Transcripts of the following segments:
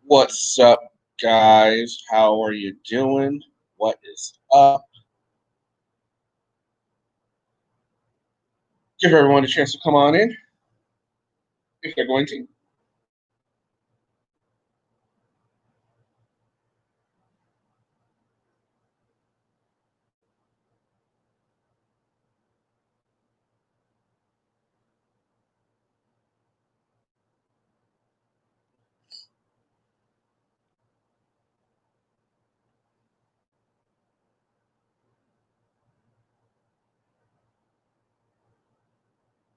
What's up, guys? How are you doing? What is up? Give everyone a chance to come on in if they're going to.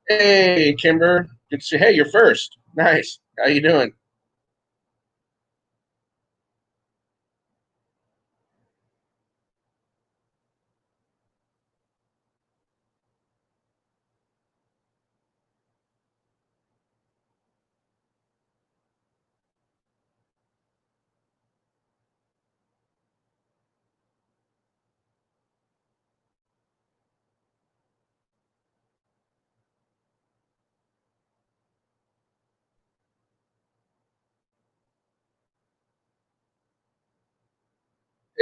Hey, Kimber. Good to see. Hey, you're first. Nice. How you doing?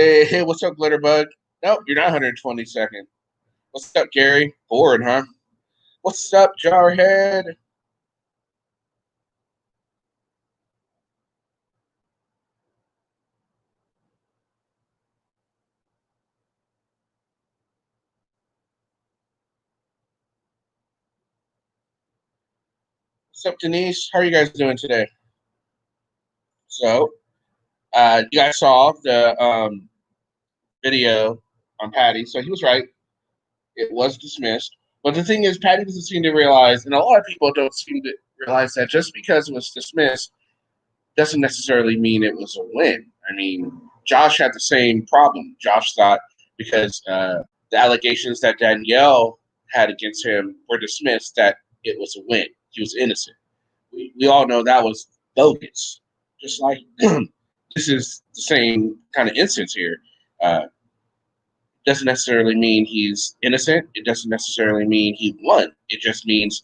Hey, what's up, Glitterbug? Nope, you're not 122nd. What's up, Gary? Bored, huh? What's up, Jarhead? What's up, Denise? How are you guys doing today? So, you guys saw the video on Patty, so he was right. It was dismissed. But the thing is, Patty doesn't seem to realize, and a lot of people don't seem to realize that just because it was dismissed doesn't necessarily mean it was a win. I mean, Josh had the same problem. Josh thought because the allegations that Danielle had against him were dismissed that it was a win. He was innocent. We all know that was bogus. Just like this is the same kind of instance here. Doesn't necessarily mean he's innocent. It doesn't necessarily mean he won. It just means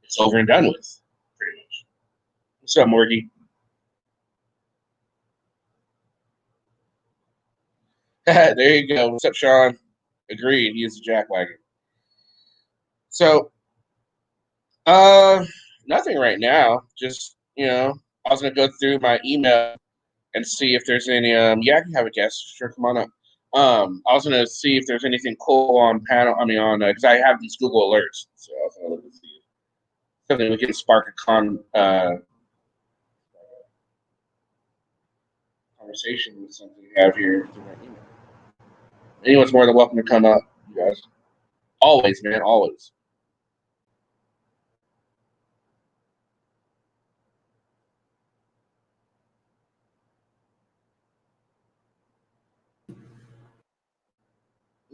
it's over and done with, pretty much. What's up, Morgie? There you go. What's up, Sean? Agreed. He is a jackwagon. So, uh, nothing right now. Just I was gonna go through my email and see if there's any. Yeah, I can have a guest. Sure, come on up. I was gonna see if there's anything cool on panel. I mean, on because I have these Google alerts, so I was gonna look and see if something we can spark a conversation with something we have here through my email. Anyone's more than welcome to come up, you guys. Always, man, always.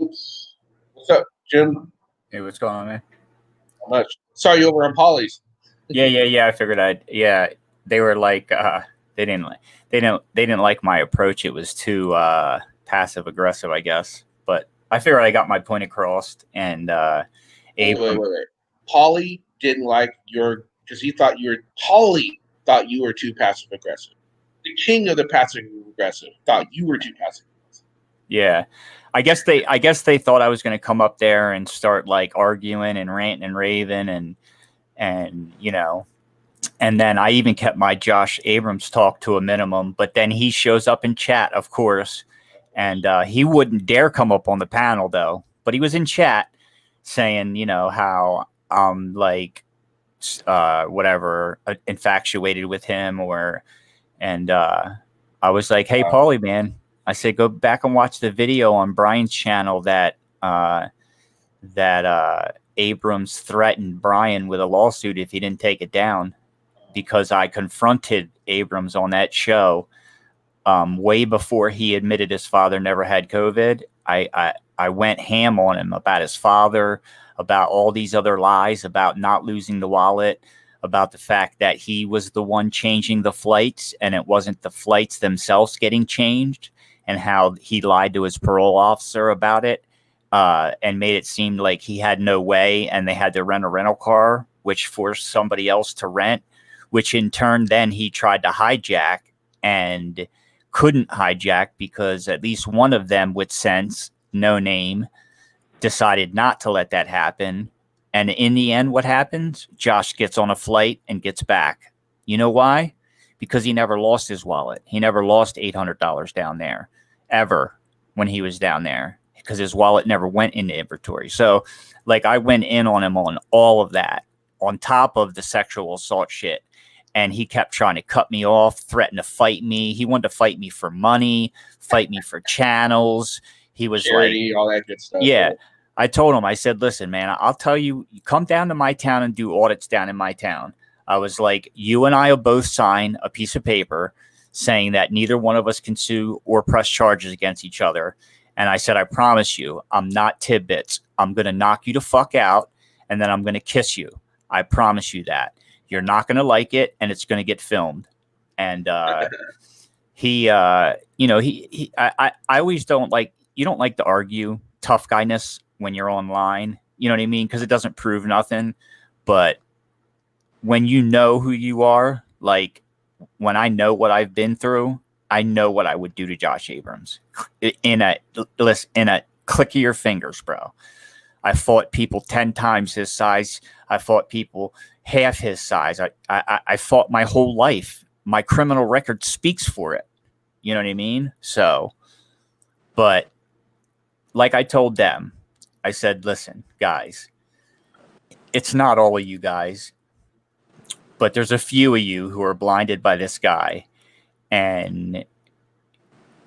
Oops. What's up, Jim? Hey, what's going on, man? How much? Saw you over on Polly's. Yeah. I figured they were like, they didn't like my approach. It was too passive aggressive, I guess. But I figured I got my point across. And Wait. Polly didn't like your because he thought you were Polly thought you were too passive aggressive. The king of the passive aggressive thought you were too passive aggressive. Yeah. I guess they thought I was going to come up there and start like arguing and ranting and raving and and then I even kept my Josh Abrams talk to a minimum, but then he shows up in chat, of course, and he wouldn't dare come up on the panel though, but he was in chat saying, how I'm like whatever infatuated with him and I was like, hey, Paulie, man, I said, go back and watch the video on Brian's channel that Abrams threatened Brian with a lawsuit if he didn't take it down, because I confronted Abrams on that show way before he admitted his father never had COVID. I went ham on him about his father, about all these other lies, about not losing the wallet, about the fact that he was the one changing the flights and it wasn't the flights themselves getting changed, and how he lied to his parole officer about it and made it seem like he had no way and they had to rent a rental car, which forced somebody else to rent, which in turn then he tried to hijack and couldn't hijack because at least one of them with sense, no name, decided not to let that happen. And in the end, what happens? Josh gets on a flight and gets back. You know why? Because he never lost his wallet. He never lost $800 down there, ever, when he was down there, because his wallet never went into inventory. So, like, I went in on him on all of that, on top of the sexual assault shit. And he kept trying to cut me off, threaten to fight me. He wanted to fight me for money, fight me for channels. He was charity, like, all that good stuff. yeah. I told him, I said, listen, man, I'll tell you, you come down to my town and do audits down in my town. I was like, you and I will both sign a piece of paper saying that neither one of us can sue or press charges against each other. And I said, I promise you, I'm not tidbits. I'm going to knock you the fuck out, and then I'm going to kiss you. I promise you that. You're not going to like it, and it's going to get filmed. And I always don't like, you don't like to argue tough guyness when you're online, you know what I mean? Because it doesn't prove nothing. But when you know who you are, like when I know what I've been through, I know what I would do to Josh Abrams in a click of your fingers, bro. I fought people 10 times his size. I fought people half his size. I fought my whole life. My criminal record speaks for it. You know what I mean? So, but like I told them, I said, listen, guys, it's not all of you guys, but there's a few of you who are blinded by this guy. And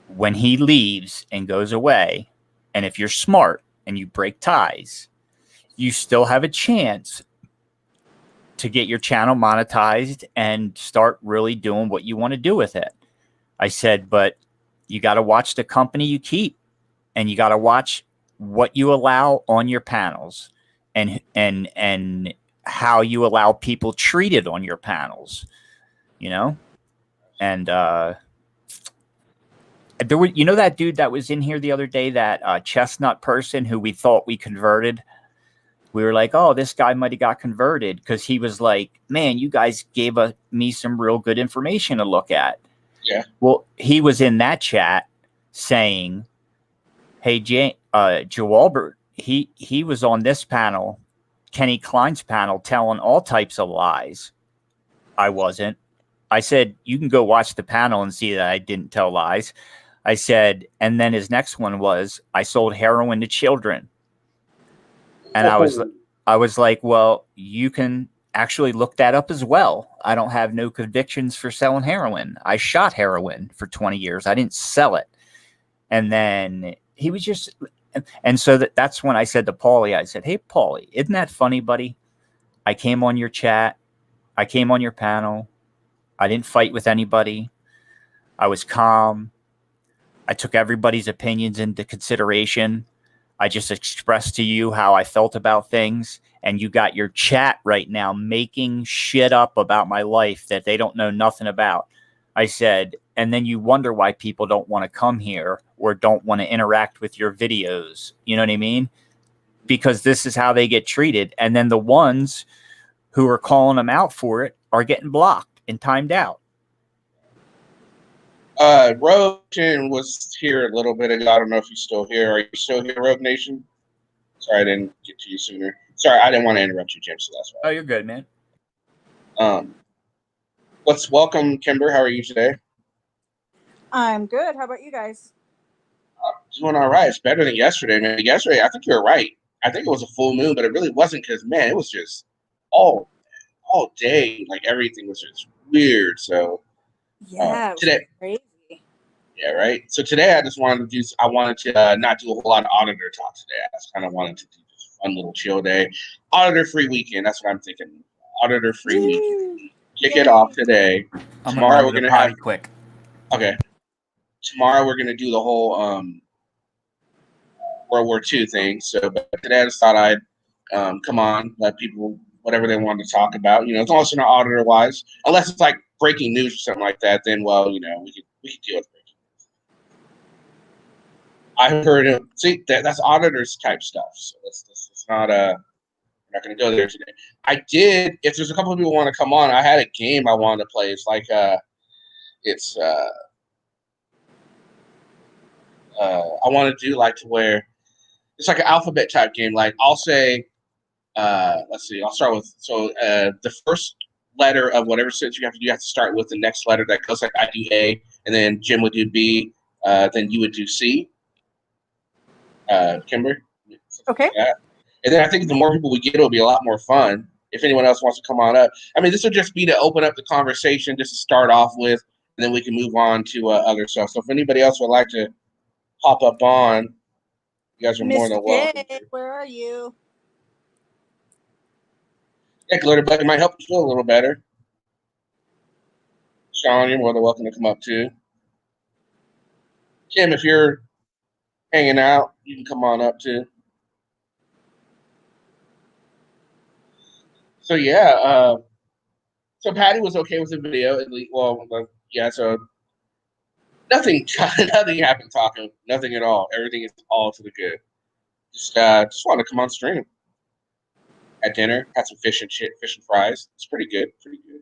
when he leaves and goes away, and if you're smart and you break ties, you still have a chance to get your channel monetized and start really doing what you want to do with it. I said, but you got to watch the company you keep, and you got to watch what you allow on your panels, and how you allow people treated on your panels, you know? And there were, you know, that dude that was in here the other day, that chestnut person who we thought we converted. We were like, oh, this guy might have got converted because he was like, man, you guys gave me some real good information to look at. Yeah. Well, he was in that chat saying, hey, Joe Albert, he was on this panel, Kenny Klein's panel, telling all types of lies. I wasn't. I said, you can go watch the panel and see that I didn't tell lies. I said, and then his next one was, I sold heroin to children. And I was like, well, you can actually look that up as well. I don't have no convictions for selling heroin. I shot heroin for 20 years. I didn't sell it. And then he was just, and so that's when I said to Paulie, I said, hey, Paulie, isn't that funny, buddy? I came on your chat. I came on your panel. I didn't fight with anybody. I was calm. I took everybody's opinions into consideration. I just expressed to you how I felt about things, and you got your chat right now making shit up about my life that they don't know nothing about. I said, and then you wonder why people don't want to come here or don't want to interact with your videos. You know what I mean? Because this is how they get treated. And then the ones who are calling them out for it are getting blocked and timed out. Rogue Nation was here a little bit ago. I don't know if he's still here. Are you still here, Rogue Nation? Sorry, I didn't get to you sooner. Sorry, I didn't want to interrupt you, Jim, so that's why. Oh, you're good, man. Let's welcome Kimber. How are you today? I'm good. How about you guys? Doing all right. It's better than yesterday, man. Yesterday, I think you're right. I think it was a full moon, but it really wasn't because, man, it was just all day. Like, everything was just weird. So, yeah, today, crazy. Yeah, right. So today, I just wanted to not do a whole lot of auditor talk today. I just kind of wanted to do this fun little chill day, auditor-free weekend. That's what I'm thinking. Auditor-free weekend. Kick it off today. Tomorrow we're gonna have quick. Okay. Tomorrow we're gonna do the whole World War II thing. So, but today I just thought I'd come on, let people whatever they wanted to talk about. You know, as long as it's not auditor wise, unless it's like breaking news or something like that, then we could deal with breaking news. I heard him that's auditors type stuff. So it's not we're not gonna go there today. I did. If there's a couple of people who want to come on, I had a game I wanted to play. It's like it's I want to do like to where it's like an alphabet type game. Like I'll say, let's see, I'll start with the first letter of whatever sentence you have to start with the next letter that goes like I do A, and then Jim would do B, then you would do C. Kimber. Okay. Yeah. And then I think the more people we get, it'll be a lot more fun. If anyone else wants to come on up, I mean, this will just be to open up the conversation, just to start off with, and then we can move on to other stuff. So if anybody else would like to hop up on, you guys are more than welcome. Where are you? Yeah, glitter button might help you feel a little better. Sean, you're more than welcome to come up too. Kim, if you're hanging out, you can come on up too. So yeah, so Patty was okay with the video at least. Well, yeah. So nothing happened talking. Nothing at all. Everything is all to the good. Just want to come on stream. At dinner, had some fish and fries. It's pretty good. Pretty good.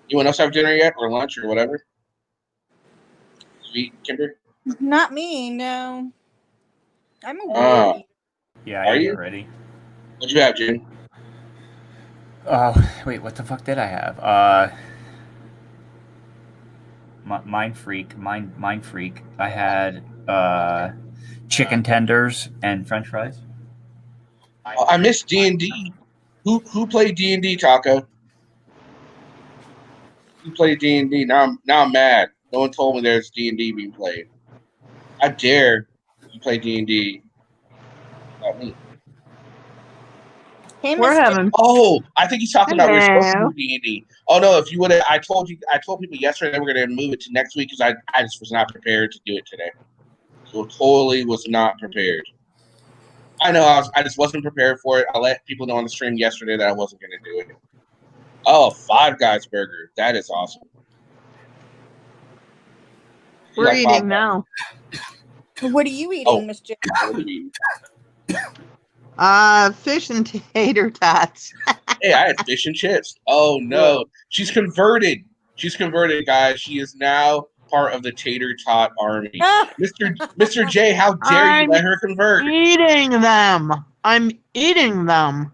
Anyone else have dinner yet, or lunch, or whatever? Sweet, Kimber? Not me. No. I'm a weird eater. Yeah, I ate already. What'd you have, Jim? Wait, what the fuck did I have? Mind freak. I had chicken tenders and French fries. I missed D&D. Who played D&D, Taco? Who played D&D? Now I'm mad. No one told me there's D&D being played. I dare you play D&D. Not me. Hey, We're having. Oh, I think he's talking about we're supposed to Hello. do D&D. Oh no, if you would have, I told people yesterday that we're going to move it to next week because I just was not prepared to do it today. So totally was not prepared. I know I just wasn't prepared for it. I let people know on the stream yesterday that I wasn't going to do it. Oh, Five Guys burger. That is awesome. We're like eating now. What are you eating, Miss J? What are you eating? Fish and tater tots. Hey, I had fish and chips. Oh no, she's converted. She's converted, guys. She is now part of the tater tot army. Mr. J, how dare you let her convert? I'm eating them.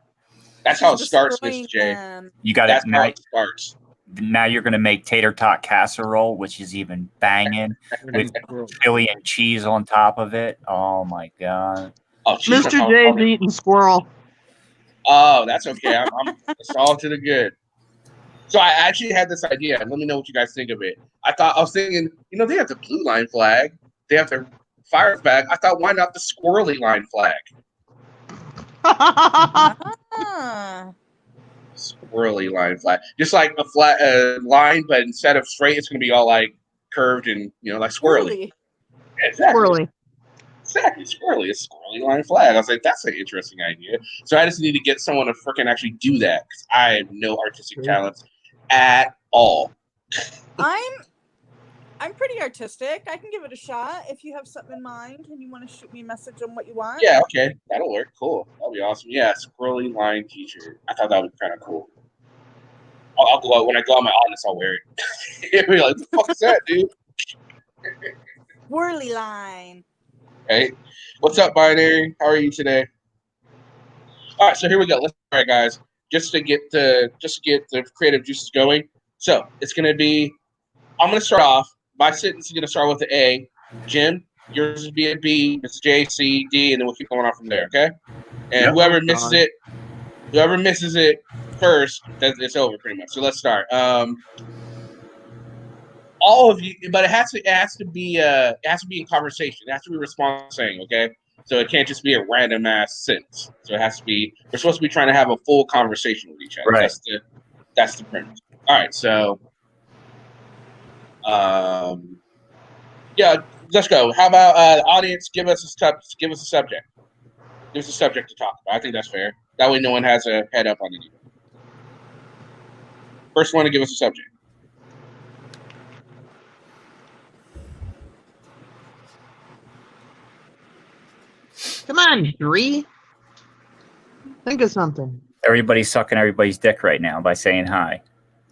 That's how it starts, Mr. J. You got That's it. how it starts. Now you're going to make tater tot casserole, which is even banging with chili and cheese on top of it. Oh my god! Oh, Mr. J's eating squirrel. Oh, that's okay. It's all to the good. So I actually had this idea. Let me know what you guys think of it. I was thinking, they have the blue line flag. They have their fire flag. I thought, why not the squirrely line flag? Squirrely line flag. Just like a flat line, but instead of straight, it's going to be all like curved and, like squirrely. Exactly. Squirrely. Exactly. Squirrely. A squirrely line flag. I was like, that's an interesting idea. So I just need to get someone to freaking actually do that because I have no artistic talents at all. I'm pretty artistic. I can give it a shot if you have something in mind and you want to shoot me a message on what you want. Yeah, okay. That'll work. Cool. That'll be awesome. Yeah, squirrely line t-shirt. I thought that would be kind of cool. I'll go out. When I go on my audience, I'll wear it. You'll be like, what the fuck is that, dude? Whirly line. Hey, what's up, Binary? How are you today? All right, so here we go. All right, guys. Just to get the creative juices going. So it's gonna be. I'm gonna start off. My sentence is gonna start with the A. Jim, yours will be a B. It's J, C, D, and then we'll keep going on from there. Okay. And whoever misses it first, it's over pretty much. So let's start. All of you, but it has to be in conversation. It has to be responsive saying, okay? So it can't just be a random ass sentence. So it has to be. We're supposed to be trying to have a full conversation with each other. Right. That's the premise. All right. So, yeah, let's go. How about audience? Give us a subject. Give us a subject to talk about. I think that's fair. That way, no one has a head up on anything. First one to give us a subject. Come on, Bree. Think of something. Everybody's sucking everybody's dick right now by saying hi.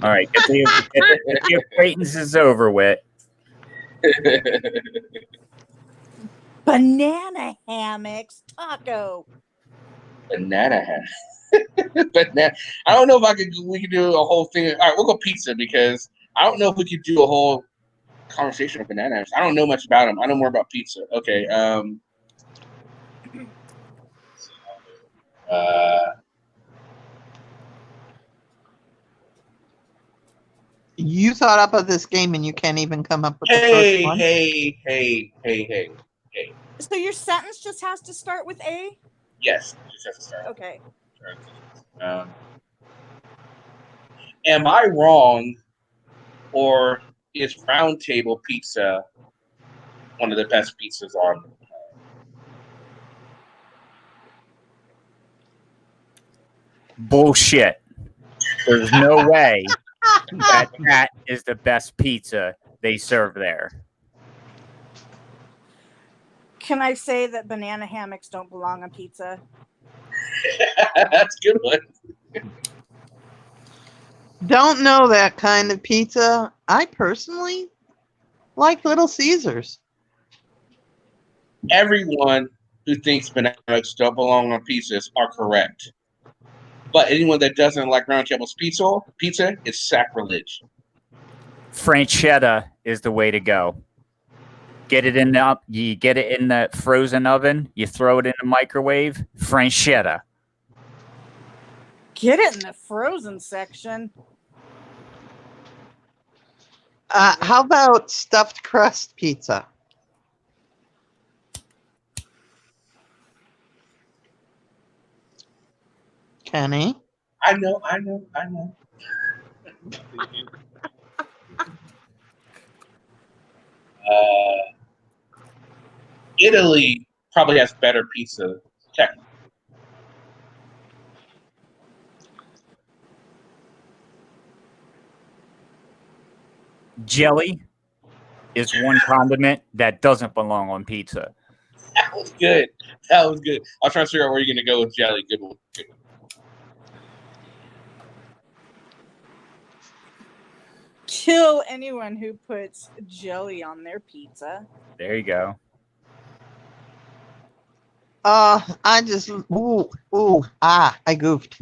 All right, get the acquaintance is over with. Banana hammocks taco. Banana hat. Banana. I don't know if we could do a whole thing. All right, we'll go pizza because I don't know if we could do a whole conversation with banana hammocks. I don't know much about them. I know more about pizza. Okay. You thought up of this game and you can't even come up with the first one? Hey. So your sentence just has to start with A? Yes, just has to start. Okay. Am I wrong, or is Round Table Pizza one of the best pizzas on? Bullshit. There's no way that is the best pizza they serve there. Can I say that banana hammocks don't belong on pizza? That's a good one. Don't know that kind of pizza. I personally like Little Caesars. Everyone who thinks bananas don't belong on pizzas are correct. But anyone that doesn't like Round Table's pizza is sacrilege. Franchetta is the way to go. You get it in the frozen oven, you throw it in the microwave, Franchetta. Get it in the frozen section. How about stuffed crust pizza? Kenny? I know. Italy probably has better pizza, technically. Jelly is one condiment that doesn't belong on pizza. That was good. I was trying to figure out where you're going to go with jelly. Good one. Kill anyone who puts jelly on their pizza. There you go. I goofed.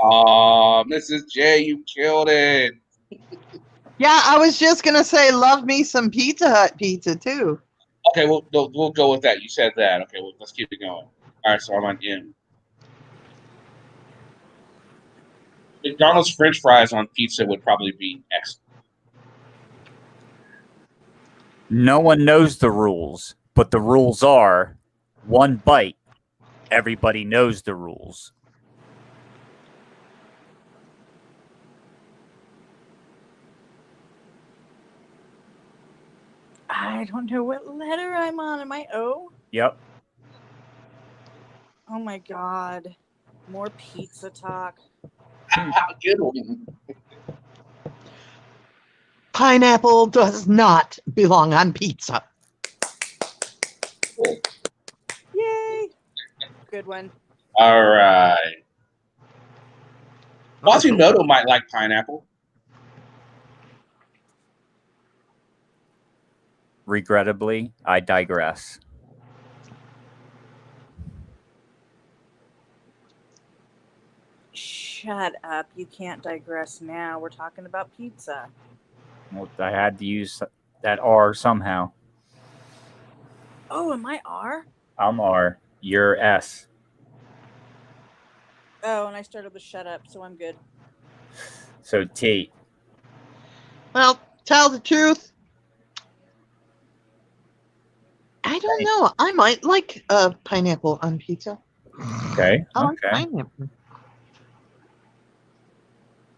Oh, Mrs. J, you killed it. Yeah, I was just gonna say, love me some Pizza Hut pizza too. Okay, we'll go with that. You said that. Okay, well, let's keep it going. All right, so I'm on M. McDonald's French fries on pizza would probably be excellent. No one knows the rules, but the rules are one bite. Everybody knows the rules. I don't know what letter I'm on. Am I O? Yep. Oh my god. More pizza talk. Good one. Pineapple does not belong on pizza. Yay. Good one. All right. Quasimodo might like pineapple. Regrettably, I digress. Shut up. You can't digress now. We're talking about pizza. Well, I had to use that R somehow. Oh, am I R? I'm R. You're S. Oh, and I started with shut up, so I'm good. So T. Well, tell the truth, I don't know. I might like pineapple on pizza. Okay. I like pineapple.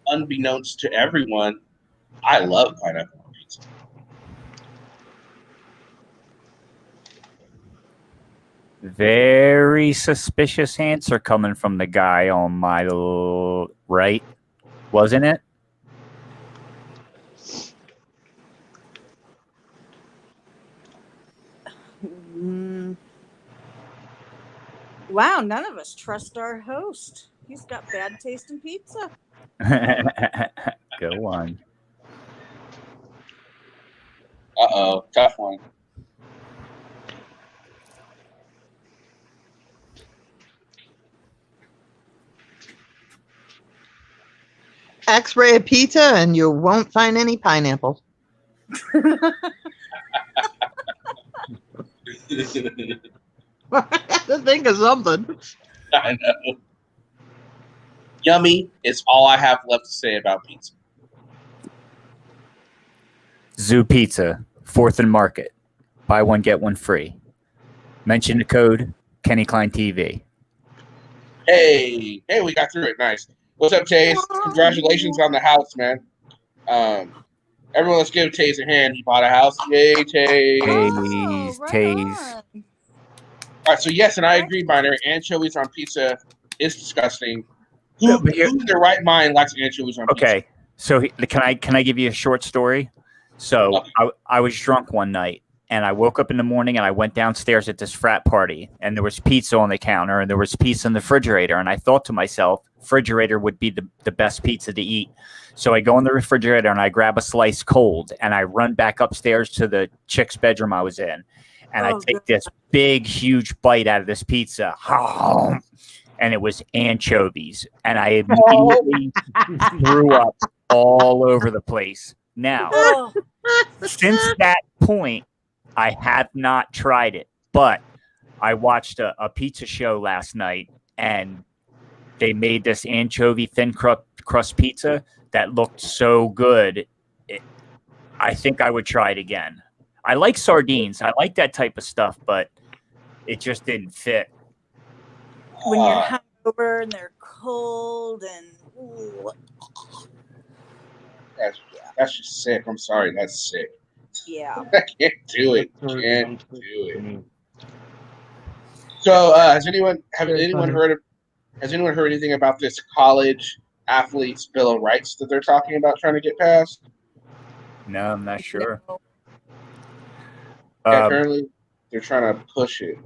Unbeknownst to everyone, I love pineapple on pizza. Very suspicious answer coming from the guy on my right, wasn't it? Wow, none of us trust our host. He's got bad taste in pizza. Go on. Uh-oh, tough one. X-ray a pizza and you won't find any pineapple. I had to think of something. I know. Yummy is all I have left to say about pizza. Zoo Pizza, 4th and Market. Buy one, get one free. Mention the code Kenny Klein TV. Hey, we got through it. Nice. What's up, Taze? Congratulations on the house, man. Everyone, let's give Taze a hand. He bought a house. Yay, Taze. Taze, right Taze. on. All right, so yes, and I agree, Binary. Anchovies on pizza is disgusting. Who in their right mind likes anchovies on pizza? Okay, so can I give you a short story? So Okay. I was drunk one night, and I woke up in the morning, and I went downstairs at this frat party, and there was pizza on the counter, and there was pizza in the refrigerator, and I thought to myself, refrigerator would be the best pizza to eat. So I go in the refrigerator, and I grab a slice cold, and I run back upstairs to the chick's bedroom I was in, and I take this big, huge bite out of this pizza. And it was anchovies, and I immediately threw up all over the place. Now, since that point, I have not tried it, but I watched a pizza show last night, and they made this anchovy thin crust pizza that looked so good. I think I would try it again. I like sardines. I like that type of stuff, but it just didn't fit. When you're hungover and they're cold and ooh. That's just sick. I'm sorry, that's sick. Yeah. I can't do it. Can't do it. So, has anyone heard anything about this college athletes Bill of Rights that they're talking about trying to get passed? No, I'm not sure. Yeah, apparently, they're trying to push it.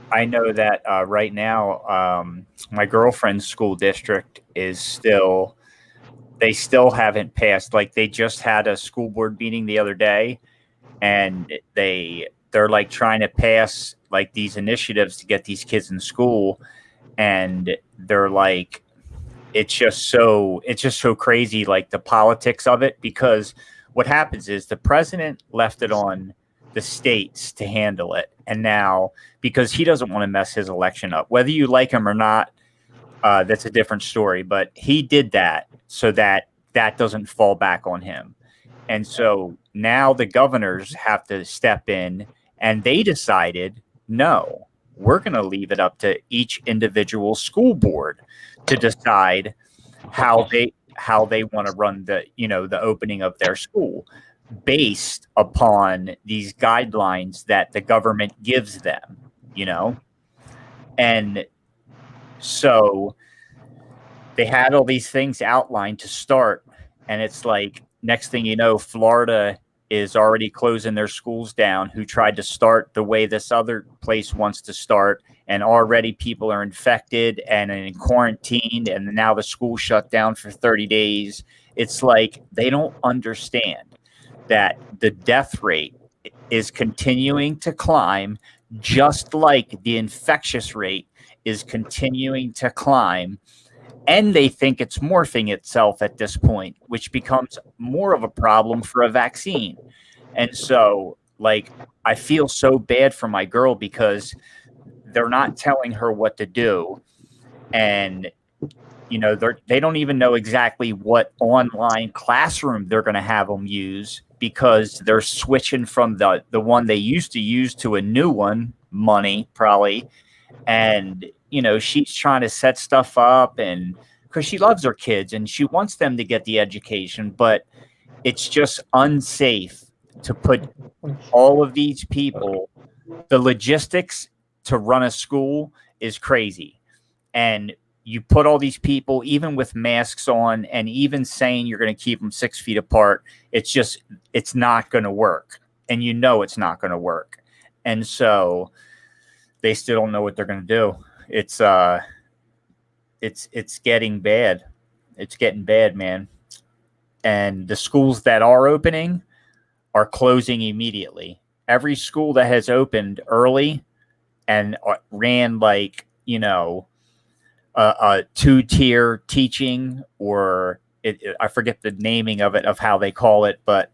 I know that right now, my girlfriend's school district is still haven't passed. Like, they just had a school board meeting the other day, and they're like trying to pass like these initiatives to get these kids in school, and they're like, it's just so crazy, like the politics of it, because what happens is the president left it on the states to handle it, and now because he doesn't want to mess his election up, whether you like him or not, that's a different story, but he did that so that doesn't fall back on him. And so now the governors have to step in, and they decided, no, we're going to leave it up to each individual school board to decide how they want to run the opening of their school based upon these guidelines that the government gives them, And so they had all these things outlined to start, and it's like, next thing you know, Florida is already closing their schools down, who tried to start the way this other place wants to start, and already people are infected and in quarantine, and now the school shut down for 30 days. It's like they don't understand that the death rate is continuing to climb, just like the infectious rate is continuing to climb. And they think it's morphing itself at this point, which becomes more of a problem for a vaccine. And so, like, I feel so bad for my girl because they're not telling her what to do. And, they don't even know exactly what online classroom they're going to have them use, because they're switching from the one they used to use to a new one, money probably. And, she's trying to set stuff up, and because she loves her kids and she wants them to get the education, but it's just unsafe to put all of these people. The logistics to run a school is crazy. And you put all these people, even with masks on, and even saying you're going to keep them 6 feet apart, it's not going to work. And it's not going to work. And so they still don't know what they're going to do. It's getting bad. It's getting bad, man. And the schools that are opening are closing immediately. Every school that has opened early and ran like, a two-tier teaching, or I forget the naming of it, of how they call it, but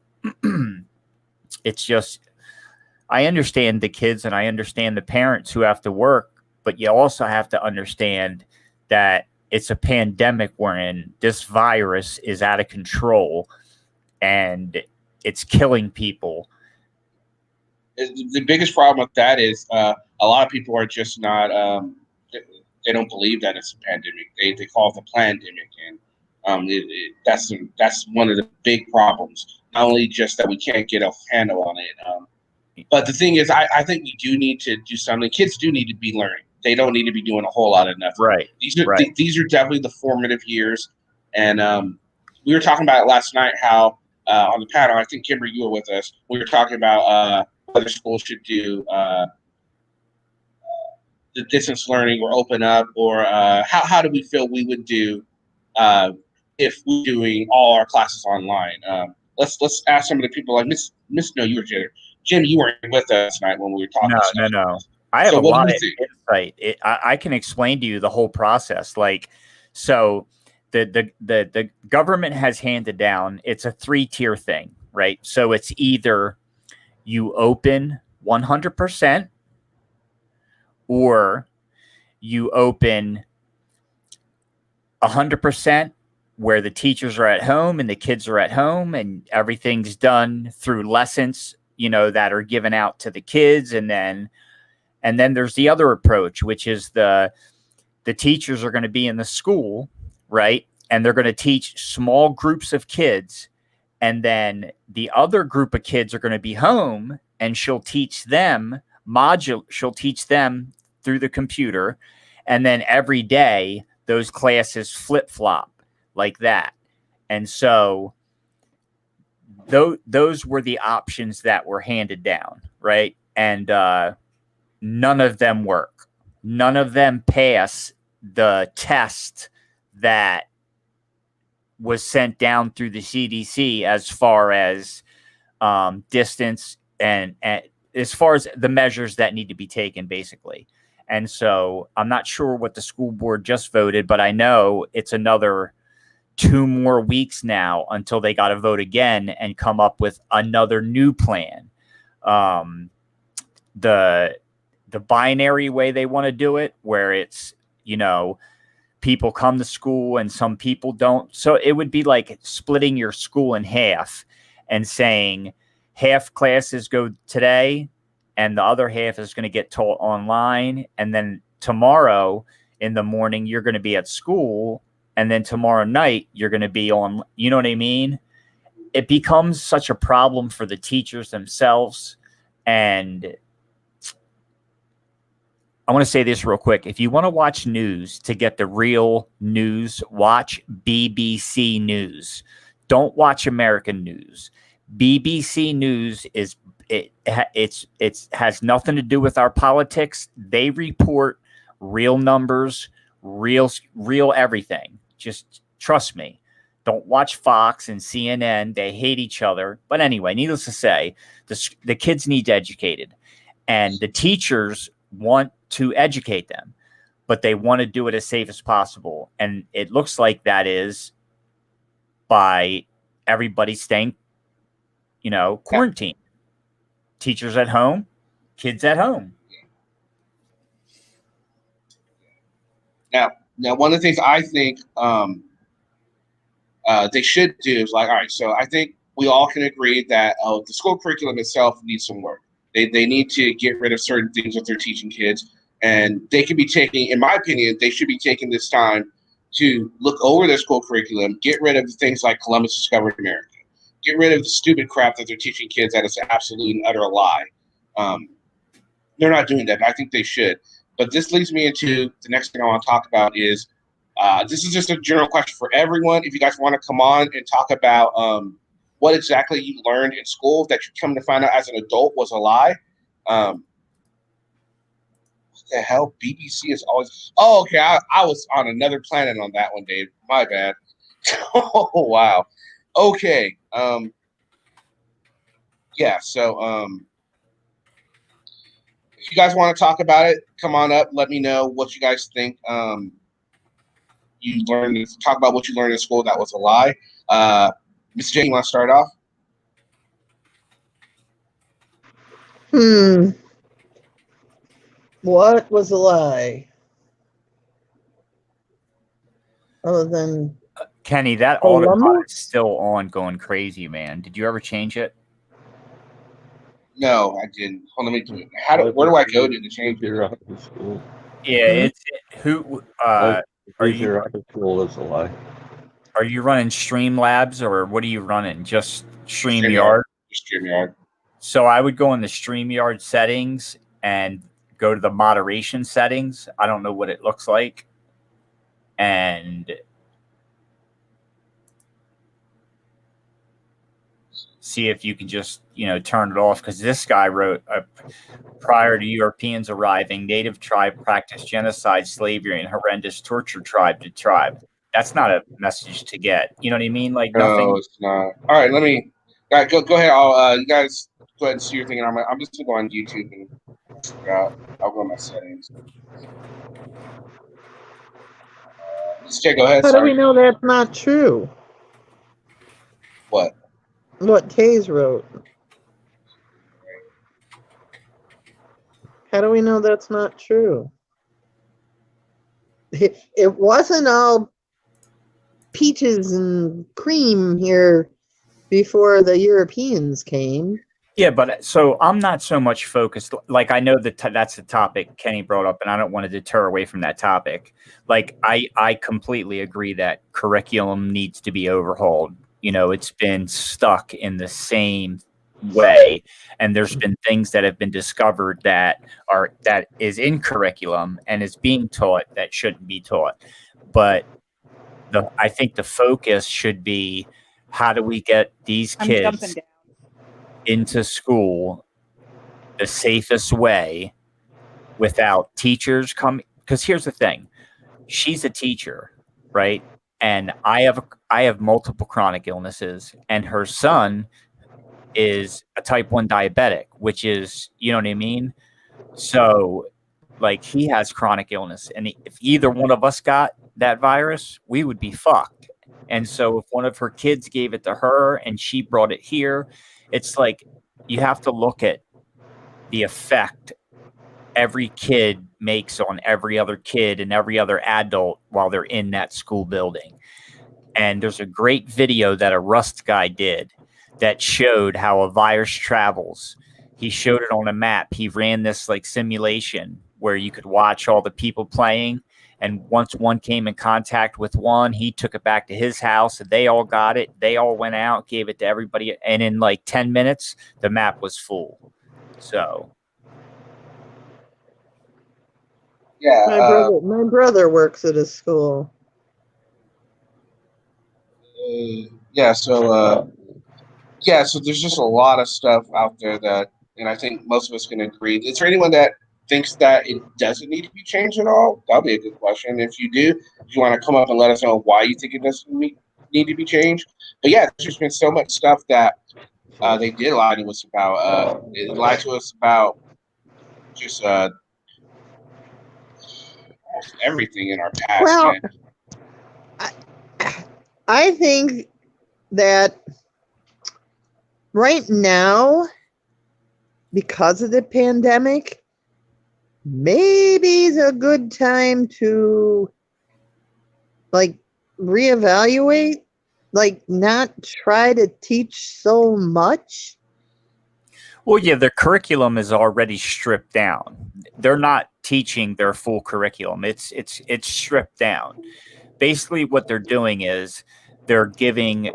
it's just, I understand the kids and I understand the parents who have to work, but you also have to understand that it's a pandemic wherein this virus is out of control and it's killing people. The biggest problem with that is a lot of people are just not, they don't believe that it's a pandemic. They call it the pandemic, and that's one of the big problems. Not only just that we can't get a handle on it, but the thing is, I think we do need to do something. Kids do need to be learning. They don't need to be doing a whole lot of nothing. Right. These are definitely the formative years, and we were talking about it last night. How on the panel, I think Kimber, you were with us. We were talking about whether schools should do the distance learning or open up, or how do we feel we would do if we're doing all our classes online. Let's ask some of the people, like Miss. No, you were there. Jim, you weren't with us tonight when we were talking. No. I have a lot of insight. I can explain to you the whole process. Like, so the government has handed down, it's a 3-tier thing, right? So it's either you open 100%, or you open 100% where the teachers are at home and the kids are at home and everything's done through lessons, that are given out to the kids. And then there's the other approach, which is the teachers are going to be in the school, right? And they're going to teach small groups of kids. And then the other group of kids are going to be home, and she'll teach them through the computer. And then every day those classes flip-flop like that. And so those were the options that were handed down, right? And none of them work. None of them pass the test that was sent down through the CDC as far as distance and as far as the measures that need to be taken, basically. And so I'm not sure what the school board just voted, but I know it's another 2 more weeks now until they got to vote again and come up with another new plan. The binary way they want to do it, where it's, people come to school and some people don't. So it would be like splitting your school in half and saying half classes go today and the other half is going to get taught online. And then tomorrow in the morning, you're going to be at school. And then tomorrow night, you're going to be on, you know what I mean? It becomes such a problem for the teachers themselves. And I want to say this real quick. If you want to watch news to get the real news, watch BBC News. Don't watch American news. BBC News has nothing to do with our politics. They report real numbers, real everything. Just trust me. Don't watch Fox and CNN. They hate each other. But anyway, needless to say, the kids need educated, and the teachers want to educate them, but they want to do it as safe as possible. And it looks like that is by everybody staying, quarantined. Teachers at home, kids at home. Now, one of the things I think they should do is, like, all right, so I think we all can agree that the school curriculum itself needs some work. They need to get rid of certain things that they're teaching kids, and they could be taking, in my opinion, they should be taking this time to look over their school curriculum, get rid of things like Columbus discovered America, get rid of the stupid crap that they're teaching kids that is absolute and utter lie. They're not doing that. I think they should. But this leads me into the next thing I want to talk about is, this is just a general question for everyone. If you guys want to come on and talk about what exactly you learned in school that you come to find out as an adult was a lie. What the hell? BBC is always... Oh, okay. I was on another planet on that one, Dave. My bad. Oh, wow. Okay. yeah, so if you guys want to talk about it, come on up. Let me know what you guys think. You learned. Talk about what you learned in school that was a lie. Miss J, you want to start off? What was a lie? Other than Kenny, that autopilot is still on, going crazy, man. Did you ever change it? No, I didn't. Hold on, let me do it. Where do I go to change it? Yeah, it's who. Are you School is a lie. Are you running Streamlabs or what are you running? Just StreamYard. StreamYard? StreamYard. So I would go in the StreamYard settings and go to the moderation settings. I don't know what it looks like. And see if you can just, turn it off. Because this guy wrote, prior to Europeans arriving, native tribe practiced genocide, slavery, and horrendous torture tribe to tribe. That's not a message to get. You know what I mean? Like nothing. No, it's not. All right, let me. All right, go ahead. I'll you guys go ahead and see your thing. And I'm just gonna go on YouTube and I'll go in my settings. Jay, go ahead. How do we know that's not true? What? What Taze wrote. How do we know that's not true? It wasn't all peaches and cream here before the Europeans came. Yeah, but so I'm not so much focused. Like I know that that's the topic Kenny brought up, and I don't want to deter away from that topic. Like I completely agree that curriculum needs to be overhauled. It's been stuck in the same way, and there's been things that have been discovered that is in curriculum and is being taught that shouldn't be taught. But I think the focus should be, how do we get these kids into school the safest way without teachers coming? Because here's the thing, she's a teacher, right? And I have multiple chronic illnesses, and her son is a type 1 diabetic, which is, you know what I mean? So like he has chronic illness, and if either one of us got that virus, we would be fucked. And so if one of her kids gave it to her and she brought it here, it's like you have to look at the effect every kid makes on every other kid and every other adult while they're in that school building. And there's a great video that a Rust guy did that showed how a virus travels. He showed it on a map. He ran this like simulation where you could watch all the people playing. And once one came in contact with one, he took it back to his house, and they all got it. They all went out, gave it to everybody. And in like 10 minutes, the map was full. So. Yeah. My brother works at a school. So there's just a lot of stuff out there that, and I think most of us can agree. Is there anyone that thinks that it doesn't need to be changed at all? That'll be a good question. If you do, if you want to come up and let us know why you think it doesn't need to be changed. But yeah, there's just been so much stuff that they did lie to us about. They lied to us about just everything in our past. Well, I think that right now, because of the pandemic, maybe it's a good time to like reevaluate, like not try to teach so much. Well, yeah, their curriculum is already stripped down. They're not teaching their full curriculum. It's stripped down. Basically, what they're doing is they're giving.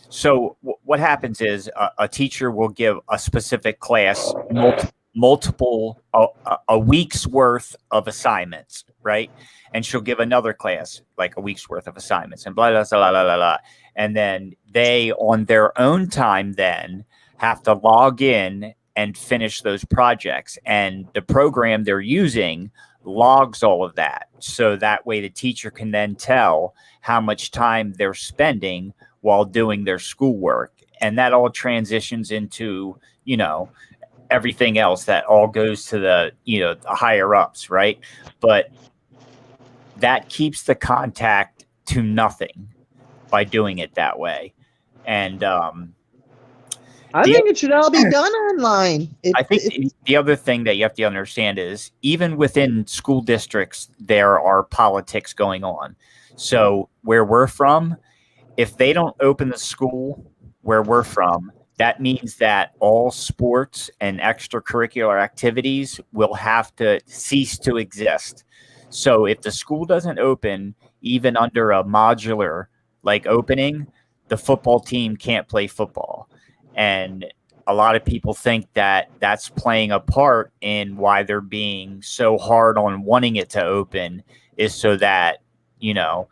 So what happens is a teacher will give a specific class multiple a week's worth of assignments, right? And she'll give another class like a week's worth of assignments, and blah blah blah blah blah blah. And then they, on their own time, then have to log in and finish those projects. And the program they're using logs all of that. So that way the teacher can then tell how much time they're spending while doing their schoolwork. and that all transitions into, you know, everything else that all goes to the, you know, the higher ups, right? But that keeps the contact to nothing by doing it that way. And I think it should all be done online. I think the other thing that you have to understand is even within school districts, there are politics going on. So where we're from, if they don't open the school where we're from, that means that all sports and extracurricular activities will have to cease to exist. So if the school doesn't open, even under a modular like opening, the football team can't play football. And a lot of people think that that's playing a part in why they're being so hard on wanting it to open, is so that, you know,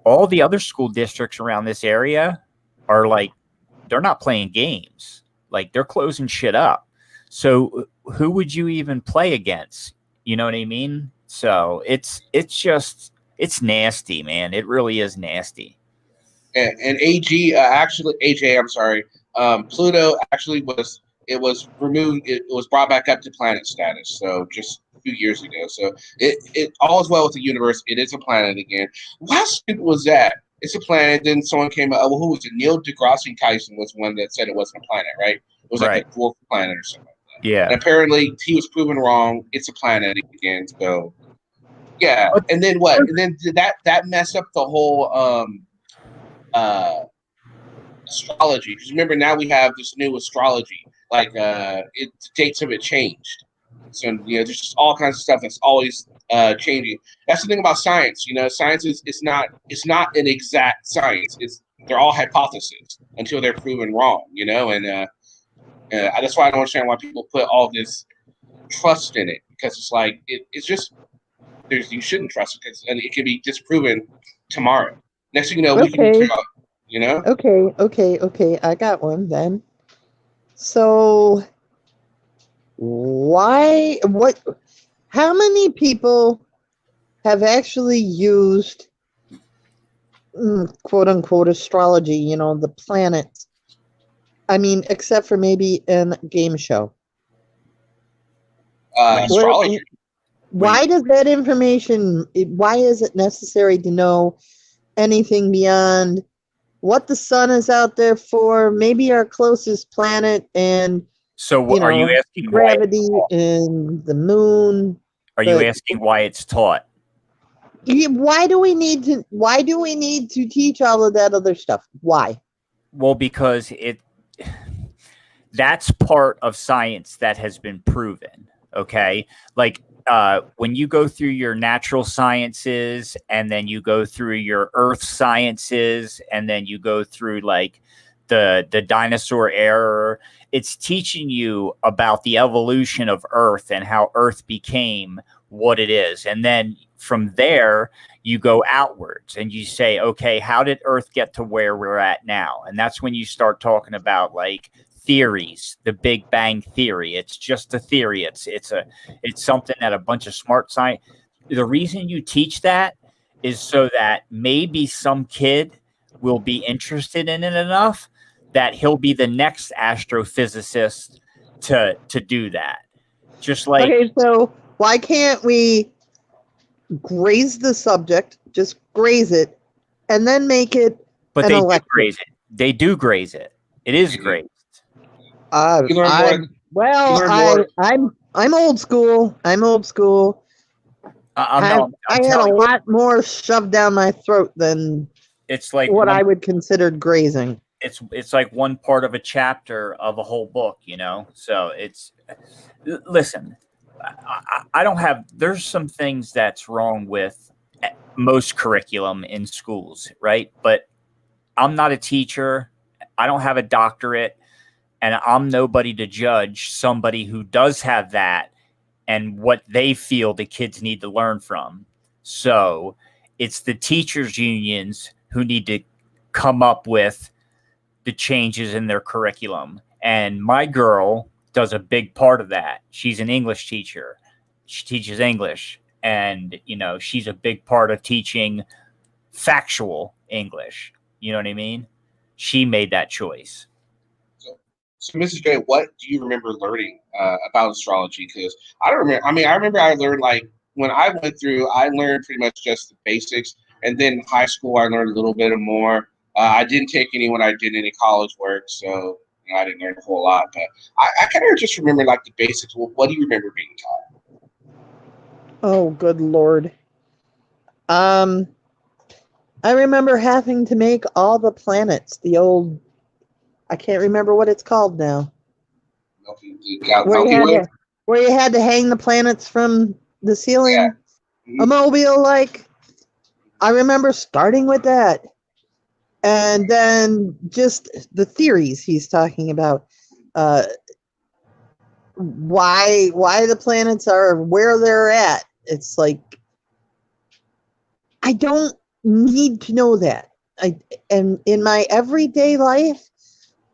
all the other school districts around this area are like, they're not playing games. Like, they're closing shit up. So who would you even play against? You know what I mean? So it's nasty, man. It really is nasty. And AJ, I'm sorry. Pluto actually was removed. It was brought back up to planet status. So just a few years ago. So it all is well with the universe. It is a planet again. How stupid was that? It's a planet. Then someone came up. Well, who was it? Neil deGrasse Tyson was one that said it wasn't a planet, right? It was like a dwarf planet or something like that. Yeah. And apparently he was proven wrong. It's a planet again. So yeah. And then what? And then that messed up the whole astrology, because remember now we have this new astrology, like the dates of it changed, so you know there's just all kinds of stuff that's always changing. That's the thing about science. You know, science is it's not an exact science. They're all hypotheses until they're proven wrong. You know, and that's why I don't understand why people put all this trust in it, because it's like it's just you shouldn't trust it, because it can be disproven tomorrow. Next thing you know, we can talk. You know? Okay. I got one then. So, how many people have actually used quote unquote astrology, you know, the planets? I mean, except for maybe in a game show. Astrology. Why does that information, why is it necessary to know anything beyond what the sun is out there for, maybe our closest planet, and so are you asking gravity and the moon? Are you asking why it's taught? Why do we need to teach all of that other stuff? Why? Well, because that's part of science that has been proven. Okay, like when you go through your natural sciences, and then you go through your earth sciences, and then you go through like the dinosaur era, it's teaching you about the evolution of Earth and how Earth became what it is. And then from there, you go outwards and you say, okay, how did Earth get to where we're at now? And that's when you start talking about like theories, the Big Bang theory. It's just a theory. It's something that a bunch of smart science. The reason you teach that is so that maybe some kid will be interested in it enough that he'll be the next astrophysicist to do that. Just like, okay, so why can't we graze the subject, just graze it, and then make it but they do graze it. They do graze it. It is grazed. I'm old school. I'm old school. I had a lot more shoved down my throat than it's like what I would consider grazing. It's like one part of a chapter of a whole book, you know? So listen, I don't have, there's some things that's wrong with most curriculum in schools, right? But I'm not a teacher. I don't have a doctorate. And I'm nobody to judge somebody who does have that and what they feel the kids need to learn from. So it's the teachers' unions who need to come up with the changes in their curriculum. And my girl does a big part of that. She's an English teacher. She teaches English. And, you know, she's a big part of teaching factual English. You know what I mean? She made that choice. So, Mrs. J, what do you remember learning about astrology? Because I don't remember. I mean, I remember I learned like when I went through, I learned pretty much just the basics, and then in high school I learned a little bit more. I didn't take any when I did any college work, so I didn't learn a whole lot. But I kind of just remember like the basics. What do you remember being taught? Oh, good Lord. I remember having to make all the planets, the old, I can't remember what it's called now. Milky Way? Where you had to hang the planets from the ceiling. Yeah. Mm-hmm. A mobile, like, I remember starting with that. And then just the theories he's talking about. Why the planets are where they're at. It's like, I don't need to know that. And in my everyday life,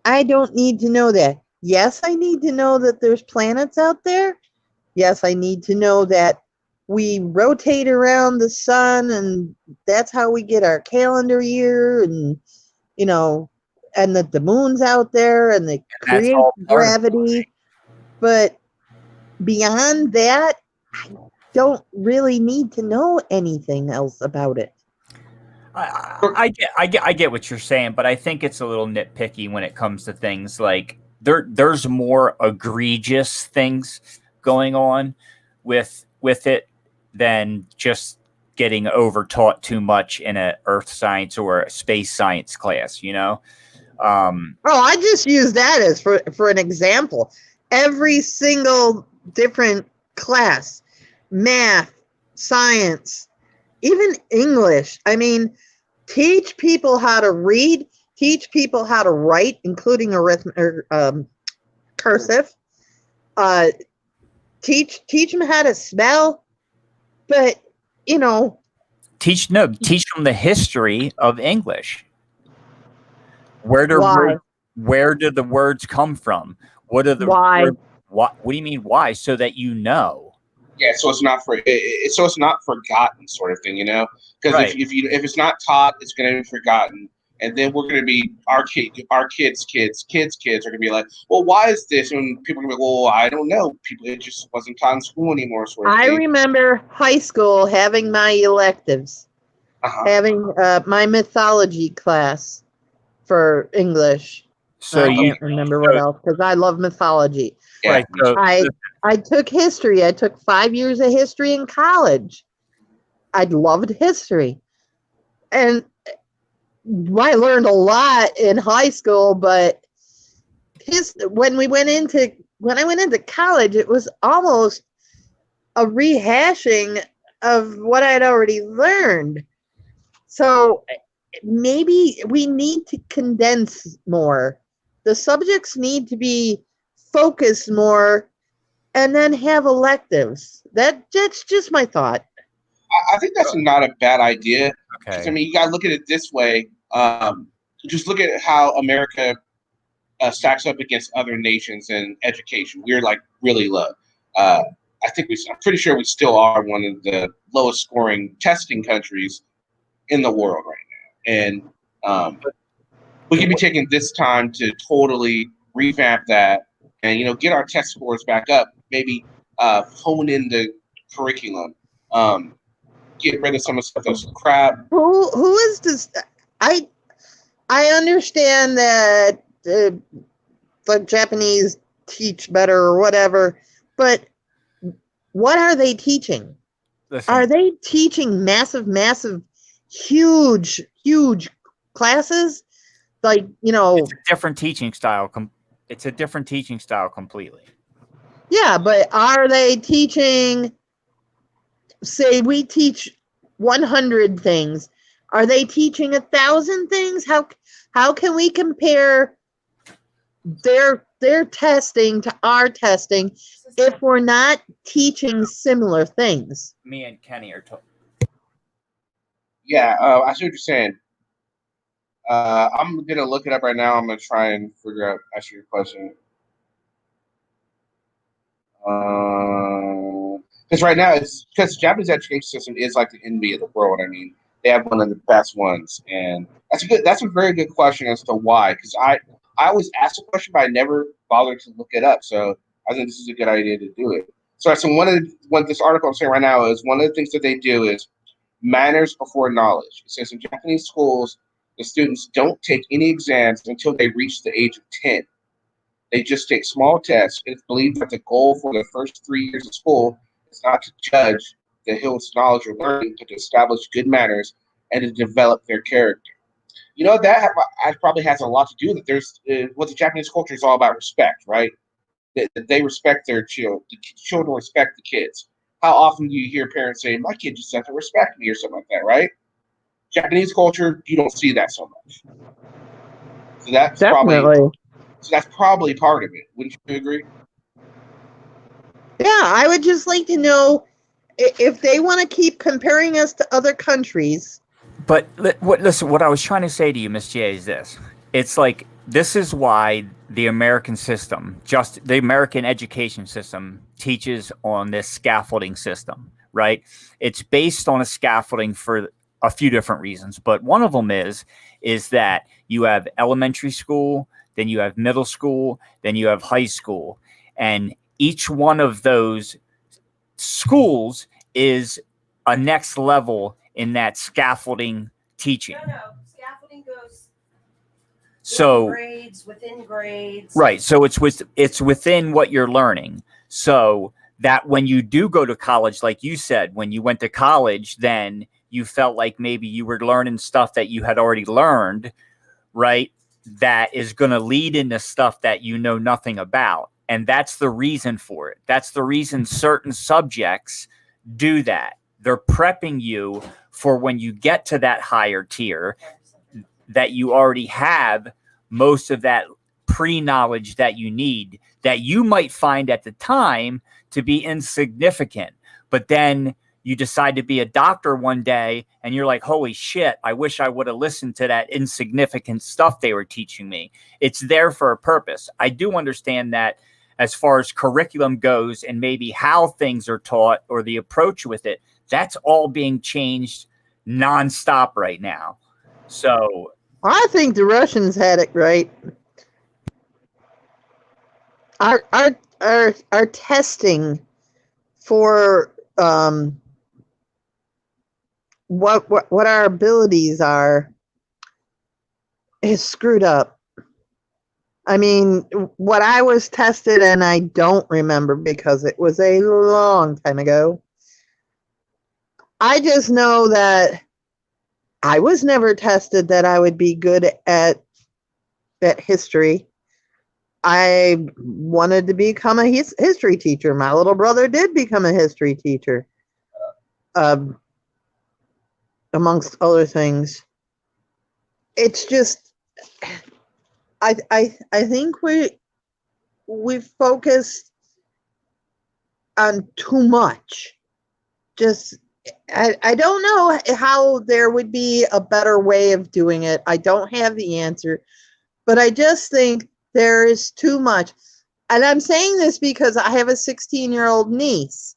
I don't need to know that. Yes, I need to know that there's planets out there. Yes, I need to know that we rotate around the sun, and that's how we get our calendar year, and and that the moon's out there, and they create gravity. But beyond that, I don't really need to know anything else about it. I get what you're saying, but I think it's a little nitpicky when it comes to things like there's more egregious things going on with it than just getting over taught too much in a earth science or a space science class, I just use that as for an example. Every single different class, math, science, even English. I mean, teach people how to read, teach people how to write, including cursive. Teach them how to spell, but teach them the history of English. Where do the words come from? What are the why? What do you mean why? So that you know. Yeah, so it's not forgotten, sort of thing, Because right. if it's not taught, it's going to be forgotten, and then we're going to be our kids' kids are going to be like, well, why is this? And people are going to be like, well, I don't know. It just wasn't taught in school anymore. Sort of I thing. remember high school having my electives, having my mythology class for English. So I can't remember what else because I love mythology. Yeah, right. So, I took history. I took 5 years of history in college. I loved history. And I learned a lot in high school, but when I went into college, it was almost a rehashing of what I'd already learned. So maybe we need to condense more. The subjects need to be focused more, and then have electives. That's just my thought. I think that's not a bad idea. Okay. I mean, you got to look at it this way. Just look at how America stacks up against other nations in education. We're like really low. I'm pretty sure we still are one of the lowest scoring testing countries in the world right now. And we could be taking this time to totally revamp that and, get our test scores back up, maybe hone in the curriculum, get rid of some of the stuff that's crap. Who is this? I understand that the Japanese teach better or whatever, but what are they teaching? Listen, are they teaching massive, huge classes? Like, it's a different teaching style. It's a different teaching style completely. Yeah, but are they teaching, say we teach 100 things, are they teaching 1,000 things? How can we compare their testing to our testing if we're not teaching similar things? Me and Kenny are talking. Yeah, I see what you're saying. I'm gonna look it up right now. I'm gonna try and answer your question. Because right now, because the Japanese education system is like the envy of the world. I mean, they have one of the best ones, and that's a very good question as to why. Because I always ask the question, but I never bothered to look it up. So I think this is a good idea to do it. So what this article I'm saying right now is one of the things that they do is manners before knowledge. It says in Japanese schools, the students don't take any exams until they reach the age of 10. They just take small tests. It's believed that the goal for the first 3 years of school is not to judge the child's knowledge or learning, but to establish good manners and to develop their character. You know, probably has a lot to do with what the Japanese culture is all about respect, right? They respect their children. The children respect the kids. How often do you hear parents say, "My kid just doesn't respect me" or something like that, right? Japanese culture, you don't see that so much. So that's probably part of it. Wouldn't you agree? Yeah, I would just like to know if they want to keep comparing us to other countries. But listen, what I was trying to say to you, Miss J, is this. It's like, this is why the American system, just the American education system, teaches on this scaffolding system, right? It's based on a scaffolding for a few different reasons, but one of them is that you have elementary school, then you have middle school, then you have high school, and each one of those schools is a next level in that scaffolding teaching. No, scaffolding goes so grades within grades. Right. So it's within what you're learning. So that when you do go to college, like you said, when you went to college, then you felt like maybe you were learning stuff that you had already learned, right? That is going to lead into stuff that you know nothing about. And that's the reason for it. That's the reason certain subjects do that. They're prepping you for when you get to that higher tier, that you already have most of that pre-knowledge that you need, that you might find at the time to be insignificant. But then you decide to be a doctor one day and you're like, holy shit, I wish I would have listened to that insignificant stuff they were teaching me. It's there for a purpose. I do understand that as far as curriculum goes and maybe how things are taught or the approach with it, that's all being changed nonstop right now. So I think the Russians had it right. Our testing for what our abilities are is screwed up. I mean, what I was tested, and I don't remember because it was a long time ago. I just know that I was never tested that I would be good at history. I wanted to become a history teacher. My little brother did become a history teacher, amongst other things. It's just, I think we focused on too much. Just, I don't know how there would be a better way of doing it. I don't have the answer, but I just think there is too much. And I'm saying this because I have a 16-year-old niece,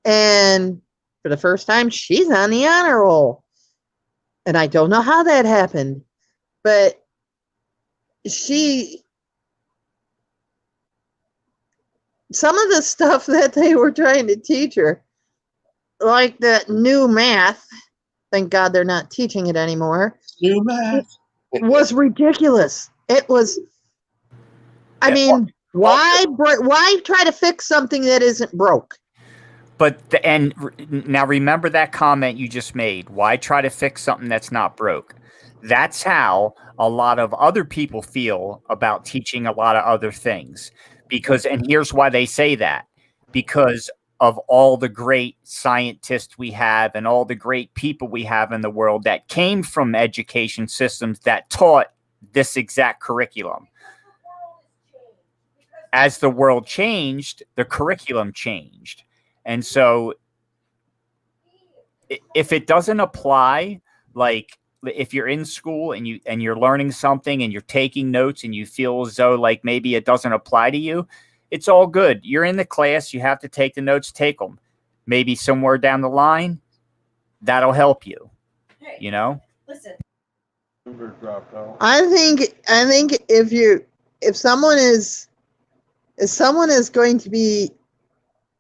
and for the first time, she's on the honor roll. And I don't know how that happened, but some of the stuff that they were trying to teach her, like that new math, thank God they're not teaching it anymore. New math was ridiculous. It was, I mean, why try to fix something that isn't broke? But now remember that comment you just made. Why try to fix something that's not broke? That's how a lot of other people feel about teaching a lot of other things. And here's why they say that. Because of all the great scientists we have and all the great people we have in the world that came from education systems that taught this exact curriculum. As the world changed, the curriculum changed. And so if it doesn't apply, like if you're in school and you're learning something and you're taking notes and you feel as though like maybe it doesn't apply to you, it's all good. You're in the class. You have to take the notes, take them. Maybe somewhere down the line, that'll help you, Hey, you know? Listen, I think if someone is going to be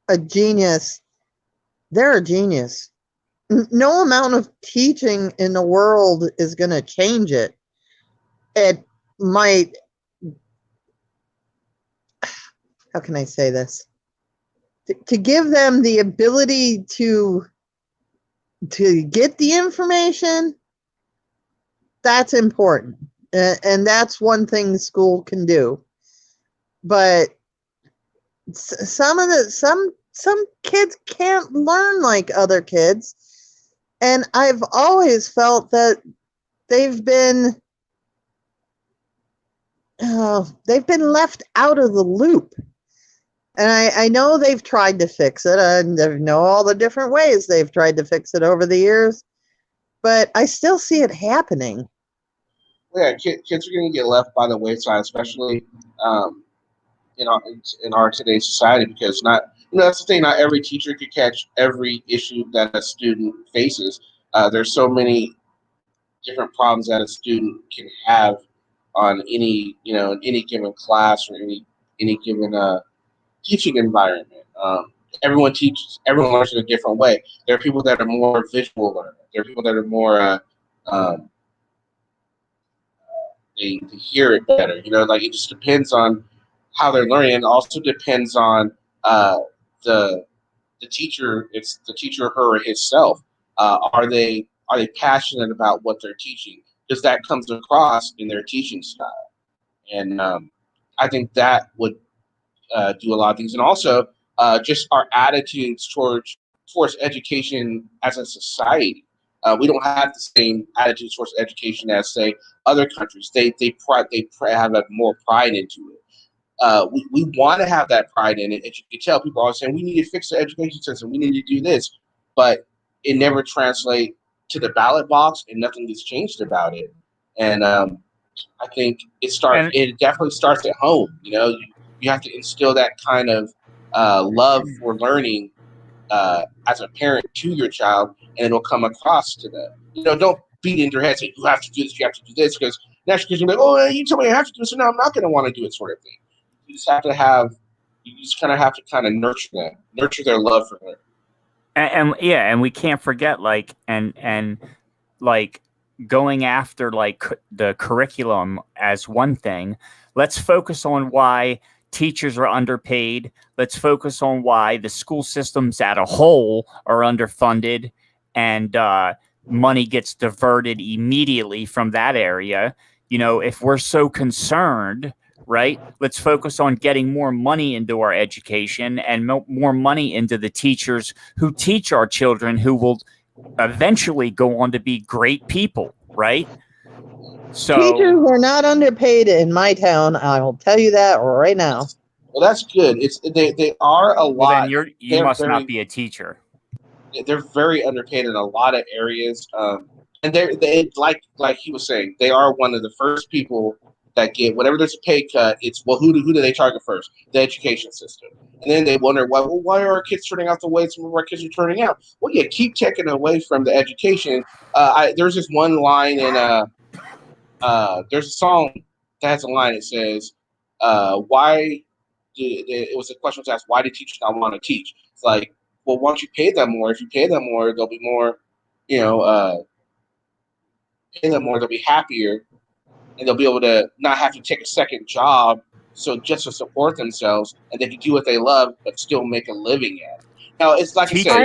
a genius, they're a genius. No amount of teaching in the world is going to change it. It might, how can I say this? To give them the ability to get the information, that's important. And that's one thing the school can do. But some kids can't learn like other kids. And I've always felt that they've been left out of the loop. And I know they've tried to fix it. I know all the different ways they've tried to fix it over the years, but I still see it happening. Yeah, kids are going to get left by the wayside, especially in our today's society, because that's the thing. Not every teacher could catch every issue that a student faces. There's so many different problems that a student can have on any in any given class or any given teaching environment. Everyone learns in a different way. There are people that are more visual learners. There are people that are more they hear it better. Like it just depends on how they're learning, and also depends on the teacher. It's the teacher, her or himself. Are they passionate about what they're teaching? Because that comes across in their teaching style, and I think that would do a lot of things, and also just our attitudes towards education as a society. We don't have the same attitudes towards education as, say, other countries. They have a more pride into it. We want to have that pride in it. And you can tell people are always saying we need to fix the education system. We need to do this, but it never translates to the ballot box, and nothing gets changed about it. And I think it definitely starts at home. You have to instill that kind of love for learning as a parent to your child, and it'll come across to them. Don't beat it into their head, say you have to do this, you have to do this, because next kids will be like, oh, you told me I have to do this, so now I'm not going to want to do it, sort of thing. You just kind of have to nurture them, nurture their love for learning. And we can't forget and going after the curriculum as one thing. Let's focus on why teachers are underpaid. Let's focus on why the school systems as a whole are underfunded, and money gets diverted immediately from that area. If we're so concerned, right, let's focus on getting more money into our education and more money into the teachers who teach our children, who will eventually go on to be great people, right? So teachers are not underpaid in my town. I will tell you that right now. Well, that's good. They are a lot. Well, then you must not be a teacher. They're very underpaid in a lot of areas, and they like he was saying, they are one of the first people that get whenever there's a pay cut. It's who do they target first? The education system, and then they wonder why are our kids turning out the way some of our kids are turning out? Well, you keep taking away from the education. There's this one line in there's a song that has a line that says, why. It was a question was asked, why do teachers not want to teach? It's like, well, why don't you pay them more? If you pay them more, they'll be more, pay them more, they'll be happier, and they'll be able to not have to take a second job, so just to support themselves, and they can do what they love, but still make a living at it. Now, it's like I said,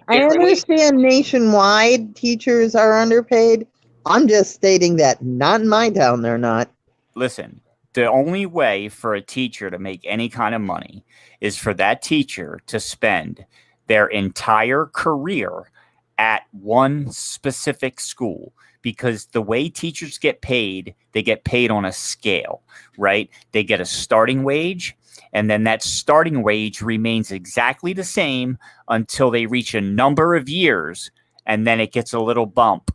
I understand nationwide teachers are underpaid. I'm just stating that not in my town, they're not. Listen. The only way for a teacher to make any kind of money is for that teacher to spend their entire career at one specific school, because the way teachers get paid, they get paid on a scale, right? They get a starting wage, and then that starting wage remains exactly the same until they reach a number of years, and then it gets a little bump,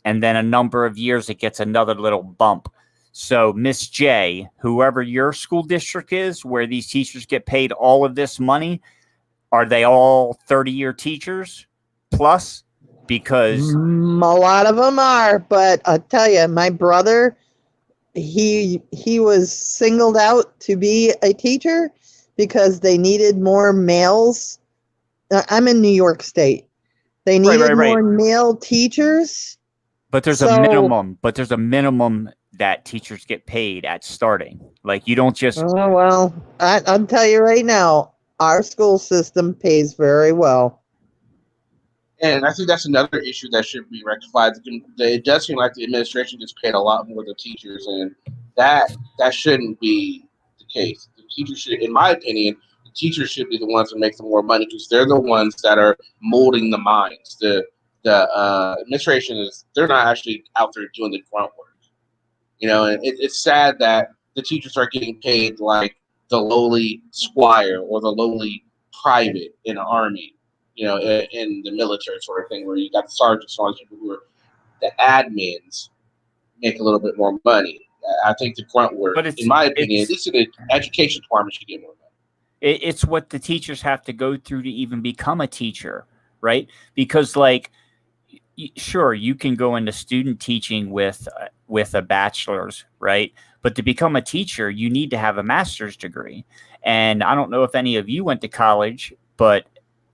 and then a number of years it gets another little bump. So, Miss J, whoever your school district is, where these teachers get paid all of this money, are they all 30-year teachers plus? because A lot of them are, but I'll tell you, my brother, he was singled out to be a teacher because they needed more males. I'm in New York State. They needed more male teachers. but there's a minimum. But there's a minimum that teachers get paid at starting. Like you don't just. Oh well, I'll tell you right now, our school system pays very well. And I think that's another issue that should be rectified. It does seem like the administration gets paid a lot more than teachers, and that shouldn't be the case. The teachers should, in my opinion, the teachers should be the ones that make the more money because they're the ones that are molding the minds. The administration they're not actually out there doing the grunt work. And it's sad that the teachers are getting paid like the lowly squire or the lowly private in the army. In the military sort of thing, where you got the sergeants and all these people who are the admins make a little bit more money. I think the grunt work, in my opinion, at least in the education department, should get more money. It's what the teachers have to go through to even become a teacher, right? Because, like, sure, you can go into student teaching with a bachelor's, right? But to become a teacher, you need to have a master's degree. And I don't know if any of you went to college,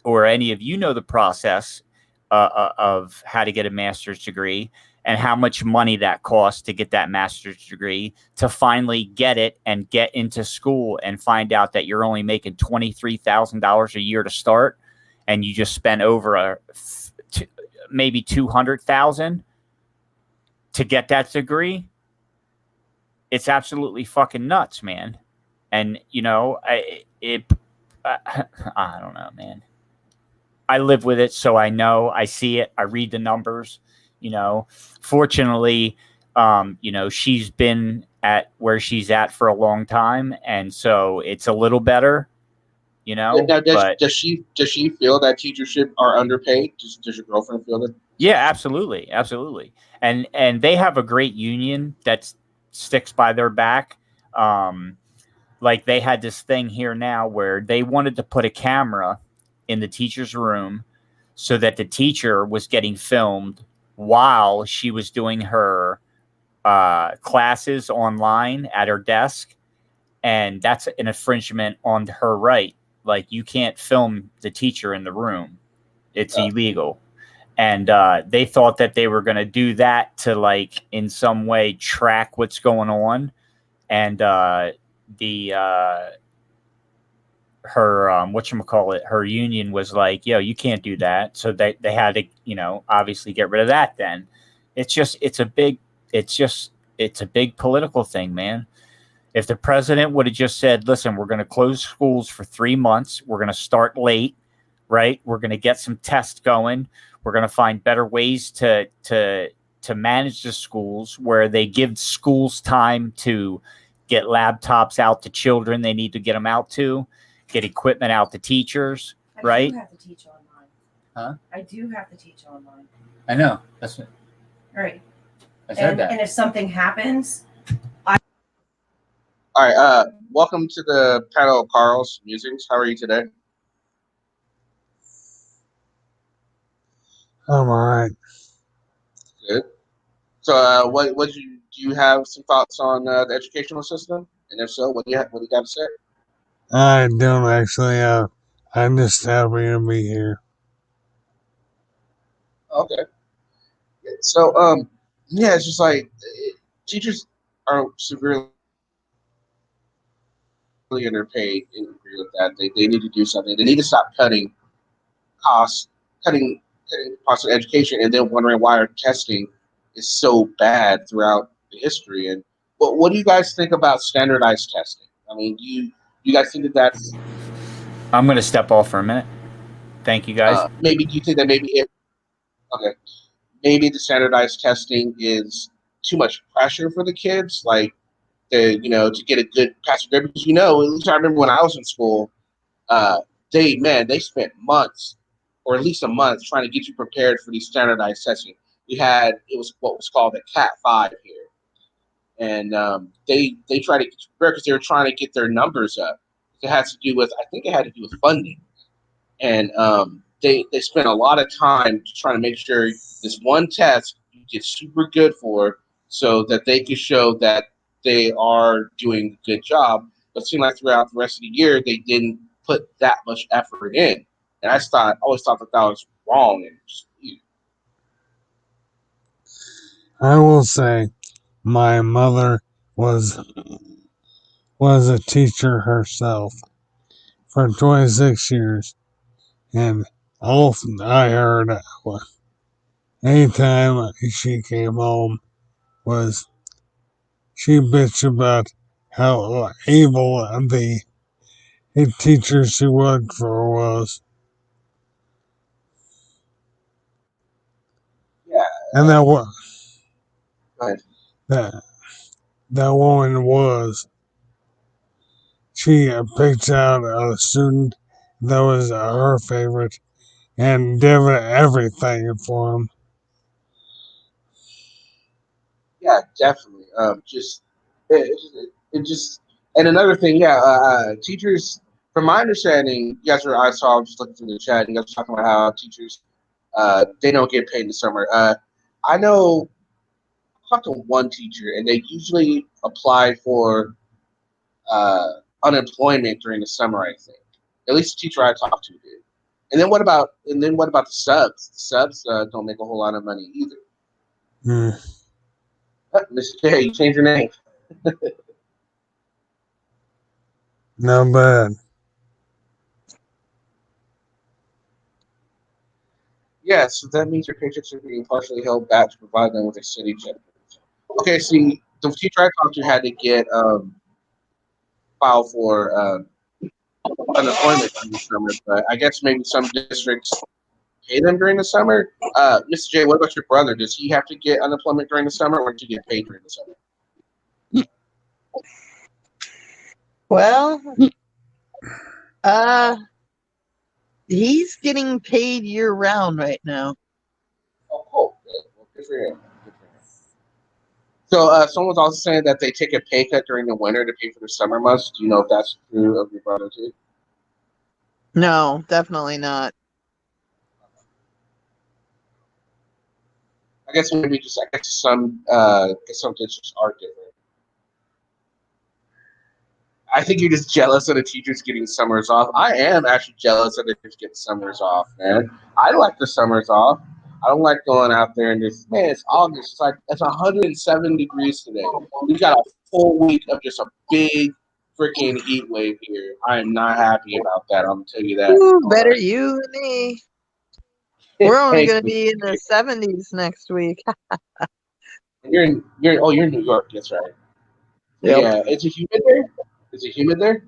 or any of you know the process of how to get a master's degree and how much money that costs to get that master's degree, to finally get it and get into school and find out that you're only making $23,000 a year to start, and you just spent over maybe $200,000 to get that degree. It's absolutely fucking nuts, man. And I don't know, man. I live with it, so I know. I see it. I read the numbers. Fortunately, she's been at where she's at for a long time, and so it's a little better. Now, does she feel that teachers are underpaid? Does your girlfriend feel that? Yeah, absolutely, and they have a great union that sticks by their back. Like they had this thing here now where they wanted to put a camera in the teacher's room so that the teacher was getting filmed while she was doing her classes online at her desk. And that's an infringement on her right. Like, you can't film the teacher in the room. It's illegal. And they thought that they were going to do that to, like, in some way track what's going on. And her her union was like, yo, you can't do that. So they had to, obviously get rid of that. Then it's a big political thing, man. If the president would have just said, listen, we're going to close schools for 3 months, we're going to start late, right? We're going to get some tests going, we're going to find better ways to manage the schools, where they give schools time to get laptops out to children they need to get them out to, get equipment out to teachers, right? I do have to teach online. Huh? I do have to teach online. I know. That's it. Right. I said that. And if something happens, All right. Welcome to the panel, Carl's Musings. How are you today? I'm all right. Good. So, do you have some thoughts on the educational system? And if so, what do you got to say? I don't actually. I'm just happy to be here. Okay. So, yeah, it's just like teachers are severely underpaid. I agree with that. They need to do something. They need to stop cutting costs of education, and then wondering why our testing is so bad throughout the history. And what do you guys think about standardized testing? I mean, do you guys think that that's? I'm going to step off for a minute. Thank you, guys. Maybe do you think that maybe the standardized testing is too much pressure for the kids, like to get a good passing grade? Because at least I remember when I was in school, they spent months, or at least a month, trying to get you prepared for these standardized testing. It was what was called a Cat 5 here, and they tried to get you prepared because they were trying to get their numbers up. I think it had to do with funding, and they spend a lot of time trying to make sure this one test you get super good for, so that they can show that they are doing a good job. But it seemed like throughout the rest of the year, they didn't put that much effort in, and always thought that was wrong. And I will say, my mother was a teacher herself for 26 years, and all I heard anytime she came home was she bitched about how evil the teacher she worked for was. yeah, And go ahead. that that woman was. She picked out a student that was her favorite and did everything for him. Yeah, definitely. It just and another thing, teachers. From my understanding, you guys were I saw just looking through the chat. You guys were talking about how teachers they don't get paid in the summer. I know I talked to one teacher, and they usually apply for unemployment during the summer. I think at least the teacher I talked to did. And then what about the subs? The subs don't make a whole lot of money either. Mm, Mr. J, you changed your name. not bad. Yeah, so that means your paychecks are being partially held back to provide them with a steady check. Okay, see, the teacher I talked to had to get file for unemployment during the summer, but I guess maybe some districts pay them during the summer. Mr. J, what about your brother? Does he have to get unemployment during the summer, or does he get paid during the summer? Well, uh, he's getting paid year round right now. Oh, cool. Good. Well, good for him. Good for him. So, someone was also saying that they take a pay cut during the winter to pay for the summer months. Do you know if that's true of your brother too? No, definitely not. I guess some districts are different. I think you're just jealous of the teachers getting summers off. I am actually jealous of the teachers getting summers off, man. I like the summers off. I don't like going out there and just, man, it's August. It's 107 degrees today. We got a full week of just a big freaking heat wave here. I am not happy about that. I'm gonna tell you that. Ooh, better you than me. We're only Thank going to you. be in the 70s next week. You're in New York. That's right. Yep. Yeah, it's a humid there. Is it humid there?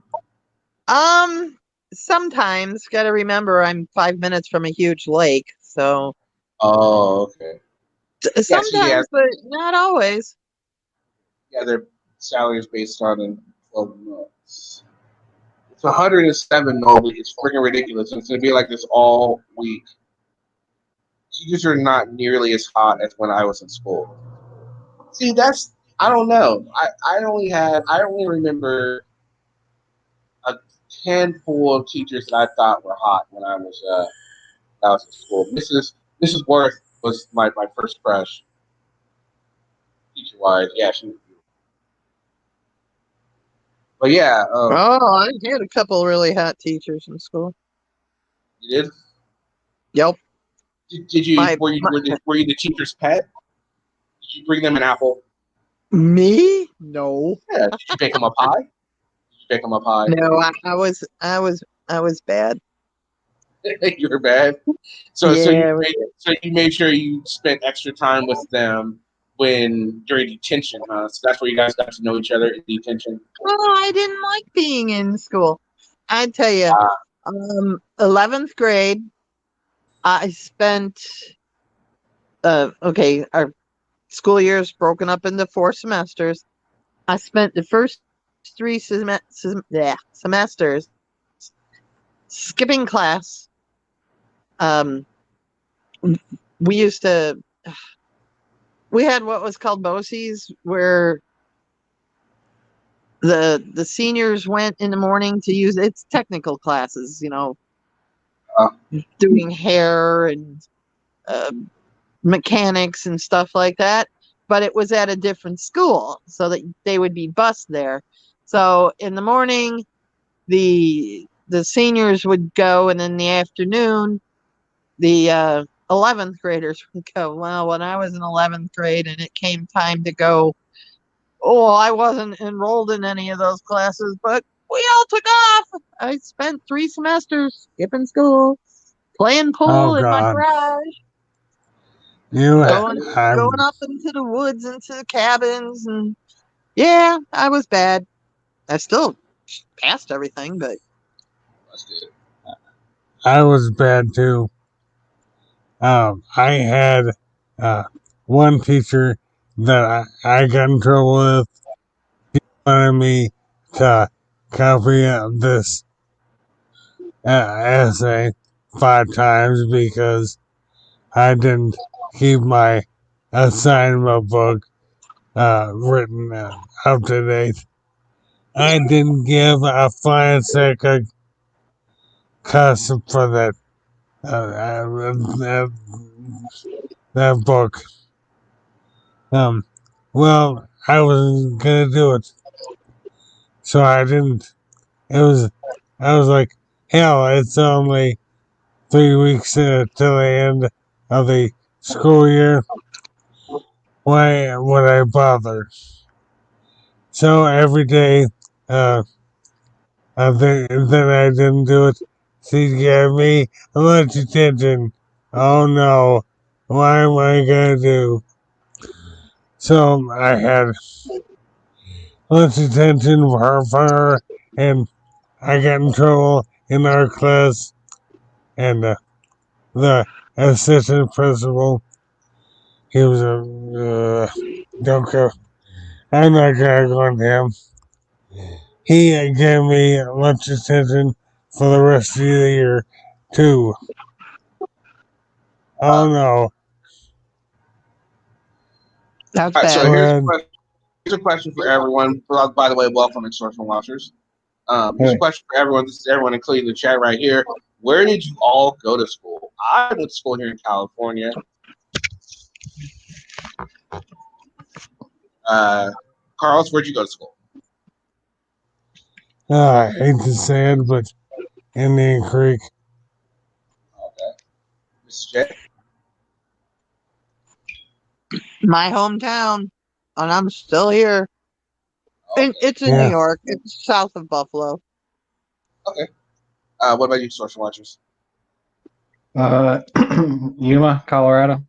Sometimes got to remember I'm 5 minutes from a huge lake, so Oh, okay. Yeah, so sometimes, but not always. their salary is based on 12 months. It's 107 normally. It's freaking ridiculous. It's going to be like this all week. Teachers are not nearly as hot as when I was in school. See, I don't know. I only remember a handful of teachers that I thought were hot when I was in school. Mrs. Worth was my first crush, teacher wise. Yeah, she was beautiful. But yeah, Oh, I had a couple really hot teachers in school. you did. Yep. Did you My, my were you the teacher's pet? Did you bring them an apple? Me? No. Yeah. Did you bake them a pie? Did you bake them a pie? No, I was bad. You were bad. So Yeah. you made sure you spent extra time with them during detention, huh? So that's where you guys got to know each other in detention. Oh, I didn't like being in school. I tell you, Uh, 11th grade, I spent. Okay, our school year is broken up into 4 semesters. I spent the first three semesters skipping class. We used to. We had what was called BOCES, where the seniors went in the morning to use it's technical classes, Uh, doing hair and mechanics and stuff like that. But it was at a different school, so that they would be bused there. So in the morning, the seniors would go, and in the afternoon, the 11th graders would go. Well, when I was in 11th grade and it came time to go, oh, I wasn't enrolled in any of those classes, but we all took off. I spent 3 semesters skipping school, playing Oh pool in my God. garage, You, going up into the woods, into the cabins, and yeah, I was bad. I still passed everything, but that's good. I was bad too. I had one teacher that I got in trouble with. She wanted me to copy this essay 5 times because I didn't keep my assignment book written up to date. I didn't give a flying second cuss for that book. Well, I was gonna do it, so I didn't. I was like, hell, it's only 3 weeks till the end of the school year. Why would I bother? So every day, then I didn't do it. She gave me much attention. Oh no, what am I gonna do? So I had much attention for her, and I got in trouble in our class, and the assistant principal, he was a don't go. I'm not gonna go on him. He gave me much attention for the rest of the year too. Oh no. that's All right, so bad. here's a question for everyone. By the way, welcome, Extortion Watchers. Here's a question for everyone. This is everyone, including the chat right here. Where did you all go to school? I went to school here in California. Carlos, where'd you go to school? I hate to say it, but Indian Creek. Okay. Mrs. J? My hometown, and I'm still here. Okay. It's in New York. It's south of Buffalo. Okay. What about you, Extortion Watchers? Yuma, Colorado.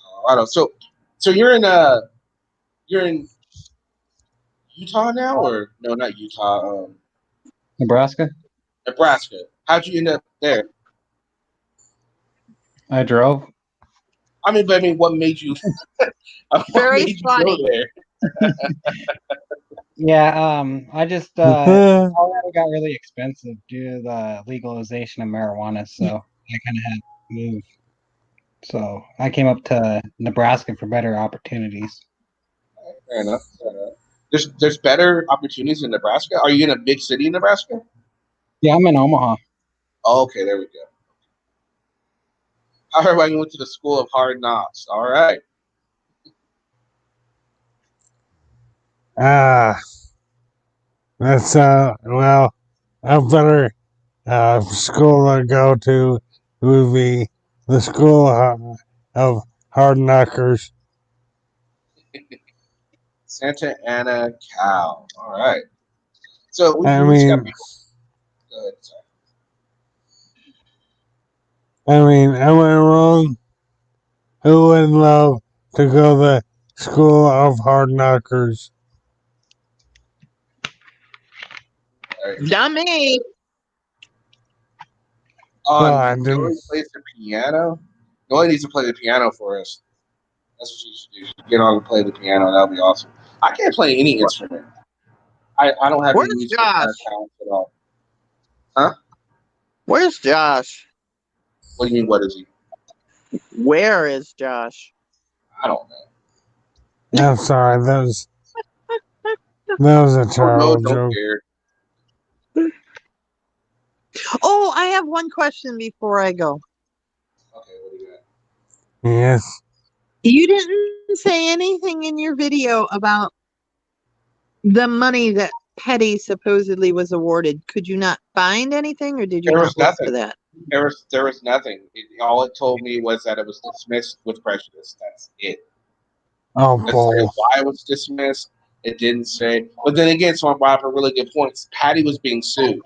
Colorado. So you're in Utah now, or no, not Utah. Nebraska. Nebraska. How'd you end up there? I drove. I mean, what made you? Very made funny. You go there? Yeah, I just Colorado got really expensive due to the legalization of marijuana, so I kind of had to move. So I came up to Nebraska for better opportunities. Fair enough. There's better opportunities in Nebraska. Are you in a big city in Nebraska? Yeah, I'm in Omaha. Oh, okay, there we go. I heard when you went to the School of Hard Knocks. All right. That's well, a better school to go to would be the School of Hard Knockers. Santa Ana, Cal. All right. So we I just got mean, people. Go ahead, sorry. am I wrong? Who would love to go to the School of Hard Knockers? Right. Not me. I didn't. Noah plays the piano. Noah needs to play the piano for us. That's what you should do. You should get on and play the piano. That would be awesome. I can't play any instrument. I don't have any Where's musical Josh? talent at all. Huh? Where's Josh? What do you mean, what is he? Where is Josh? I don't know. I'm sorry, that was a terrible Don't joke. care. Oh, I have one question before I go. Okay, what do you got? Yes. You didn't say anything in your video about the money that Petty supposedly was awarded. Could you not find anything, or did you There not was look for nothing. that? There was nothing. All it told me was that it was dismissed with prejudice. That's it. Oh, It didn't say bull. why it was dismissed. It didn't say. But then again, someone brought up a really good point. Patty was being sued.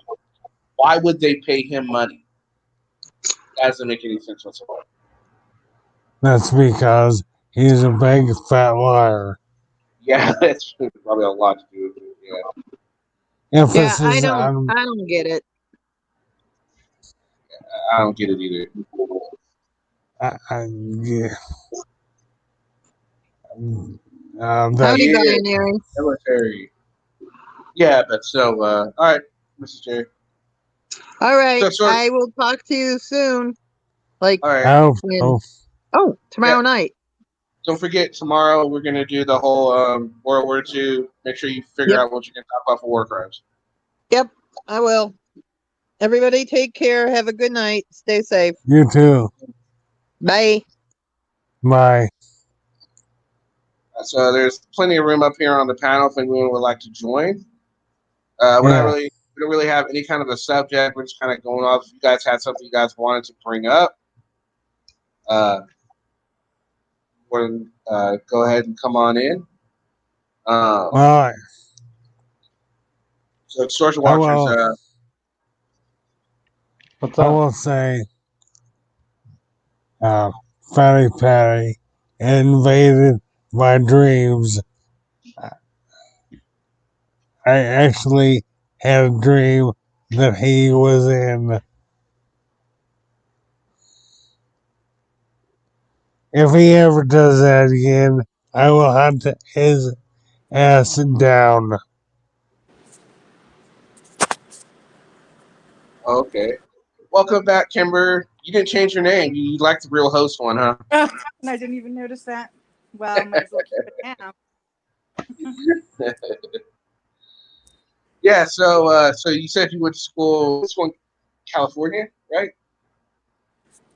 Why would they pay him money? That doesn't make any sense whatsoever. That's because he's a big fat liar. Yeah, that's probably a lot to do with it. Yeah, Emphasis I on don't get it. I don't get it either. yeah. Howdy, That binary. Military. Yeah, but so all right, Mrs. J. All right, So I will talk to you soon. Like, all right. tomorrow night. Don't forget tomorrow we're gonna do the whole World War II. Make sure you figure Yep. out what you're gonna talk about for war crimes. Yep, I will. Everybody take care. Have a good night. Stay safe. you too. Bye. Bye. So there's plenty of room up here on the panel if anyone would like to join. We don't really have any kind of a subject. We're just kind of going off. If you guys had something you guys wanted to bring up, go ahead and come on in. Well, So Social Watchers, What's I up? will say, Fatty Patty invaded my dreams. I actually had a dream that he was in. If he ever does that again, I will hunt his ass down. okay. Welcome back, Kimber. You didn't change your name. You like the real host one, huh? And I didn't even notice that. Well, might as well keep it now. Yeah. So you said you went to school in California, right?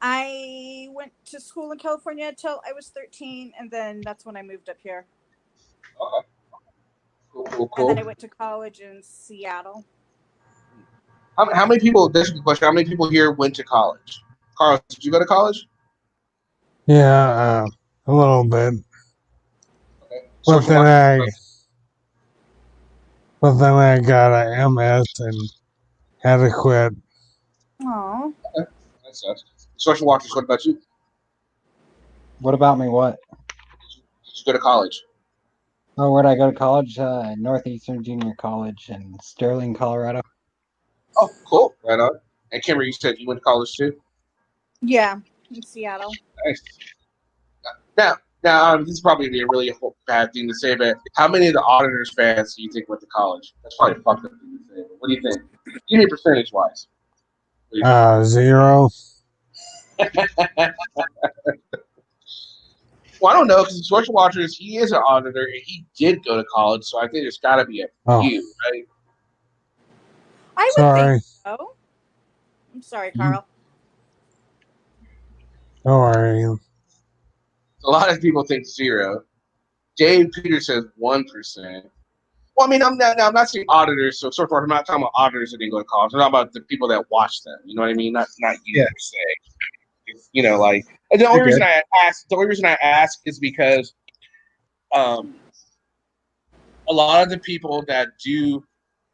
I went to school in California until I was 13, and then that's when I moved up here. Okay. Cool. And then I went to college in Seattle. How many people? This is the question. How many people here went to college? Carl, did you go to college? Yeah, a little bit. Okay. But then I got a MS and had to quit. Aww. Okay. That sucks. Social Watchers, what about you? What about me? What? Did you go to college? Oh, where'd I go to college? Northeastern Junior College in Sterling, Colorado. Oh, cool. Right on. And Kimber, you said you went to college too? Yeah, in Seattle. Nice. Now, this is probably be a really bad thing to say, but how many of the Auditors fans do you think went to college? That's probably a fucked up thing to say. But what do you think? Give me percentage wise. 0. Well, I don't know because Social Watchers, he is an auditor and he did go to college, so I think there's got to be a few, right? I would think so. I'm sorry, Carl. Don't worry. A lot of people think 0. Dave Peters says 1%. Well, I mean, I'm not saying auditors. So sort of, I'm not talking about auditors that didn't go to college. I'm talking about the people that watch them. You know what I mean? Not you per se. You know, like and the only reason I ask is because, a lot of the people that do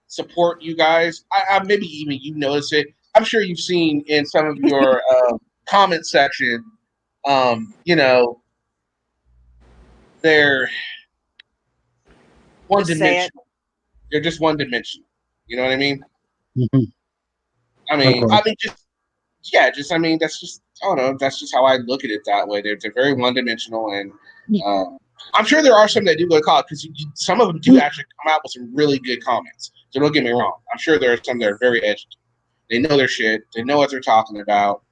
support you guys, I maybe even you notice it. I'm sure you've seen in some of your comment section. You know, they're one dimensional. They're just one dimensional. You know what I mean? Mm-hmm. I mean, I mean, that's just I don't know. That's just how I look at it that way. They're very one dimensional, and I'm sure there are some that do go to college because some of them do actually come out with some really good comments. So don't get me wrong. I'm sure there are some that are very educated. They know their shit. They know what they're talking about.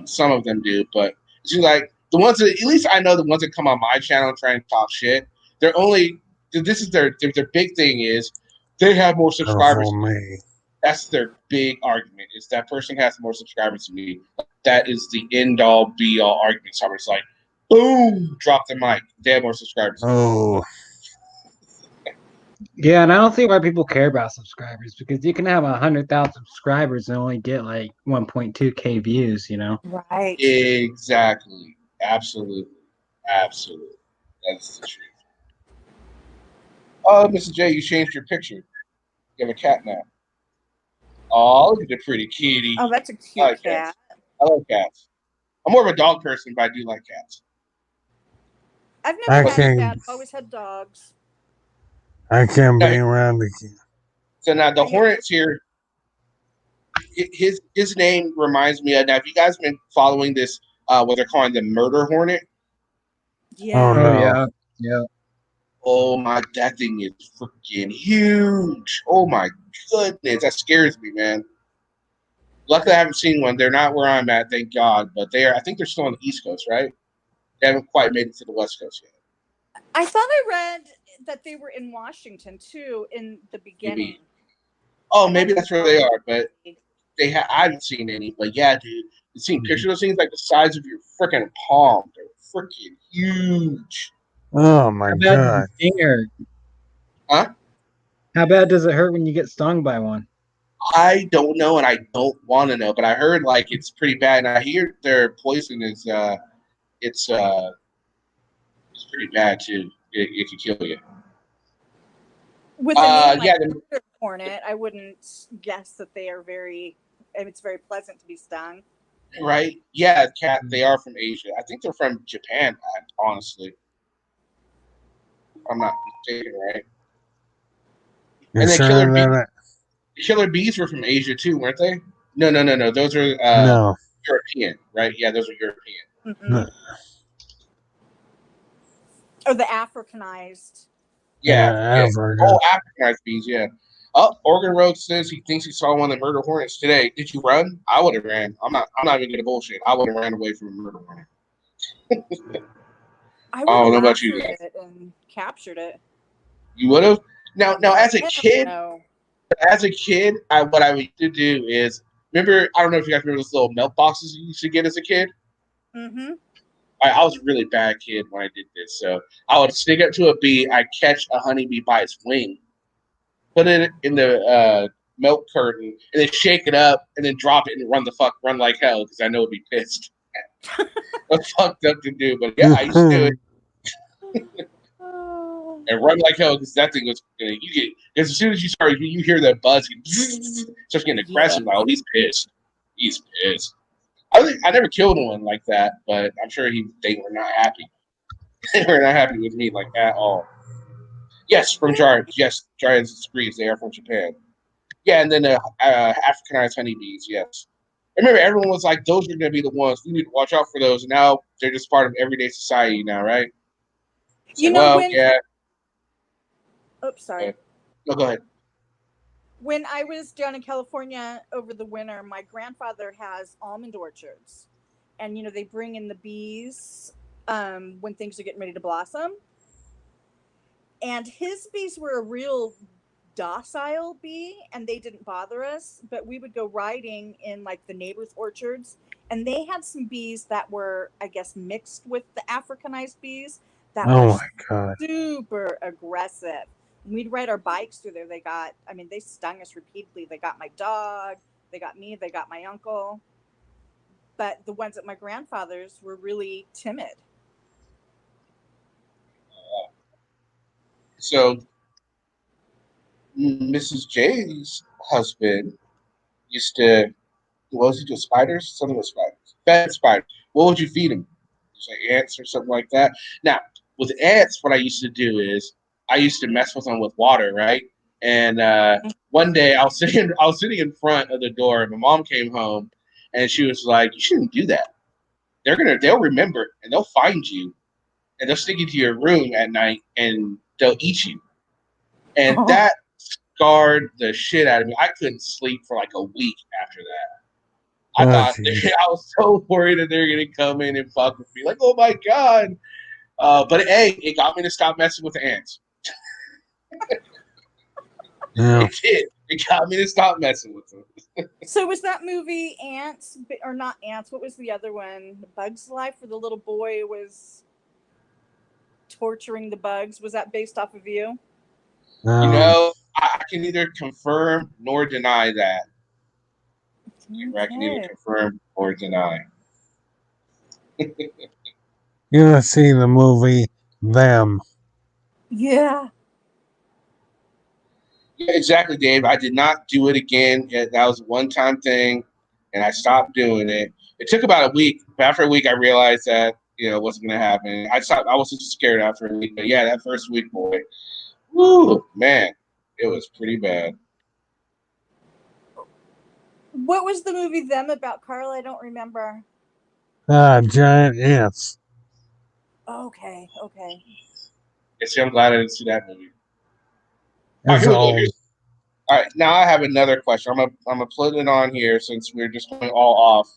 Some of them do, but it seems like the ones that at least I know the ones that come on my channel and try and talk shit. They're only this is their big thing is they have more subscribers. That's their big argument. Is that person has more subscribers than me? That is the end all be all argument. So it's like, boom, drop the mic. They have more subscribers. Oh, Yeah, and I don't see why people care about subscribers because you can have 100,000 subscribers and only get like 1.2K views. Right. Exactly. Absolutely. That's the truth. Oh, Mrs. J, you changed your picture. You have a cat now. Oh, look at the pretty kitty. Oh, that's a I cute like cat. cats. I like cats. I'm more of a dog person, but I do like cats. I've I never had a can't. cat. I've always had dogs. I can't be Yeah. around the kid. So now the Hornets here, his name reminds me of. Now, have you guys been following this? What they're calling the Murder Hornet? Yeah. Oh, no. Yeah. Oh my, that thing is freaking huge. Oh my goodness, that scares me, man. Luckily, I haven't seen one. They're not where I'm at, thank God. But they are. I think they're still on the East Coast, right? They haven't quite made it to the West Coast yet. I thought I read that they were in Washington too in the beginning. Oh, maybe that's where they are, but I haven't seen any. But yeah, dude, you've seen pictures of those things like the size of your freaking palm. They're freaking huge. Oh, my How bad God. does the sting hurt? Huh? How bad does it hurt when you get stung by one? I don't know, and I don't want to know, but I heard like it's pretty bad, and I hear their poison is it's pretty bad too. It can kill you. With a name like Yeah, Murder Hornet, I wouldn't guess that they are very. It's very pleasant to be stung. right? Yeah, cat. They are from Asia. I think they're from Japan. Honestly, I'm not mistaken, right? You And then sure killer bees were from Asia too, weren't they? No. Those are no. European, right? Yeah, those are European. Mm-hmm. No. Or the Africanized. Yeah. Africa. Oh, Africanized bees. Yeah. Oh, Oregon Road says he thinks he saw one of the murder hornets today. Did you run? I would have ran. I'm not even gonna bullshit. I would have ran away from a murder hornet. I would have know about you guys. it and captured it. You would have. Now, as a kid, No. what I would do is remember. I don't know if you guys remember those little milk boxes you used to get as a kid. Mm-hmm. I was a really bad kid when I did this. So I would sneak up to a bee. I'd catch a honeybee by its wing, put it in the milk curtain, and then shake it up, and then drop it and run like hell because I know it'd be pissed. That's fucked up to do, but yeah, I used to do it and run like hell because that thing was because as soon as you hear that buzz, it starts getting aggressive. Yeah. Like, oh, he's pissed. He's pissed. I never killed one like that, but I'm sure they were not happy. They were not happy with me like at all. Yes, from Giants. Yes, Giants agrees. They are from Japan. Yeah, and then the Africanized honeybees. Yes, I remember everyone was like, "Those are going to be the ones we need to watch out for those." And now they're just part of everyday society now, right? It's You like, know well, when? yeah. Oops, sorry. No, go ahead. When I was down in California over the winter, my grandfather has almond orchards, and they bring in the bees when things are getting ready to blossom. And his bees were a real docile bee, and they didn't bother us. But we would go riding in like the neighbors' orchards, and they had some bees that were, I guess, mixed with the Africanized bees that Oh, were my God. super aggressive. We'd ride our bikes through there. They stung us repeatedly. They got my dog, they got me, they got my uncle. But the ones at my grandfather's were really timid. So Mrs. J's husband used to, what was he do? Spiders? Something with spiders. Fed spiders. What would you feed him? Just like ants or something like that. Now, with ants, what I used to do is I used to mess with them with water, right? And one day I was sitting in front of the door, and my mom came home, and she was like, "You shouldn't do that. They'll remember it, and they'll find you, and they'll stick you to your room at night, and they'll eat you." And that scarred the shit out of me. I couldn't sleep for like a week after that. I was so worried that they were gonna come in and fuck with me. Like, oh my God. But hey, it got me to stop messing with the ants. Yeah. It did. It got me to stop messing with them. So was that movie Ants or not Ants? What was the other one? Bug's Life, where the little boy was torturing the bugs. Was that based off of you? You know, I can neither confirm nor deny that. I can neither confirm or deny. You have seen the movie Them. Yeah. Yeah, exactly, Dave. I did not do it again. That was a one-time thing, and I stopped doing it. It took about a week. But after a week, I realized that it wasn't going to happen. I stopped. I was just scared after a week. But yeah, that first week, boy, woo, man, it was pretty bad. What was the movie Them about, Carl? I don't remember. Giant ants. Okay. See, I'm glad I didn't see that movie. It's old. All right, now I have another question. I'm gonna put it on here since we're just going all off.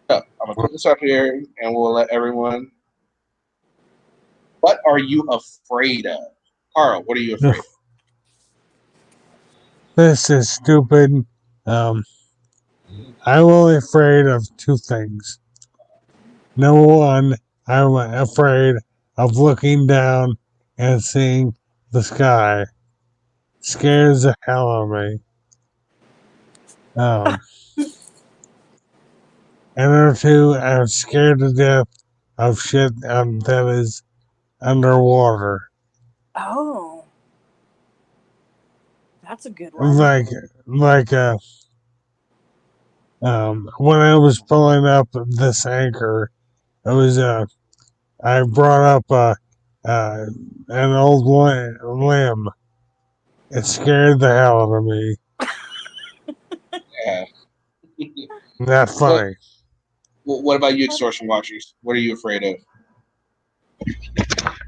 So, I'm gonna put this up here, and we'll let everyone. What are you afraid of, Carl? What are you afraid of? This is stupid. I'm only afraid of two things. Number one, I'm afraid of looking down and seeing the sky. Scares the hell out of me. And number two, I'm scared to death of shit that is underwater. Oh. That's a good one. When I was pulling up this anchor, it was I brought up an old limb. It scared the hell out of me. Yeah. Not funny. What about you, extortion watchers? What are you afraid of?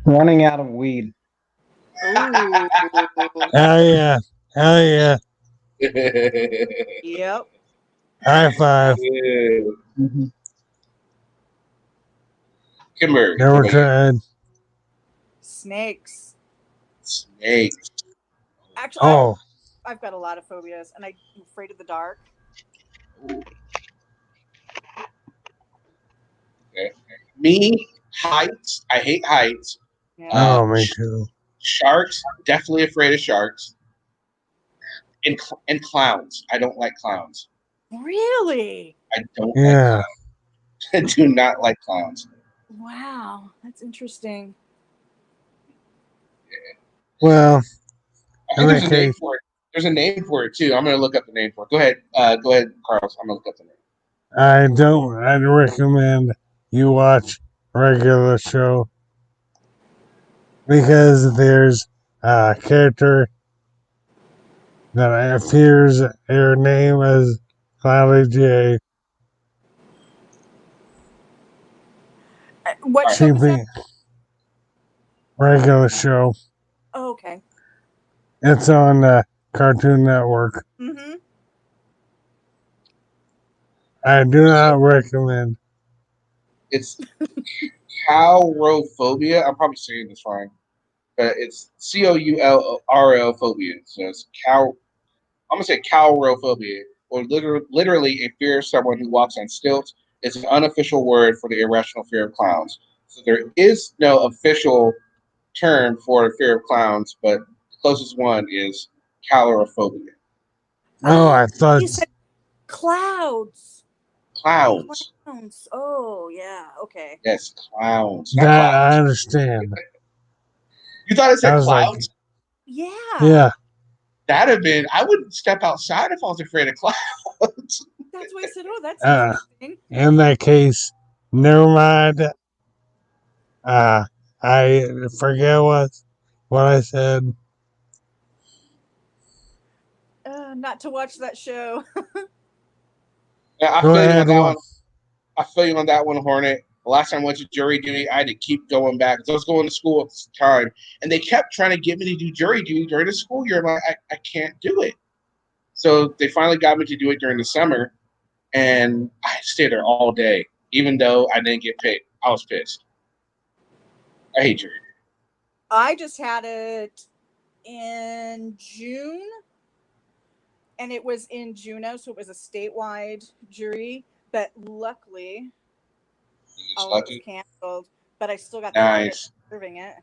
Running out of weed. Ooh. Hell yeah. Hell yeah. Yep. High five. Mm-hmm. Kimber. Never tried. Snakes. Snakes. Actually, I've got a lot of phobias, and I'm afraid of the dark. Ooh. Okay. Me, heights. I hate heights. Yeah. Me too. Sharks. Definitely afraid of sharks. And clowns. I don't like clowns. Really? I don't Yeah. like clowns. I do not like clowns. Wow, that's interesting. Well, I think there's a name for it. There's a name for it too. I'm gonna look up the name for it. Go ahead, Carlos. I'm gonna look up the name. I'd recommend you watch regular show because there's a character that appears her name as Cloudy J. What show was that? Regular show. Oh, okay. It's on Cartoon Network. Mm-hmm. I do not recommend. It's Coulrophobia. I'm probably saying this wrong, but it's Coulrl phobia. So it's I'm gonna say Coulrophobia, or literally a fear of someone who walks on stilts. It's an unofficial word for the irrational fear of clowns. So there is no official term for the fear of clowns, but the closest one is Coulrophobia. Oh, I thought you said clouds. Clowns. Clowns. Oh, yeah. Okay. Yes, clowns. that. Not clowns. I understand. You thought it said clowns? Like, yeah. Yeah. That'd have been. I wouldn't step outside if I was afraid of clowns. That's why I said, "Oh, that's interesting." In that case, never mind. I forget what I said. Not to watch that show. Yeah, I Go feel you ahead, on that Lo- one. I feel you on that one, Hornet. The last time I went to jury duty, I had to keep going back. I was going to school at the time, and they kept trying to get me to do jury duty during the school year. I'm like, I can't do it. So they finally got me to do it during the summer, and I stayed there all day, even though I didn't get paid. I was pissed. I hate jury duty. I just had it in June, and it was in Juneau, so it was a statewide jury. But luckily, It's all of it was lucky. canceled. But I still got the credit Nice. for serving it.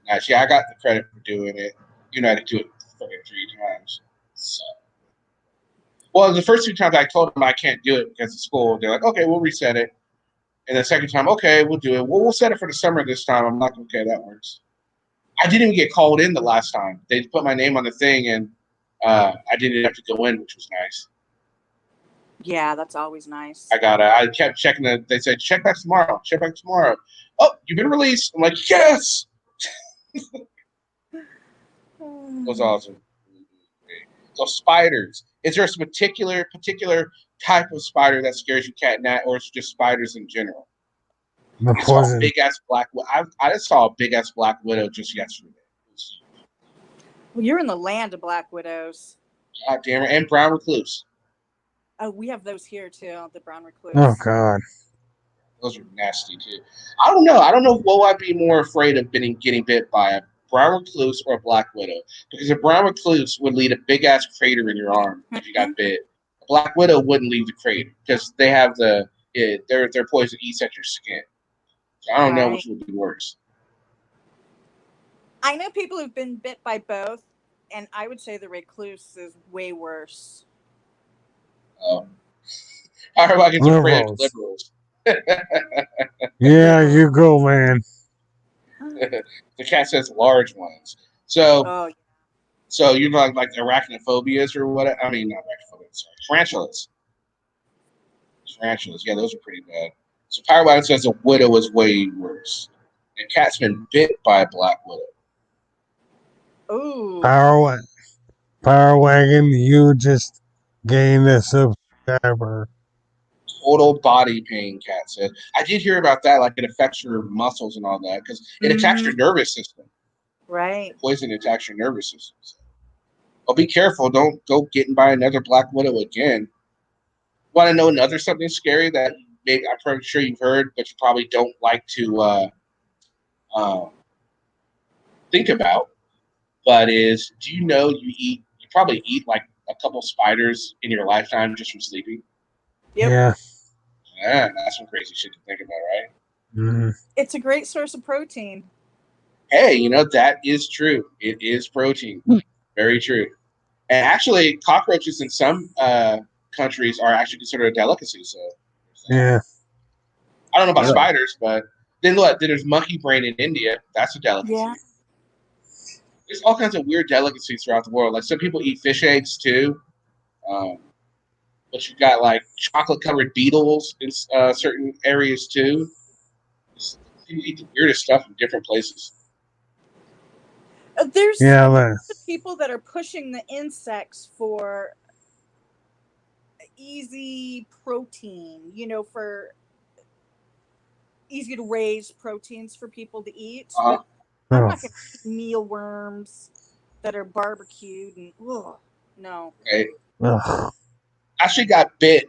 Nice. Yeah, I got the credit for doing it. You know, I had to do it fucking 3 times. So. Well, the first 2 times I told them I can't do it because of school. They're like, okay, we'll reset it. And the second time, okay, we'll do it. Well, we'll set it for the summer this time. I'm like, okay, that works. I didn't even get called in the last time. They put my name on the thing, and I didn't have to go in, which was nice. Yeah, that's always nice. I kept checking they said, check back tomorrow. Check back tomorrow. Oh, you've been released. I'm like, yes. It was awesome. So spiders. Is there a particular type of spider that scares you, Cat Nat, or it's just spiders in general? The I saw a poison. big ass black. I just saw a big ass black widow just yesterday. Well, you're in the land of black widows. God damn it! And brown recluse. Oh, we have those here too. The brown recluse. Oh God. Those are nasty too. I don't know. I don't know what I'd be more afraid of getting bit by, a brown recluse or a black widow. Because a brown recluse would leave a big ass crater in your arm if you got bit. A black widow wouldn't leave the crater because they have their poison eats at your skin. So I don't know which would be worse. I know people who've been bit by both, and I would say the recluse is way worse. Everybody's afraid of Liberals. liberals. Yeah, you go, man. The cat says large ones. So, Oh, so you're like arachnophobias or what? I mean, not arachnophobias. Sorry, tarantulas. Tarantulas. Yeah, those are pretty bad. So Power says a widow is way worse. And Cat's been bit by a black widow. ooh. Power Wagon, you just gained a subscriber. Total body pain, Cat said. I did hear about that. Like it affects your muscles and all that because it attacks your nervous system. Right. Poison attacks your nervous system. So. Well, be careful. Don't go getting by another black widow again. Want to know another something scary that maybe I'm pretty sure you've heard, but you probably don't like to think about? But is, do you know you probably eat like a couple spiders in your lifetime just from sleeping? Yep. Yeah. Yeah, that's some crazy shit to think about, right? Mm-hmm. It's a great source of protein. Hey, you know, that is true. It is protein. Very true. And actually, cockroaches in some countries are actually considered a delicacy. So, Yeah. I don't know about spiders, but then look, there's monkey brain in India. That's a delicacy. Yeah. There's all kinds of weird delicacies throughout the world. Like some people eat fish eggs too. But you've got like chocolate-covered beetles in certain areas too. People eat the weirdest stuff in different places. There's people that are pushing the insects for easy protein, for easy to raise proteins for people to eat. But I'm not going to eat mealworms that are barbecued and no. Okay. I actually got bit.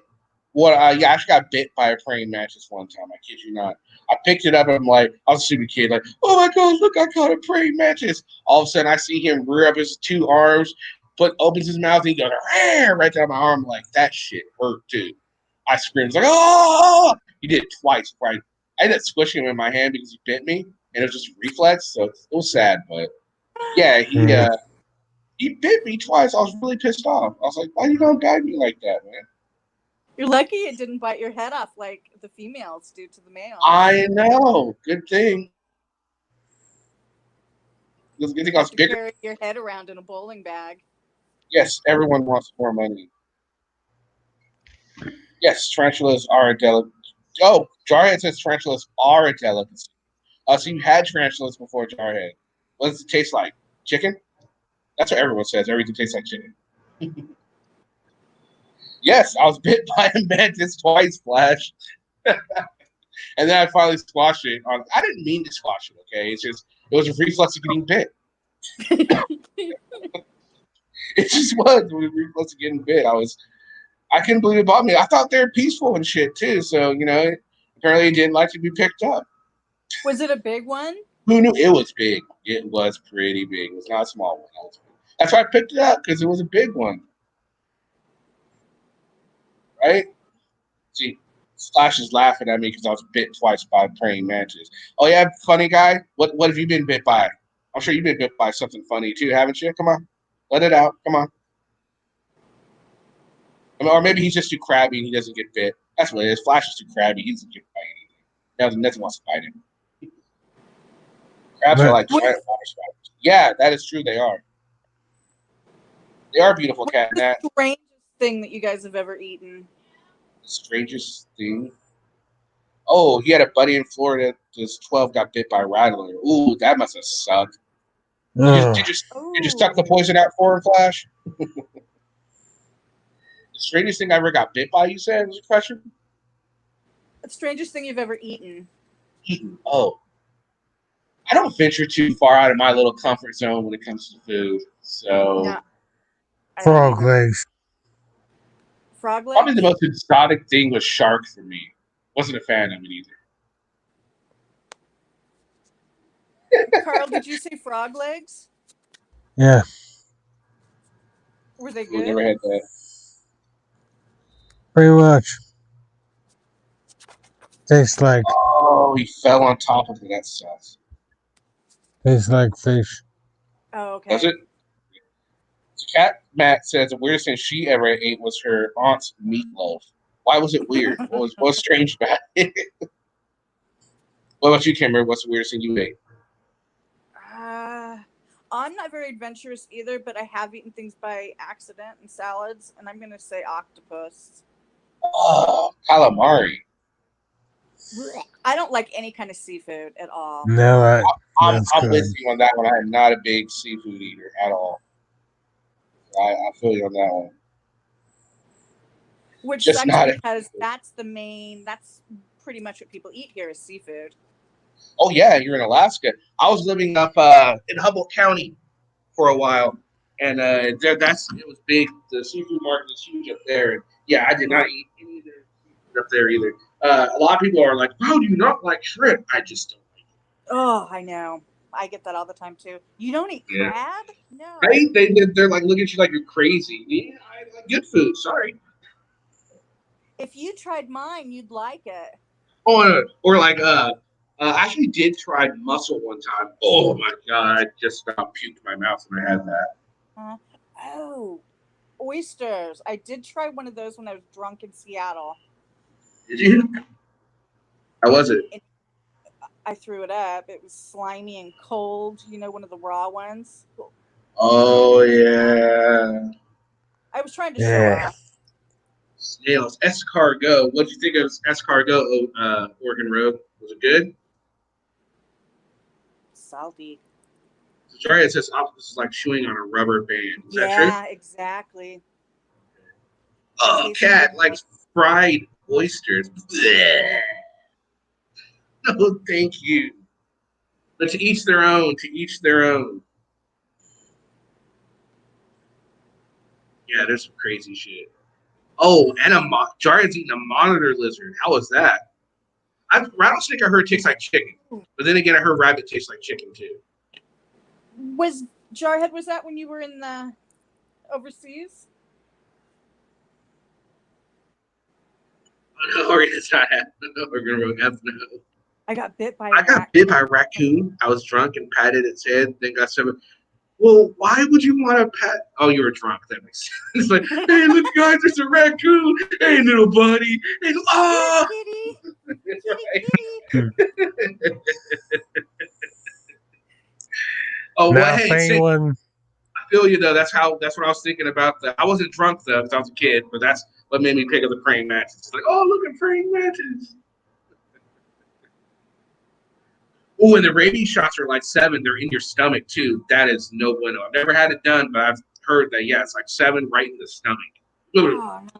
I actually got bit by a praying mantis one time. I kid you not. I picked it up and I'm like, I was a stupid kid, like, oh my god, look, I caught a praying mantis. All of a sudden, I see him rear up his 2 arms, opens his mouth, and he goes right down my arm. Like that shit hurt too. I screamed like, oh! He did it twice. Right? I ended up squishing him in my hand because he bit me, and it was just a reflex. So it was sad, but yeah, he bit me twice. I was really pissed off. I was like, why you gonna bite me like that, man? You're lucky it didn't bite your head off like the females do to the males. I know. Good thing. Good thing I was bigger. Carry your head around in a bowling bag. Yes, everyone wants more money. Yes, tarantulas are a delicacy. Oh, Jarhead says tarantulas are a delicacy. So you had tarantulas before, Jarhead. What does it taste like? Chicken? That's what everyone says. Everything tastes like chicken. Yes, I was bit by a mantis twice, Flash. And then I finally squashed it. I didn't mean to squash it, okay? It was a reflex of getting bit. It just was a reflex of getting bit. I couldn't believe it bought me. I thought they were peaceful and shit, too. So, apparently it didn't like to be picked up. Was it a big one? Who knew? It was big. It was pretty big. It was not a small one. That's why I picked it up, because it was a big one. Right? See, Slash is laughing at me because I was bit twice by a praying mantis. Oh yeah, funny guy. What have you been bit by? I'm sure you've been bit by something funny too, haven't you? Come on, let it out. Come on. I mean, or maybe he's just too crabby and he doesn't get bit. That's what it is. Flash is too crabby. He doesn't get bit by anything. Nothing wants to bite him. Crabs are like giant water spiders. Yeah, that is true. They are. They are beautiful, cat and What's the strangest thing that you guys have ever eaten? Strangest thing. Oh, he had a buddy in Florida. This 12 got bit by a rattler. Ooh, that must have sucked. Did you suck the poison out for him, Flash? The strangest thing I ever got bit by, you said, was a question? The strangest thing you've ever eaten? Oh. I don't venture too far out of my little comfort zone when it comes to food. So. No, Frog legs. Frog legs? Probably the most exotic thing was shark for me. Wasn't a fan of it either. Carl, did you say frog legs? Yeah. Were they We good? never had that. Pretty much. Tastes like. Oh, he fell on top of it. That sucks. Tastes like fish. Oh, okay. Does it? Cat Matt says the weirdest thing she ever ate was her aunt's meatloaf. Why was it weird? What was strange about it? What about you, Kimber? What's the weirdest thing you ate? I'm not very adventurous either, but I have eaten things by accident in salads, and I'm going to say octopus. Oh, calamari. I don't like any kind of seafood at all. No, I'm with you on that one. I am not a big seafood eater at all. I feel you on that one. Which Just sucks not because that's pretty much what people eat here is seafood. Oh yeah, you're in Alaska. I was living up in Humboldt County for a while, and it was big. The seafood market is huge up there. And yeah, I did not eat any of their seafood up there either. A lot of people are like, "How do you not like shrimp?" I just don't like it. Oh, I know. I get that all the time too. You don't eat crab? No. Right? They're like looking at you like you're crazy. Yeah, I like good food. Sorry. If you tried mine, you'd like it. Oh, or like I actually did try mussel one time. Oh my god, I just about puked my mouth when I had that. Oh, oysters. I did try one of those when I was drunk in Seattle. Did you? How was it? I threw it up. It was slimy and cold. You know, one of the raw ones. Oh yeah. I was trying to show off. Snails. Escargot. What did you think of escargot, Oregon Road? Was it good? Salty. Sorry, it says octopus is like chewing on a rubber band. Is that true? Yeah, exactly. Oh, cat likes fried oysters. Blech. No, thank you. But to each their own. To each their own. Yeah, there's some crazy shit. Oh, and Jaria's eating a monitor lizard. How was that? Rattlesnake, I heard, tastes like chicken. But then again, I heard rabbit tastes like chicken, too. Was Jarhead, was that when you were in the overseas? Oh, no, it's not happening. We're going to no. I got bit by a raccoon. I was drunk and patted its head, then got some. Well, why would you want to pet? Oh, you were drunk. That makes sense. It's like, hey, look, guys, there's a raccoon. Hey, little buddy. Hey, oh! Oh, well, hey, penguin. I feel you though. That's what I was thinking about. I wasn't drunk though because I was a kid, but that's what made me pick up the praying mantis. It's like, oh, look at praying mantis. Oh, and the rabies shots are like 7. They're in your stomach too. That is no bueno. I've never had it done, but I've heard that. Yeah, it's like 7 right in the stomach. Oh, no, thank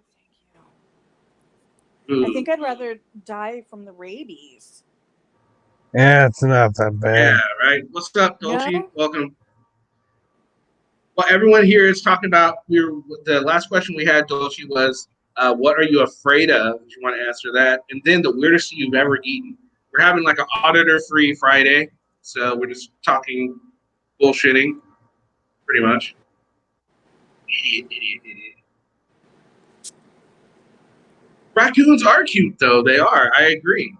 you. I think I'd rather die from the rabies. Yeah, it's not that bad. Yeah, right. What's up, Dolce? Yeah. Welcome. Well, everyone here is talking about. The last question we had, Dolce, was, "What are you afraid of?" If you want to answer that, and then the weirdest thing you've ever eaten. We're having like an auditor-free Friday, so we're just talking bullshitting, pretty much. Idiot. Raccoons are cute, though. They are. I agree.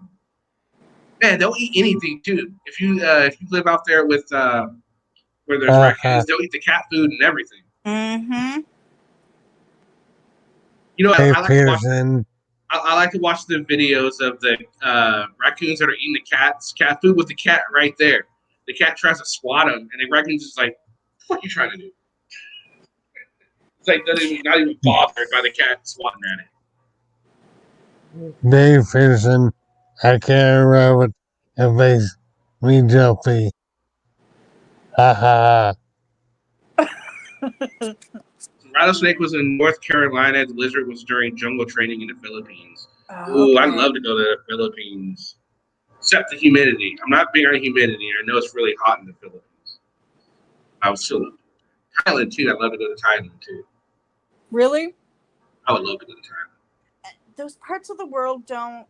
Man, they'll eat anything too. If you live out there with where there's raccoons, they'll eat the cat food and everything. Mm-hmm. You know, Hey, I like to watch. I like to watch the videos of the raccoons that are eating the cat food with the cat right there. The cat tries to swat them, and the raccoon's just like, "What are you trying to do?" It's like not even bothered by the cat swatting at it. Dave Peterson, I can't remember it makes me jumpy. Ha ha The rattlesnake was in North Carolina. The lizard was during jungle training in the Philippines. Ooh, I'd love to go to the Philippines. Except the humidity. I'm not big on humidity. I know it's really hot in the Philippines. I would still love to. Thailand, too. I'd love to go to Thailand, too. Really? I would love to go to Thailand. Those parts of the world don't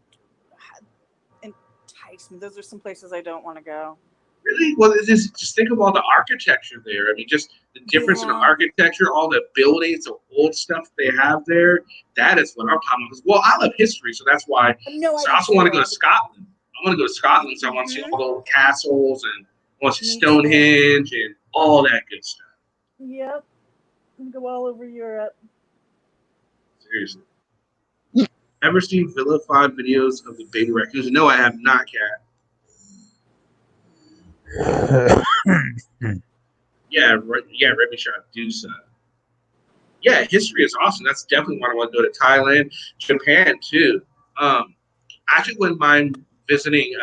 entice me. Those are some places I don't want to go. Really? Well, just think of all the architecture there. I mean, just the difference in the architecture, all the buildings, the old stuff they have there. That is what I'm talking about. Well, I love history, so that's why. No, I also want to go to Scotland. I want to go to Scotland, so I want to see all the old castles and I want to see Stonehenge and all that good stuff. Yep. Go all over Europe. Seriously. Ever seen vilified videos of the baby raccoons? No, I have not, Kat. Yeah, Remy Shot Deuce. Yeah, history is awesome. That's definitely why I want to go to Thailand, Japan too. I actually wouldn't mind visiting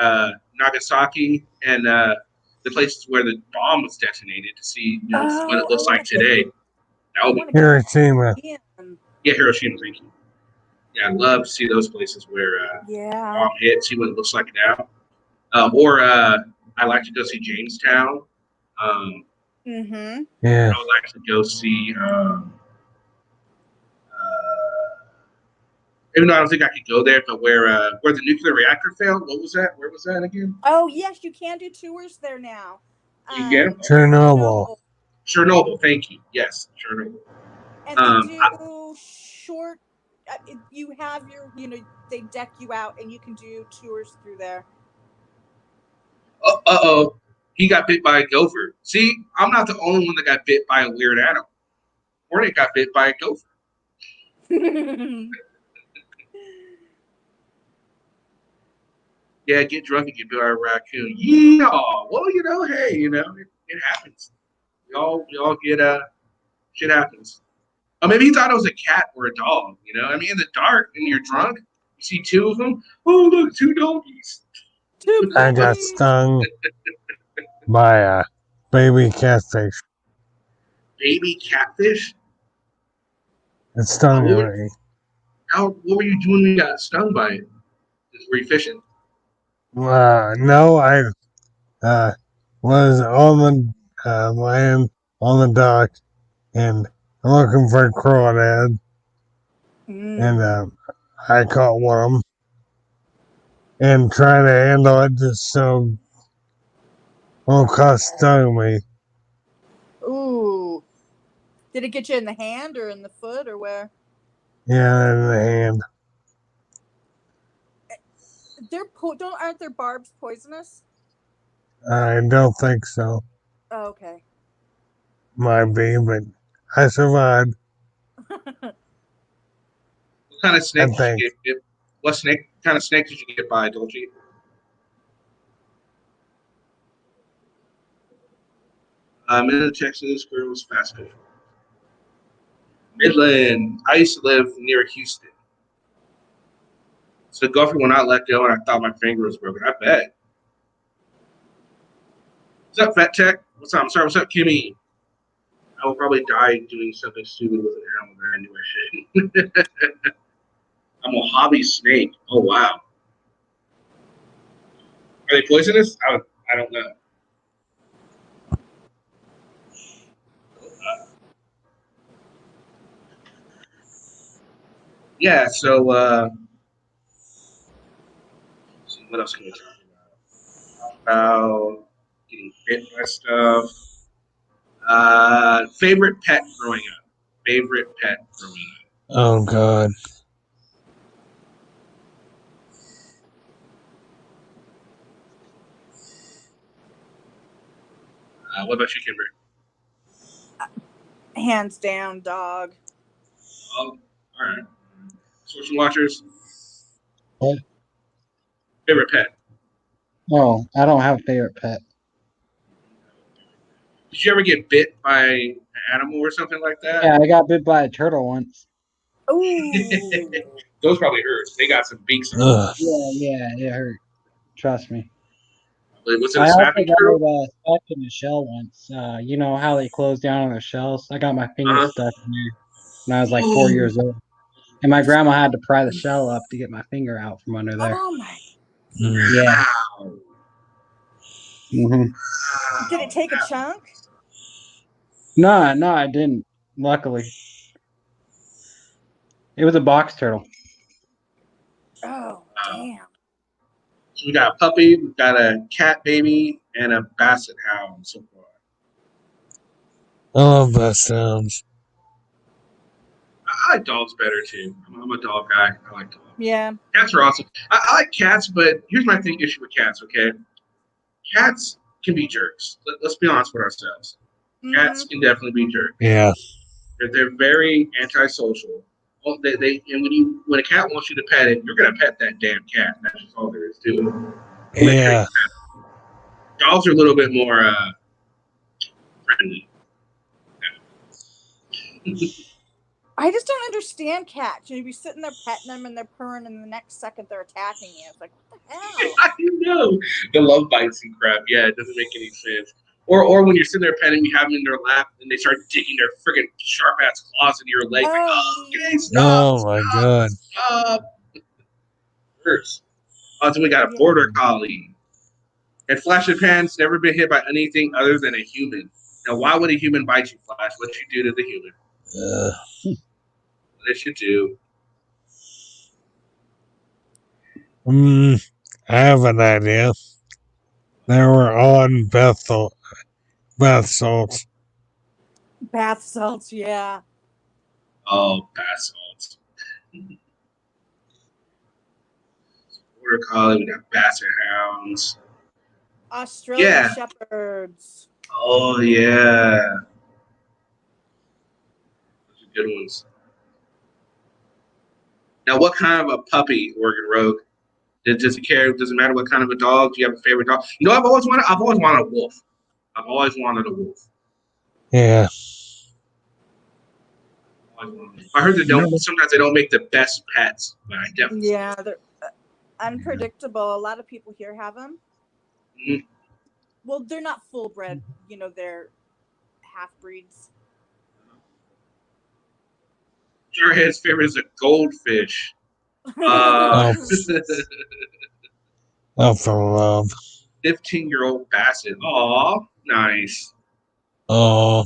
Nagasaki and the places where the bomb was detonated to see what it looks like today. That would be Hiroshima. Yeah, Hiroshima. Thank you. Yeah, I'd love to see those places where the bomb hit, see what it looks like now. Or I like to go see Jamestown. Yeah. I would like to go see. Even though I don't think I could go there, but where the nuclear reactor failed, what was that? Where was that again? Oh yes, you can do tours there now. You get them? Chernobyl. Thank you. Yes, Chernobyl. And they do short. You have your, they deck you out, and you can do tours through there. Uh-oh. He got bit by a gopher. See, I'm not the only one that got bit by a weird animal. Hornet got bit by a gopher. Yeah, get drunk and get bit by a raccoon. Yeah. Well, hey, it happens. We all get shit happens. Oh, maybe he thought it was a cat or a dog. I mean, in the dark, and you're drunk, you see two of them. Oh, look, two doggies. I got stung by a baby catfish. Baby catfish? It stung me. What were you doing when you got stung by it? Were you fishing? No, I was on the land on the dock and looking for crawdad, and I caught one of them and trying to handle it just so stung me. Ooh. Did it get you in the hand or in the foot or where? Yeah, in the hand. Aren't their barbs poisonous? I don't think so. Oh, okay. Might be, but I survived. What kind of snake did you get? What kind of snake did you get by, Dolce? Middle Texas girl was fast food. Midland. I used to live near Houston. So the gopher will not let go, and I thought my finger was broken. I bet. What's up, Fat Tech? What's up? I'm sorry. What's up, Kimmy? I will probably die doing something stupid with an animal that I knew I shouldn't. I'm a hobby snake. Oh, wow. Are they poisonous? I don't know. Yeah, so let's see, what else can we talk about? About getting bit by stuff. Favorite pet growing up. Favorite pet growing up. Oh God. What about you, Kimber? Hands down, dog. Oh, all right. Social watchers. What? Favorite pet. Oh, I don't have a favorite pet. Did you ever get bit by an animal or something like that? Yeah, I got bit by a turtle once. Ooh. Those probably hurt. They got some beaks on. Ugh. Yeah, it hurt. Trust me. Was it a I also snapping turtle? got stuck in a shell once. You know how they close down on their shells? I got my finger stuck in there when I was like 4 years old. And my grandma had to pry the shell up to get my finger out from under there. Oh my. Yeah. Wow. hmm Did it take a chunk? No, I didn't. Luckily. It was a box turtle. Oh, damn. So we got a puppy, we got a cat baby, and a basset hound so far. I love that sounds. I like dogs better too. I'm a dog guy. I like dogs. Yeah. Cats are awesome. I like cats, but here's my issue with cats. Okay, cats can be jerks. Let's be honest with ourselves. Cats can definitely be jerks. Yeah. They're very antisocial. Well, they and when a cat wants you to pet it, you're gonna pet that damn cat. That's just all there is to it. Make sure Yeah. you pet it. Dogs are a little bit more friendly. I just don't understand cats. You'd be sitting there petting them and they're purring, and the next second they're attacking you. It's like, what the hell? I know the love bites and crap. Yeah, it doesn't make any sense. Or when you're sitting there petting, you have them in their lap, and they start digging their friggin' sharp ass claws into your leg. Like, okay, stop. Oh my God. Stop. Hurts. Also, we got a border collie. And Flash and Pan's never been hit by anything other than a human. Now, why would a human bite you, Flash? What'd you do to the human? What did you do? I have an idea. They were on bath salts. Bath salts, yeah. Oh, bath salts. Border collie. We got basset hounds. Australian shepherds. Oh yeah. Those are good ones. Now, what kind of a puppy, Oregon Rogue? Does it care? Does it matter what kind of a dog? Do you have a favorite dog? You know, I've always wanted a wolf. I've always wanted a wolf. Yeah. I heard sometimes they don't make the best pets, but I definitely. Yeah, they're unpredictable. A lot of people here have them. Mm-hmm. Well, they're not full bred. You know, they're half breeds. Jarhead's favorite is a goldfish. Oh, for love. 15-year-old basset. Aw, nice. Oh.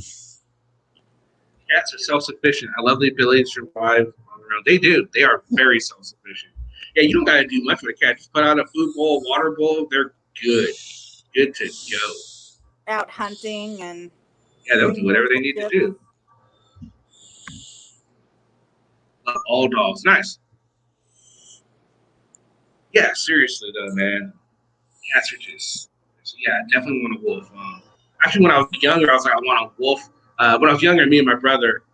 Cats are self-sufficient. I love the ability to survive on their own. They do. They are very self-sufficient. Yeah, you don't got to do much with a cat. Just put out a food bowl, water bowl. They're good. Good to go. Out hunting and. Yeah, they'll do whatever they need to do. Love all dogs. Nice. Yeah, seriously though, man. Cats are just. Yeah, I definitely want a wolf. Actually, when I was younger, I was like, I want a wolf. When I was younger, me and my brother,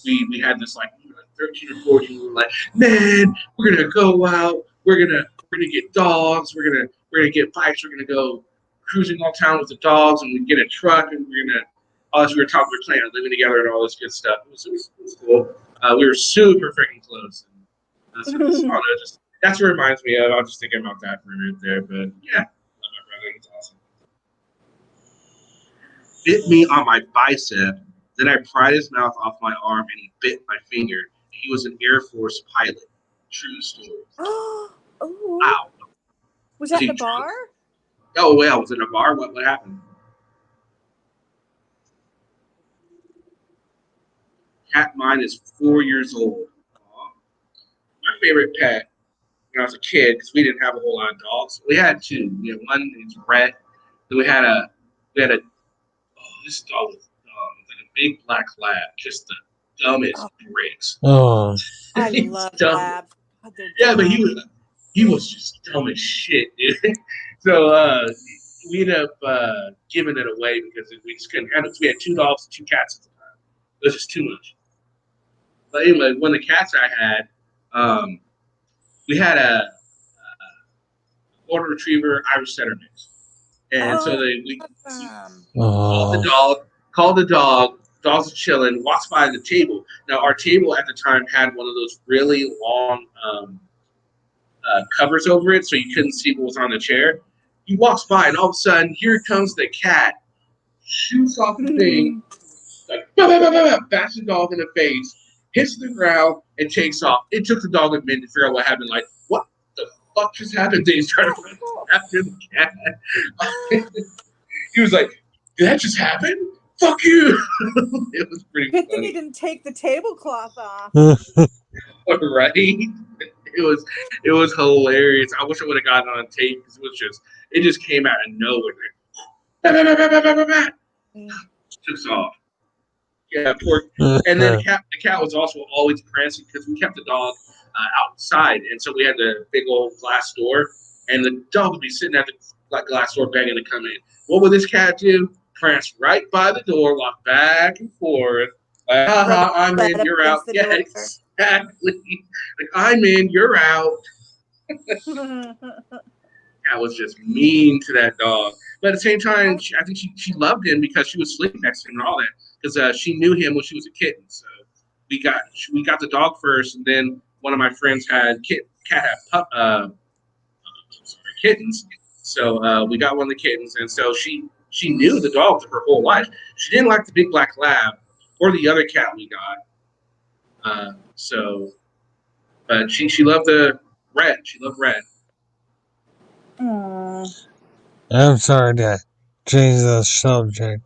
we had this like 13 or 14. We were like, man, we're gonna go out. We're gonna get dogs. We're gonna get bikes. We're gonna go cruising all town with the dogs, and we get a truck, and we're gonna. As we were talking, we were playing, living together, and all this good stuff. It was cool. We were super freaking close. And, that's what it reminds me of. I was just thinking about that for a minute there, but yeah, love my brother. He's awesome. Bit me on my bicep. Then I pried his mouth off my arm, and he bit my finger. He was an Air Force pilot. True story. Oh, wow. Was that in a bar? Oh, well, was it a bar? What happened? Cat mine is 4 years old. My favorite pet when I was a kid, because we didn't have a whole lot of dogs. We had two. We had one, it's Brett. Then we had a this dog was big black lab, just the dumbest bricks. Oh. I He's love dumb. labs. God, they're Yeah, but dumb. he was just dumb as shit, dude. So we ended up giving it away because we just couldn't handle it. We had 2 dogs and 2 cats at the time. It was just too much. But anyway, one of the cats I had, we had a golden retriever Irish setter mix, and so Oh, we awesome. called the dog. Dog's chilling. Walks by the table. Now our table at the time had one of those really long covers over it, so you couldn't see what was on the chair. He walks by, and all of a sudden, here comes the cat, shoots off the thing, like bah, bah, bah, bah, bah, bats the dog in the face, hits the ground, and takes off. It took the dog a minute to figure out what happened. Like, what the fuck just happened? They started running after the cat. He was like, "Did that just happen? Fuck you!" It was pretty Good thing funny, he didn't take the tablecloth off. right? It was hilarious. I wish I would have gotten it on tape because it just came out of nowhere. Bah, bah, bah, bah, bah, bah, bah. Took off. Yeah, poor. And then the cat was also always prancing because we kept the dog outside, and so we had the big old glass door, and the dog would be sitting at the glass door begging to come in. What would this cat do? Prance right by the door, walk back and forth. Like, haha, I'm in, you're out. Yeah, exactly. Like, I'm in, you're out. I was just mean to that dog. But at the same time, I think she loved him because she was sleeping next to him and all that. Because she knew him when she was a kitten. So we got the dog first, and then one of my friends had kittens. So we got one of the kittens, and so she knew the dog her whole life. She didn't like the big black lab or the other cat we got. But she loved the red. She loved red. I'm sorry to change the subject,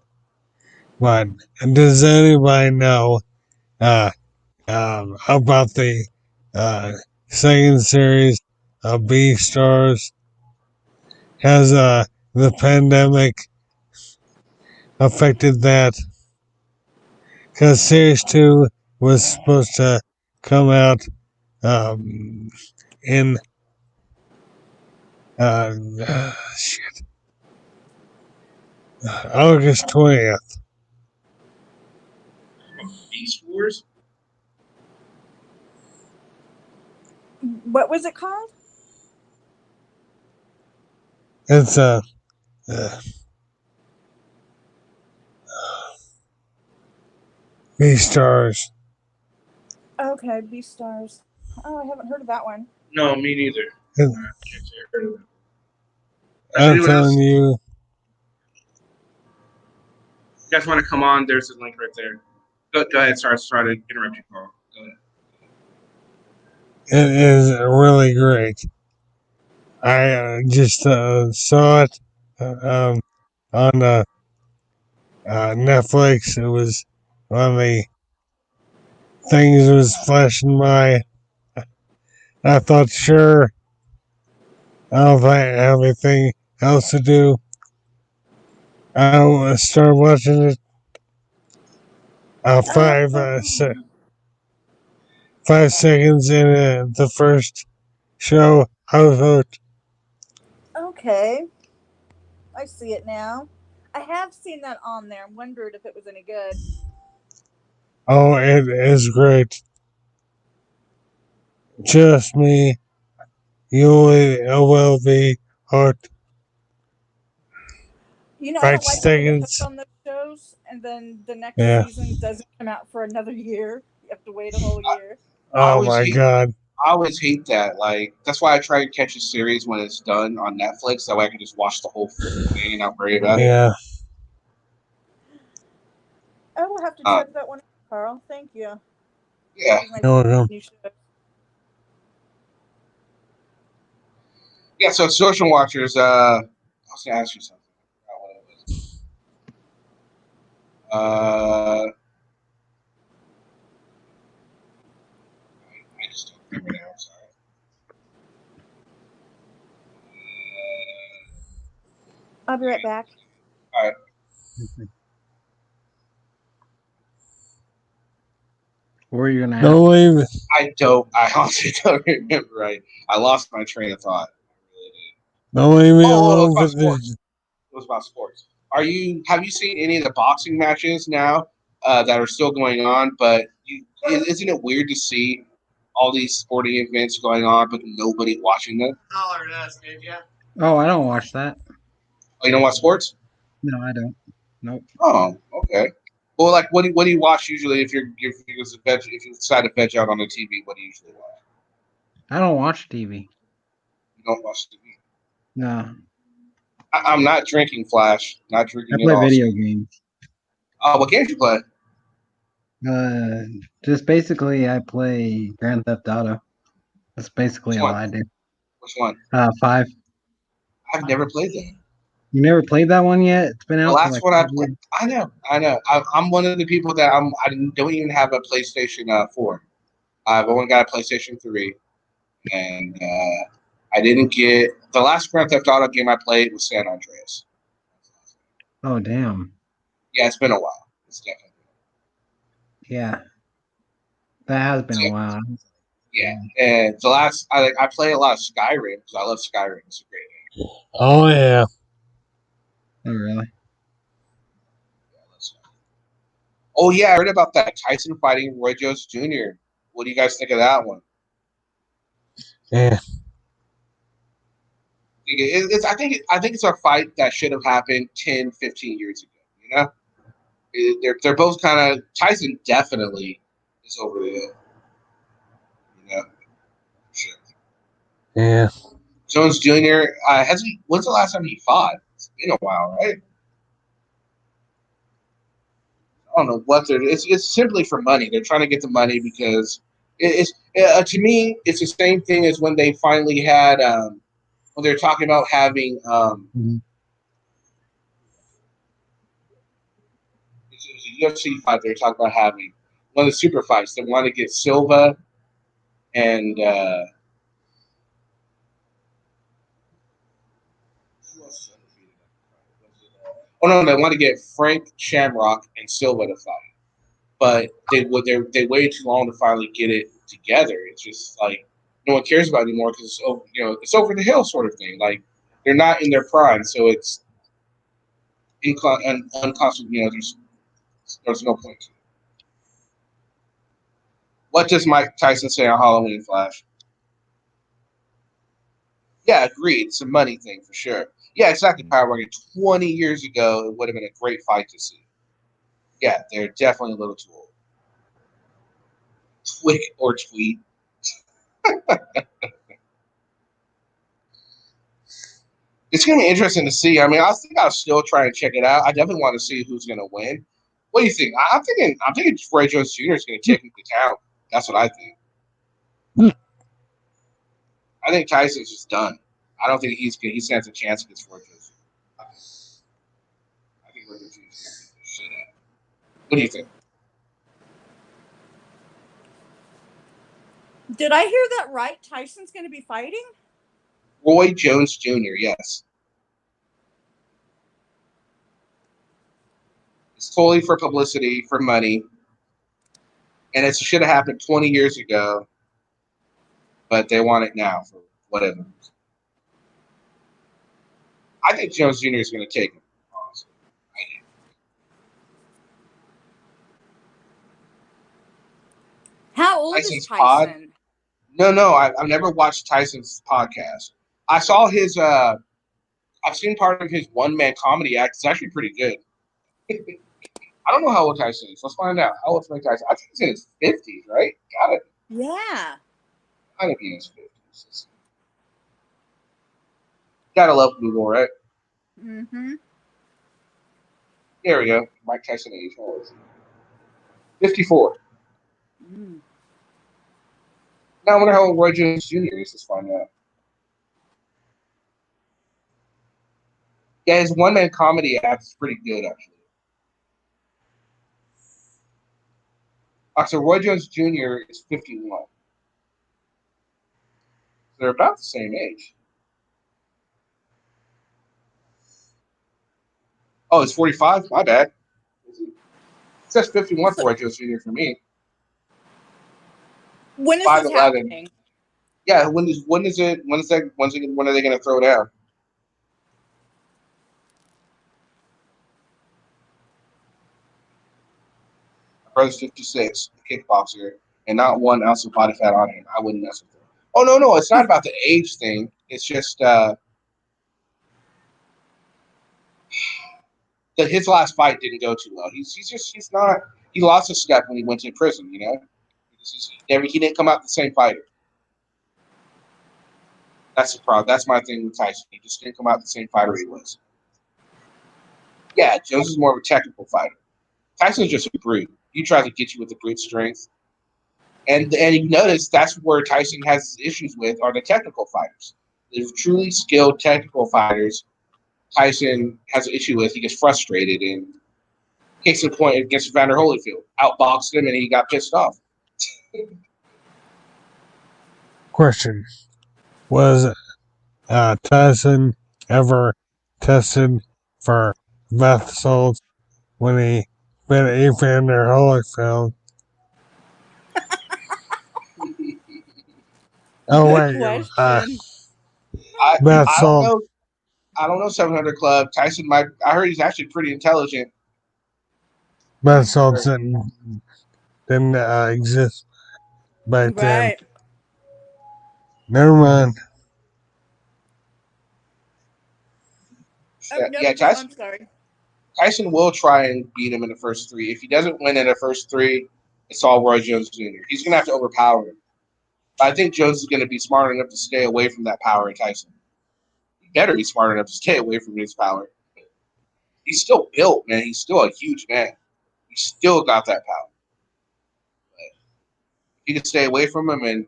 but does anybody know about the second series of Beastars? Has the pandemic affected that? Because series 2 was supposed to come out in shit, August 20th. Beast Wars. What was it called? It's Beastars. Okay, Beastars. Oh, I haven't heard of that one. No, me neither. I'm telling you. You guys want to come on? There's a link right there. Go ahead. Sorry to interrupt you, Carl. Go ahead. It is really great. I just saw it on Netflix. It was one of the things that was flashing by. I thought, sure, I don't have anything else to do. I started watching it. 5 seconds in the first show, I was hooked. Okay, I see it now. I have seen that on there. Wondered if it was any good. Oh, it is great. Trust me, you will be hooked. You know, I 5 don't like when you get seconds. hooked on those shows, and then the next Yeah. season doesn't come out for another year. You have to wait a whole year. Oh my god. I always hate that. Like, that's why I try to catch a series when it's done on Netflix. That way I can just watch the whole thing and not worry about it. Yeah. I will have to check that one out, Carl. Thank you. Yeah. You're welcome. Yeah, so Social Watchers, I was going to ask you something. I forgot what it was. I just don't remember now. Sorry. I'll be right back. All right. What were you gonna ask? Don't leave. I honestly don't remember. I lost my train of thought. Don't leave me Oh, alone it for was about sports. this. It was about sports. Have you seen any of the boxing matches now that are still going on? But isn't it weird to see all these sporting events going on, but nobody watching them? Oh, I don't watch that. Oh, you don't watch sports? No, I don't. Nope. Oh, okay. Well, like, what do you watch usually if if you decide to veg out on the TV? What do you usually watch? I don't watch TV. You don't watch TV. No. I'm not drinking Flash. Not I drinking at play all. video games. What games you play? Just basically I play Grand Theft Auto. That's basically Which all one? I do. Which one? 5. I've never played that. You never played that one yet? It's been The out for last like one I 5 played. years. I know. I'm one of the people that I don't even have a PlayStation 4. I've only got a PlayStation 3, and I didn't get the last Grand Theft Auto game I played was San Andreas. Oh damn. Yeah, it's been a while. It's definitely. Yeah. That has been a Yeah, while. yeah. And the last I play a lot of Skyrim because I love Skyrim. It's a great game. Oh yeah. Oh really? Oh yeah, I heard about that Tyson fighting Roy Jones Jr. What do you guys think of that one? Yeah. I think it's a fight that should have happened 10, 15 years ago. You know, they're both kind of Tyson definitely is over the hill. You know, sure. Yeah. Jones Jr. Has he? When's the last time he fought? It's been a while, right? I don't know what they're. It's simply for money. They're trying to get the money because to me it's the same thing as when they finally had when they're talking about having Mhm. it was a UFC fight. They're talking about having one of the super fights. They want to get Silva and who else is undefeated? Oh no, they want to get Frank Shamrock and Silva to fight, but they waited too long to finally get it together. It's just like no one cares about it anymore because it's over the hill sort of thing. Like they're not in their prime, so it's unconstant. There's no point to it. What does Mike Tyson say on Halloween Flash? Yeah, agreed. It's a money thing for sure. Yeah, exactly. Power Ranking 20 years ago, it would have been a great fight to see. Yeah, they're definitely a little too old. Twick or tweet. It's going to be interesting to see. I mean, I think I'll still try and check it out. I definitely want to see who's going to win. What do you think? I'm thinking Roy Jones Jr. is going to take him to town. That's what I think. I think Tyson's just done. I don't think he stands a chance against Roy Jones Jr. I think Roy Jones Jr. is going to beat the shit out. What do you think? Did I hear that right? Tyson's going to be fighting? Roy Jones Jr., yes. It's totally for publicity, for money. And it should have happened 20 years ago, but they want it now for whatever. I think Jones Jr. is going to take him, honestly. How old Tyson's is Tyson? No, I've never watched Tyson's podcast. I saw his, I've seen part of his one-man comedy act. It's actually pretty good. I don't know how old Tyson is. Let's find out. How old is Mike Tyson? I think he's in his 50s, right? Gotta be in his 50s. Gotta love Google, right? Mm-hmm. There we go. Mike Tyson age. How old is he? 54. Mm. Now I wonder how old Roy Jones Jr. is. Let's find out. Yeah, his one-man comedy act is pretty good, actually. So Roy Jones Jr. is 51. They're about the same age. Oh, it's 45? My bad. It says 51 for Roy Jones Jr. for me. When is 5'11". this happening? Yeah, when are they going to throw down? My brother's 56, a kickboxer, and not 1 ounce of body fat on him. I wouldn't mess with him. Oh no, it's not about the age thing. It's just that his last fight didn't go too well. He's not. He lost a step when he went to prison. You know, he didn't come out the same fighter. That's the problem. That's my thing with Tyson. He just didn't come out the same fighter he was. Yeah, Jones is more of a technical fighter. Tyson's just a brute. He tries to get you with the brute strength. And you notice that's where Tyson has issues with are the technical fighters. The truly skilled technical fighters, Tyson has an issue with. He gets frustrated and case in point against Vander Holyfield. Outboxed him and he got pissed off. Question: was Tyson ever tested for bath salts when he bit Evander Holyfield? Oh Good wait, question. bath I don't salt. know. I don't know 700 Club. Tyson might. I heard he's actually pretty intelligent. Bath salts didn't exist back then. Right. Never mind. Oh, Yeah, no, I'm sorry. Tyson will try and beat him in the first 3. If he doesn't win in the first 3, it's all Roy Jones Jr. He's going to have to overpower him. But I think Jones is going to be smart enough to stay away from that power in Tyson. He better be smart enough to stay away from his power. He's still built, man. He's still a huge man. He's still got that power. But if he can stay away from him and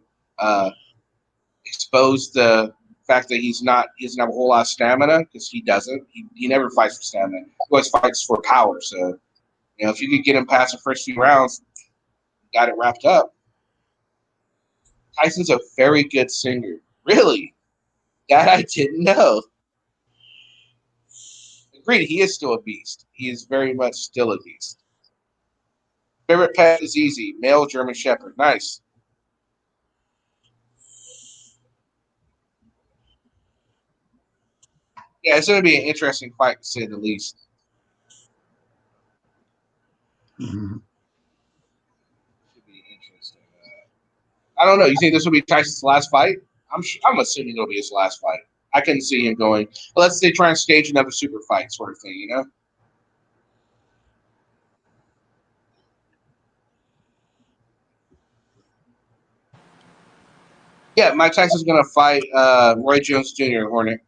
expose the fact that he doesn't have a whole lot of stamina, because he doesn't. He never fights for stamina. He always fights for power. So, if you could get him past the first few rounds, got it wrapped up. Tyson's a very good singer. Really? That I didn't know. Agreed, he is still a beast. He is very much still a beast. Favorite pet is easy. Male German Shepherd. Nice. Yeah, it's going to be an interesting fight, to say the least. Mm-hmm. Should be interesting. I don't know. You think this will be Tyson's last fight? I'm assuming it'll be his last fight. I can see him going. Let's say try and stage another super fight, sort of thing. Yeah, Mike Tyson's going to fight Roy Jones Jr. Hornet.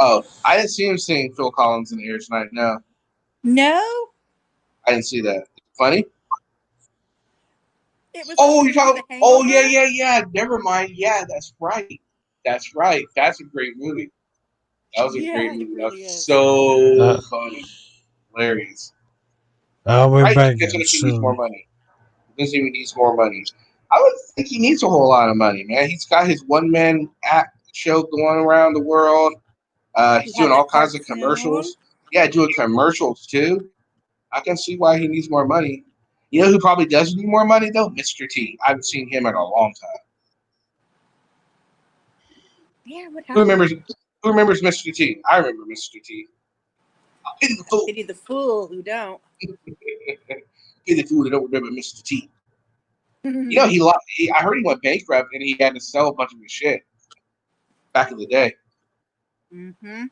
Oh, I didn't see him sing Phil Collins in the air tonight. No, No, I didn't see that. Funny. it was. Oh, you're talking. The Oh, Hangover? yeah. Never mind. Yeah, that's right. That's right. That's a great movie. That was a great movie. It That really was is. so funny, hilarious. I'll be Right? back Guess what? If he needs more soon. money. Guess he needs more money. I would think he needs a whole lot of money, man. He's got his one-man act show going around the world. He's He has doing a all kinds of cartoon. commercials. Yeah, doing commercials too. I can see why he needs more money. You know who probably does need more money though? Mr. T. I haven't seen him in a long time. Yeah, what Who happened? remembers Mr. T? I remember Mr. T. Pity the fool. Pity the fool who don't. Pity the fool that don't remember Mr. T. You know, I heard he went bankrupt and he had to sell a bunch of his shit back in the day. Mm-hmm.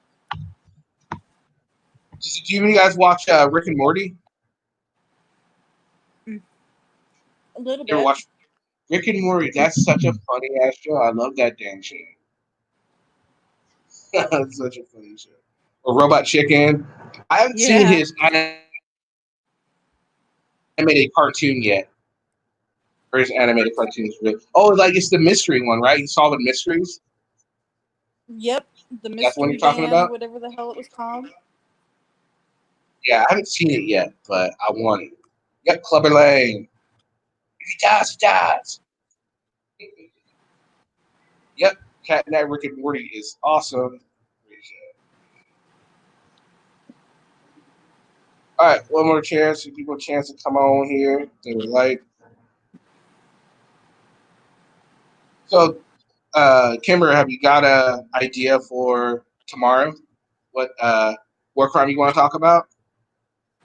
Do you guys watch Rick and Morty? A little You ever bit. watch Rick and Morty? That's such a funny ass show. I love that damn show. That's such a funny show. Or Robot Chicken. I haven't seen his animated cartoon yet. Or his animated cartoons. Oh, like it's the mystery one, right? He's solving mysteries. Yep, the That's the one mystery you're talking van, about? whatever the hell it was called. Yeah, I haven't seen it yet, but I want it. Yep, Clubber Lang. If he dies, he dies. Yep, Cat and That Rick and Morty is awesome. All right, one more chance. Give people a chance to come on here. If they would like. So, Kimber, have you got a idea for tomorrow? What war crime you want to talk about?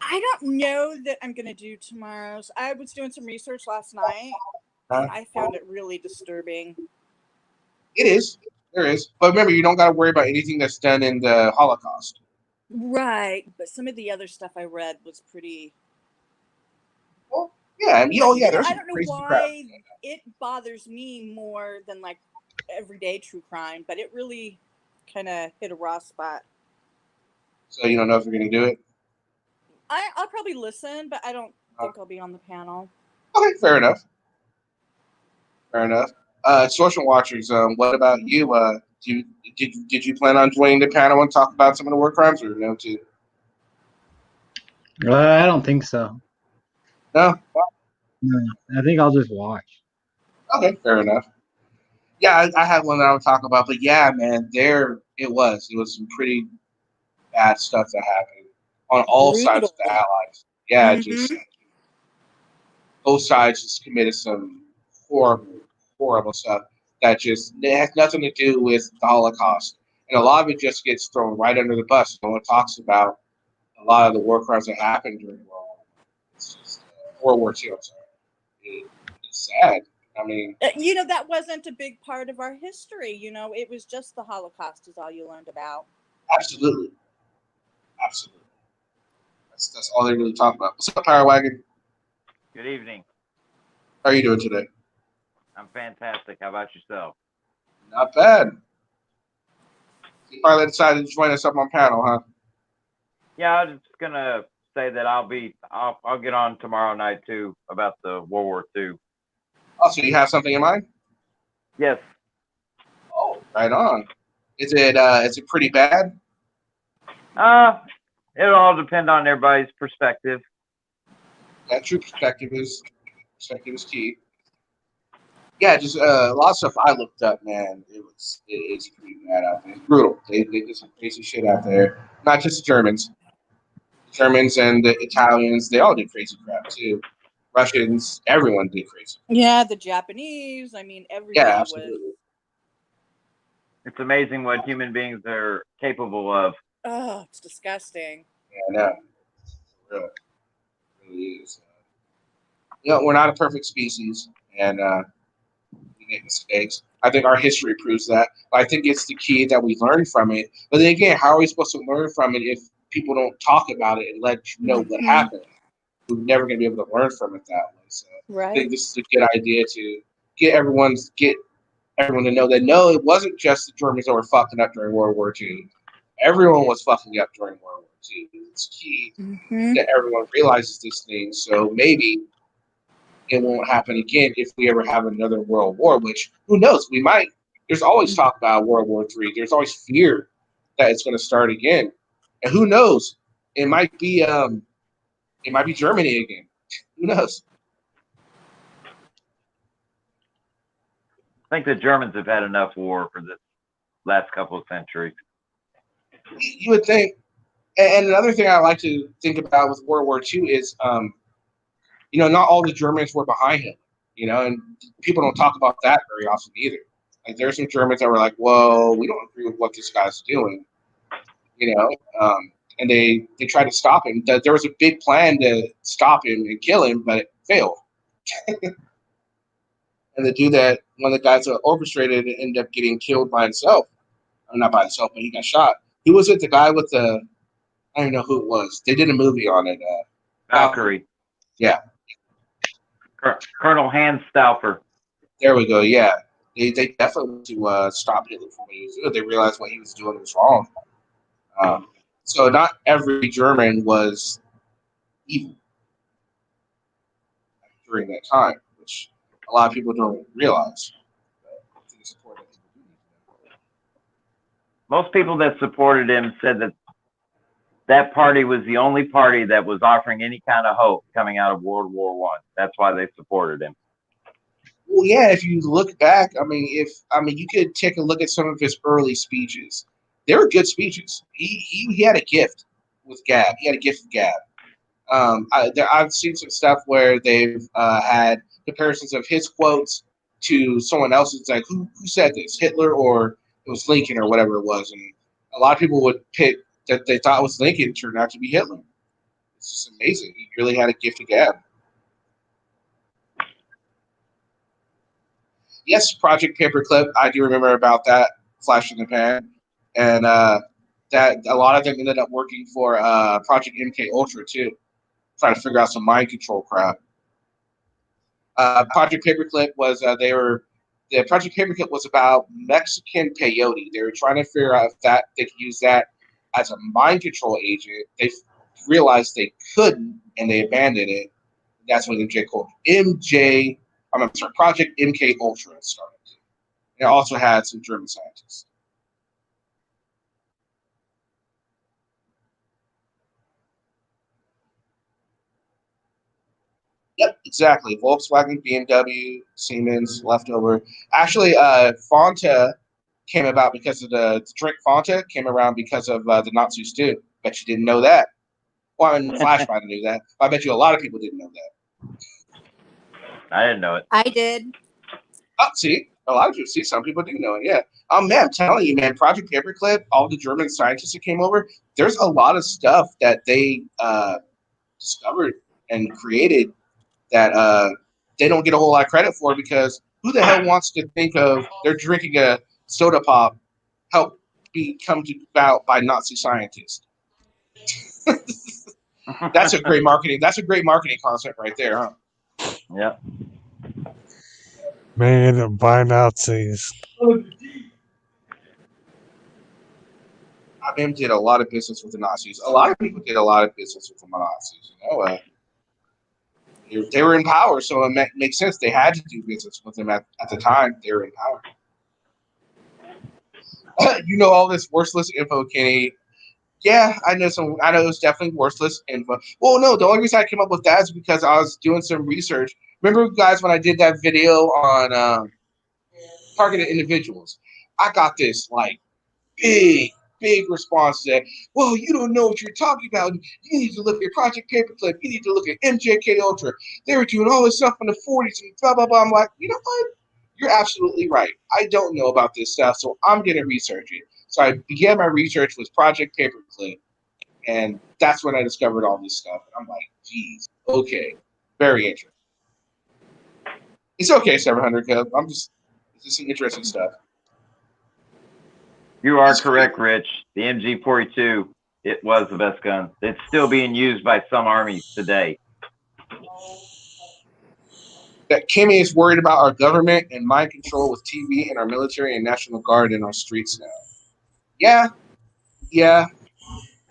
I don't know that I'm going to do tomorrow's. I was doing some research last night, and I found it really disturbing. It is. There is. But remember, you don't got to worry about anything that's done in the Holocaust. Right, but some of the other stuff I read was pretty. Well, yeah. I mean, oh, yeah, there's I some don't know crazy crap. why it bothers me more than like everyday true crime, but it really kind of hit a raw spot. So you don't know if you're going to do it? I'll probably listen, but I don't think I'll be on the panel. Okay, fair enough. Fair enough. Social watchers, what about you? Did you plan on joining the panel and talk about some of the war crimes, or no? Too? I don't think so. No. No, I think I'll just watch. Okay, fair enough. Yeah, I had one that I would talk about, but yeah, man, there it was. It was some pretty bad stuff that happened on all sides of the Brutal. Allies. Yeah, Mhm. just both sides just committed some horrible, horrible stuff that just it has nothing to do with the Holocaust, and a lot of it just gets thrown right under the bus. No one talks about a lot of the war crimes that happened during World War II. I'm sorry. It's sad. I mean, That wasn't a big part of our history. It was just the Holocaust is all you learned about. absolutely, absolutely. That's all they really talk about. What's up, Power Wagon? Good evening. How are you doing today? I'm fantastic. How about yourself? Not bad. You finally decided to join us up on panel, huh? Yeah, I was just gonna say that I'll get on tomorrow night too about the World War II. Oh, so you have something in mind? Yes. Oh, right on. Is it pretty bad? It'll all depend on everybody's perspective. That true perspective is key. Yeah, just a lot of stuff I looked up, man. It's pretty bad out there. It's brutal. They did some crazy shit out there. Not just the Germans. The Germans and the Italians, they all did crazy crap too. Russians, everyone did crazy. Yeah, the Japanese. I mean, everybody Yeah, was. absolutely. It's amazing what human beings are capable of. Oh, it's disgusting. Yeah, I know. Really, it really is. We're not a perfect species, and we make mistakes. I think our history proves that. But I think it's the key that we learn from it. But then again, how are we supposed to learn from it if people don't talk about it and let you know what happened? We're never going to be able to learn from it that way. So I think this is a good idea to get everyone to know that no, it wasn't just the Germans that were fucking up during World War II. Everyone was fucking up during World War II. It's key that everyone realizes these things. So maybe it won't happen again if we ever have another world war, which who knows, we might. There's always talk about World War III. There's always fear that it's going to start again. And who knows? It might be Germany again. Who knows? I think the Germans have had enough war for this last couple of centuries. You would think. And another thing I like to think about with World War II is not all the Germans were behind him, and people don't talk about that very often either. Like there's some Germans that were like, "Whoa, we don't agree with what this guy's doing," and they tried to stop him. There was a big plan to stop him and kill him, but it failed. And the dude one of the guys that orchestrated it ended up getting killed by himself. Not by himself, but he got shot. Who was it? The guy with I don't even know who it was. They did a movie on it. Valkyrie. Yeah. Colonel Hans Stauffer. There we go. Yeah, they definitely want to stop Hitler from what he was doing. They realized what he was doing was wrong. So not every German was evil during that time, which a lot of people don't realize. Most people that supported him said that party was the only party that was offering any kind of hope coming out of World War I. That's why they supported him. Well, yeah, if you look back, you could take a look at some of his early speeches. They were good speeches. He had a gift with gab. He had a gift of gab. I've seen some stuff where they've had comparisons of his quotes to someone else's. Like, who said this? Hitler or it was Lincoln or whatever it was. And a lot of people would pick that they thought was Lincoln turned out to be Hitler. It's just amazing. He really had a gift of gab. Yes, Project Paperclip. I do remember about that flash in the pan, and that a lot of them ended up working for Project MK Ultra too, trying to figure out some mind control crap. Project Paperclip was the Project Paperclip was about Mexican peyote. They were trying to figure out if that they could use that as a mind control agent. They realized they couldn't, and they abandoned it. That's when Project MK Ultra started. It also had some German scientists. Yep, exactly. Volkswagen, BMW, Siemens, leftover. Actually, Fanta came about because of the drink Fanta came around because of the Nazis too. Bet you didn't know that. Well, I mean, Flash might have knew that. I bet you a lot of people didn't know that. I didn't know it. I did. Oh, see, a lot of people see. Some people do know it. Yeah. Man, I'm telling you, man. Project Paperclip, all the German scientists that came over. There's a lot of stuff that they discovered and created that they don't get a whole lot of credit for, because who the hell wants to think of they're drinking a soda pop help come about by Nazi scientists? That's a great marketing. That's a great marketing concept right there, huh? Yep. Made by Nazis. IBM did a lot of business with the Nazis. A lot of people did a lot of business with the Nazis. They were in power, so it makes sense. They had to do business with them at the time. They were in power. You know all this worthless info, Kenny. Yeah, I know some. I know it's definitely worthless info. Well, no, the only reason I came up with that is because I was doing some research. Remember, guys, when I did that video on targeted individuals, I got this like big response that, well, you don't know what you're talking about. You need to look at Project Paperclip. You need to look at MJK Ultra. They were doing all this stuff in the 40s and blah, blah, blah. I'm like, you know what? You're absolutely right. I don't know about this stuff, so I'm going to research it. So I began my research with Project Paperclip, and that's when I discovered all this stuff. And I'm like, geez, okay, very interesting. It's okay, 700 Cub. This is some interesting stuff. You are correct, Rich. The MG42, it was the best gun. It's still being used by some armies today. That Kimmy is worried about our government and mind control with TV and our military and National Guard in our streets now. Yeah, the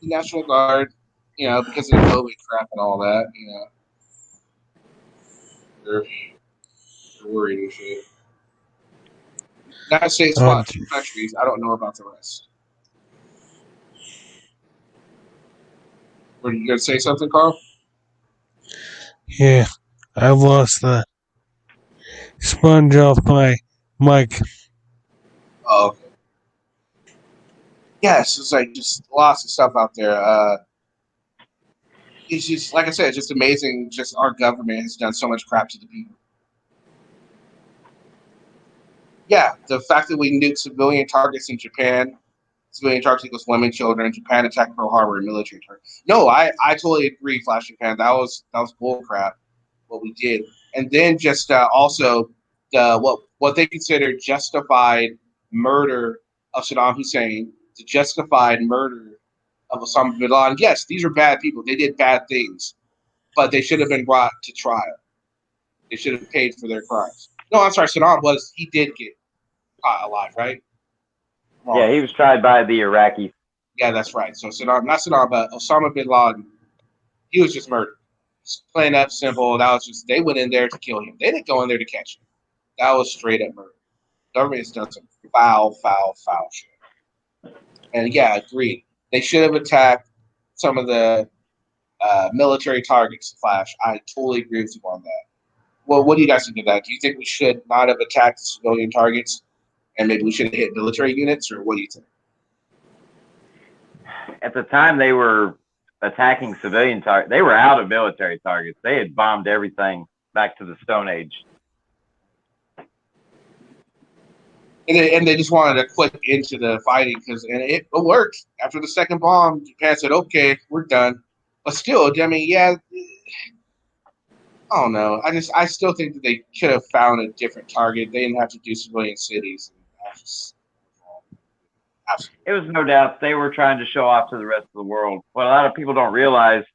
National Guard, because of the COVID crap and all that, they're worried and shit. United States fought 2 countries. I don't know about the rest. Were you going to say something, Carl? Yeah, I lost the sponge off my mic. Oh, okay. Yes, it's like just lots of stuff out there. It's just, like I said, it's just amazing. Just our government has done so much crap to the people. Yeah, the fact that we nuked civilian targets in Japan, civilian targets equals women, children. Japan attacked Pearl Harbor and military targets. No, I totally agree, Flash Japan. That was bull crap, what we did. And then just also what they considered justified murder of Saddam Hussein, the justified murder of Osama bin Laden. Yes, these are bad people. They did bad things, but they should have been brought to trial. They should have paid for their crimes. No, I'm sorry. Saddam he did get caught alive, right? Wrong. Yeah, he was tried by the Iraqis. Yeah, that's right. So Saddam, not Saddam, but Osama bin Laden, he was just murdered. It's plain up, simple. That was just, they went in there to kill him. They didn't go in there to catch him. That was straight up murder. Government has done some foul shit. And yeah, agreed. They should have attacked some of the military targets, Flash. I totally agree with you on that. Well, what do you guys think of that? Do you think we should not have attacked civilian targets, and maybe we should have hit military units, or what do you think? At the time, they were attacking civilian targets. They were out of military targets. They had bombed everything back to the Stone Age. And they just wanted to click into the fighting and it worked. After the second bomb, Japan said, "Okay, we're done." But still, I mean, yeah, I don't know. I still think that they could have found a different target. They didn't have to do civilian cities. It was no doubt they were trying to show off to the rest of the world. What a lot of people don't realize,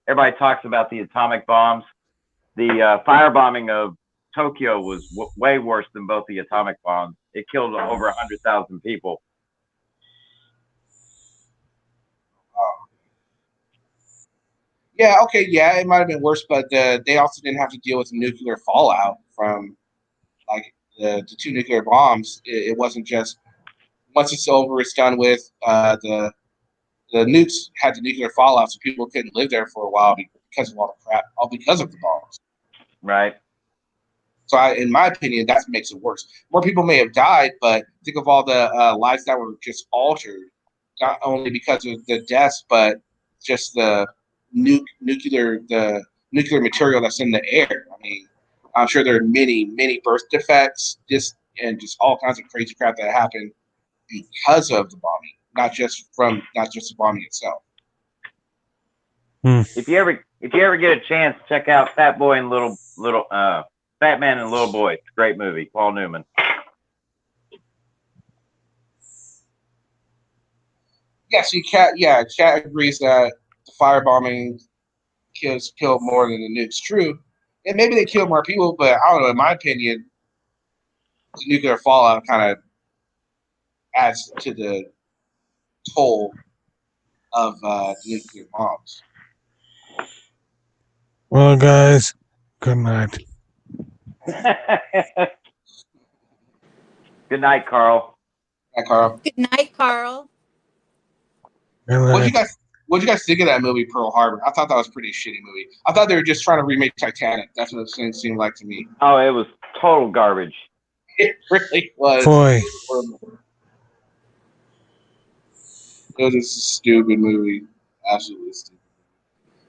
everybody talks about the atomic bombs. The firebombing of Tokyo was way worse than both the atomic bombs. It killed over 100,000 people. Yeah, okay, yeah, it might have been worse, but they also didn't have to deal with nuclear fallout from like the two nuclear bombs. It wasn't just once it's over, it's done with. The nukes had the nuclear fallout, so people couldn't live there for a while because of all the crap, all because of the bombs. Right. So, in my opinion, that makes it worse. More people may have died, but think of all the lives that were just altered, not only because of the deaths, but just the nuclear material that's in the air. I mean, I'm sure there are many birth defects, and just all kinds of crazy crap that happened because of the bombing, not just the bombing itself. If you ever get a chance, check out Fat Boy and Fat Man and Little Boy. It's a great movie. Paul Newman. Yes, Cat agrees that the firebombing killed more than the nukes. True, and maybe they killed more people, but I don't know. In my opinion, the nuclear fallout kind of adds to the toll of the nuclear bombs. Well, guys, good night. Good night, Carl. Hi, Carl. Good night, Carl. Good night. What'd you guys think of that movie, Pearl Harbor? I thought that was a pretty shitty movie. I thought they were just trying to remake Titanic. That's what it seemed like to me. Oh, it was total garbage. It really was. Boy. It was a stupid movie. Absolutely stupid.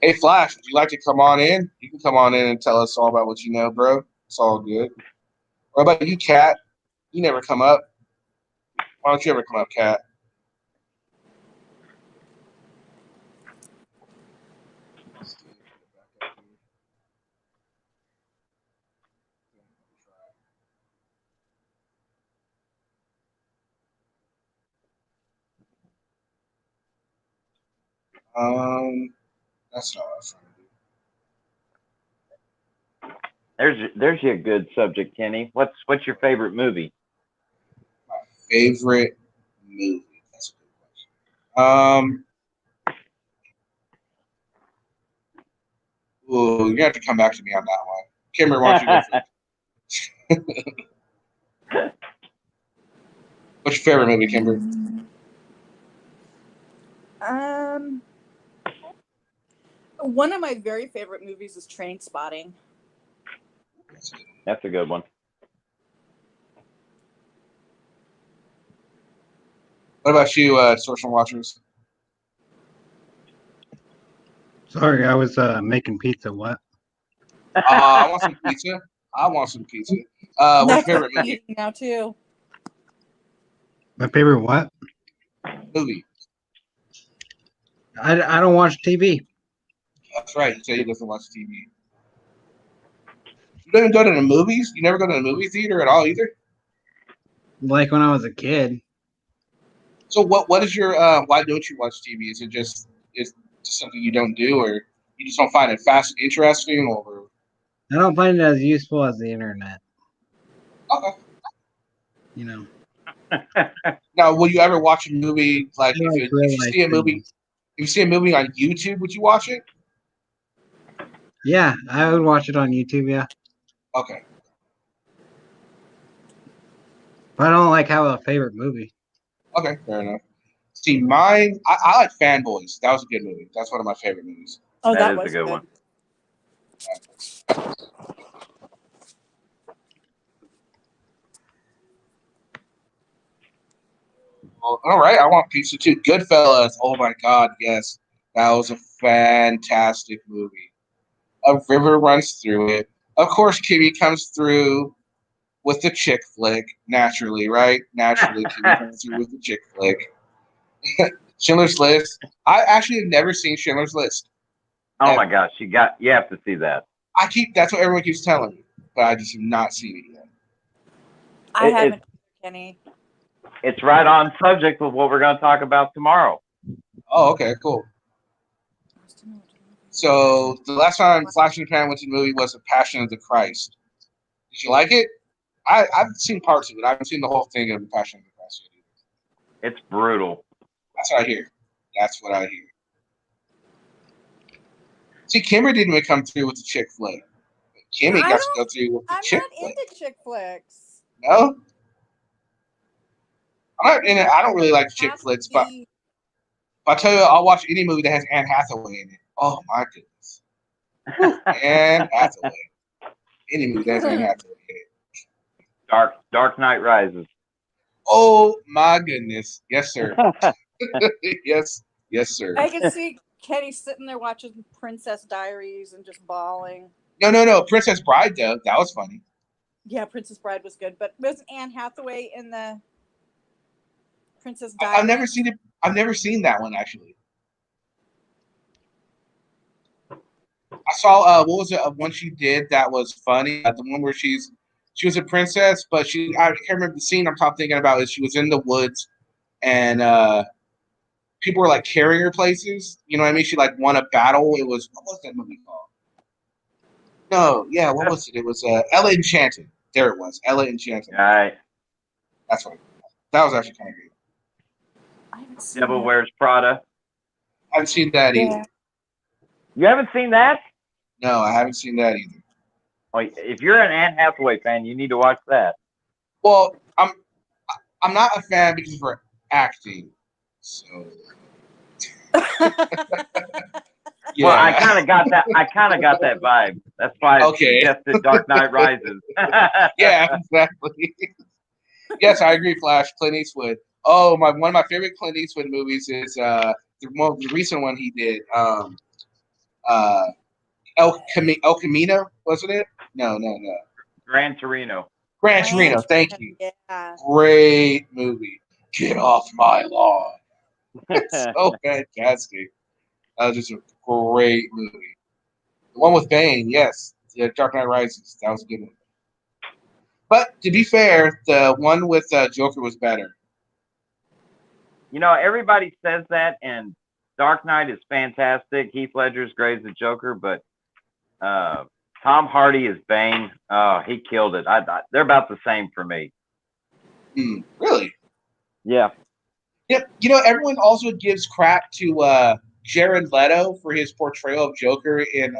Hey, Flash, would you like to come on in? You can come on in and tell us all about what you know, bro. It's all good. What about you, Kat? You never come up. Why don't you ever come up, Kat? That's not what I was trying to do. There's your good subject, Kenny. What's your favorite movie? My favorite movie. That's a good question. Ooh, you have to come back to me on that one. Kimber, why don't you go first? What's your favorite movie, Kimber? One of my very favorite movies is Train Spotting. That's a good one. What about you, Social Watchers? Sorry, I was making pizza. What? I want some pizza. What's your favorite movie? Now too. My favorite what? Movie. I don't watch TV. That's right. You say he doesn't watch TV. You don't even go to the movies? You never go to the movie theater at all either? Like when I was a kid. So what is your why don't you watch TV? Is it just something you don't do, or you just don't find it interesting, or I don't find it as useful as the internet. okay. You know. Now, will you ever watch a movie if you see a movie on YouTube, would you watch it? Yeah, I would watch it on YouTube, yeah. Okay. But I don't have a favorite movie. Okay, fair enough. See, mine, I like Fanboys. That was a good movie. That's one of my favorite movies. Oh, that is was a good one. Well, all right, I want pizza too. Goodfellas. Oh my God, yes. That was a fantastic movie. A river runs through it. Of course, Kimmy comes through with the chick flick, naturally, right? Naturally, Kimmy comes through with the chick flick. Schindler's List. I actually have never seen Schindler's List. Oh my gosh, you have to see that. That's what everyone keeps telling me, but I just have not seen it yet. I haven't, Kenny. It's right on subject with what we're going to talk about tomorrow. Oh, okay, cool. So the last time Flash in the Pan went to the movie was The Passion of the Christ. Did you like it? I've seen parts of it. I haven't seen the whole thing of The Passion of the Christ yet. It's brutal. That's what I hear. That's what I hear. See, Kimber didn't even come through with the chick flick. Kimmy got to go through with the chick flick. I'm not into chick flicks. No? I'm not in it. I don't really like chick flicks, but if I tell you, I'll watch any movie that has Anne Hathaway in it. Oh my goodness. Anne Hathaway. Any movie that has Anne Hathaway in it. Dark Knight Rises. Oh my goodness. Yes, sir. yes, sir. I can see Kenny sitting there watching Princess Diaries and just bawling. No. Princess Bride, though. That was funny. Yeah, Princess Bride was good, but wasn't Anne Hathaway in the Princess Diaries? I've never seen it. I've never seen that one, actually. I saw what was it? One she did that was funny. The one where she was a princess, but I can't remember the scene I'm thinking about. Is she was in the woods and people were like carrying her places. You know what I mean? She like won a battle. It was, what was that movie called? No, yeah, what was it? It was Ella Enchanted. There it was, Ella Enchanted. All right. That's right. That was actually kind of good. Devil Wears Prada. I haven't seen that either. You haven't seen that? No, I haven't seen that either. Well, if you're an Anne Hathaway fan, you need to watch that. Well, I'm not a fan because of her acting. So. Yeah. Well, I kind of got that vibe. That's why I suggested Dark Knight Rises. Yeah, exactly. Yes, I agree. Flash, Clint Eastwood. Oh, one of my favorite Clint Eastwood movies is the recent one he did. El Camino, wasn't it? No. Gran Torino. Gran Torino. Thank you. Yeah. Great movie. Get off my lawn. It's so fantastic. That was just a great movie. The one with Bane, yes. Yeah, Dark Knight Rises. That was a good one. But to be fair, the one with Joker was better. You know, everybody says that, and Dark Knight is fantastic. Heath Ledger's great as the Joker, but Tom Hardy is Bane. He killed it. They're about the same for me. Really? Yeah. Yep. You know, everyone also gives crap to Jared Leto for his portrayal of Joker in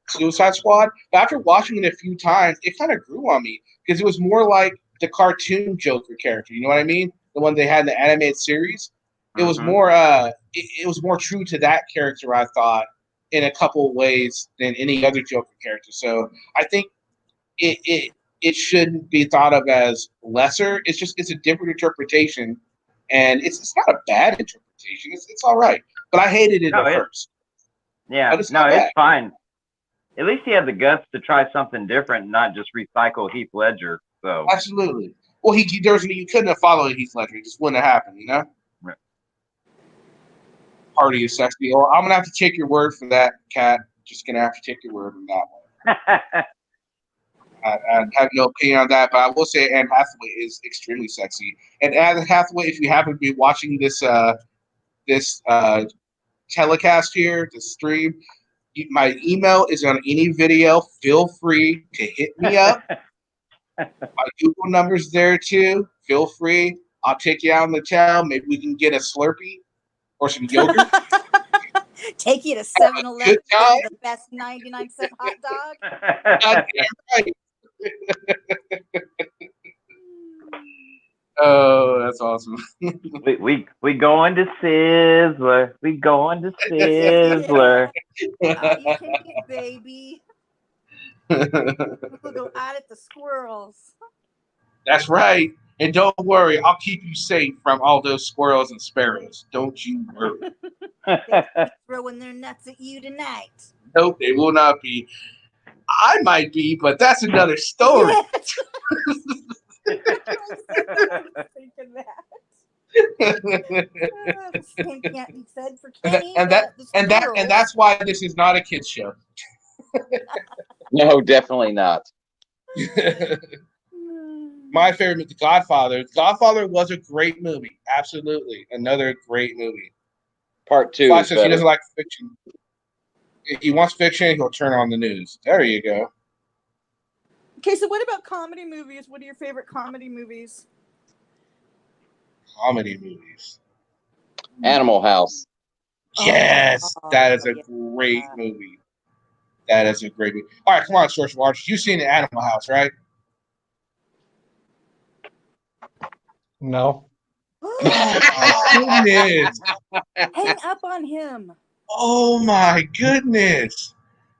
Suicide Squad. But after watching it a few times, it kind of grew on me because it was more like the cartoon Joker character. You know what I mean? The one they had in the animated series. It was more. It was more true to that character, I thought, in a couple of ways than any other Joker character. So I think it shouldn't be thought of as lesser. It's a different interpretation, and it's not a bad interpretation. It's all right, but I hated it at first. Yeah, it's fine. At least he had the guts to try something different, and not just recycle Heath Ledger. So absolutely. Well, you couldn't have followed Heath Ledger. It just wouldn't have happened, you know. Right. Party is sexy. Or I'm gonna have to take your word for that, Kat. Just gonna have to take your word on that one. I have no opinion on that, but I will say Anne Hathaway is extremely sexy. And Anne Hathaway, if you happen to be watching this telecast here, this stream, my email is on any video. Feel free to hit me up. My Google number's there too. Feel free. I'll take you out in the town. Maybe we can get a Slurpee or some yogurt. Take you to 7-Eleven for the best 99-cent hot dog. God damn right. Oh, that's awesome. we going to Sizzler. We going to Sizzler. All you can get, baby. We'll go at the squirrels. That's right. And don't worry, I'll keep you safe from all those squirrels and sparrows. Don't you worry. They'll be throwing their nuts at you tonight. Nope, they will not be. I might be, but that's another story. Yes. I was thinking that. The same can't be said for Kenny the squirrel. And that's why this is not a kids show. No, definitely not. My favorite, The Godfather. Godfather was a great movie. Absolutely, another great movie. Part 2 Flash is says he better. doesn't like fiction. If he wants fiction, he'll turn on the news. There you go. Okay, so what about comedy movies? What are your favorite comedy movies? Comedy movies. Animal House. Yes, that is a great movie. That is a great movie. All right, come on, Source Watch. You've seen the Animal House, right? No. Goodness. Hang up on him. Oh my goodness.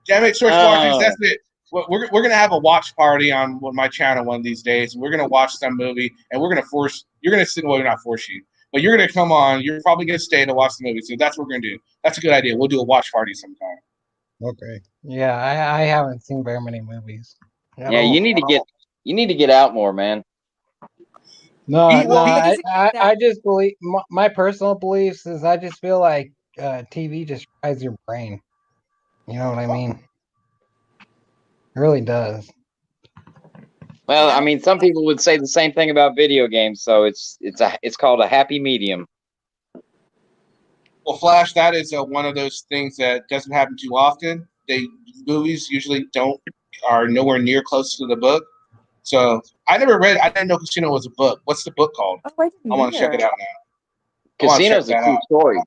Damn it, Source Watchers, that's it. We're going to have a watch party on my channel one of these days. We're going to watch some movie, and we're going to force, you're going to sit, well, not force you, but you're going to come on. You're probably going to stay to watch the movie. So that's what we're going to do. That's a good idea. We'll do a watch party sometime. Okay. Yeah, I haven't seen very many movies. Yeah, you need to get out more, man. No, Well, I just believe my personal beliefs is I just feel like TV just fries your brain. You know what I mean? It really does. Well, I mean, some people would say the same thing about video games, so it's called a happy medium. Well, Flash, that is one of those things that doesn't happen too often. Movies usually are nowhere near close to the book. So I didn't know Casino was a book. What's the book called? Oh, I want to check it out now. Casino's a true story.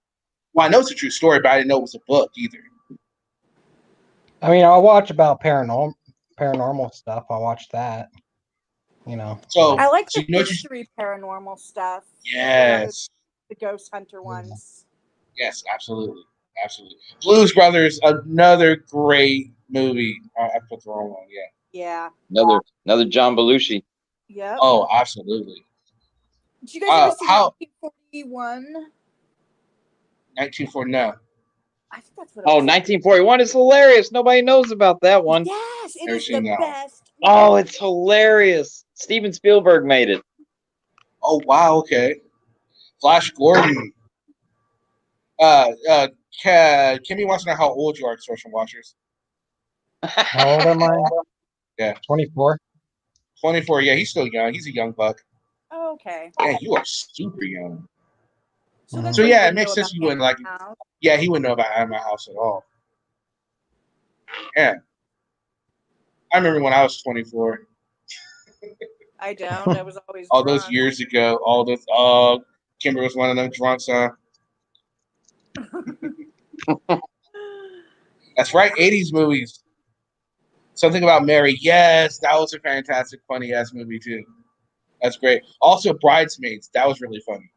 Well, I know it's a true story, but I didn't know it was a book either. I mean, I'll watch about paranormal stuff. I'll watch that. You know. So I like the mystery paranormal stuff. Yes. The ghost hunter ones. Yes, absolutely. Absolutely. Blues Brothers, another great movie. I put the wrong one, yeah. Another John Belushi. Yep. Oh, absolutely. Did you guys ever see 1941? 1940, no. I think that's what it was. 1941 is hilarious. Nobody knows about that one. Yes, it is the best. Oh, it's hilarious. Steven Spielberg made it. Oh, wow, okay. Flash Gordon. Kimmy wants to know how old you are, Social Watchers. How old am I? Yeah. 24. 24, yeah, he's still young. He's a young buck. Oh, okay. Yeah, you are super young. So yeah, it makes sense you wouldn't like it. Yeah, he wouldn't know about Animal House at all. Yeah. I remember when I was 24. I don't. I was always all drunk. Those years ago. All those. Oh, Kimber was one of them drunks, huh? That's right. 80s movies. Something About Mary. Yes, that was a fantastic, funny ass movie too. That's great. Also, Bridesmaids. That was really funny.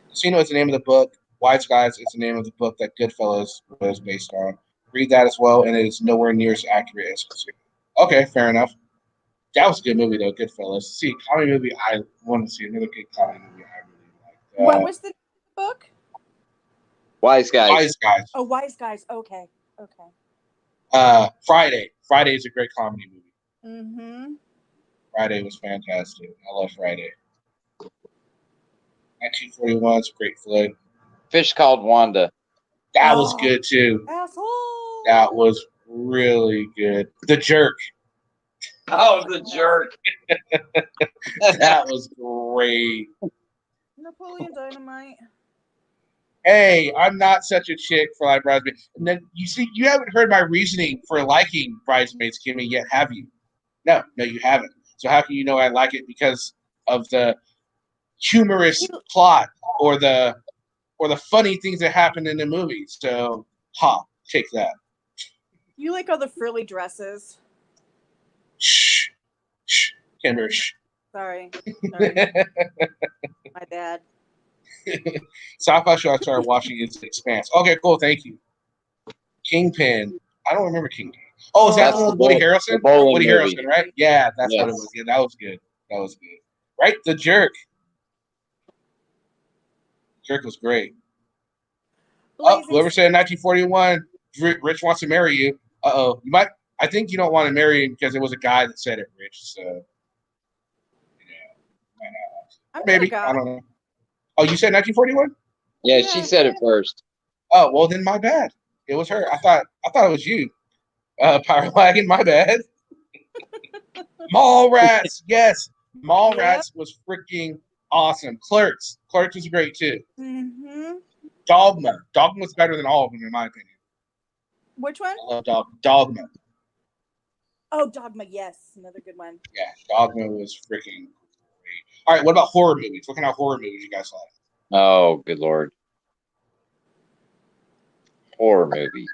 Casino is the name of the book. Wise Guys is the name of the book that Goodfellas was based on. Read that as well, and it is nowhere near as accurate as Casino. Okay, fair enough. That was a good movie, though, Goodfellas. See, comedy movie I want to see. Another good comedy movie I really like. What was the book? Wise Guys. Wise Guys. Oh, Wise Guys. Okay. Friday. Friday is a great comedy movie. Mm-hmm. Friday was fantastic. I love Friday. 1941 is a great flick. Fish Called Wanda. That was good, too. Asshole. That was really good. The Jerk. Oh, The Jerk. That was great. Napoleon Dynamite. Hey, I'm not such a chick for like Bridesmaids. And then you see, you haven't heard my reasoning for liking Bridesmaids, Kimmy, yet, have you? No, you haven't. So how can you know I like it? Because of the humorous plot or the funny things that happen in the movie. So, take that. You like all the frilly dresses. Shh, Kimber, shh. Sorry. My bad. Sci-Fi show I started watching is Expanse. Okay, cool, thank you. Kingpin. I don't remember Kingpin. Oh, is that Woody Harrelson? Woody Harrelson, right? Yeah, that's what it was. Yeah, that was good. Right? The Jerk. Jerk was great. Blazing Whoever said 1941, Rich wants to marry you. You might. I think you don't want to marry him because it was a guy that said it, Rich. So, I'm maybe gonna go. I don't know. Oh, you said 1941? Yeah, she said it first. Oh, well then my bad. It was her. I thought it was you. Power wagon, my bad. Mallrats, yes. Mallrats was freaking awesome. Clerks was great too. Mm-hmm. Dogma's better than all of them in my opinion. Which one? I love Dogma. Oh, Dogma. Yes, another good one. Yeah, Dogma was freaking great. All right, what about horror movies? What kind of horror movies you guys like? Oh, good Lord. Horror movies.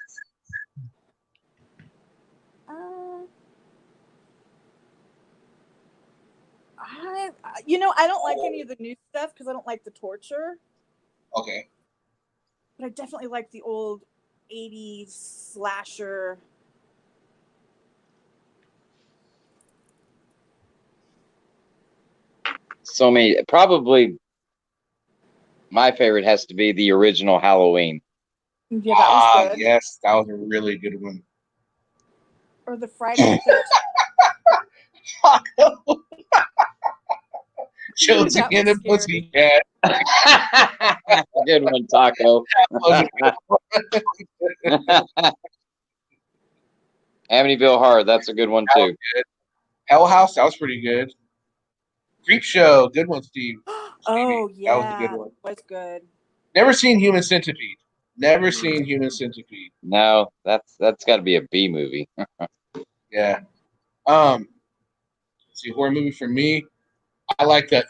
I don't like any of the new stuff because I don't like the torture. Okay. But I definitely like the old 80s slasher. So many. Probably my favorite has to be the original Halloween. Yeah, that was good. Yes, that was a really good one. Or the Friday the 13th. Josie and the Pussycat. Good one, Taco. Amityville Horror, that's a good one too. Hell House, that was pretty good. Creep Show, good one, Steve. Oh yeah, that was a good one. Was good. Never seen Human Centipede. Never seen Human Centipede. No, that's got to be a B movie. Yeah. Let's see, horror movie for me. I like the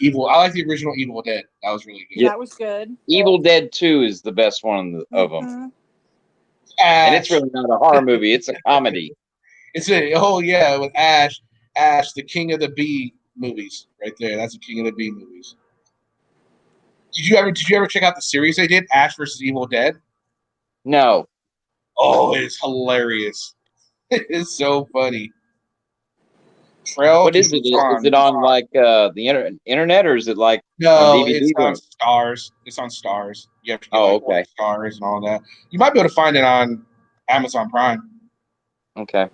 original Evil Dead. That was really good. Yeah. That was good. Evil Dead 2 is the best one of them. And it's really not a horror movie, it's a comedy. With Ash, the king of the B movies, right there. That's the king of the B movies. Did you ever check out the series they did, Ash versus Evil Dead? No. Oh, it's hilarious. It is so funny. Trail. What is it? Is it on like the internet, or is it like no? On DVD it's on Stars. It's on Stars. You have to get okay. Stars and all that. You might be able to find it on Amazon Prime. Okay.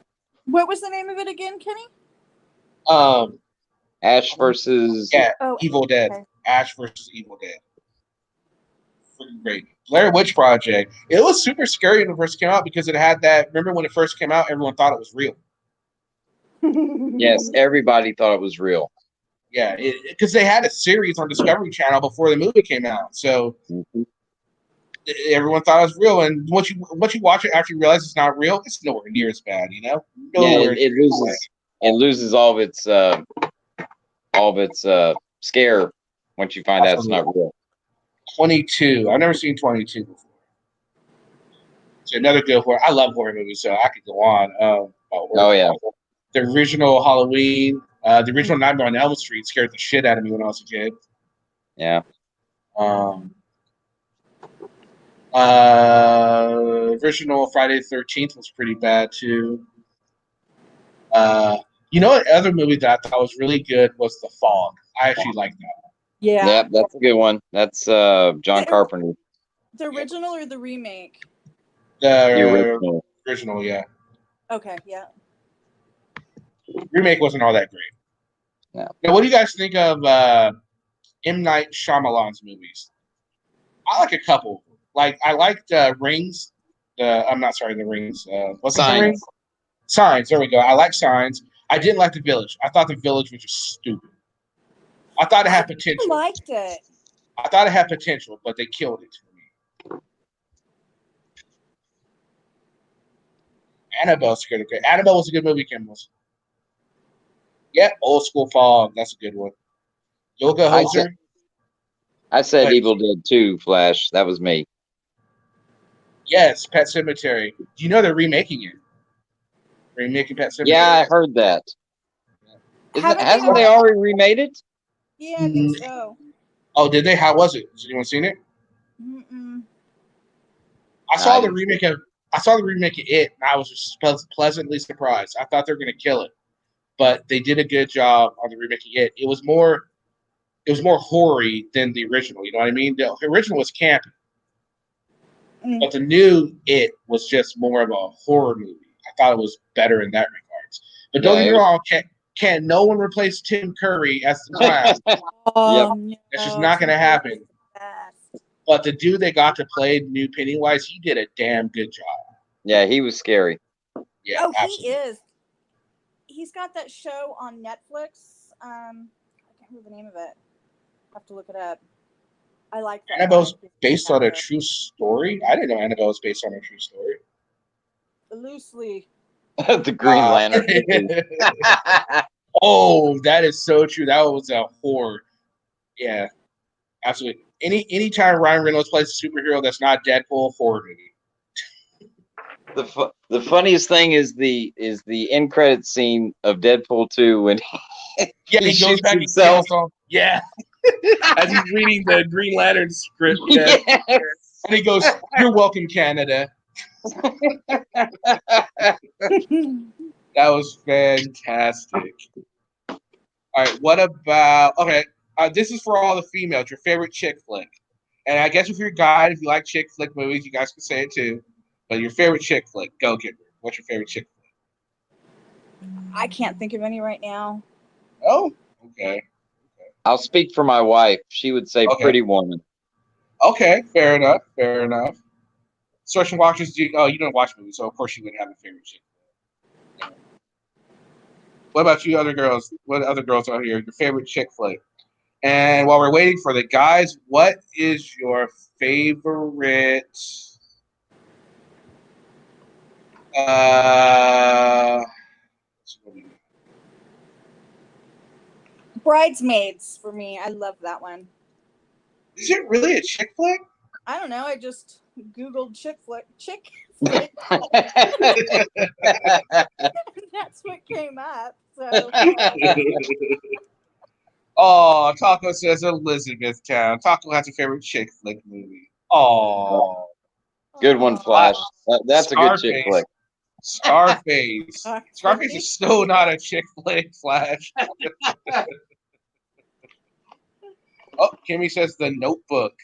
What was the name of it again, Kenny? Ash versus Evil Dead. Okay. Ash versus Evil Dead. Freaking great. Blair Witch Project. It was super scary when it first came out because it had that. Remember when it first came out, everyone thought it was real. Yes, everybody thought it was real. Yeah, because they had a series on Discovery Channel before the movie came out, so everyone thought it was real. And once you watch it, after you realize it's not real, it's nowhere near as bad. It loses all of its scare once you find out it's not real. 22. I've never seen 22 before. So another good horror. I love horror movies, so I could go on. The original Halloween, the original Nightmare on Elm Street scared the shit out of me when I was a kid. Yeah. Original Friday the 13th was pretty bad too. What other movie that I thought was really good was The Fog. I actually liked that. Yeah. Yep, that's a good one. That's John Carpenter. The original or the remake? The original, yeah. Okay, yeah. Remake wasn't all that great. No. Now, what do you guys think of M. Night Shyamalan's movies? I like a couple. Like I liked Rings. The Rings. What's Signs. The Rings? Signs. There we go. I like Signs. I didn't like The Village. I thought The Village was just stupid. I thought it had potential. I liked it. I thought it had potential, but they killed it for me. Annabelle scared a good. Annabelle was a good movie, Kimbles. Yeah, Old School Fog. That's a good one. Yoga Hoser. I said Evil Dead 2, Flash. That was me. Yes, Pet Sematary. Do you know they're remaking it? Remaking Pet Sematary. Yeah, I heard that. Hasn't they already remade it? Yeah, I think so. Oh, did they? How was it? Has anyone seen it? Mm-mm. I saw the remake of it, and I was just pleasantly surprised. I thought they were going to kill it, but they did a good job on the remake of it. It was more it was more hoary than the original. You know what I mean? The original was campy, but the new It was just more of a horror movie. I thought it was better in that regards. But don't get me wrong, can no one replace Tim Curry as the clown? That's just not going to happen. But the dude they got to play new Pennywise, he did a damn good job. Yeah, he was scary. Yeah, absolutely. He is. He's got that show on Netflix. I can't remember the name of it. I have to look it up. I like that. Annabelle's based on a true story? I didn't know Annabelle was based on a true story. Loosely. The Green Lantern. Oh, that is so true. That was a horror. Yeah, absolutely. Anytime Ryan Reynolds plays a superhero that's not Deadpool, horror movie. The funniest thing is the end credit scene of Deadpool 2 when he goes back himself. Yeah, as he's reading the Green Lantern script. Yes. And he goes, "You're welcome, Canada." That was fantastic. All right, what about? Okay, this is for all the females. Your favorite chick flick, and I guess if you're a guy, if you like chick flick movies, you guys can say it too. But your favorite chick flick, go get her. What's your favorite chick flick? I can't think of any right now. Oh, okay. I'll speak for my wife. She would say Pretty Woman. Okay, fair enough. Fair enough. Social watchers, you don't watch movies, so of course you wouldn't have a favorite chick flick. What about you, other girls? What other girls out here? Your favorite chick flick? And while we're waiting for the guys, what is your favorite? Bridesmaids for me. I love that one. Is it really a chick flick? I don't know. I just Googled chick flick. Chick flick. That's what came up. So. Oh, Taco says Elizabethtown. Taco has a favorite chick flick movie. Oh, good one, Flash. That's a good chick flick. Scarface. Scarface is still not a chick flick, Flash. Oh, Kimmy says The Notebook.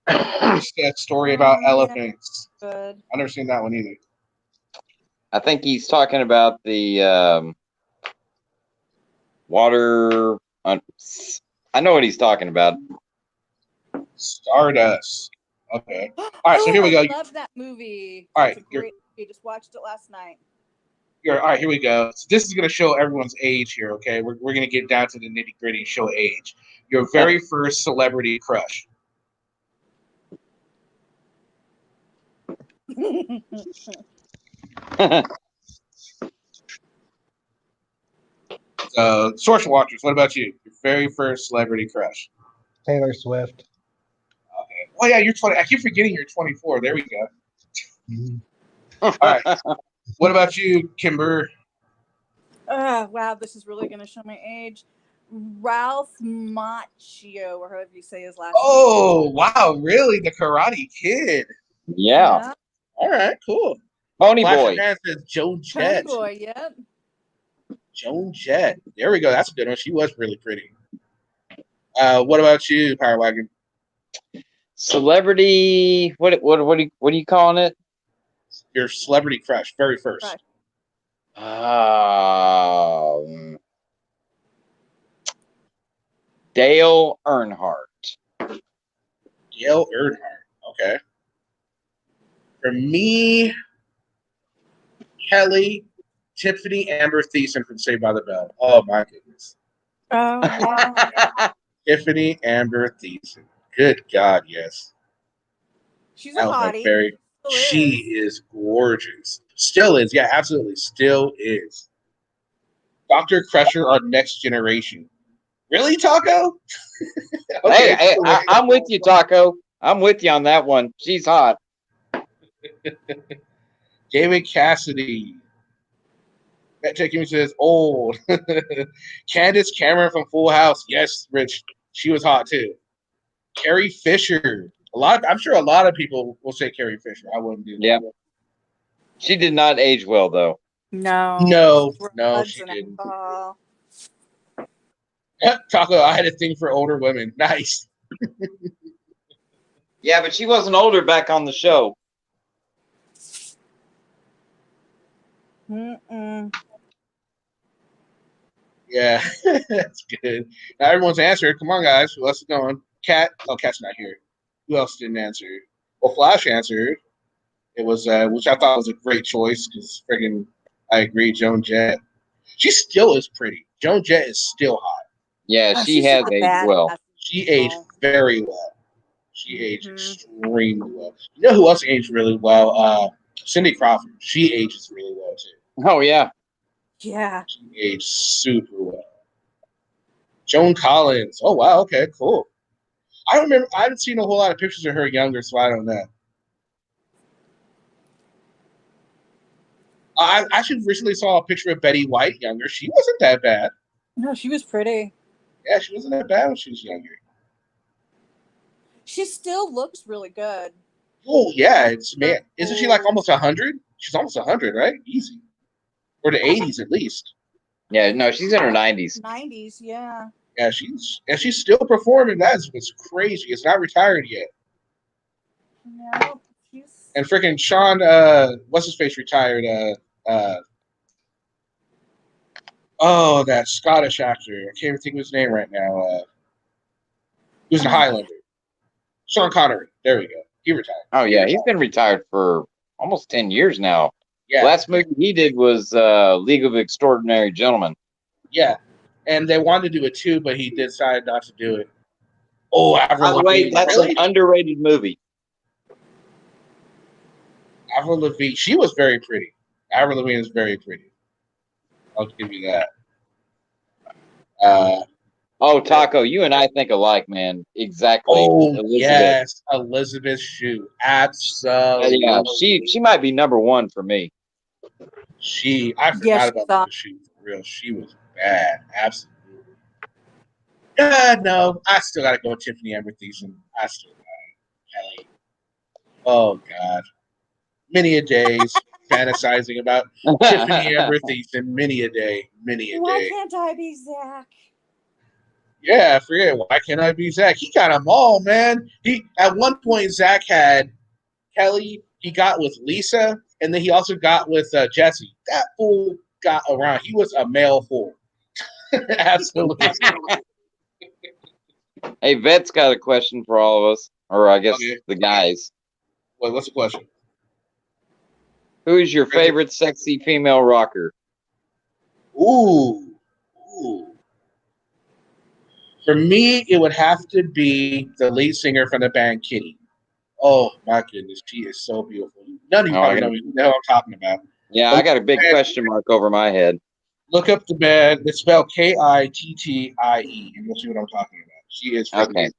It's that story about elephants. Good. I've never seen that one either. I think he's talking about the water. I know what he's talking about. Stardust. Okay. All right, so here we go. I love that movie. All right. We just watched it last night. All right, here we go. So this is going to show everyone's age here, okay? We're going to get down to the nitty-gritty and show age. Your very first celebrity crush. Social watchers, what about you? Your very first celebrity crush. Taylor Swift. Okay. Oh yeah, you're 20. I keep forgetting you're 24. There we go. All right. What about you, Kimber? Wow, this is really going to show my age. Ralph Macchio, or however you say his last name. Oh, wow, really? The Karate Kid. Yeah. All right, cool. Pony Boy. Says Joan Jett. Pony Boy, yep. Joan Jett. There we go. That's a good one. She was really pretty. What about you, Power Wagon? Celebrity. What are you calling it? Your celebrity crush, very first. Crush. Dale Earnhardt. Dale Earnhardt. Okay. For me, Kelly, Tiffany Amber Thiessen from Saved by the Bell. Oh my goodness. Oh yeah. Tiffany Amber Thiessen. Good God, yes. She's a hottie. She is gorgeous. Still is. Yeah, absolutely. Still is. Dr. Crusher, our next generation. Really, Taco? Okay. Hey, I'm with you, Taco. I'm with you on that one. She's hot. David Cassidy. That chicken says old. Candace Cameron from Full House. Yes, Rich. She was hot too. Carrie Fisher. I'm sure a lot of people will say Carrie Fisher. I wouldn't do that. Yeah. She did not age well, though. No. No, she didn't. Taco, I had a thing for older women. Nice. Yeah, but she wasn't older back on the show. Mm-mm. Yeah, that's good. Now everyone's answered. Come on, guys. Who else is going? Cat. Oh, Cat's not here. Who else didn't answer? Well, Flash answered. It was, which I thought was a great choice because friggin', I agree. Joan Jett. She still is pretty. Joan Jett is still hot. Yeah, Oh, she she's has such a aged well. badass. She aged very well. She aged Mhm. extremely well. You know who else aged really well? Cindy Crawford. She ages really well too. Oh yeah. Yeah. She aged super well. Joan Collins. Oh wow. Okay. Cool. I don't remember. I haven't seen a whole lot of pictures of her younger, so I don't know. I actually recently saw a picture of Betty White younger. She wasn't that bad. No, she was pretty. Yeah, she wasn't that bad when she was younger. She still looks really good. Oh yeah, it's man. Isn't she like almost 100? She's almost 100, right? Easy. Or the 80s at least. Yeah, no, she's in her 90s. 90s, yeah. Yeah, she's still performing. That's what's crazy. It's not retired yet. No, she's. And freaking Sean, what's his face retired? Oh, that Scottish actor. I can't even think of his name right now. He was in Highlander. Sean Connery. There we go. He retired. Oh yeah, he's been retired for almost 10 years now. Yeah. Last movie he did was League of Extraordinary Gentlemen. Yeah. And they wanted to do it too, but he decided not to do it. Oh, Avril By the way, Lavigne. that's Really? an underrated movie. Avril Lavigne. She was very pretty. Avril Lavigne is very pretty. I'll give you that. Oh, Taco, you and I think alike, man. Exactly. Oh, Elizabeth. yes. Elizabeth Shue. Absolutely. Yeah, she might be number one for me. I forgot about Elizabeth Shue for real. She was bad. Absolutely. No, I still got to go with Tiffany Amber Thiessen. I still got it. Kelly. Oh, God. Many a days fantasizing about Tiffany Amber Thiessen. Many a day. Many a day. Why can't I be Zach? Yeah, I forget. Why can't I be Zach? He got them all, man. At one point, Zach had Kelly. He got with Lisa, and then he also got with Jesse. That fool got around. He was a male whore. Absolutely. Hey, Vet's got a question for all of us, or I guess the guys. Well, what's the question? Who is your favorite sexy female rocker? Ooh. For me, it would have to be the lead singer from the band Kitty. Oh, my goodness. She is so beautiful. None of you probably know who I'm talking about. Yeah, I got a big question mark over my head. Look up the band. It's spelled Kittie, and you'll see what I'm talking about. She is okay.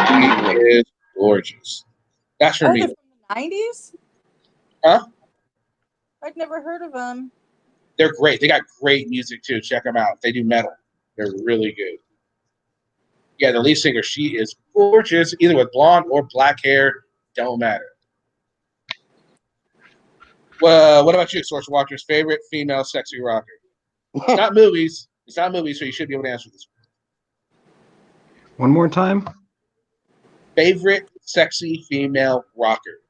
She is gorgeous. That's for me. They're from the 90s? Huh? I'd never heard of them. They're great. They got great music too. Check them out. They do metal. They're really good. Yeah, the lead singer, she is gorgeous, either with blonde or black hair. Don't matter. Well, what about you, Source Watcher's favorite female sexy rocker? It's not movies. It's not movies, so you should be able to answer this one more time. Favorite sexy female rocker?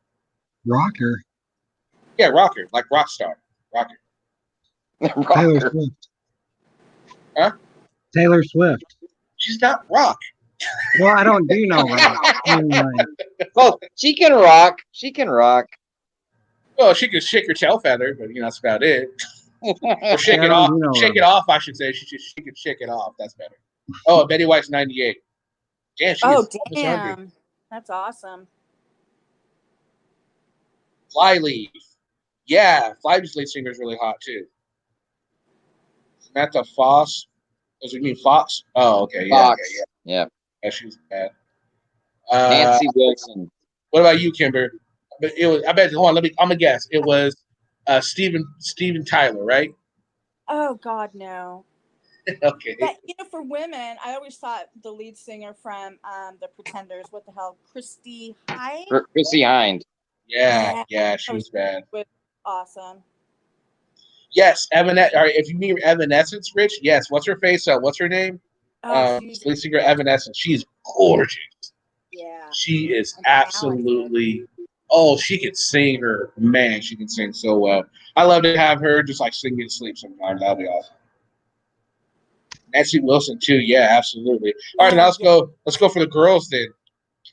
Rocker? Yeah, rocker, like rock star. Rocker. Taylor Swift. Huh? Taylor Swift. She's not rock. Well, I don't do no rock. Well, she can rock. She can rock. Well, she can shake her tail feather, but that's about it. Or shake it off. Shake it off, I should say. She can shake it off. That's better. Oh, Betty White's 98. Damn, damn. That's awesome. Flyleaf. Yeah, Flyleaf's lead singer is really hot too. Samantha Foss. Does it mean Fox? Oh, okay. Yeah. Fox. Okay, yeah. Yeah, she was bad. Nancy Wilson. What about you, Kimber? But it was. I bet. Hold on. I'm gonna guess. It was Steven Tyler, right? Oh God, no. Okay. But for women, I always thought the lead singer from The Pretenders. What the hell, Christy Hind? Chrissy Hind. Yeah, she was bad. Awesome. Yes, Evanescence. All right, if you mean Evanescence, Rich, yes. What's her face? What's her name? Lead singer Evanescence. She's gorgeous. Yeah. She is absolutely. Oh, she can sing her. Man, she can sing so well. I love to have her just like sing me to sleep sometimes. That'd be awesome. Nancy Wilson too. Yeah, absolutely. All right, now let's go. Let's go for the girls then.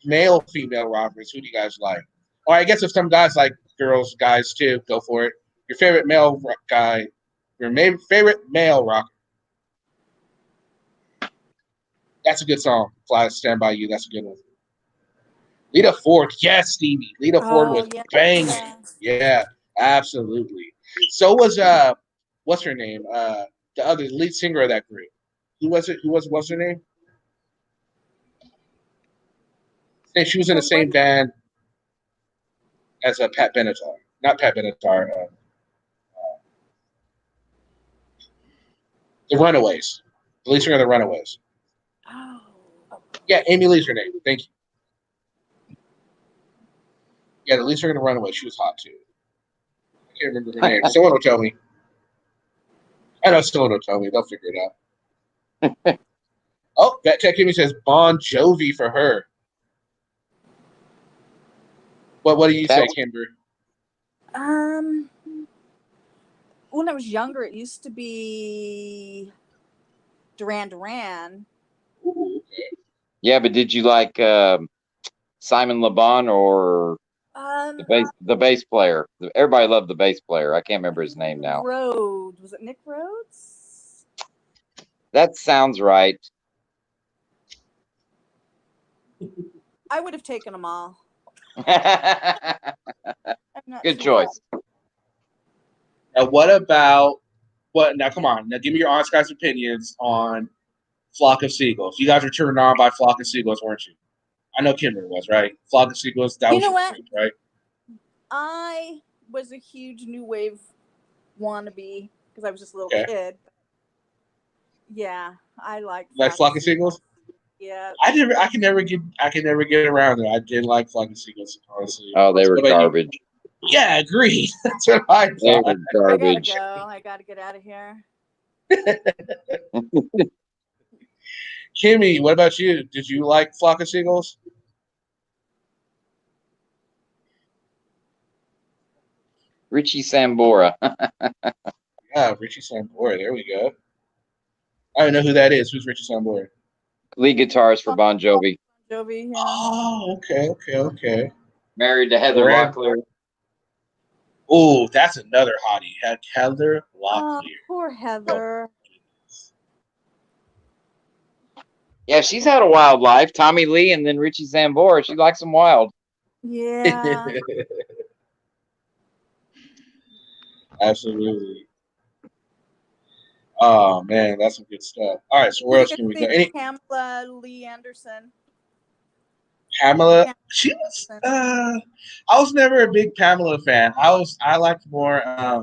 Male, female rockers. Who do you guys like? Or I guess if some guys like girls, guys too, go for it. Your favorite male guy. Your favorite male rocker. That's a good song. Fly Stand By You. That's a good one. Lita Ford. Yes, Stevie. Lita Ford was banging. Yeah, absolutely. So was what's her name? The other lead singer of that group. Who was it? What's her name? She was in the same band as Pat Benatar. Not Pat Benatar. The Runaways. The lead singer of the Runaways. Oh. Yeah, Amy Lee's her name. Thank you. Yeah, the lead singer of the Runaways. She was hot too. I can't remember her name. Someone will tell me. I know someone will tell me. They'll figure it out. Oh, that Tech Kimmy says Bon Jovi for her. What do you say, Kimber? When I was younger, it used to be Duran Duran. Ooh, okay. Yeah, but did you like Simon Le Bon or the bass player? Everybody loved the bass player. I can't remember his name now. Rhodes. Was it Nick Rhodes? That sounds right. I would have taken them all. Good choice. Now, what about what? Now, come on. Now, give me your honest guys' opinions on Flock of Seagulls. You guys were turned on by Flock of Seagulls, weren't you? I know Kimber was, right? Flock of Seagulls. That was your group, right? I was a huge new wave wannabe because I was just a little kid. Yeah, I like Flock of Seagulls. Yeah, I can never get around it. I didn't like Flock of Seagulls, honestly. Oh, they were garbage. Yeah, agreed. That's what I thought. They were garbage. I gotta go. I gotta get out of here. Kimmy, what about you? Did you like Flock of Seagulls? Richie Sambora. Yeah, Richie Sambora. There we go. I don't know who that is. Who's Richie Sambora? Lead guitarist for Bon Jovi. Jovi, yeah. Oh, okay. Married to Heather Locklear. Oh, that's another hottie. Heather Locklear. Oh, poor Heather. Yeah, she's had a wild life. Tommy Lee and then Richie Sambora. She likes them wild. Yeah. Absolutely. Oh man, that's some good stuff. All right, so where else can we go? Pamela Lee Anderson. Pamela, she was. I was never a big Pamela fan. I liked more. I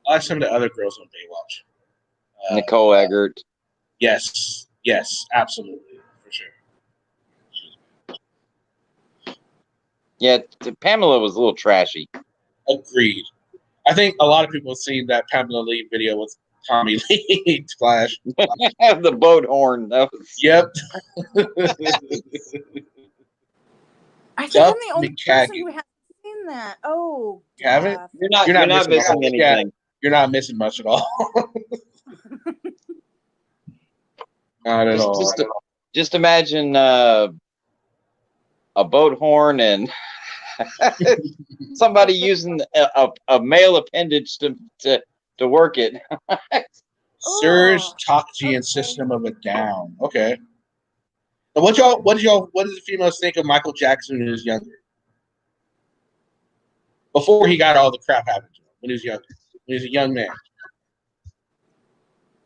like some of the other girls on Baywatch. Nicole Eggert. Yes, absolutely, for sure. Yeah, Pamela was a little trashy. Agreed. I think a lot of people have seen that Pamela Lee video with Tommy Lee Splash. The boat horn. That was... Yep. I think I'm the only person who hasn't seen that. Oh, you haven't? You're not missing anything. Yeah, you're not missing much at all. Not at all. Just imagine a boat horn and somebody using a male appendage to work it. Surge Tokjian System of a Down. Okay. And what does the females think of Michael Jackson when he was younger? Before he got all the crap happened to him, when he was younger. When he was a young man.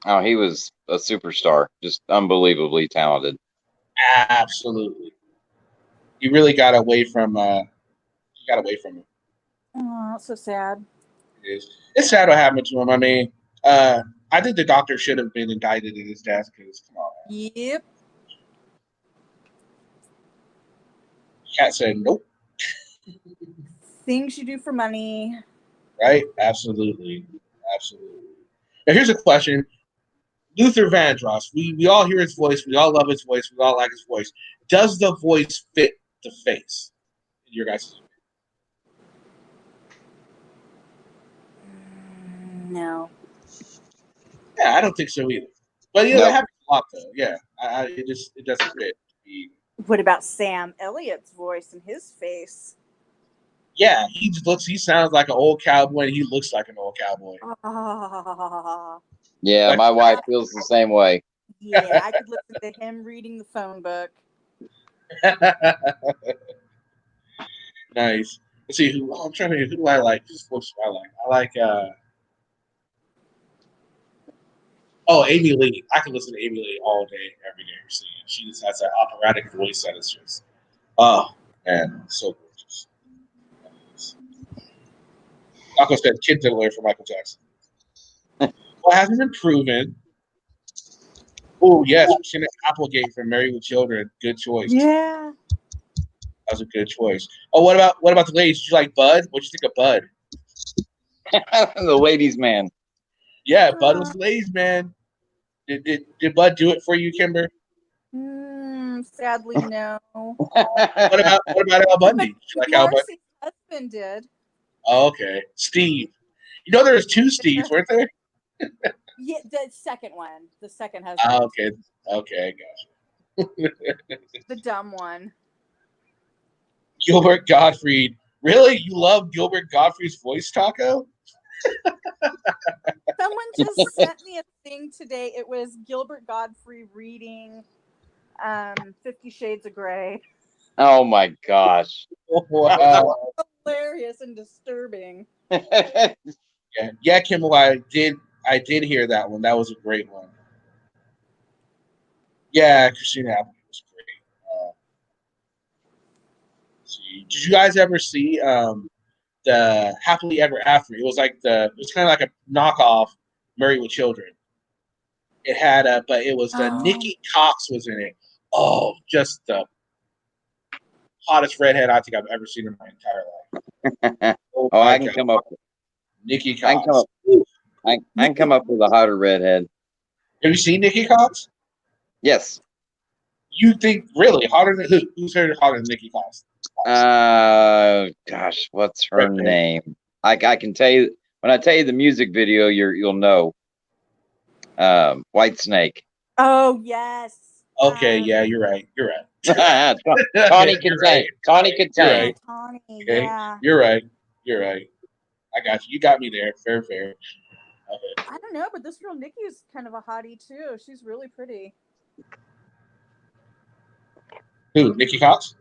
Oh, he was a superstar. Just unbelievably talented. Absolutely. He really got away from him. Oh, that's so sad. It's sad what happened to him. I mean, I think the doctor should have been indicted in his death because, come on. Yep. Cat said nope. Things you do for money. Right? Absolutely. Now here's a question. Luther Vandross, we all hear his voice, we all love his voice, we all like his voice. Does the voice fit the face? In your guys' opinion? No. Yeah, I don't think so either. But that happens a lot though. Yeah, it doesn't fit. What about Sam Elliott's voice and his face? Yeah, he sounds like an old cowboy, and he looks like an old cowboy. Yeah, my wife feels the same way. Yeah, I could listen to him reading the phone book. Nice. Let's see I'm trying to think, who do I like? Whose voice do I like? I like Amy Lee. I can listen to Amy Lee all day, every day. She just has that operatic voice that is just, oh man, so gorgeous. Taco said kid diddler for Michael Jackson. Well, hasn't been proven. Oh yes, Christina Applegate from Married with Children. Good choice. Yeah, that was a good choice. Oh, what about the ladies? Did you like Bud? What'd you think of Bud? The ladies' man. Yeah, Bud was the ladies' man. Did Bud do it for you, Kimber? Sadly, no. What about Al Bundy? Did you like Al Bundy? Marcy's husband did. Oh, okay, Steve. You know, there's two Steves, weren't there? Yeah, the second one. The second husband. Okay, gotcha. The dumb one. Gilbert Gottfried. Really? You love Gilbert Gottfried's voice, Taco? Someone just sent me a thing today. It was Gilbert Gottfried reading 50 Shades of Grey. Oh my gosh. Wow. Hilarious and disturbing. Yeah, Kimball, I did hear that one. That was a great one. Yeah, Christina Applegate was great. Did you guys ever see the Happily Ever After? It was kind of like a knockoff Married with Children. It had but it was Nikki Cox was in it. Oh, just the hottest redhead I think I've ever seen in my entire life. I can come up. Nikki Cox. I can come up with a hotter redhead. Have you seen Nikki Cox? Yes. You think really hotter than who? Who's hotter than Nikki Cox? Gosh, what's her name? I can tell you when I tell you the music video, you'll know. White Snake. Oh yes. Okay, yeah, you're right. Tawny Contain. Tawny Contain. Tawny, okay. Yeah. You're right. I got you. You got me there. Fair. Okay. I don't know, but this girl Nikki is kind of a hottie too. She's really pretty. Who? Nikki Cox?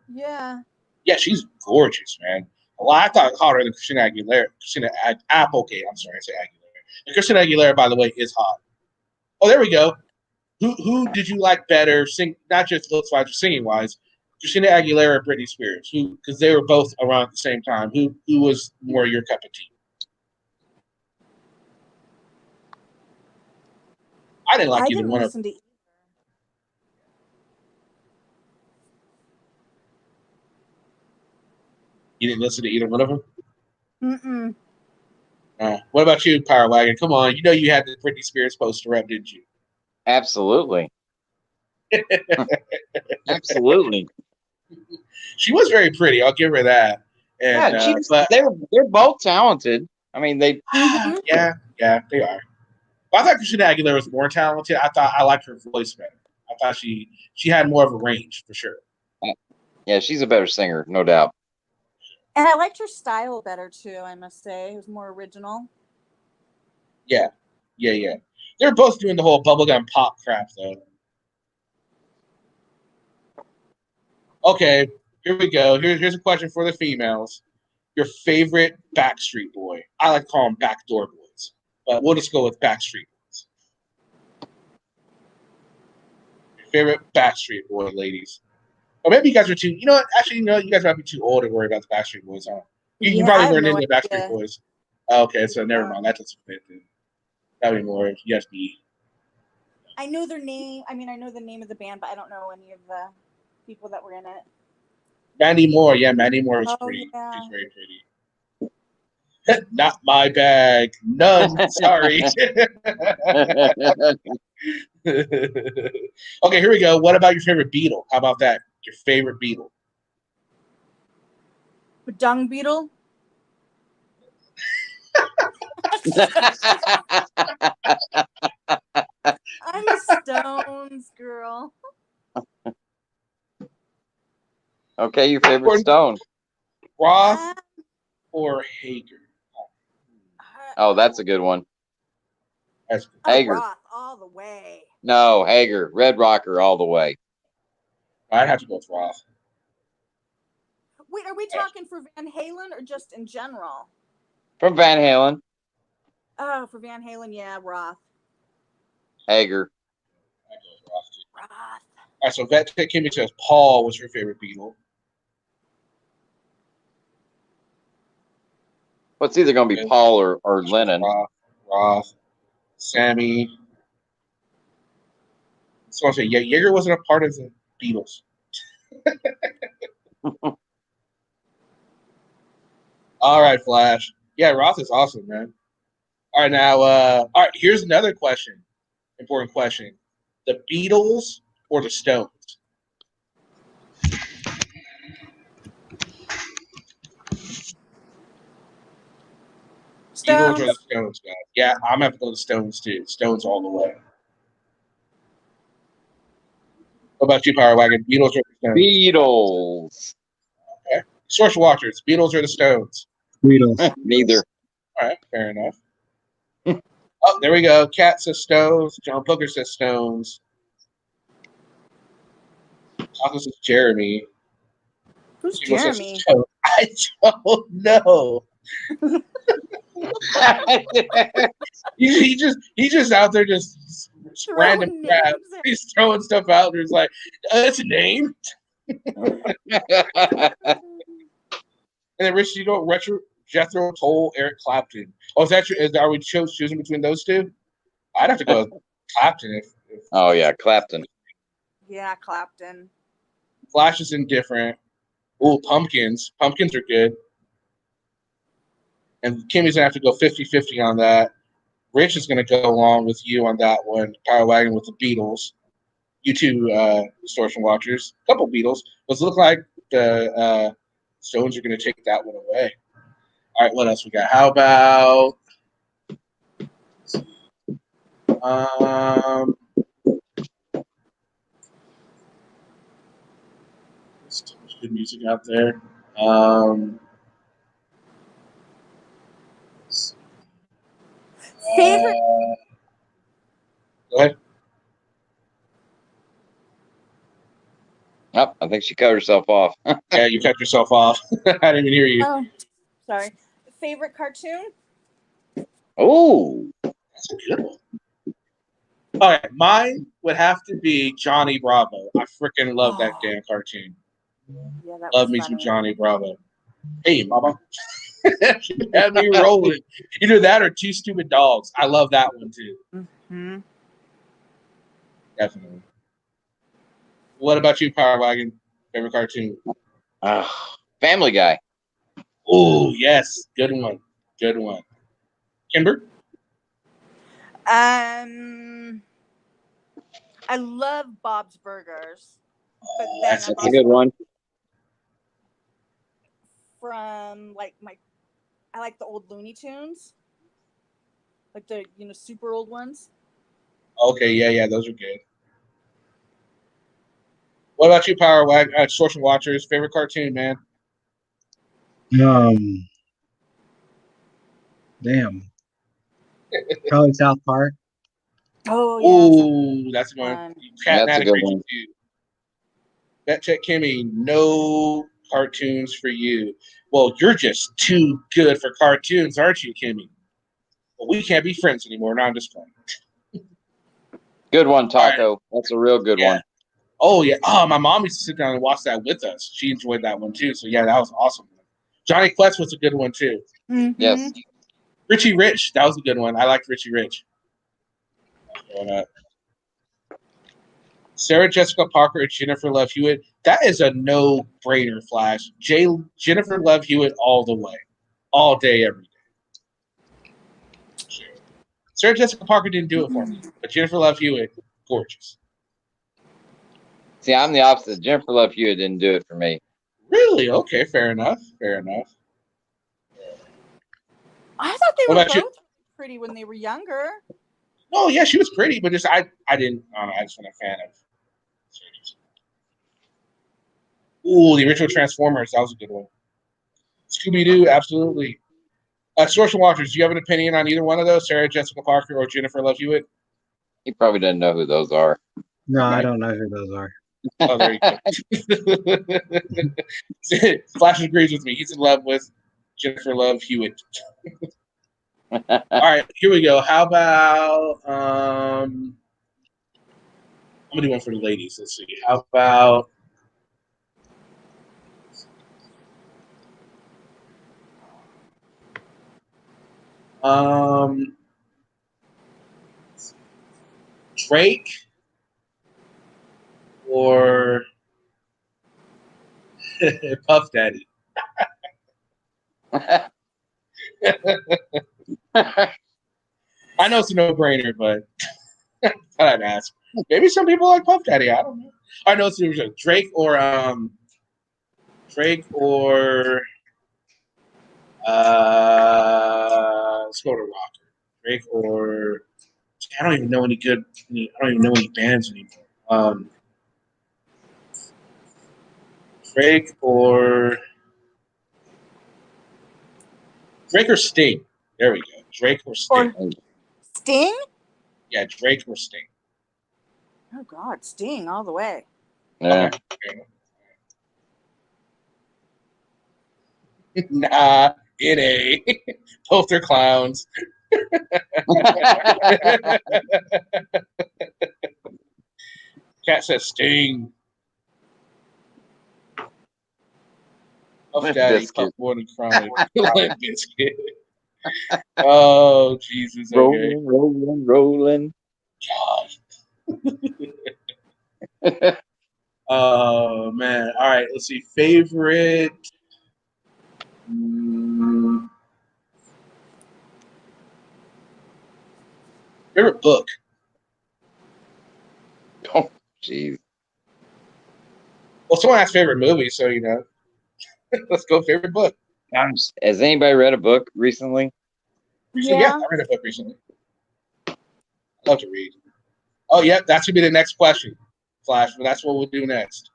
Yeah. Yeah, she's gorgeous, man. Well, I thought hotter than Christina Aguilera. Christina Applegate. I'm sorry, I say Aguilera. And Christina Aguilera, by the way, is hot. Oh, there we go. Who did you like better? Not just looks wise, but singing wise. Christina Aguilera or Britney Spears? Because they were both around at the same time. Who was more your cup of tea? I didn't like either one of them. You didn't listen to either one of them? Mm-mm. What about you, Power Wagon? Come on, you know you had the Britney Spears poster up, didn't you? Absolutely. Absolutely. She was very pretty. I'll give her that. And, but they're both talented. I mean, they. Yeah, they are. But I thought Christina Aguilera was more talented. I liked her voice better. I thought she had more of a range for sure. Yeah, she's a better singer, no doubt. And I liked her style better too, I must say. It was more original. Yeah. They're both doing the whole bubblegum pop crap, though. Okay, here we go. Here's a question for the females. Your favorite Backstreet Boy? I like to call them Backdoor Boys, but we'll just go with Backstreet Boys. Your favorite Backstreet Boy, ladies? Or maybe you guys are too. You know what? Actually, you guys might be too old to worry about the Backstreet Boys, huh? You probably weren't into the Backstreet Boys. Okay, so never mind. That doesn't fit. That would be more USB. I know their name. I mean, I know the name of the band, but I don't know any of the people that were in it. Mandy Moore. Yeah, Mandy Moore was pretty. Yeah. She's very pretty. Not my bag. None. Sorry. Okay, here we go. What about your favorite beetle? How about that? Your favorite beetle? A dung beetle. I'm a Stones girl. Okay, your favorite stone. Roth or Hager? Oh, that's a good one. That's good. Hager. Roth all the way. No, Hager. Red Rocker all the way. I'd have to go with Roth. Wait, are we talking for Van Halen or just in general? From Van Halen. Oh, for Van Halen, yeah, Roth. Hager. I'd go with Roth too. Roth. All right, so Vet Tech Kimmy says Paul was her favorite beetle. Well, it's either going to be Paul or Lennon. Roth. Sammy. So I say, yeah, Jaeger wasn't a part of the Beatles. All right, Flash. Yeah, Roth is awesome, man. All right, now, all right, here's another question. Important question. The Beatles or the Stones? Stones. Beatles or the Stones, guys? Yeah, I'm going to have to go to Stones, too. Stones all the way. What about you, Power Wagon? Beatles or the Stones? Beatles. Okay. Source Watchers, Beatles or the Stones? Beatles. Neither. All right, fair enough. Oh, there we go. Cat says Stones. John Booker says Stones. Taco says Jeremy. Who's Timo says Jeremy? Stones. I don't know. he's just out there just random crap. He's throwing stuff out there. He's like, that's a name. And then Rich, you go retro Jethro Tull, Eric Clapton. Oh, is that your, are we choosing between those two? I'd have to go with Clapton if Oh yeah, Clapton. Yeah, Clapton. Flash is indifferent. Ooh, Pumpkins. Pumpkins are good. And Kimmy's gonna have to go 50-50 on that. Rich is gonna go along with you on that one. Power Wagon with the Beatles. You two distortion watchers. A couple Beatles. Does it look like the Stones are gonna take that one away? All right, what else we got? How about there's so much good music out there. Favorite. Go ahead. Oh, I think she cut herself off. Yeah, you cut yourself off. I didn't even hear you. Oh, sorry. Favorite cartoon? Oh, That's a good one. All right, mine would have to be Johnny Bravo. I freaking love that damn cartoon. Yeah, that Love was me funny. some Johnny Bravo. Hey, mama. She had me rolling. Either that or Two Stupid Dogs. I love that one too. Mm-hmm. Definitely. What about you, Power Wagon? Favorite cartoon? Family Guy. Oh, yes. Good one. Good one. Kimber? I love Bob's Burgers, but then That's That's a good one. from I like the old Looney Tunes, like the super old ones. Okay, yeah, those are good. What about you, Power Wagon? Source and Watchers, favorite cartoon, man? Damn. Probably South Park. Oh yeah. Ooh, that's one. Cat That's a Nana good Creature one. too. Bet Check Kimmy, no cartoons for you. Well, you're just too good for cartoons, aren't you, Kimmy? Well, we can't be friends anymore. No, I'm just playing. Good one, Taco. That's a real good one. Oh, yeah. Oh, my mom used to sit down and watch that with us. She enjoyed that one, too. So, yeah, that was awesome. Johnny Quest was a good one, too. Mm-hmm. Yes. Richie Rich, that was a good one. I liked Richie Rich. Going up. Sarah Jessica Parker and Jennifer Love Hewitt. That is a no-brainer, Flash. Jennifer Love Hewitt all the way. All day, every day. Sarah Jessica Parker didn't do it for me, but Jennifer Love Hewitt, gorgeous. See, I'm the opposite. Jennifer Love Hewitt didn't do it for me. Really? Okay, fair enough. Fair enough. I thought they What were about you? both pretty when they were younger. Oh yeah, she was pretty, but just I didn't. I don't know. I just wasn't a fan of. Ooh, the original Transformers. That was a good one. Scooby Doo, absolutely. Social Watchers, do you have an opinion on either one of those? Sarah Jessica Parker or Jennifer Love Hewitt? He probably doesn't know who those are. No, Okay. I don't know who those are. Oh, there you go. Flash agrees with me. He's in love with Jennifer Love Hewitt. All right, here we go. How about I'm gonna do one for the ladies. Let's see. How about Drake or Puff Daddy? I know it's a no-brainer, but I'd ask. Maybe some people like Puff Daddy. I don't know. I know it's Drake or let's go to Rocker. Drake or I don't even know any bands anymore. Drake or Sting. There we go. Drake or Sting. Or Sting? Yeah, Drake or Sting. Oh God, Sting all the way. Yeah. Okay. Nah, NA. Both are clowns. Cat says Sting. Puff Daddy, Biscuit. Puff Boy and Chronic. Limp Bizkit. Oh, Jesus. Okay. Rolling. Gosh. Oh, man. All right. Let's see. Favorite. Favorite book. Oh, jeez. Well, someone asked favorite movie, so let's go favorite book. Has anybody read a book recently? Yeah, I read a book recently. I love to read. Oh, yeah, that should be the next question, Flash. But that's what we'll do next.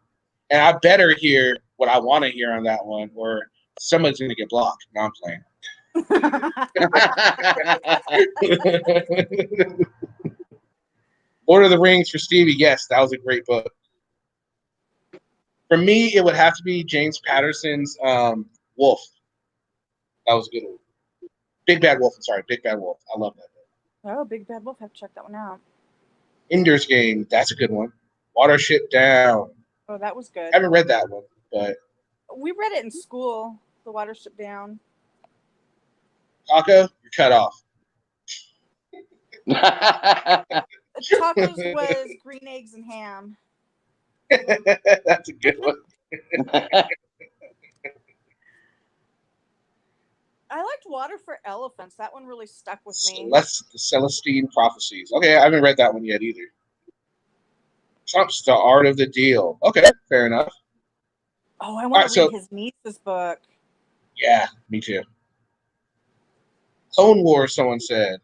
And I better hear what I want to hear on that one, or someone's going to get blocked. No, I'm playing. Lord of the Rings for Stevie. Yes, that was a great book. For me, it would have to be James Patterson's Wolf. That was a good one. Big Bad Wolf. I'm sorry, Big Bad Wolf. I love that book. Oh, Big Bad Wolf. Have to check that one out. Ender's Game. That's a good one. Watership Down. Oh, that was good. I haven't read that one, but we read it in school. The Watership Down. Taco, you're cut off. Tacos was green eggs and ham. That's a good one. I liked Water for Elephants. That one really stuck with me. The Celestine Prophecies. Okay, I haven't read that one yet either. Trump's The Art of the Deal. Okay, fair enough. Oh, I want to read his niece's book. Yeah, me too. Clone Wars, someone said.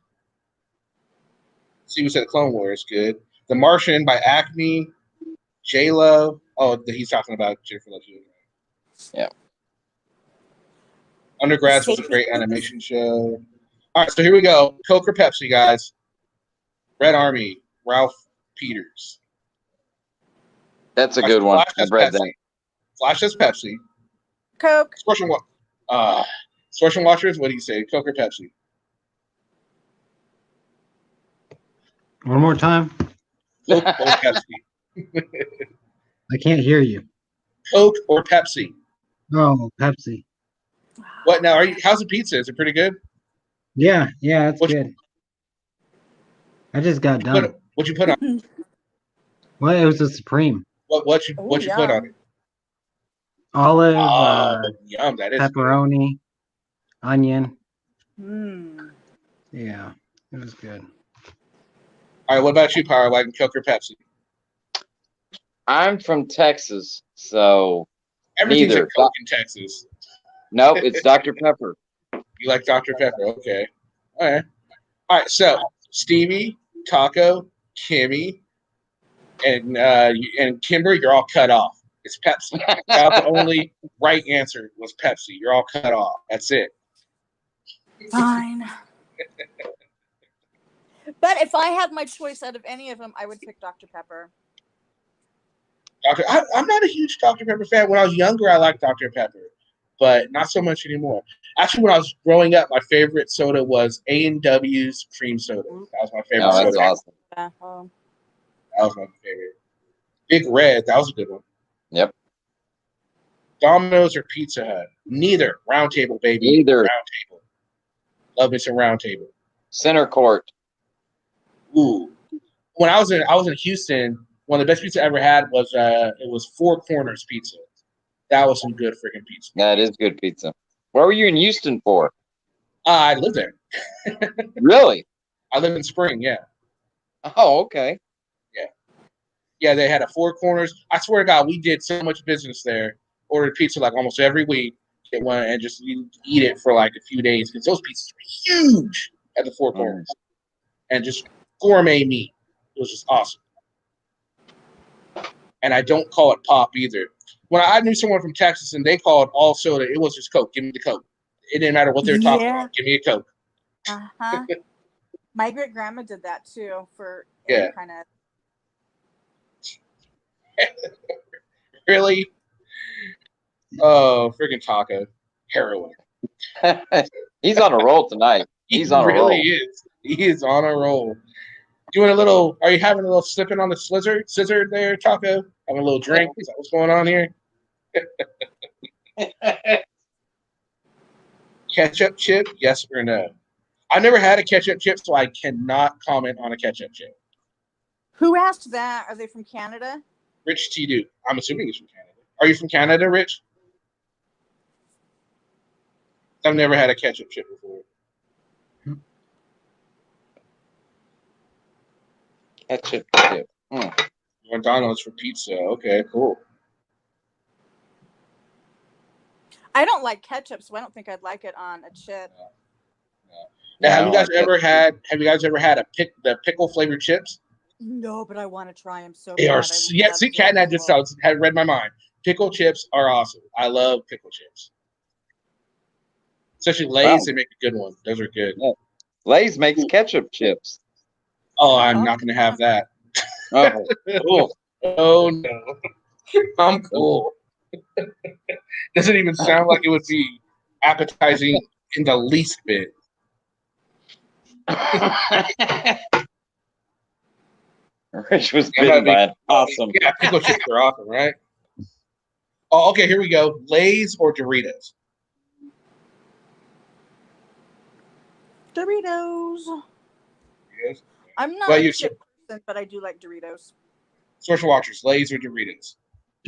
See who said Clone Wars, good. The Martian by Acme. J-Lo. Oh, he's talking about Jennifer Love Hewitt. Yeah. Undergrads was a great animation show. All right, so here we go. Coke or Pepsi, guys? Red Army, Ralph Peters. That's a good one. I've read that. Flash says Pepsi. Coke. Sports and Watchers, what do you say? Coke or Pepsi? One more time. Coke or Pepsi? I can't hear you. Coke or Pepsi? Oh, Pepsi. What now? How's the pizza? Is it pretty good? Yeah, it's good. I just got done. What'd you put on? Well, it was a Supreme. What you put on it? Olive, yum! That is pepperoni, onion. Mm. Yeah, it was good. All right, what about you, Power Wagon, Coke or Pepsi? I'm from Texas, so Everything's a neither. Coke in Texas. Nope, it's Dr. Pepper. You like Dr. Pepper? Okay. All right. All right. So Stevie, Taco, Kimmy, and Kimber, you're all cut off. It's Pepsi. The only right answer was Pepsi. You're all cut off. That's it. Fine. But if I had my choice out of any of them, I would pick Dr. Pepper. I'm not a huge Dr. Pepper fan. When I was younger, I liked Dr. Pepper, but not so much anymore. Actually, when I was growing up, my favorite soda was A&W's cream soda. That was my favorite soda. That's awesome. Yeah. That was my favorite. Big Red, that was a good one. Yep. Domino's or Pizza Hut? Neither. Round Table, baby. Neither. Round Table. Love me some Round Table. Center Court. Ooh. When I was in Houston, one of the best pizza I ever had was it was Four Corners Pizza. That was some good freaking pizza. That is good pizza. Where were you in Houston for? I lived there. Really? I live in Spring, yeah. Oh, okay. Yeah, they had a Four Corners. I swear to God, we did so much business there. Ordered pizza like almost every week. Get one and just eat it for like a few days because those pizzas were huge at the Four Corners. And just gourmet meat. It was just awesome. And I don't call it pop either. When I knew someone from Texas and they called all soda, it was just Coke. Give me the Coke. It didn't matter what they were talking about. Give me a Coke. My great grandma did that too for any kind of. Really? Oh, freaking Taco. Heroin. He's on a roll tonight. He's on a roll. He really is. He is on a roll. Doing a little, are you having a little slipping on the scissor there, Taco? Having a little drink? Is that what's going on here? Ketchup chip, yes or no? I never had a ketchup chip, so I cannot comment on a ketchup chip. Who asked that? Are they from Canada? Rich T. Duke. I'm assuming he's from Canada. Are you from Canada, Rich? I've never had a ketchup chip before. Ketchup chip. McDonald's for pizza. Okay, cool. I don't like ketchup, so I don't think I'd like it on a chip. Now, have you guys ever had the pickle flavored chips? No, but I want to try them so they bad. Are yeah. See, Cat and I just had read my mind. Pickle chips are awesome. I love pickle chips. Especially Lay's, they make a good one. Those are good. Yeah. Lay's makes ketchup chips. Oh, I'm not going to have that. Oh, cool. Oh no, I'm cool. Doesn't even sound like it would be appetizing in the least bit. Rich was bitten by it. Awesome. Yeah, pickle chips are awesome, right? Oh, okay, here we go. Lay's or Doritos? Doritos. Yes. I'm not a chip person, but I do like Doritos. Social Watchers, Lay's or Doritos?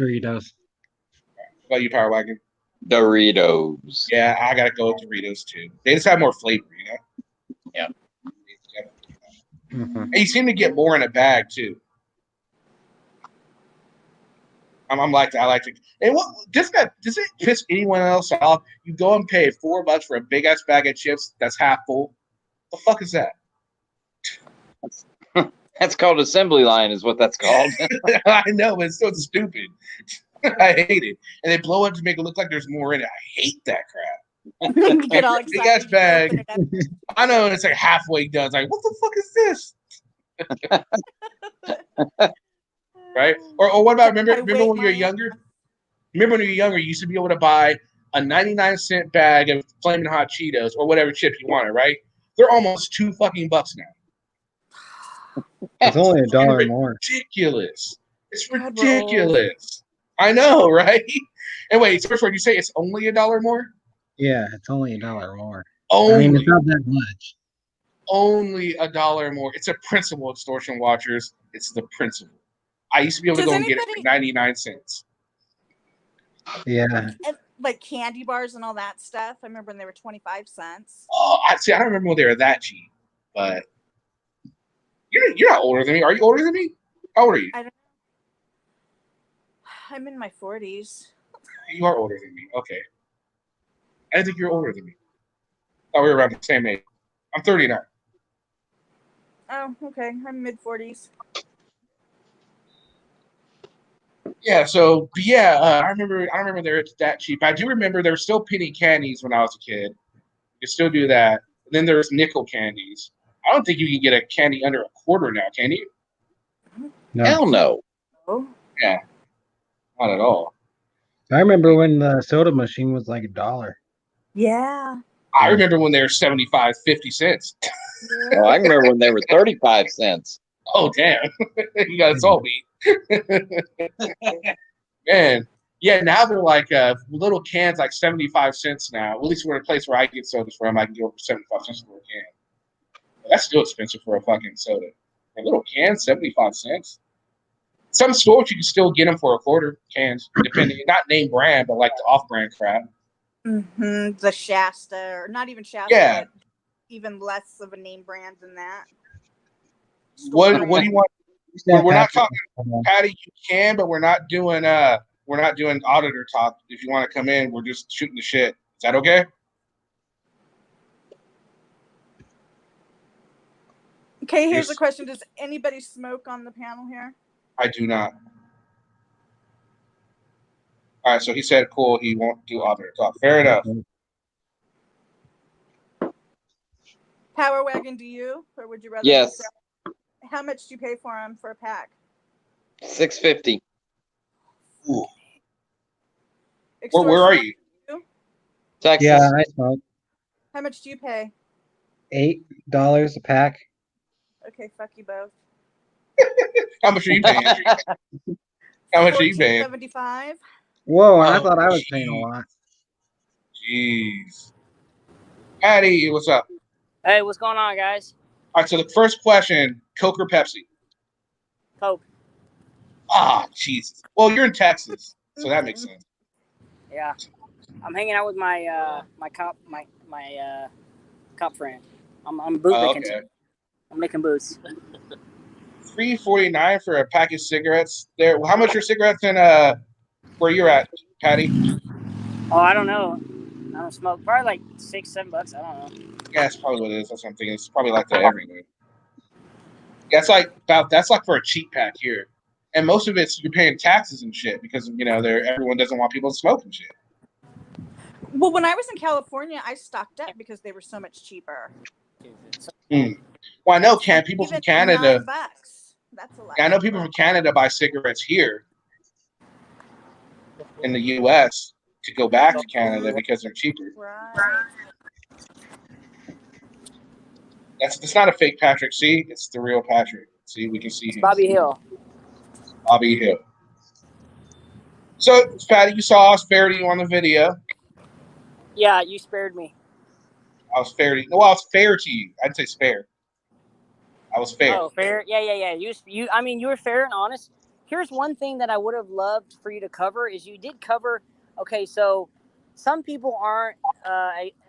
Doritos. What about you, Power Wagon? Doritos. Yeah, I gotta go with Doritos too. They just have more flavor, you know? Yeah. And you seem to get more in a bag too. I'm like that. I like to. And what does it piss anyone else off? You go and pay $4 for a big ass bag of chips that's half full. The fuck is that? That's called assembly line, is what that's called. I know, but it's so stupid. I hate it. And they blow it to make it look like there's more in it. I hate that crap. Get all excited. Big ass bag. I know, and it's like halfway done. It's like, what the fuck is this? Right? Or what about remember when you were younger? Remember when you were younger, you used to be able to buy a 99-cent bag of Flamin' Hot Cheetos or whatever chip you wanted, right? They're almost $2 now. It's only $1 more. Ridiculous. It's ridiculous. I know, right? And wait, so you say it's only $1 more? Yeah, it's only $1 more. Only, I mean, it's not that much. Only $1 more. It's a principle, Extortion Watchers. It's the principle. I used to be able to go and get it for 99 cents. Yeah. Like candy bars and all that stuff. I remember when they were 25 cents. Oh, I don't remember when they were that cheap, but You're not older than me. Are you older than me? How old are you? I'm in my 40s. You are older than me. Okay. I didn't think you were older than me. I thought we were around the same age. I'm 39. Oh, okay. I'm mid 40s. Yeah. So, but yeah, I remember they're that cheap. I do remember there were still penny candies when I was a kid. You can still do that. And then there's nickel candies. I don't think you can get a candy under a quarter now, can you? No. Hell no. Oh. Yeah. Not at all. I remember when the soda machine was like $1. Yeah. I remember when they were 75, 50 cents. Oh, I can remember when they were 35 cents. Oh, damn. You got salt me. Man. Yeah, now they're like little cans, like 75 cents now. At least we're in a place where I get sodas from. I can get over 75 cents for a can. But that's still expensive for a fucking soda. A little can, 75 cents. Some stores you can still get them for a quarter cans, depending, not name brand, but like the off-brand crap. Mm-hmm. The Shasta, or not even Shasta, Yeah. but even less of a name brand than that. What do you want? We're not talking, Patty. You can, but we're not doing auditor talk. If you want to come in, we're just shooting the shit. Is that okay? Okay, here's the question. Does anybody smoke on the panel here? I do not. All right, so he said, cool, he won't do auditor talk. Fair enough. Power Wagon, do you? Or would you rather? Yes. How much do you pay for them for a pack? $6.50. Ooh. Where are you? Texas. Yeah, I smoke. How much do you pay? $8 a pack. Okay, fuck you both. How much are you paying? How much are you paying? $14.75. Whoa, I thought I was paying a lot. Jeez. Patty, what's up? Hey, what's going on, guys? All right, so the first question, Coke or Pepsi? Coke. Ah, Jesus. Well, you're in Texas, so that makes sense. Yeah. I'm hanging out with my my cop friend. I'm bootlicking. Okay. I'm making boots. $3.49 for a pack of cigarettes. There. How much are cigarettes in where you're at, Patty? Oh, I don't know. I don't smoke. Probably like $6-7. I don't know. Yeah, that's probably what it is. That's what I'm thinking. It's probably like that everywhere. That's like for a cheap pack here, and most of it's you're paying taxes and shit because everyone doesn't want people to smoke and shit. Well, when I was in California, I stocked up because they were so much cheaper. Well, I know people from Canada. $9. That's a lot. Yeah, I know people from Canada buy cigarettes here in the U.S. to go back to Canada because they're cheaper. Right. It's not a fake Patrick. See, it's the real Patrick. See, we can see him. Bobby Hill. Bobby Hill. So, Patty, you saw us fair to you on the video. Yeah, you spared me. I was fair to you. No, I was fair to you. I'd say spare. I was fair. Oh, fair. Yeah. You. I mean, you were fair and honest. Here's one thing that I would have loved for you to cover is you did cover. Okay, so some people aren't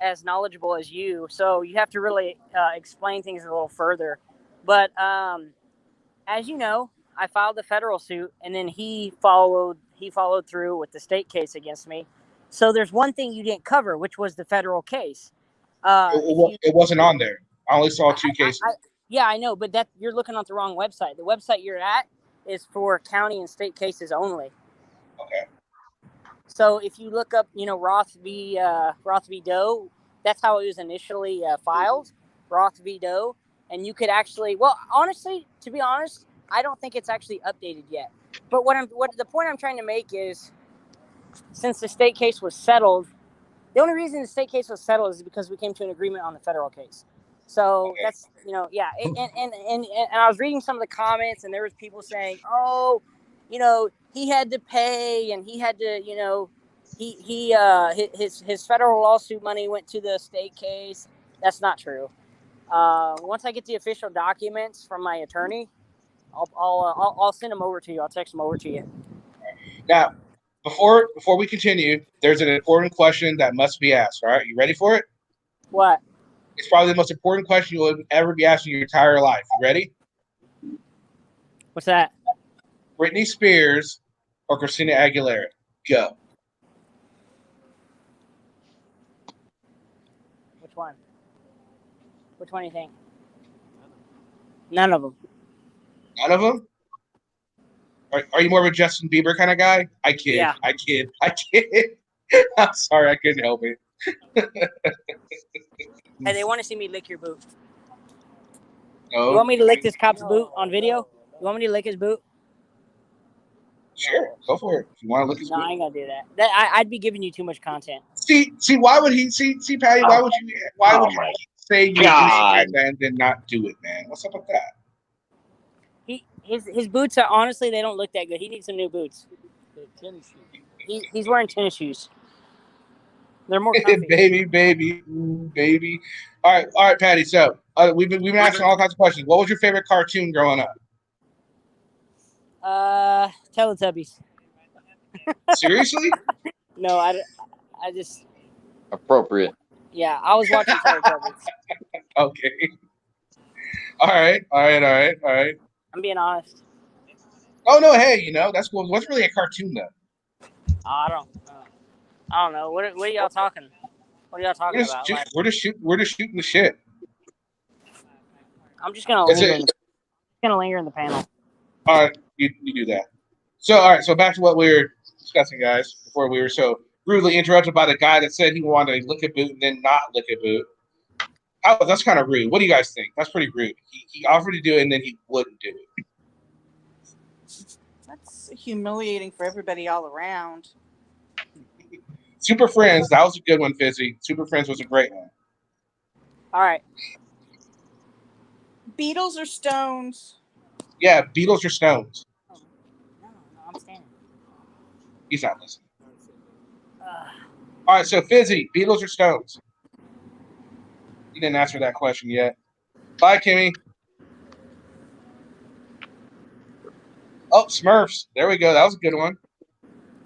as knowledgeable as you, so you have to really explain things a little further. But as you know, I filed the federal suit, and then he followed through with the state case against me. So there's one thing you didn't cover, which was the federal case. It wasn't on there. I only saw two cases. Yeah, I know, but you're looking at the wrong website. The website you're at is for county and state cases only. Okay. So if you look up, Roth v. Doe, that's how it was initially filed, Roth v. Doe, and you could actually, well, honestly, to be honest, I don't think it's actually updated yet. But the point I'm trying to make is, since the state case was settled, the only reason the state case was settled is because we came to an agreement on the federal case. So that's, yeah. And I was reading some of the comments, and there was people saying, oh, he had to pay, and he had to, his federal lawsuit money went to the state case. That's not true. Once I get the official documents from my attorney, I'll send them over to you. I'll text them over to you. Now, before we continue, there's an important question that must be asked. All right, you ready for it? What? It's probably the most important question you'll ever be asked in your entire life. You ready? What's that? Britney Spears or Christina Aguilera? Go. Which one? Which one do you think? None of them. None of them? Are you more of a Justin Bieber kind of guy? I kid. Yeah. I kid. I'm sorry, I couldn't help it. Hey, they want to see me lick your boot. No. You want me to lick this cop's boot on video? You want me to lick his boot? Sure, go for it. If you want to lick his No, boot. I ain't gonna do that. I'd be giving you too much content. See, why would he? See, Patty, why would you say you God. would and then not do it, man? What's up with that? His boots are honestly, they don't look that good. He needs some new boots. He's wearing tennis shoes. They're more comfy. baby. All right, Patty. So we've been asking all kinds of questions. What was your favorite cartoon growing up? Teletubbies. Seriously? No, I just Appropriate. yeah. I was watching Teletubbies. Okay. All right. I'm being honest. Oh no, hey, that's cool. What's really a cartoon though? I don't know. What are y'all talking? What are y'all talking about? We're just shooting the shit. I'm just gonna linger in the panel. All right, you do that. So all right, so back to what we were discussing, guys, before we were so rudely interrupted by the guy that said he wanted to lick a boot and then not lick a boot. Oh, that's kind of rude. What do you guys think? That's pretty rude. He offered to do it and then he wouldn't do it. That's humiliating for everybody all around. Super Friends, that was a good one, Fizzy. Super Friends was a great one. All right. Beatles or Stones? Yeah, Beatles or Stones? No, I'm standing. He's not listening. All right, so Fizzy, Beatles or Stones? You didn't answer that question yet. Bye, Kimmy. Oh, Smurfs. There we go. That was a good one.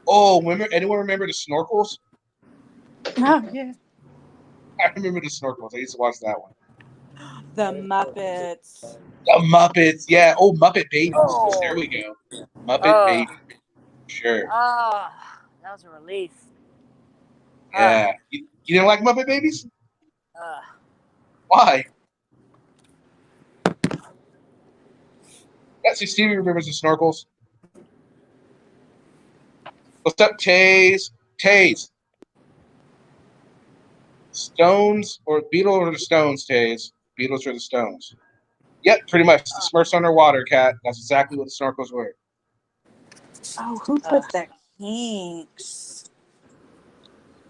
Oh, anyone remember the Snorkels? Oh, yeah. I remember the Snorkels. I used to watch that one. The Muppets. The Muppets. Yeah. Oh, Muppet Babies. Oh. There we go. Muppet Babies. Sure. Oh, that was a relief. Yeah. You didn't like Muppet Babies? Why? Yeah, see, Stevie remembers the Snorkels. What's up, Taze? Taze. Stones or Beatles or the Stones, Taze? Beatles or the Stones? Yep, pretty much. The Smurfs underwater, cat. That's exactly what the Snorkels were. Oh, who put the Kinks?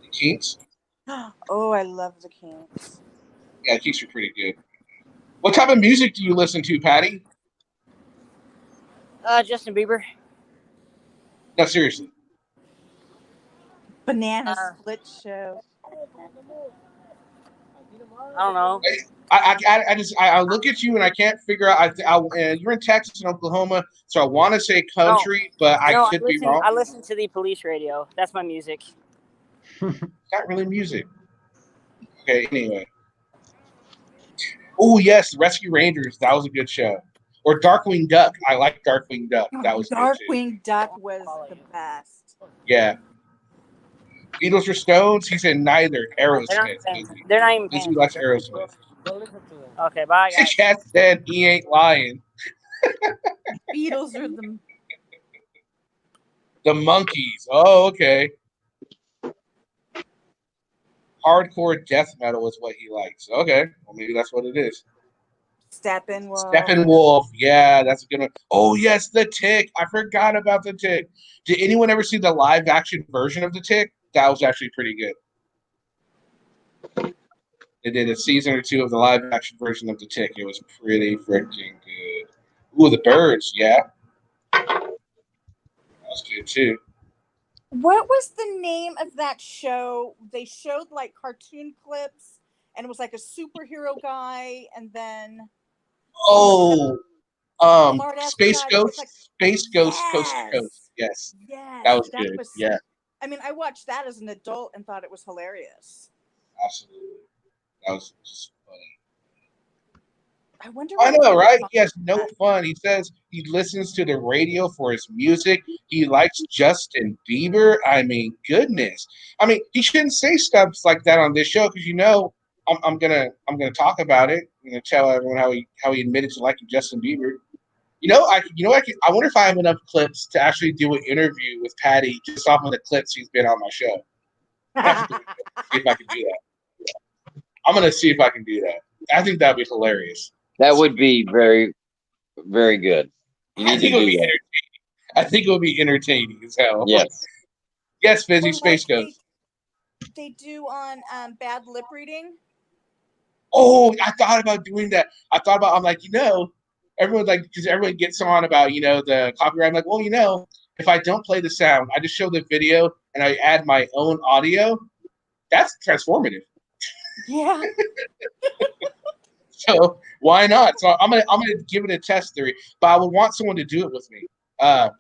The Kinks? Oh, I love the Kinks. Yeah, the Kinks are pretty good. What type of music do you listen to, Patty? Justin Bieber. No, seriously. Banana Split Show. I don't know. I look at you and I can't figure out. You're in Texas and Oklahoma, so I want to say country, but I could be wrong. I listen to the police radio. That's my music. It's not really music. Okay, anyway. Oh yes, Rescue Rangers. That was a good show. Or Darkwing Duck. I like Darkwing Duck. That was Darkwing Duck was the best. Yeah. Beatles or Stones? He said neither. Aerosmith. They're not even paying. Likes Aerosmith. Okay, bye guys. Chat said he ain't lying. Beatles are the Monkees. Oh, okay. Hardcore death metal is what he likes. Okay, well maybe that's what it is. Steppenwolf. Yeah, that's a good one. Oh yes, the Tick. I forgot about the Tick. Did anyone ever see the live action version of the Tick? That was actually pretty good. They did a season or two of the live action version of the Tick. It was pretty freaking good. Ooh, the Birds. Yeah, that was good too. What was the name of that show? They showed like cartoon clips, and it was like a superhero guy, and then Space Ghost, Space Ghost, Coast to Coast. Yes, that was good. Yeah, I mean, I watched that as an adult and thought it was hilarious. Absolutely, that was just funny. I wonder. I What know, he right? would He has no call that. fun. He says he listens to the radio for his music. He likes Justin Bieber. I mean, goodness. I mean, he shouldn't say stuff like that on this show because I'm gonna talk about it. I'm gonna tell everyone how he admitted to liking Justin Bieber. I wonder if I have enough clips to actually do an interview with Patty just off of the clips he's been on my show. See if I can do that. I'm gonna see if I can do that. I think that'd be hilarious. That would be very, very good. You need to do that. I think it would be entertaining as hell. Yes. Yes, Busy Or Space like Ghost. they do on bad lip reading. Oh, I thought about doing that. I'm like, everyone's like, because everyone gets on about, the copyright. I'm like, well, if I don't play the sound, I just show the video and I add my own audio. That's transformative. Yeah. So why not? So I'm gonna give it a test theory, but I would want someone to do it with me. Power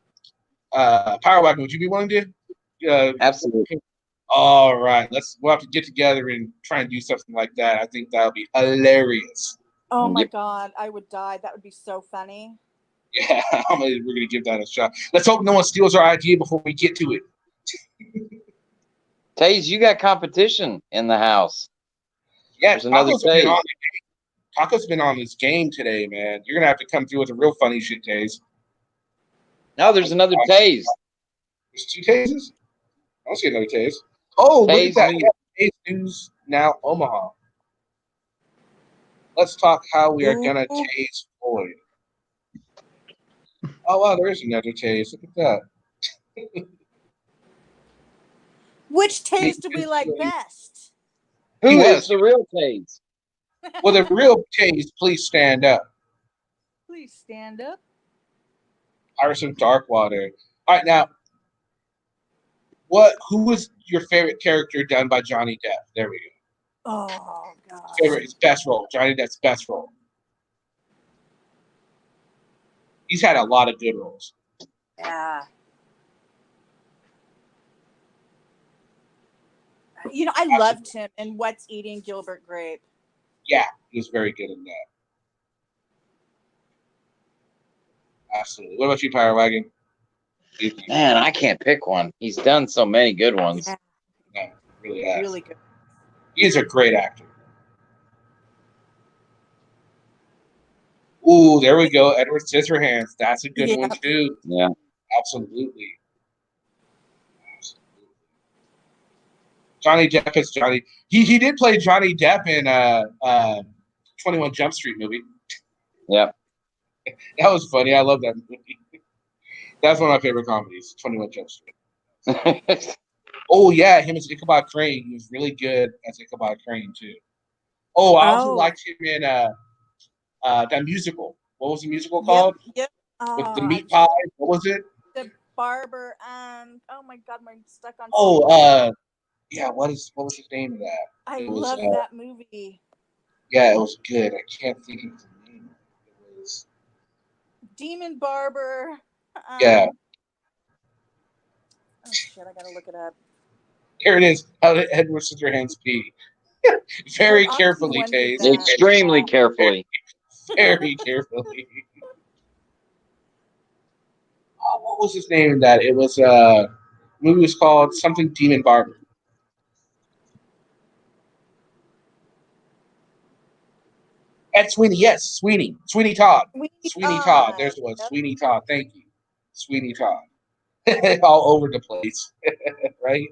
Wagon, would you be willing to? Absolutely. All right, we'll have to get together and try and do something like that. I think that'll be hilarious. Oh my God, I would die. That would be so funny. Yeah, we're gonna give that a shot. Let's hope no one steals our idea before we get to it. Taze, you got competition in the house. Yeah, There's another Taze. Taco's been on this game today, man. You're gonna have to come through with a real funny shit, Taze. No, there's another Taze. There's 2 Tazes? I don't see another Taze. Oh, look at that. Yeah, Taze News Now Omaha. Let's talk how we are gonna tase Floyd. Oh wow, there is another Taze. Look at that. Which Taze do we like best? Who is the real Taze? Well, the real Taze, please stand up. Please stand up. Pirates of Darkwater. All right, now, who was your favorite character done by Johnny Depp? There we go. Oh God. His best role. Johnny Depp's best role. He's had a lot of good roles. Yeah. I loved him in What's Eating Gilbert Grape. Yeah, he was very good in that. Absolutely. What about you, Power Wagon? Man, I can't pick one. He's done so many good ones. Yeah, really has. Really good. He's a great actor. Ooh, there we go. Edward Scissorhands. That's a good one, too. Yeah. Absolutely. Johnny Depp is Johnny. He did play Johnny Depp in 21 Jump Street movie. Yeah. That was funny. I love that movie. That's one of my favorite comedies, 21 Jump Street. Oh, yeah, him as Ichabod Crane. He was really good as Ichabod Crane, too. Oh, I also liked him in that musical. What was the musical called? Yep. With the meat pie. What was it? The barber. Oh my God, I'm stuck on. Yeah. What was his name of that? I love that movie. Yeah, it was good. I can't think of the name. It was Demon Barber. Yeah. Oh shit! I gotta look it up. Here it is. How did Edward Scissorhands pee? Very carefully, Taze. Extremely carefully. Very carefully. Oh, what was his name in that? It was the movie was called something Demon Barber. Ed Sweeney, yes, Sweeney Todd. Sweeney Todd. There's the one. Yep. Sweeney Todd. Thank you, Sweeney Todd. All over the place, right?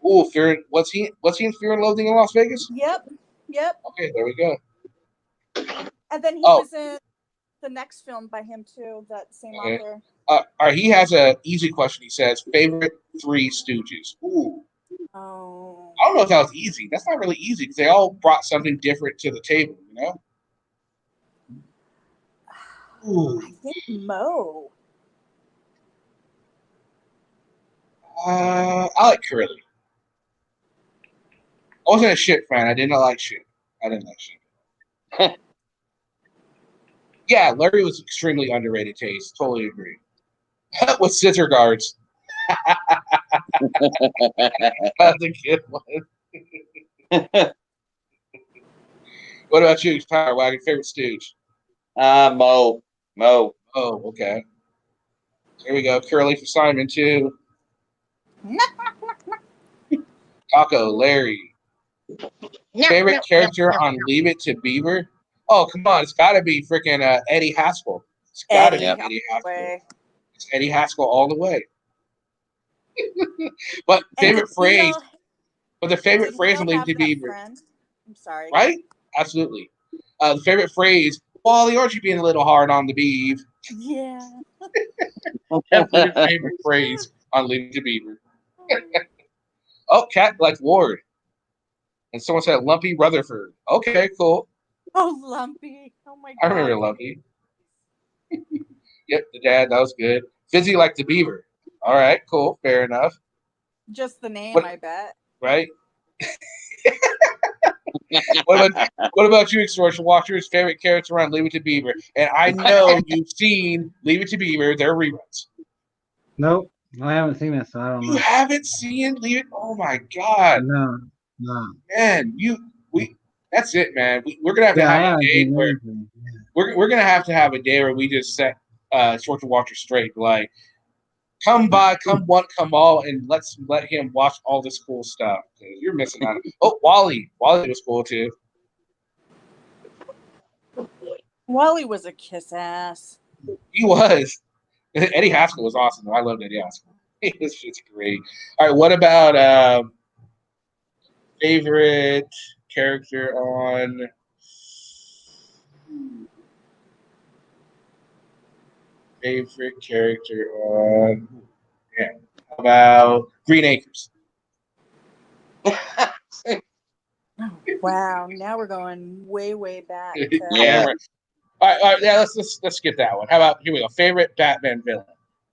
Oh, was he in Fear and Loathing in Las Vegas? Yep. Okay, there we go. And then he was in the next film by him too. That same author. All right, he has an easy question. He says, favorite 3 Stooges. Ooh. Oh. I don't know if that was easy. That's not really easy because they all brought something different to the table, Ooh. I think Mo. I like Curly. I wasn't a shit fan. I didn't like shit. Yeah, Larry was extremely underrated taste. Totally agree. With scissor guards. That's a good one. What about you, Power Wagon? Favorite Stooge? Mo. Oh, okay. Here we go. Curly for Simon too. Taco, Larry. Favorite character on Leave It to Beaver? Oh, come on. It's got to be freaking Eddie Haskell. It's got to be Eddie Haskell. It's Eddie Haskell all the way. But favorite phrase. But the favorite phrase on Leave It to Beaver. I'm sorry. Right? Absolutely. The favorite phrase, Wally, aren't you being a little hard on the beeve? Yeah. Definitely your favorite phrase on Leave It to Beaver. Oh, Cat like Ward. And someone said Lumpy Rutherford. Okay, cool. Oh, Lumpy. Oh, my God. I remember Lumpy. Yep, the dad. That was good. Fizzy like the Beaver. All right, cool. Fair enough. Just the name, I bet. Right? What about you, Extortion Watchers? Favorite character on Leave It to Beaver? And I know you've seen Leave It to Beaver. They're reruns. Nope. I haven't seen it, so I don't know. You haven't seen Leave It? Oh, my God. No. Man, that's it, man. We're gonna have to have a day where we're gonna have to have a day where we just set Short to Watcher straight. Like, come by, come one, come all, and let him watch all this cool stuff. You're missing out. Oh, Wally was cool too. Wally was a kiss ass. He was. Eddie Haskell was awesome. I loved Eddie Haskell. This shit's great. All right, what about favorite character on how about Green Acres? Wow, now we're going way back. Yeah. All right, yeah, let's skip that one. How about, here we go, favorite Batman villain?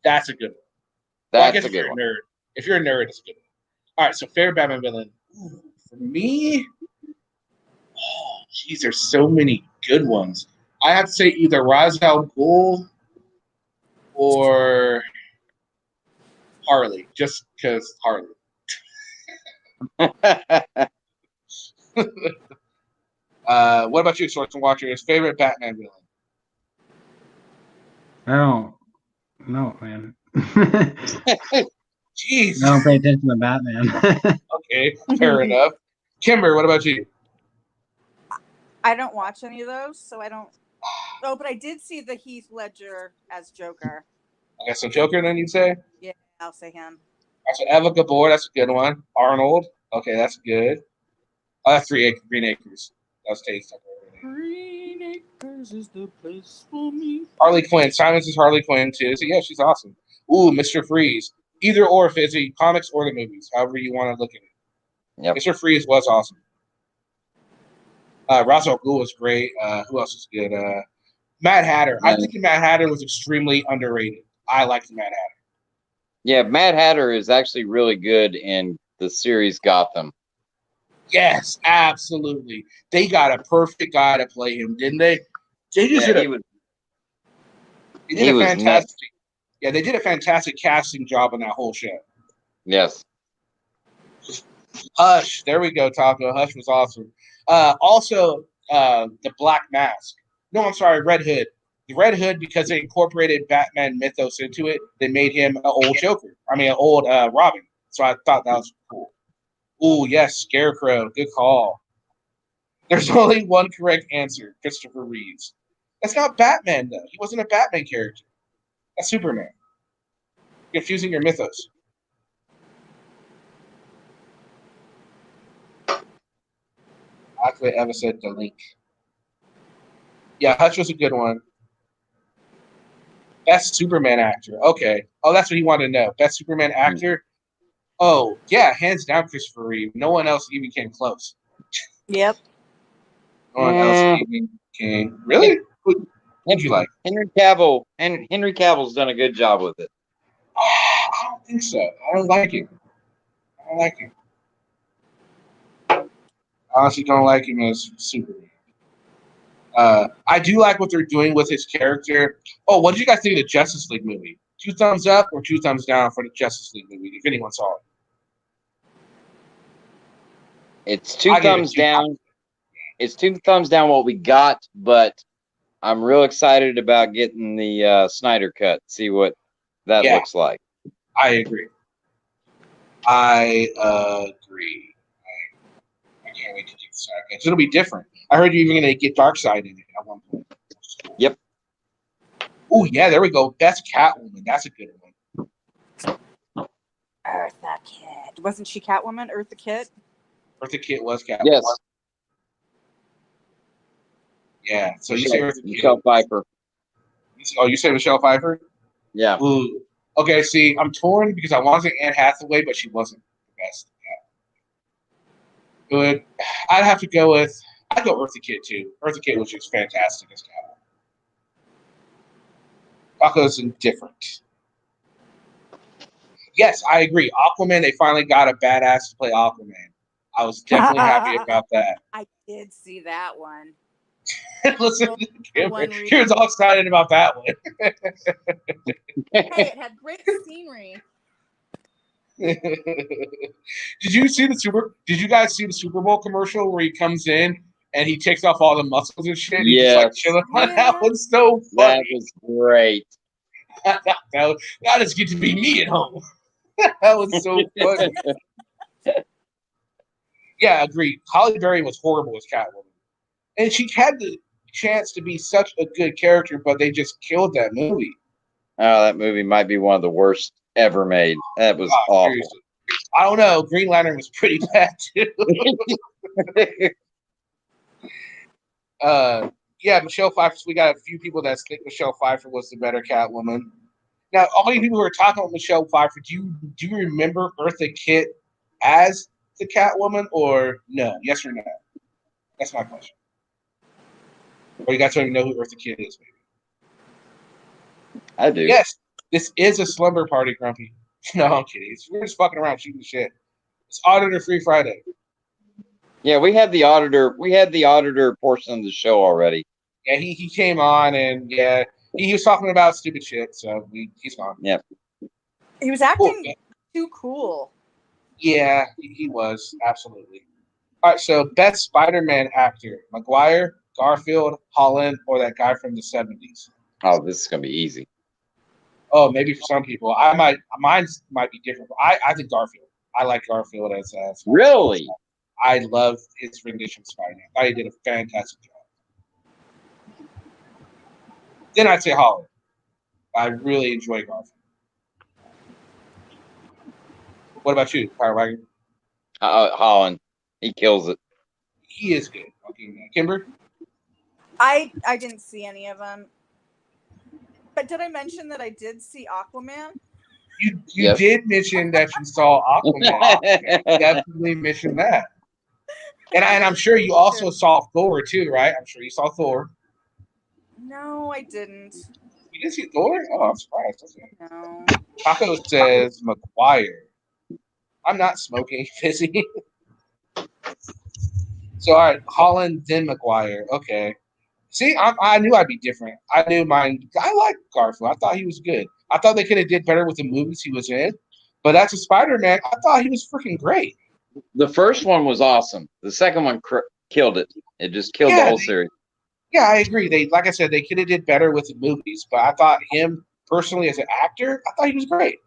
That's a good one. That's a good one. Nerd. If you're a nerd, it's a good one. All right, so favorite Batman villain. Ooh, for me, geez, there's so many good ones. I have to say either Ra's al Ghul or Harley, just because Harley. What about you, Sorts and Watchers? Favorite Batman villain? I don't know, man. Jeez. I don't pay attention to Batman. Okay, fair enough. Kimber, what about you? I don't watch any of those, so I don't. Oh, but I did see the Heath Ledger as Joker. Okay, so Joker, then you'd say? Yeah, I'll say him. So Eva Gabor, that's a good one. Arnold, okay, that's good. Oh, that's Green Acres. That was tasty. Green Acres is the place for me. Harley Quinn. Simon's is Harley Quinn too. So yeah, she's awesome. Ooh, Mr. Freeze. Either or, Fizzy, comics or the movies, however you want to look at it. Yep. Mr. Freeze was awesome. Ra's al Ghul was great. Who else was good? Mad Hatter. I think Mad Hatter was extremely underrated. I liked Mad Hatter. Yeah, Mad Hatter is actually really good in the series Gotham. Yes, absolutely. They got a perfect guy to play him, didn't they? They just did a fantastic. Yeah, they did a fantastic casting job on that whole show. Yes. Hush. There we go, Taco. Hush was awesome. Also, the Black Mask. No, I'm sorry, Red Hood. The Red Hood, because they incorporated Batman mythos into it, they made him an old Joker. An old Robin. So I thought that was cool. Ooh, yes, Scarecrow. Good call. There's only one correct answer, Christopher Reeves. That's not Batman, though. He wasn't a Batman character. That's Superman. You're confusing your mythos. Actually, Eva said the link. Yeah, Hutch was a good one. Best Superman actor. Okay. Oh, that's what he wanted to know. Best Superman actor? Oh, yeah, hands down Christopher Reeve. No one else even came close. Yep. No one else even came. Really? Who'd you like? Henry Cavill. And Henry Cavill's done a good job with it. I don't think so. I don't like him. I honestly don't like him as Superman. I do like what they're doing with his character. Oh, what did you guys think of the Justice League movie? 2 thumbs up or 2 thumbs down for the Justice League movie, if anyone saw it? It's 2 thumbs down. it's 2 thumbs down what we got, but I'm real excited about getting the Snyder cut. See what that looks like. I agree. I can't wait to do the Snyder cut. It'll be different. I heard you're even going to get Darkseid in it at one point. Yep. Oh yeah, there we go. That's Catwoman. That's a good one. Eartha Kitt. Wasn't she Catwoman? Eartha Kitt? Eartha Kitt was Catwoman. Yes. Yeah. So you say Eartha Kitt. Michelle Pfeiffer. Oh, you say Michelle Pfeiffer? Yeah. Ooh. Okay, see, I'm torn because I want to say Anne Hathaway, but she wasn't the best. Yeah. Good. I'd have to go with. I'd go Eartha Kitt too. Eartha Kitt was just fantastic as Catwoman. Paco's indifferent. Yes, I agree. Aquaman, they finally got a badass to play Aquaman. I was definitely happy about that. I did see that one. Listen to Kimber. Kimber's all excited about that one. Hey, it had great scenery. Did you guys see the Super Bowl commercial where he comes in and he takes off all the muscles and shit? He's just like chilling. Yeah. That was so funny. That was great. that is good to be me at home. That was so funny. Yeah, agreed. Halle Berry was horrible as Catwoman. And she had the chance to be such a good character, but they just killed that movie. Oh, that movie might be one of the worst ever made. That was awful. Seriously. I don't know. Green Lantern was pretty bad, too. Yeah, Michelle Pfeiffer. We got a few people that think Michelle Pfeiffer was the better Catwoman. Now, all you people who are talking about Michelle Pfeiffer, do you remember Eartha Kitt as the Catwoman, or no? Yes or no? That's my question. Or you guys don't even know who Eartha Kitt is, maybe? I do. Yes, this is a slumber party, Grumpy. No, I'm kidding. We're just fucking around shooting shit. It's Auditor Free Friday. Yeah, we had the auditor. We had the auditor portion of the show already. Yeah, he came on and yeah, he was talking about stupid shit. So he's gone. Yeah. He was acting too cool. Yeah, he was absolutely. All right, so best Spider-Man actor: Maguire, Garfield, Holland, or that guy from the 70s. Oh, this is gonna be easy. Oh, maybe for some people. Mine might be different. I think Garfield. I like Garfield as really. I love his rendition of Spider-Man. I thought he did a fantastic job. Then I'd say Holland. I really enjoy Garfield. What about you, Power Wagon? Holland. He kills it. He is good. Okay, Kimber? I didn't see any of them. But did I mention that I did see Aquaman? You did mention that you saw Aquaman. You definitely mentioned that. And I'm sure you also saw Thor too, right? I'm sure you saw Thor. No, I didn't. You didn't see Thor? Oh, I'm surprised. No. Paco says Maguire. I'm not smoking, fizzy. So, all right, Holland, then Maguire. Okay. See, I knew I'd be different. I knew mine. I liked Garfield. I thought he was good. I thought they could have did better with the movies he was in. But as a Spider-Man, I thought he was freaking great. The first one was awesome. The second one killed it. It just killed the whole series. Yeah, I agree. They, like I said, they could have did better with the movies. But I thought him personally as an actor, I thought he was great.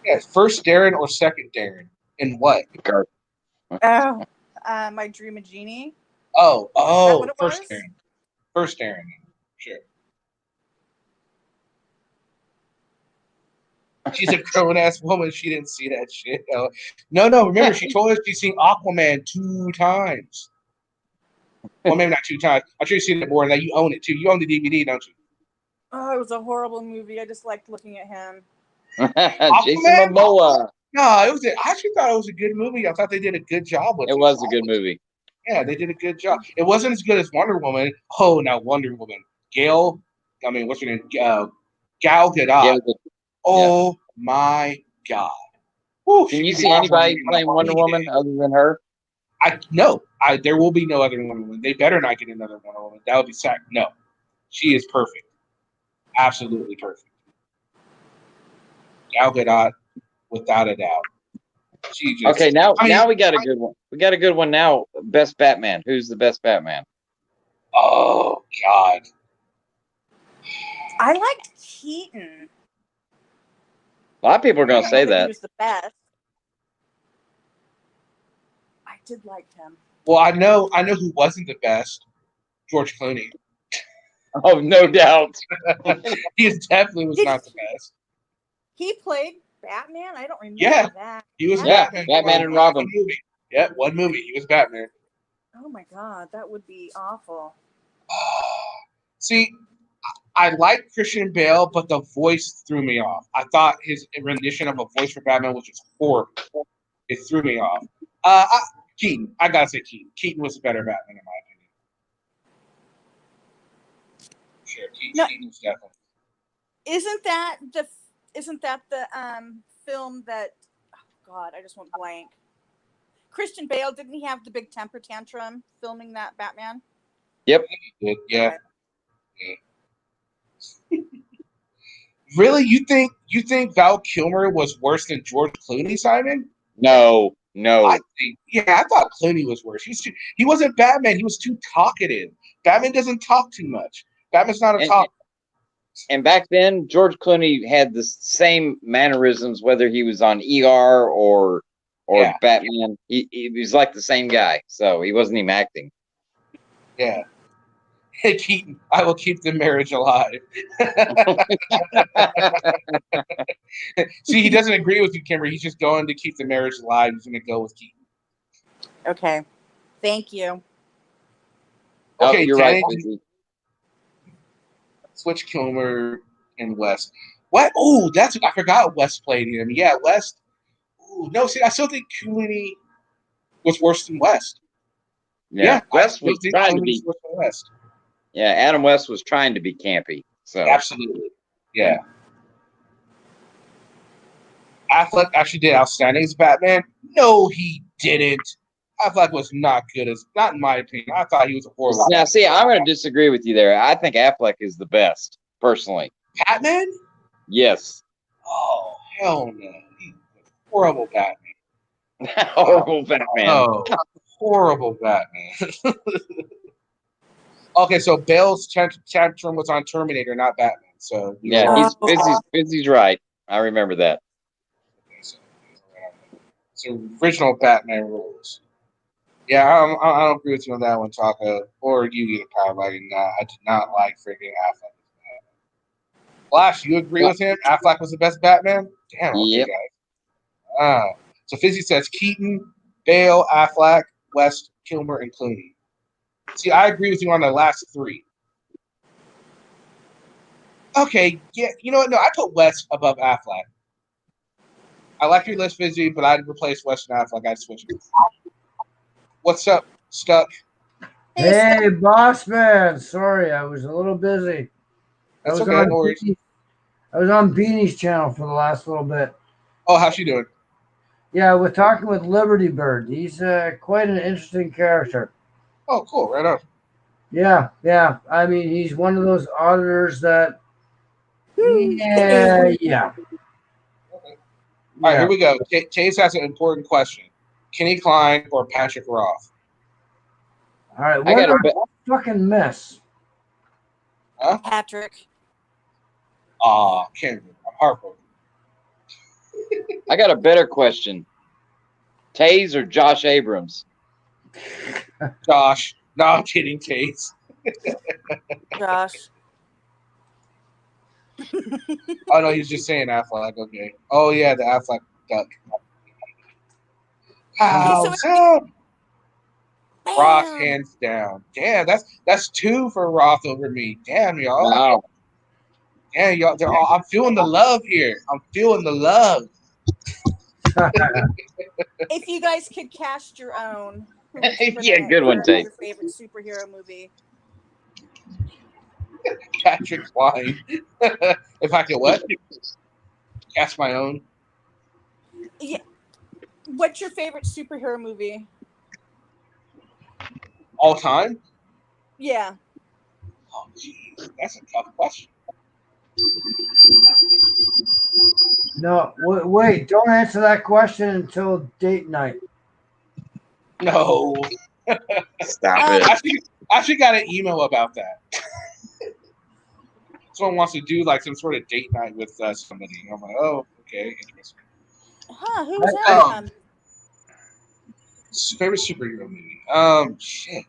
Yeah, first Darren or second Darren? In what? Oh, My Dream of Jeannie. Oh, first Darren. First Darren, sure. She's a grown-ass woman. She didn't see that shit. No. Remember, she told us she's seen Aquaman 2 times. Well, maybe not 2 times. I'm sure you've seen it more than that. You own it, too. You own the DVD, don't you? Oh, it was a horrible movie. I just liked looking at him. Jason Momoa. No, I actually thought it was a good movie. I thought they did a good job with it. It was a good movie. Yeah, they did a good job. It wasn't as good as Wonder Woman. Oh, now Wonder Woman. What's her name? Gal Gadot. Oh, my God. Woo, Can you see anybody playing Wonder Woman other than her? No. There will be no other Wonder Woman. They better not get another Wonder Woman. That would be sad. No. She is perfect. Absolutely perfect. Gal Gadot, without a doubt. She just, Okay, now I mean, now we got a good one. We got a good one now. Best Batman. Who's the best Batman? oh God. I liked Keaton. A lot of people are going to I don't know say that he that. was the best. I did like him. Well, I know who wasn't the best. George Clooney. Oh, no doubt. He definitely was not the best. He played Batman? I don't remember Yeah. that. He was Yeah, Batman. Batman and Robin. One movie. Yeah, one movie. He was Batman. Oh my God, that would be awful. See, I like Christian Bale, but the voice threw me off. I thought his rendition of a voice for Batman was just horrible. It threw me off. Keaton. I gotta say Keaton. Keaton was a better Batman in my opinion. Sure, Keaton was definitely. Isn't that the film that? Oh God, I just went blank. Christian Bale, didn't he have the big temper tantrum filming that Batman? Yep. He did, yeah. Really, you think Val Kilmer was worse than George Clooney, Simon? No. I thought Clooney was worse. He wasn't Batman. He was too talkative. Batman doesn't talk too much. Batman's not a talker. And back then, George Clooney had the same mannerisms, whether he was on ER or Batman. He was like the same guy, so he wasn't even acting. Yeah. Hey, Keaton, I will keep the marriage alive. See, he doesn't agree with you, Kimber. He's just going to keep the marriage alive. He's going to go with Keaton. Okay. Thank you. Okay, you're Danny, right. Switch Kilmer and West. What? Oh, I forgot West played him. Yeah, West. Ooh, no, see, I still think Clooney was worse than West. Yeah, West was trying to be. Worse than West. Yeah, Adam West was trying to be campy. So absolutely, yeah. Affleck actually did outstanding as Batman. No, he didn't. Affleck was not in my opinion. I thought he was a horrible. Now, see, I'm going to disagree with you there. I think Affleck is the best, personally. Batman? Yes. Oh, hell no. He's a horrible Batman. Horrible Batman. Oh, horrible Batman. Okay, so Bale's tantrum was on Terminator, not Batman. So yeah, Fizzy's right. I remember that. So original Batman rules. Yeah, I don't agree with you on that one, Taco, or you either, Power Wagon. I did not like freaking Affleck. Flash, you agree with him? Affleck was the best Batman? Damn, okay, guys. So Fizzy says Keaton, Bale, Affleck, West, Kilmer, and Clooney. See, I agree with you on the last three. Okay, yeah, you know what? No, I put West above Affleck. I like your list, Fizzy, but I'd replace West and Affleck. I'd switch it. What's up, Stuck? Hey, boss man. Sorry, I was a little busy. That's okay, no worries. I was on Beanie's channel for the last little bit. Oh, how's she doing? Yeah, we're talking with Liberty Bird. He's quite an interesting character. Oh, cool. Right on. Yeah. I mean, he's one of those auditors that. Yeah. All right, here we go. Chase has an important question. Kenny Klein or Patrick Roth? All right, what a fucking mess. Huh? Patrick. Aw, Kendrick. I'm heartbroken. I got a better question. Taze or Josh Abrams? Josh. No, I'm kidding, Taze. Josh. Oh, no, he's just saying Affleck. Okay. Oh, yeah, the Affleck duck. Roth, hands down. Damn, that's 2 for Roth over me. Damn, y'all. Wow. Damn, y'all. I'm feeling the love here. I'm feeling the love. If you guys could cast your own. Yeah, good one, Tate. Your favorite superhero movie? Patrick Klein. If I could what? Cast my own. Yeah. What's your favorite superhero movie? All time? Yeah. Oh, geez. That's a tough question. No, wait, don't answer that question until date night. No. Stop Um, it. I actually got an email about that. Someone wants to do like some sort of date night with somebody. And I'm like, oh, okay, interesting. who's that? Favorite superhero movie? Shit.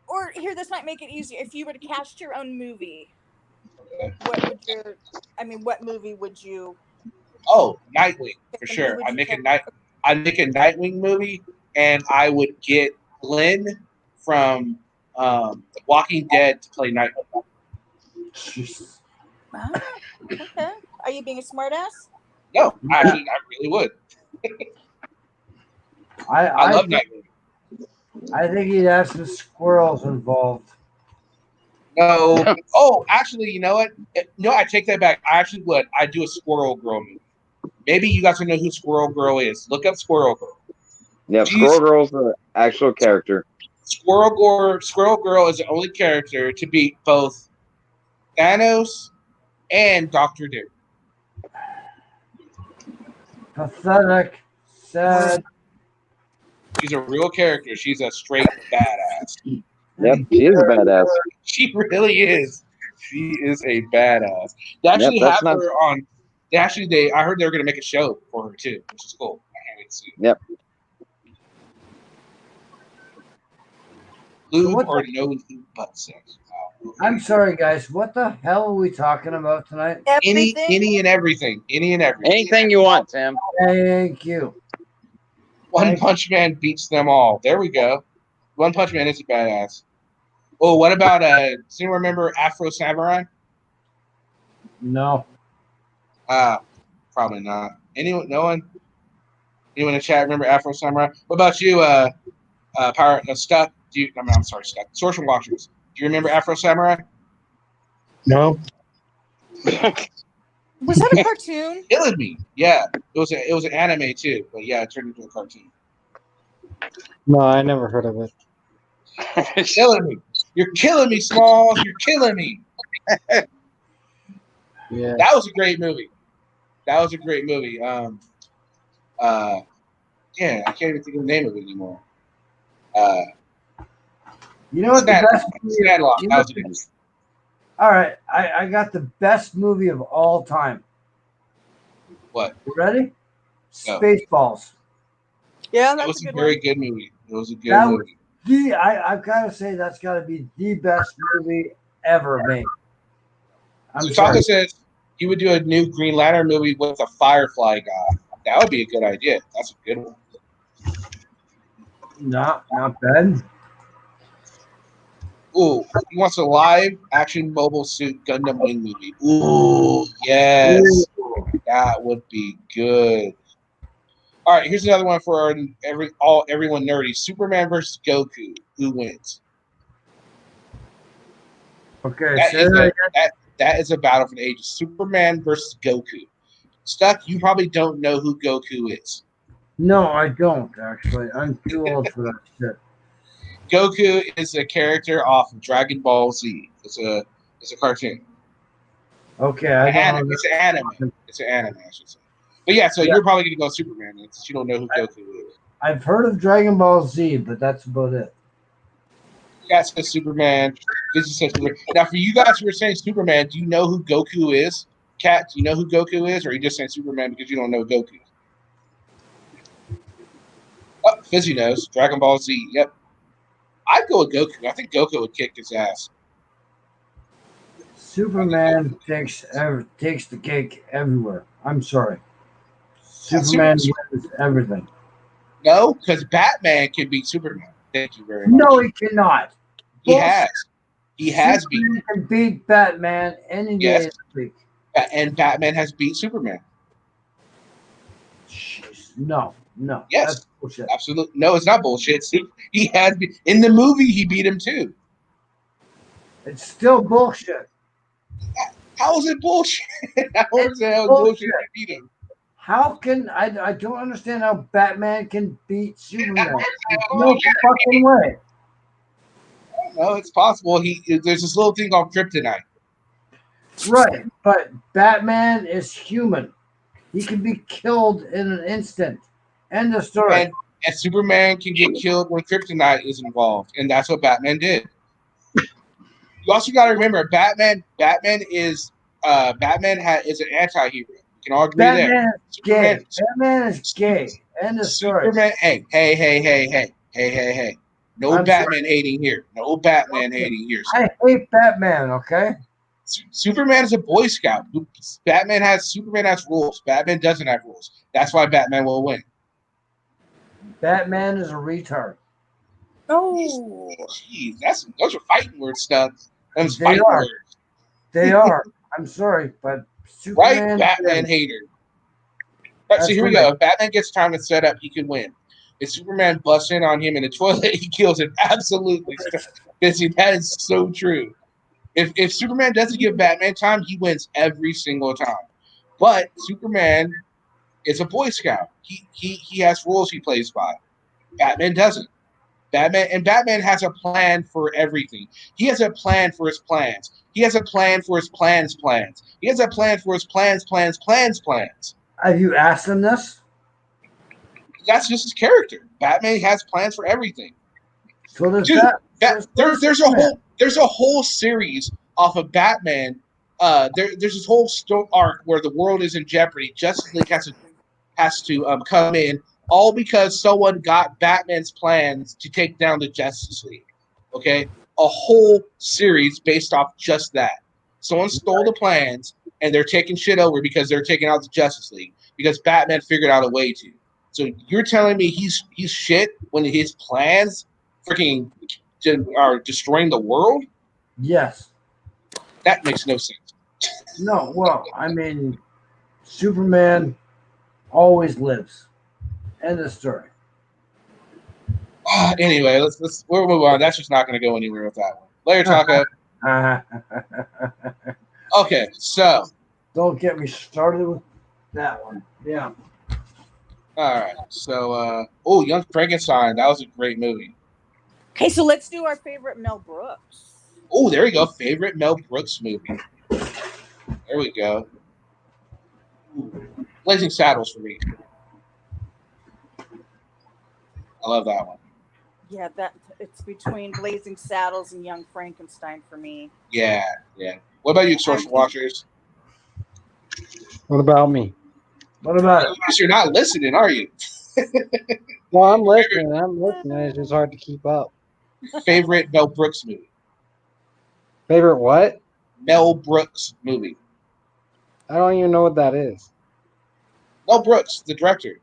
Or here, this might make it easier. If you were to cast your own movie, Okay. what movie would you? Oh, Nightwing for And who sure. would you cast? I'd make a Nightwing movie, and I would get Glenn from Walking Dead to play Nightwing. Ah, okay. Are you being a smartass? No, I really would. I love Nightwing. I think he'd have some squirrels involved. No. Oh, actually, you know what? No, I take that back. I actually would. I'd do a Squirrel Girl movie. Maybe you guys will know who Squirrel Girl is. Look up Squirrel Girl. Yep, Squirrel Girl's the actual character. Squirrel Girl is the only character to beat both Thanos and Doctor Doom. Pathetic, sad. She's a real character. She's a straight badass. Yep, she is a badass. She really is. She is a badass. They actually have her on. I heard they were going to make a show for her too, which is cool. I can't wait to see it. Yep. Lube or no lube butt sex. Wow. I'm sorry, guys. What the hell are we talking about tonight? Any and everything. Any and everything. Anything you want, Tim. Thank you. One Punch Man beats them all. There we go. One Punch Man is a badass. Oh, what about does anyone remember Afro Samurai? No. Probably not. Anyone? No one? Anyone in the chat remember Afro Samurai? What about you, Stuck? I'm sorry, Stuck. Sorcerer Watchers. Do you remember Afro Samurai? No. Was that a cartoon? Killing me. Yeah, it was an anime too, but yeah, it turned into a cartoon. No, I never heard of it. Killing me. You're killing me, Smalls. You're killing me. Yeah. That was a great movie. Yeah, I can't even think of the name of it anymore. You know what the best movie All right, I got the best movie of all time. What? You ready? No. Spaceballs. Yeah, that was a very good movie. It was a good movie. I've got to say that's got to be the best movie ever made. Taco says he would do a new Green Lantern movie with a Firefly guy. That would be a good idea. That's a good one. Not bad. Ooh, he wants a live action mobile suit Gundam Wing movie. Ooh, yes. Ooh. That would be good. All right, here's another one for everyone nerdy. Superman versus Goku. Who wins? Okay, that is a battle for the ages. Superman versus Goku. Stuck, you probably don't know who Goku is. No, I don't actually. I'm too old for that shit. Goku is a character off of Dragon Ball Z. It's a cartoon. Okay, it's an anime. It's an anime, I should say. But yeah, so you're probably gonna go Superman since you don't know who Goku is. I've heard of Dragon Ball Z, but that's about it. Cat says Superman. This says Superman. Now, for you guys who are saying Superman, do you know who Goku is? Cat, do you know who Goku is, or are you just saying Superman because you don't know Goku? Oh, Fizzy knows. Dragon Ball Z. Yep. I'd go with Goku. I think Goku would kick his ass. Superman takes the cake everywhere. I'm sorry. Superman wins everything. No, because Batman can beat Superman. Thank you very much. No, he cannot. He has. He has Superman can beat Batman any day of the week. And Batman has beat Superman. Jeez. No. Yes. That's bullshit. Absolutely. No, it's not bullshit. He has in the movie he beat him too. It's still bullshit. How is it bullshit? How is it bullshit to beat him? How can I don't understand how Batman can beat Superman. No fucking way. No, it's possible. There's this little thing called kryptonite. Right, but Batman is human. He can be killed in an instant. End of story. And Superman can get killed when kryptonite is involved, and that's what Batman did. You also got to remember, Batman is is an anti-hero. You can all agree Batman there. is gay. Batman is gay. End of story. Superman, hey. No I'm Batman hating here. No Batman hating here. I hate Batman, okay? Superman is a Boy Scout. Superman has rules. Batman doesn't have rules. That's why Batman will win. Batman is a retard. Oh, jeez, those are fighting word stuff. Those They fighting are. words. They are. I'm sorry, but Superman. Right, Batman hater. Right, so here we go. If Batman gets time to set up, he could win. If Superman busts in on him in the toilet, he kills him. Absolutely. That is so true. If Superman doesn't give Batman time, he wins every single time. But Superman is a Boy Scout. He has rules he plays by. Batman doesn't. Batman has a plan for everything. He has a plan for his plans. He has a plan for his plans. He has a plan for his plans. Have you asked him this? That's just his character. Batman has plans for everything. So does Dude, that, there's a whole series off of Batman. There's this whole arc where the world is in jeopardy. Justice League has to come in, all because someone got Batman's plans to take down the Justice League. Okay, a whole series based off just that. Someone stole the plans, and they're taking shit over because they're taking out the Justice League because Batman figured out a way to. So you're telling me he's shit when his plans freaking are destroying the world? Yes. That makes no sense. No, well, I mean, Superman always lives. End of story. Anyway, we'll move on. That's just not going to go anywhere with that one. Later, Taco. Okay, so. Don't get me started with that one. Yeah. All right. So, Young Frankenstein. That was a great movie. Okay, so let's do our favorite Mel Brooks. Oh, there we go. Favorite Mel Brooks movie. There we go. Blazing Saddles for me. I love that one. Yeah, it's between Blazing Saddles and Young Frankenstein for me. Yeah. What about you, Extortion Watchers? What about me? What about it? You're not listening, are you? Well, I'm listening. It's just hard to keep up. Favorite Mel Brooks movie? Favorite what? Mel Brooks movie. I don't even know what that is. Mel Brooks, the director.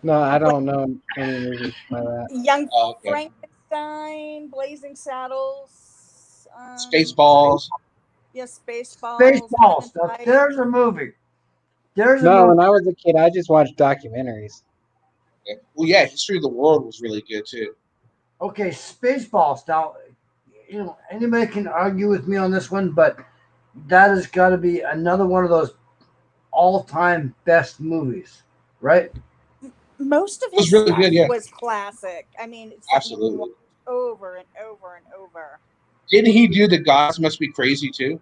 No, I don't know any movies like that. Young Frankenstein, Blazing Saddles, Spaceballs. Yes, Spaceballs. Spaceballs. Now, there's a movie. When I was a kid, I just watched documentaries. Yeah. Well, yeah, History of the World was really good too. Okay, Spaceballs. Now, anybody can argue with me on this one, but that has got to be another one of those all-time best movies, right? Most of his stuff really good, was classic. I mean, it's absolutely over and over and over. Didn't he do The Gods Must Be Crazy too?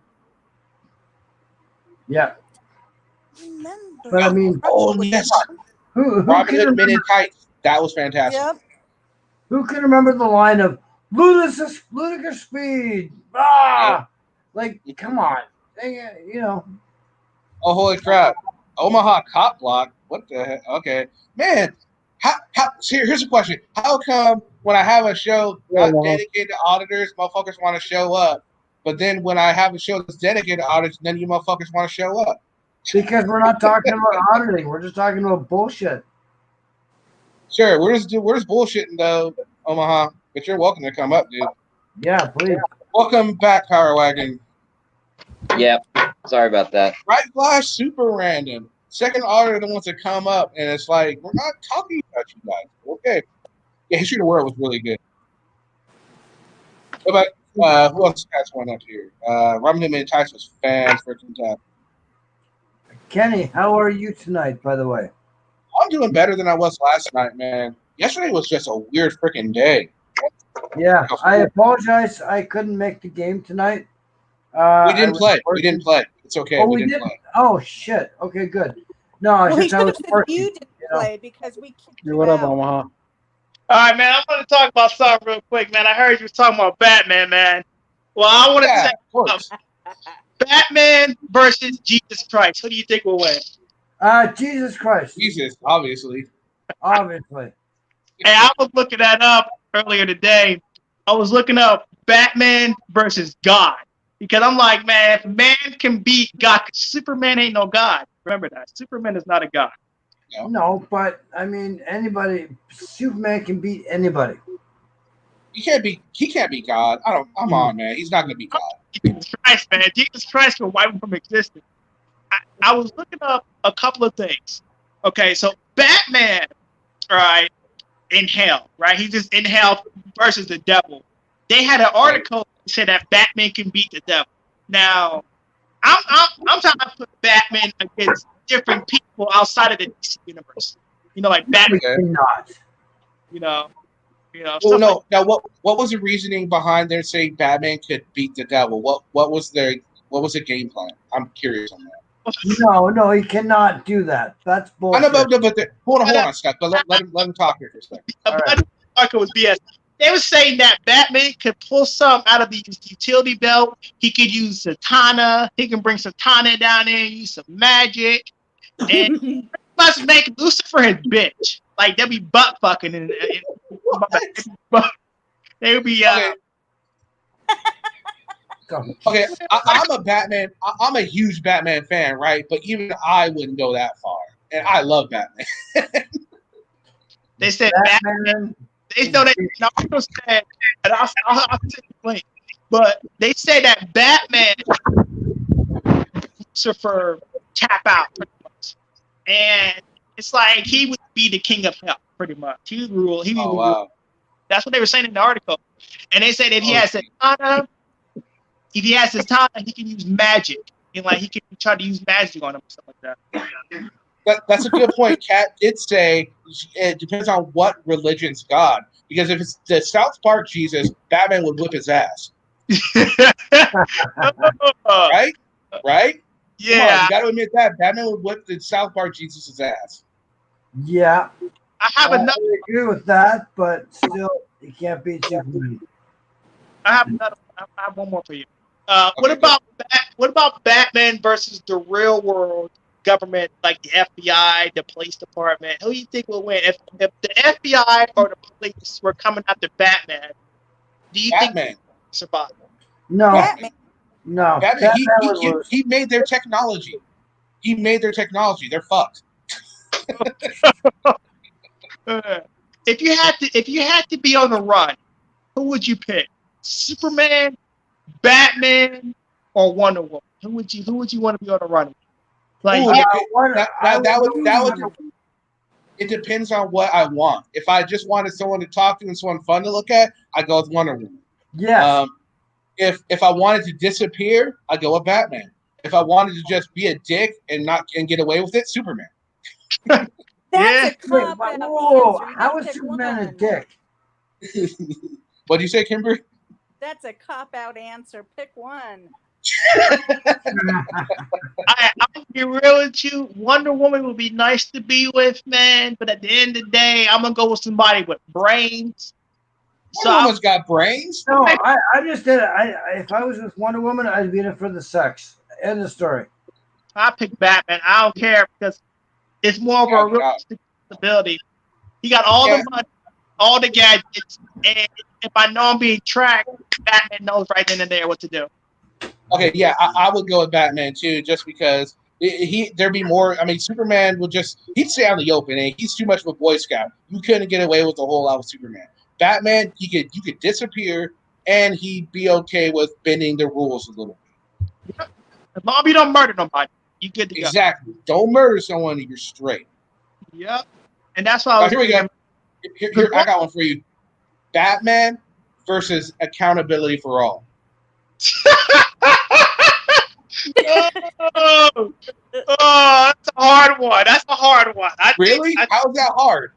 Yeah. But I mean, yes. Who Robin Hood Men in Tights. That was fantastic. Yep. Who can remember the line of ludicrous speed? Like, come on, Oh, holy crap! Omaha Cop Block. What the heck? Okay, man. Here's a question: how come when I have a show not dedicated to auditors, motherfuckers want to show up, but then when I have a show that's dedicated to auditors, none of you motherfuckers want to show up? Because we're not talking about auditing. We're just talking about bullshit. Sure, we're just bullshitting though, Omaha. But you're welcome to come up, dude. Yeah, please. Welcome back, Power Wagon. Yeah, sorry about that. Right Flash, super random. Second auditor that wants to come up, and it's like, we're not talking about you guys. Okay. Yeah, History of the World was really good. What about, who else has one up here? Robin Hood Men in Tights was fan-freaking-tastic. Kenny, how are you tonight, by the way? I'm doing better than I was last night, man. Yesterday was just a weird freaking day. Yeah, I apologize. I couldn't make the game tonight. We didn't play. It's okay. Oh, we didn't play. Oh, shit. Okay, good. No, it's Well, he just should how have it's said working. you didn't you know? play because we kicked Hey, you what up, out. Omaha? All right, man. I want to talk about something real quick, man. I heard you was talking about Batman, man. Well, I want to Yeah, say of course. Batman versus Jesus Christ. Who do you think will win? Jesus Christ, Jesus, obviously. obviously. Hey, I was looking that up earlier today. I was looking up Batman versus God because I'm like, man, if man can beat God, 'cause Superman ain't no God. Remember that. Superman is not a God. No, but I mean, anybody, Superman can beat anybody. He can't be God. Come on, man. He's not gonna be God. Jesus Christ, man. Jesus Christ will wipe him from existence. I was looking up a couple of things. Okay, so Batman, right, in hell, right? He just in hell versus the devil. They had an article that said that Batman can beat the devil. Now, I'm trying to put Batman against different people outside of the DC universe. You know, like Batman. Not. You know. Well, Stuff no. like, Now, what was the reasoning behind their saying Batman could beat the devil? What was the game plan? I'm curious on that. No, he cannot do that. That's I know, bullshit. but hold on, Scott. But let him talk here for a second. a bunch of article was BS. They were saying that Batman could pull something out of the utility belt. He could use Satana. He can bring Satana down there and use some magic. And he must make Lucifer his bitch. Like, they'll be butt fucking. They would be. Okay, I'm a Batman. I'm a huge Batman fan, right? But even I wouldn't go that far, and I love Batman. They said Batman. They know that. No, I'm gonna say, and I'll take the link. But they say that Batman, Lucifer, tap out pretty much, and it's like he would be the king of hell pretty much. He would rule. He would rule. Wow. That's what they were saying in the article, and they said if he has Satana. If he has his time, he can use magic. And like he can try to use magic on him or something like that. That's a good point. Kat did say it depends on what religion's God. Because if it's the South Park Jesus, Batman would whip his ass. Right? Right? Yeah. Come on, you got to admit that. Batman would whip the South Park Jesus' ass. Yeah. I agree with that, but still, you can't beat Superman. I have one more for you. What about Batman versus the real world government, like the FBI, the police department? Who do you think will win? If the FBI or the police were coming after Batman, do you think he survive? No. Batman. No. Batman, he made their technology. He made their technology. They're fucked. If you had to be on the run, who would you pick? Superman, Batman, or Wonder Woman? Who would you want to be on the run? Like it depends on what I want. If I just wanted someone to talk to and someone fun to look at, I go with Wonder Woman. Yeah. If I wanted to disappear, I go with Batman. If I wanted to just be a dick and get away with it, Superman. That's a cop out. Whoa! How is Superman a dick? What do you say, Kimber? That's a cop out answer. Pick one. I'll be real with you. Wonder Woman would be nice to be with, man. But at the end of the day, I'm gonna go with somebody with brains. Wonder Woman's got brains. No, I just did it. If I was with Wonder Woman, I'd be in it for the sex. End of story. I pick Batman. I don't care because it's more of a realistic ability. He got all the money, all the gadgets, and if I know I'm being tracked, Batman knows right then and there what to do. Okay, yeah, I would go with Batman too, just because there'd be more. I mean, Superman would he'd stay out in the open, and he's too much of a Boy Scout. You couldn't get away with a whole lot with Superman. Batman, you could disappear, and he'd be okay with bending the rules a little bit. As long as you don't murder nobody, you good to go. Exactly. Don't murder someone, you're straight. Yep. And that's why I was here we go. Here, I got one for you. Batman versus accountability for all. Oh, that's a hard one. That's a hard one. Really? How is that hard?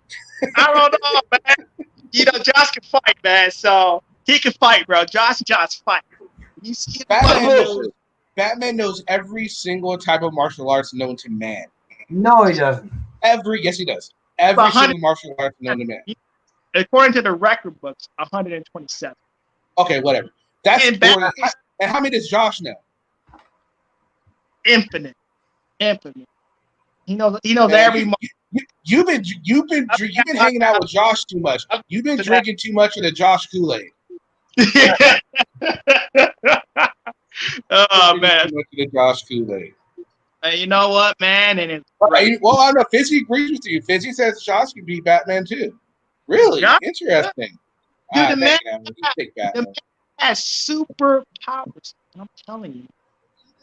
I don't know, man. You know, Josh can fight, man. So he can fight, bro. Josh fight. You see Batman knows every single type of martial arts known to man. No, he doesn't. Yes, he does. Every 100 single martial arts known to man. According to the record books, 127. Okay, whatever. That's And 40. And how many does Josh know? Infinite. He knows Man, every. You've been hanging out with Josh too much. You've been drinking too much of the Josh Kool-Aid. Oh man, too much of the Josh Kool-Aid. You know what, man? And it's well, I don't know. Fizzy agrees with you. Fizzy says Josh can beat Batman too. Really interesting. Dude, the man has superpowers. I'm telling you,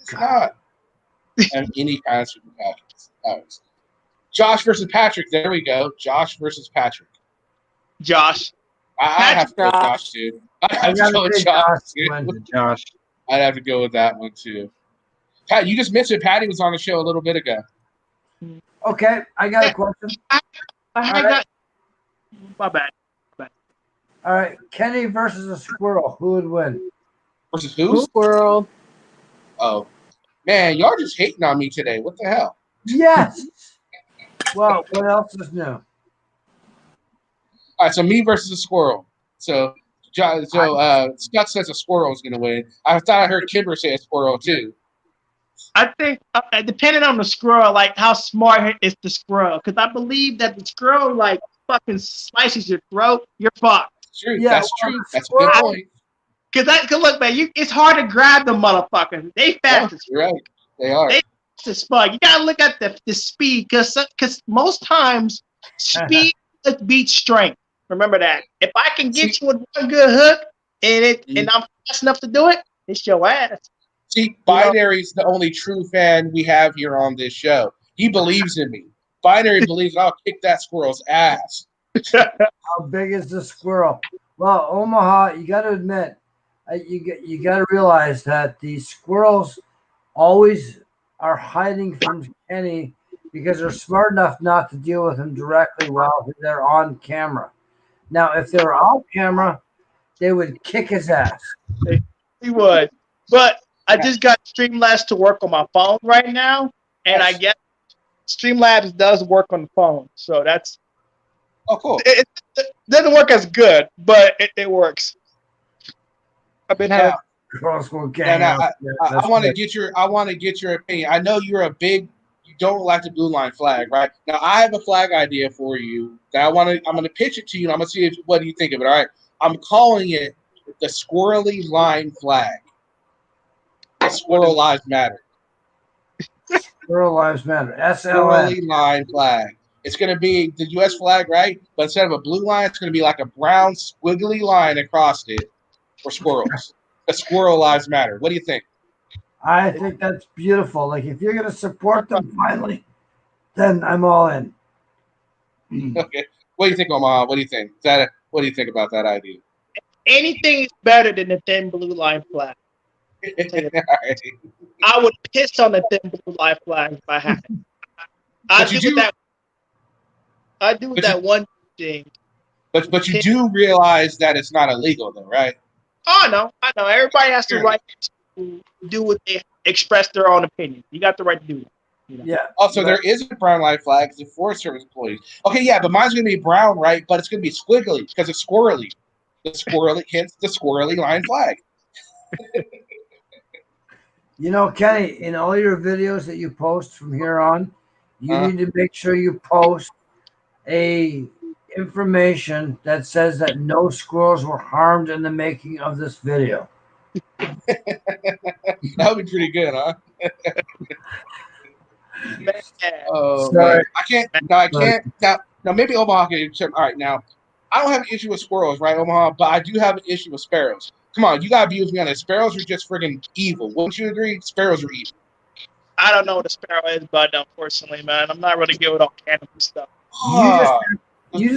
it's not. And any kind of superpowers. Josh versus Patrick. There we go. Josh versus Patrick. Josh. I have to go with Josh too. I have to go with Josh. I'd have to go with that one too. Pat, you just mentioned Patty was on the show a little bit ago. Okay, I got a question. My bad. All right, Kenny versus a squirrel. Who would win? Versus who? Squirrel. Oh, man, y'all just hating on me today. What the hell? Yes. Well, what else is new? All right, so me versus a squirrel. So Scott says a squirrel is going to win. I thought I heard Kimber say a squirrel too. I think depending on the squirrel, like how smart is the squirrel, because I believe that the squirrel like fucking slices your throat, you're fucked. True, yeah, that's true. That's a good point. Because look, man, it's hard to grab the motherfuckers. They fast as fuck. Right, they are. They fast as fuck. You gotta look at the speed, because most times speed beats strength. Remember that. If I can get you with one good hook and I'm fast enough to do it, it's your ass. See, Binary's the only true fan we have here on this show. He believes in me. Binary believes I'll kick that squirrel's ass. How big is the squirrel? Well, Omaha, you got to admit, you got to realize that the squirrels always are hiding from Kenny because they're smart enough not to deal with him directly while they're on camera. Now, if they were off camera, they would kick his ass. He would. But I just got Streamlabs to work on my phone right now, and I guess Streamlabs does work on the phone. So that's cool. It doesn't work as good, but it works. I've been having. I want to get your opinion. I know you don't like the blue line flag, right? Now I have a flag idea for you that I'm going to pitch it to you. And I'm going to see what do you think of it. All right, I'm calling it the squirrely line flag. Squirrel Lives Matter. Squirrel Lives Matter. SLN. Squirrely line flag. It's going to be the U.S. flag, right? But instead of a blue line, it's going to be like a brown squiggly line across it for squirrels. The Squirrel Lives Matter. What do you think? I think that's beautiful. Like, if you're going to support them finally, then I'm all in. Okay. What do you think, Omaha? What do you think? What do you think about that idea? Anything is better than the thin blue line flag. I would piss on the thin blue line flag if I had it. I do that one thing. But you do realize that it's not illegal, though, right? Oh, I know. Everybody has the right to do what they express their own opinion. You got the right to do that. You know? Yeah. Also, there is a brown line flag for Forest Service employees. Okay, yeah, but mine's going to be brown, right? But it's going to be squiggly because it's squirrely. Hence the squirrely line flag. You know, Kenny, in all your videos that you post from here on, you need to make sure you post information that says that no squirrels were harmed in the making of this video. That would be pretty good, huh? Oh, sorry. man. I can't. Now, maybe Omaha can. All right, now, I don't have an issue with squirrels, right, Omaha? But I do have an issue with sparrows. Come on, you gotta be with me on this. Sparrows are just friggin' evil. Wouldn't you agree? Sparrows are evil. I don't know what a sparrow is, but unfortunately, man, I'm not really good with all cannibal stuff. There's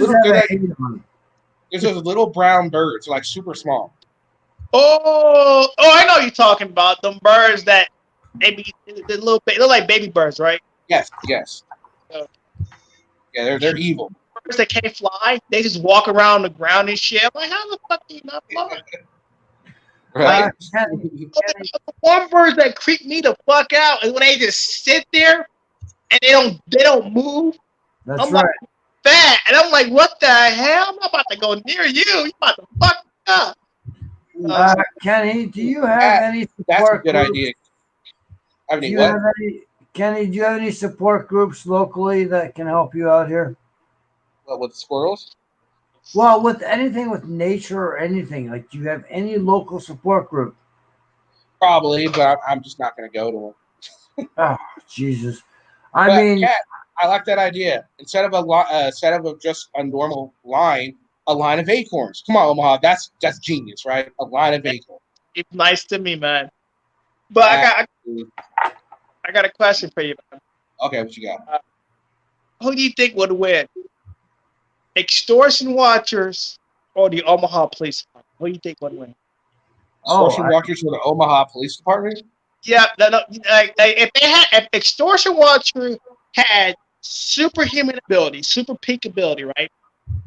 those little brown birds, like super small. Oh, I know what you're talking about. Them birds that maybe they look like baby birds, right? Yes. Yeah, they're evil. Birds that can't fly, they just walk around the ground and shit. I'm like, how the fuck do you not fly? Right. The one birds that creep me the fuck out is when they just sit there and they don't move. That's I'm right. like fat, and I'm like, what the hell? I'm not about to go near you. You about to fuck me up. Kenny, do you have any That's a support good groups? idea. I Do mean, you what? have any, Kenny? Do you have any support groups locally that can help you out here? What, with squirrels? Well, with anything with nature or anything, like, do you have any local support group? Probably, but I'm just not going to go to them. Oh, Jesus! I But mean, Kat, I like that idea. Instead of just a normal line, a line of acorns. Come on, Omaha, that's genius, right? A line of acorns. It's nice to me, man. But I got a question for you, man. Okay, what you got? Who do you think would win? Extortion watchers or the Omaha Police Department? Who do you think would win? Extortion watchers for the Omaha Police Department? Yeah, no, if extortion watcher had superhuman ability, super peak ability, right?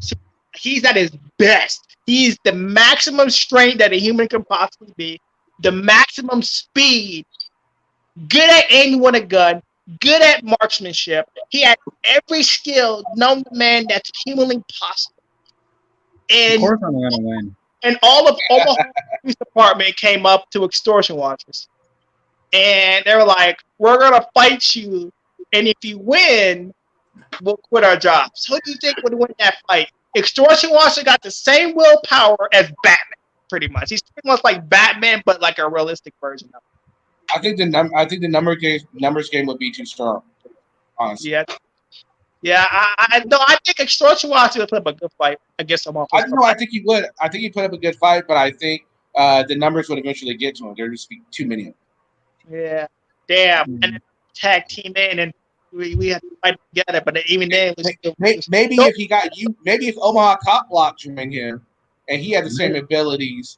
So he's at his best. He's the maximum strength that a human can possibly be, the maximum speed, good at aiming with a gun, good at marksmanship. He had every skill known to man that's humanly possible. Of And course, I'm gonna win. and all of Omaha Police Department came up to extortion watchers. And they were like, we're going to fight you. And if you win, we'll quit our jobs. Who do you think would win that fight? Extortion Watcher got the same willpower as Batman, pretty much. He's pretty much like Batman, but like a realistic version of it. I think the numbers game would be too strong, honestly. Yeah. I think Extortion Watcher would put up a good fight against Omaha. I think he would. I think he put up a good fight, but I think the numbers would eventually get to him. There would just be too many of them. Yeah, damn. And tag team in, and we had to fight together. But even then, maybe if Omaha Cop Block joined him, and he had the same abilities,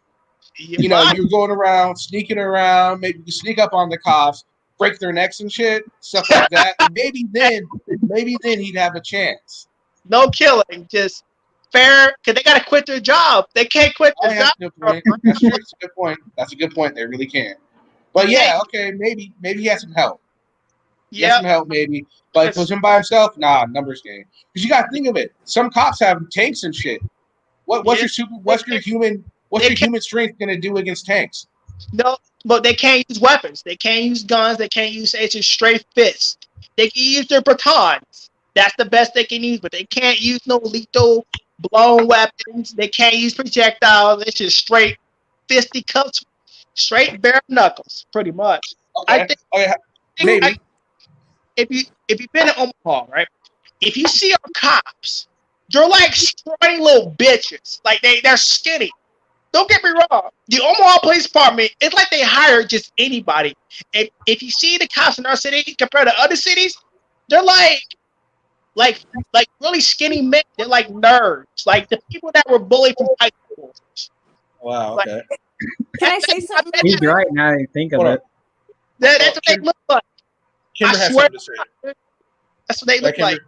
you're going around, sneaking around, maybe you sneak up on the cops, break their necks and shit, stuff like that. maybe then he'd have a chance. No killing, just fair, because they got to quit their job. They can't quit their job. That's true. That's a good point. That's a good point. They really can. But yeah, okay, maybe he has some help. He has some help, maybe. But push him by himself? Nah, numbers game. Because you gotta think of it. Some cops have tanks and shit. What's your human strength gonna do against tanks? No, but they can't use weapons. They can't use guns. They can't use it's just straight fists. They can use their batons. That's the best they can use, but they can't use no lethal blown weapons. They can't use projectiles. It's just straight fisticuffs. Straight bare knuckles, pretty much. Okay. Maybe. If you've been in Omaha, right? If you see our cops, they're like scrawny little bitches. Like they're skinny. Don't get me wrong. The Omaha Police Department, it's like they hire just anybody. If you see the cops in our city compared to other cities, they're like really skinny men. They're like nerds. Like the people that were bullied from high school. Wow. Okay. Can I say something? He's right now. You think of it. That's what they look like. Kimber has something to say. That's what they look like.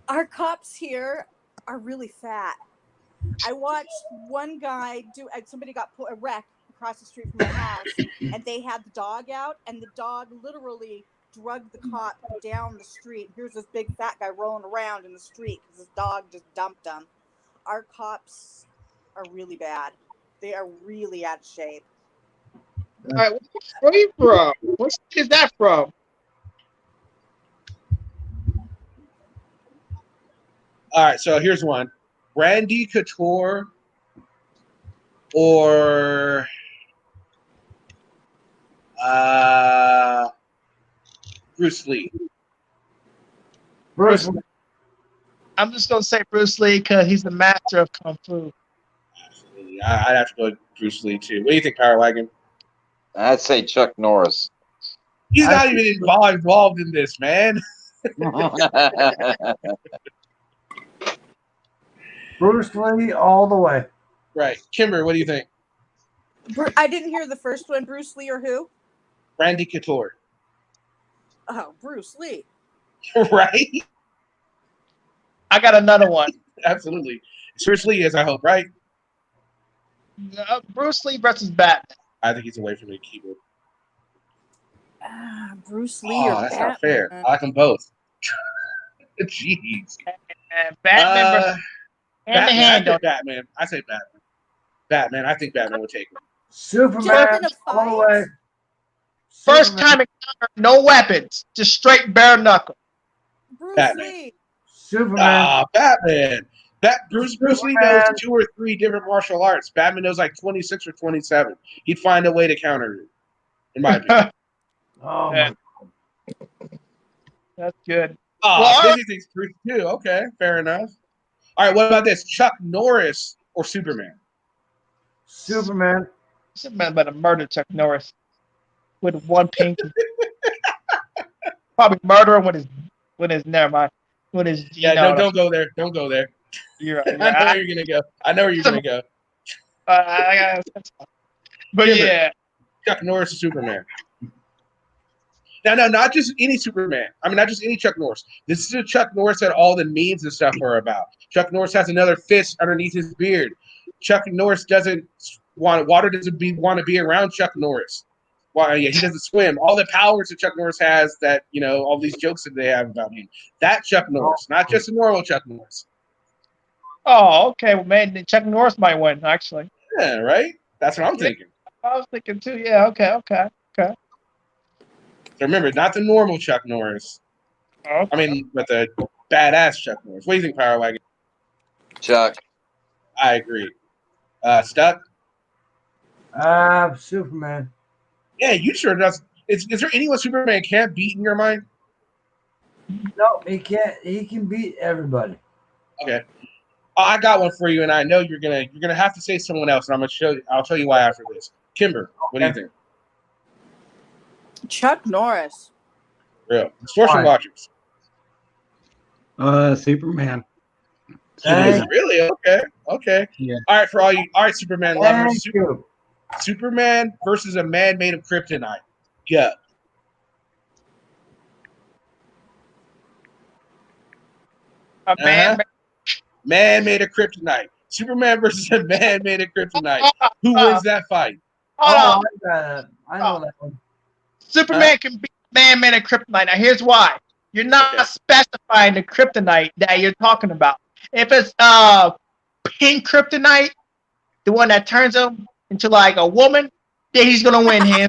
Our cops here are really fat. I watched one guy somebody got a wreck across the street from my house, and they had the dog out, and the dog literally drugged the cop down the street. Here's this big fat guy rolling around in the street because his dog just dumped him. Our cops are really bad. They are really out of shape. All right, where are you from? What state is that from? All right, so here's one. Randy Couture or Bruce Lee? Bruce Lee. I'm just going to say Bruce Lee because he's the master of Kung Fu. Absolutely. I'd have to go with Bruce Lee, too. What do you think, Power Wagon? I'd say Chuck Norris. He's not even involved in this, man. Bruce Lee all the way. Right. Kimber, what do you think? I didn't hear the first one. Bruce Lee or who? Randy Couture. Oh, Bruce Lee. Right? I got another one. Absolutely. Bruce Lee is, I hope, right? Bruce Lee versus Batman. I think he's away from the keyboard. Bruce Lee or Oh, that's Batman? not fair. I like them both. Jeez. And Batman versus and the Batman. I hand. think Batman. I say Batman. Batman. I think Batman would take him. Superman, in a all the fight? way. First Superman. time encounter, no weapons, just straight bare knuckle. Bruce Batman. Lee. Superman. Batman. Bruce Lee knows Superman. 2 or 3 different martial arts. Batman knows like 26 or 27. He'd find a way to counter it, in my opinion. Oh Yeah. my. That's good. Oh, Well, Busy thinks Bruce too. Okay, fair enough. All right, what about this? Chuck Norris or Superman? Superman. Superman about to murder Chuck Norris with one pinky. Probably murder him with his never mind. With his Don't go there. Don't go there. You're right. I know where you're gonna go. I know where you're gonna go. But yeah. Chuck Norris or Superman. No, not just any Superman. I mean, not just any Chuck Norris. This is a Chuck Norris that all the memes and stuff are about. Chuck Norris has another fist underneath his beard. Chuck Norris doesn't want to be around Chuck Norris. Why? Yeah, he doesn't swim. All the powers that Chuck Norris has, that all these jokes that they have about him. That Chuck Norris, not just a normal Chuck Norris. Oh, okay. Well, man, then Chuck Norris might win, actually. Yeah, right. That's what I'm thinking. I was thinking too. Yeah. Okay. So remember, not the normal Chuck Norris. Okay. I mean, but the badass Chuck Norris. What do you think, Power Wagon? Chuck. I agree. Stuck? Superman. Yeah, you sure does. Is there anyone Superman can't beat in your mind? No, he can't. He can beat everybody. Okay. I got one for you, and I know you're gonna have to say someone else, and I'm gonna show you. I'll tell you why after this. Kimber, what do you think? Chuck Norris. Real Distortion Watchers. Superman. Really? Okay. Yeah. All right, for all Superman lovers. Thank you. Superman versus a man made of kryptonite. Go. A man made of kryptonite. Superman versus a man made of kryptonite. Who wins that fight? I know that one. Superman can beat man made of kryptonite. Now here's why. You're not specifying the kryptonite that you're talking about. If it's pink kryptonite, the one that turns him into like a woman, then he's gonna win him.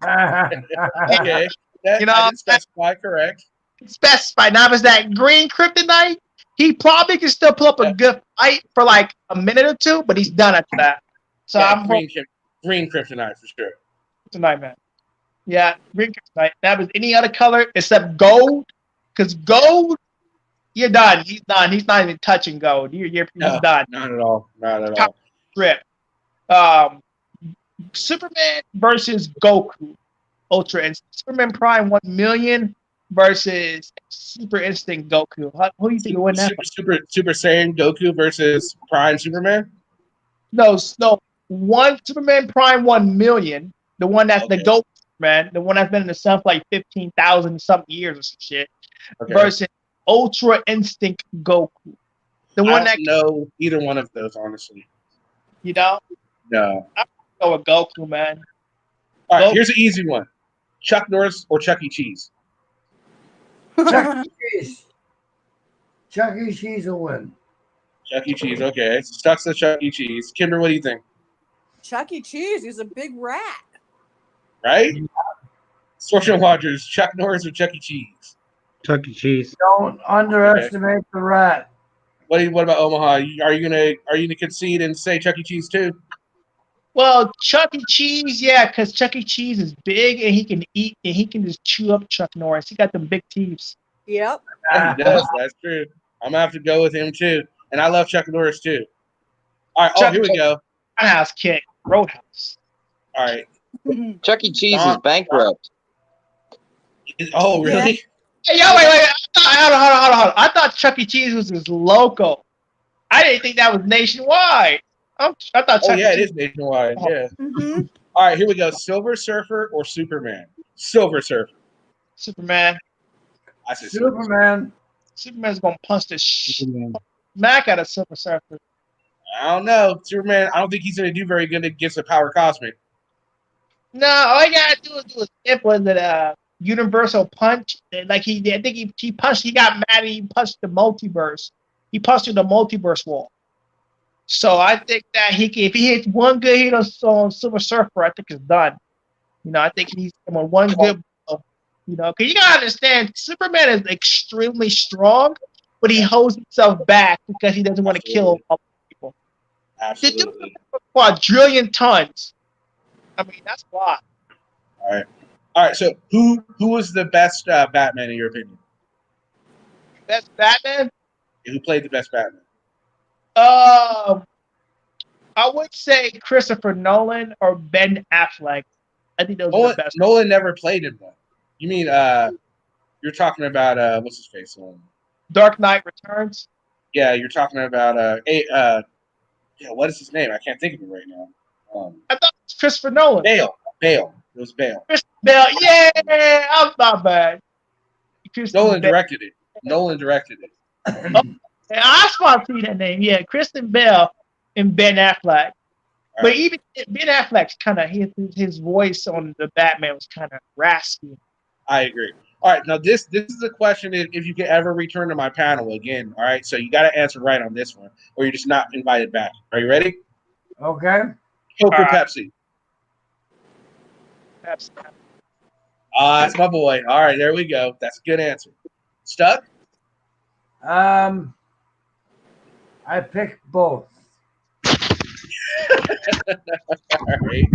Okay. I didn't specify, correct. Specify. Now if it's that green kryptonite, he probably can still pull up a good fight for like a minute or two, but he's done after that. So I'm green kryptonite for sure. Kryptonite, man. Yeah, green kryptonite. That was any other color except gold, because gold, you're done. He's done. He's not even touching gold. He's done. Not at all. Not at all. Strip. Superman versus Goku, Ultra Instinct. Superman Prime 1 million versus Super Instinct Goku. Who do you think will win that? Super Saiyan Goku versus Prime Superman? No. One Superman Prime 1 million, the one that's the Goku man, the one that's been in the sun for like 15,000 something years or some shit, versus Ultra Instinct Goku. The one that know either one of those, honestly. You know? No. I'm gonna go with Goku, man. All right, here's an easy one. Chuck Norris or Chuck E. Cheese? Chuck E. Cheese. Chuck E. Cheese will win. Chuck E. Cheese, okay. Stuck's the Chuck E. Cheese. Kimber, what do you think? Chuck E. Cheese is a big rat. Right? Distortion Watchers, Chuck Norris or Chuck E. Cheese? Chuck E. Cheese. Don't underestimate the rat. What about Omaha? Are you gonna concede and say Chuck E. Cheese too? Well, Chuck E. Cheese, yeah, because Chuck E. Cheese is big and he can eat and he can just chew up Chuck Norris. He got them big teeth. Yep. He does. That's true. I'm gonna have to go with him too. And I love Chuck Norris too. All right. Here we go. Roadhouse King. Roadhouse. All right. Chuck E. Cheese is bankrupt. Oh, really? Hey, yo, wait. Hold on. I thought Chuck E. Cheese was his local. I didn't think that was nationwide. I thought Chuck E. It is nationwide. Yeah. Mm-hmm. All right, here we go. Silver Surfer or Superman? Silver Surfer. Superman. I say Superman. Superman's gonna punch the smack out of Silver Surfer. I don't know. Superman, I don't think he's gonna do very good against the Power Cosmic. No, all you gotta do is do a simple as a universal punch. Like I think he punched. He got mad. And he punched the multiverse. He punched through the multiverse wall. So I think that if he hits one good hit on Silver Surfer, I think it's done. I think he's on one good blow. Because you gotta understand, Superman is extremely strong, but he holds himself back because he doesn't want to kill other people. Absolutely. The quadrillion tons. I mean, that's a lot. All right. So who was the best Batman in your opinion? Best Batman? Who played the best Batman? I would say Christopher Nolan or Ben Affleck. I think those are the best. Nolan never played him though. You mean you're talking about what's his face? Dark Knight Returns. Yeah, you're talking about what is his name? I can't think of it right now. I thought it was Christopher Nolan. Bale. It was Bale. Christian Bale. Yeah, I'm not bad. Nolan directed it. Oh, I want to see that name. Yeah, Christian Bale and Ben Affleck. But even Ben Affleck's kind of his voice on the Batman was kind of raspy. I agree. All right, now this is a question if you can ever return to my panel again. All right, so you got to answer right on this one, or you're just not invited back. Are you ready? Okay. Coke or Pepsi? Pepsi. That's my boy. All right, there we go. That's a good answer. Stuck? I picked both. All right.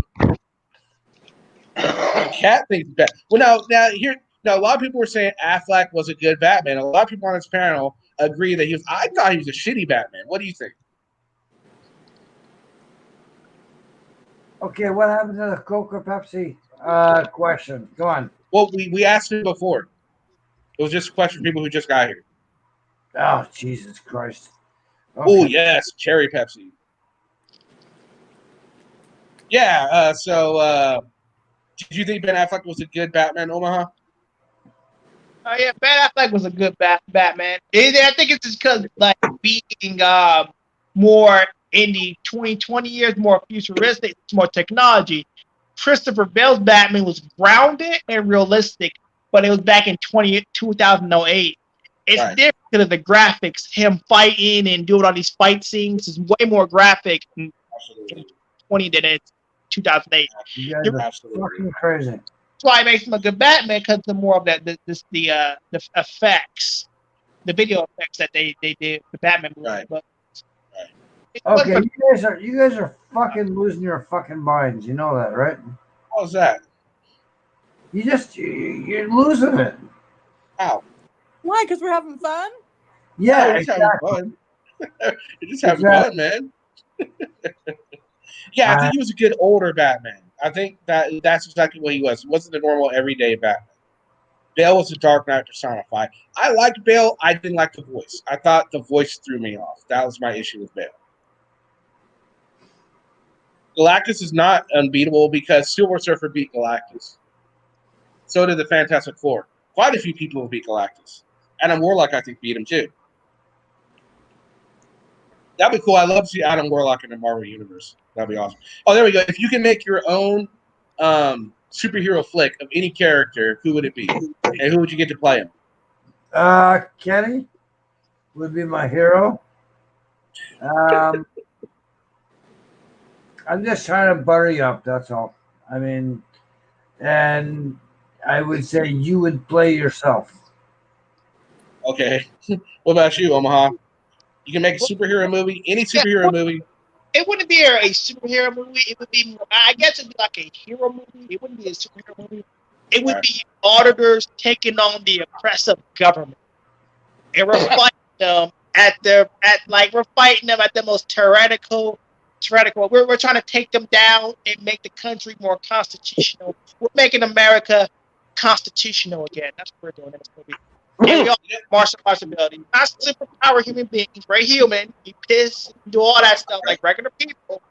Cat thinks bad. Well, now a lot of people were saying Affleck was a good Batman. A lot of people on this panel agree that I thought he was a shitty Batman. What do you think? Okay, what happened to the Coke or Pepsi question? Go on. Well, we asked it before. It was just a question for people who just got here. Oh, Jesus Christ. Okay. Oh, yes, cherry Pepsi. Yeah, so did you think Ben Affleck was a good Batman, Omaha? Yeah, Ben Affleck was a good Batman. I think it's just because being more in the 2020 years, more futuristic, more technology. Christopher Bale's Batman was grounded and realistic, but it was back in 2008. It's different because of the graphics. Him fighting and doing all these fight scenes is way more graphic in 2020 than it's 2008. You guys are fucking crazy. That's why it makes him a good Batman, because of more of the effects, the video effects that they did the Batman movie. Right. But okay, you guys are fucking losing your fucking minds. You know that, right? How's that? You're losing it. How? Why? Because we're having fun? Yeah, exactly. Having fun. You're just having fun, man. Yeah, I think he was a good older Batman. I think that's exactly what he was. He wasn't the normal everyday Batman. Bale was a Dark Knight personified. I liked Bale. I didn't like the voice. I thought the voice threw me off. That was my issue with Bale. Galactus is not unbeatable because Silver Surfer beat Galactus. So did the Fantastic Four. Quite a few people beat Galactus. Adam Warlock, I think, beat him too. That'd be cool. I'd love to see Adam Warlock in the Marvel Universe. That'd be awesome. Oh, there we go. If you can make your own superhero flick of any character, who would it be? And who would you get to play him? Kenny would be my hero. I'm just trying to butter you up, that's all. I mean, and I would say you would play yourself. Okay. What about you, Omaha? You can make a superhero movie, any superhero movie. It wouldn't be a superhero movie. It would be, I guess it'd be like a hero movie. It wouldn't be a superhero movie. It would be auditors taking on the oppressive government. And we're fighting them we're fighting them at the most tyrannical. We're trying to take them down and make the country more constitutional. We're making America constitutional again. That's what we're doing in this movie. And we all have martial arts ability. Not superpower human beings. We're human. We piss, do all that stuff like regular people.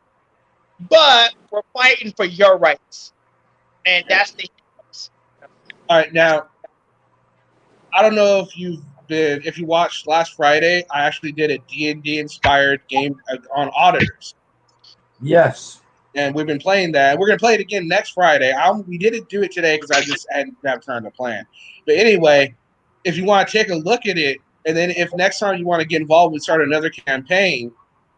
But we're fighting for your rights. And that's the heroes. All right, now I don't know if you watched last Friday, I actually did a D&D inspired game on auditors. Yes. and we've been playing that. We're gonna play it again next Friday. We didn't do it today because I just hadn't have time to plan. But anyway, if you want to take a look at it, and then if next time you want to get involved and start another campaign,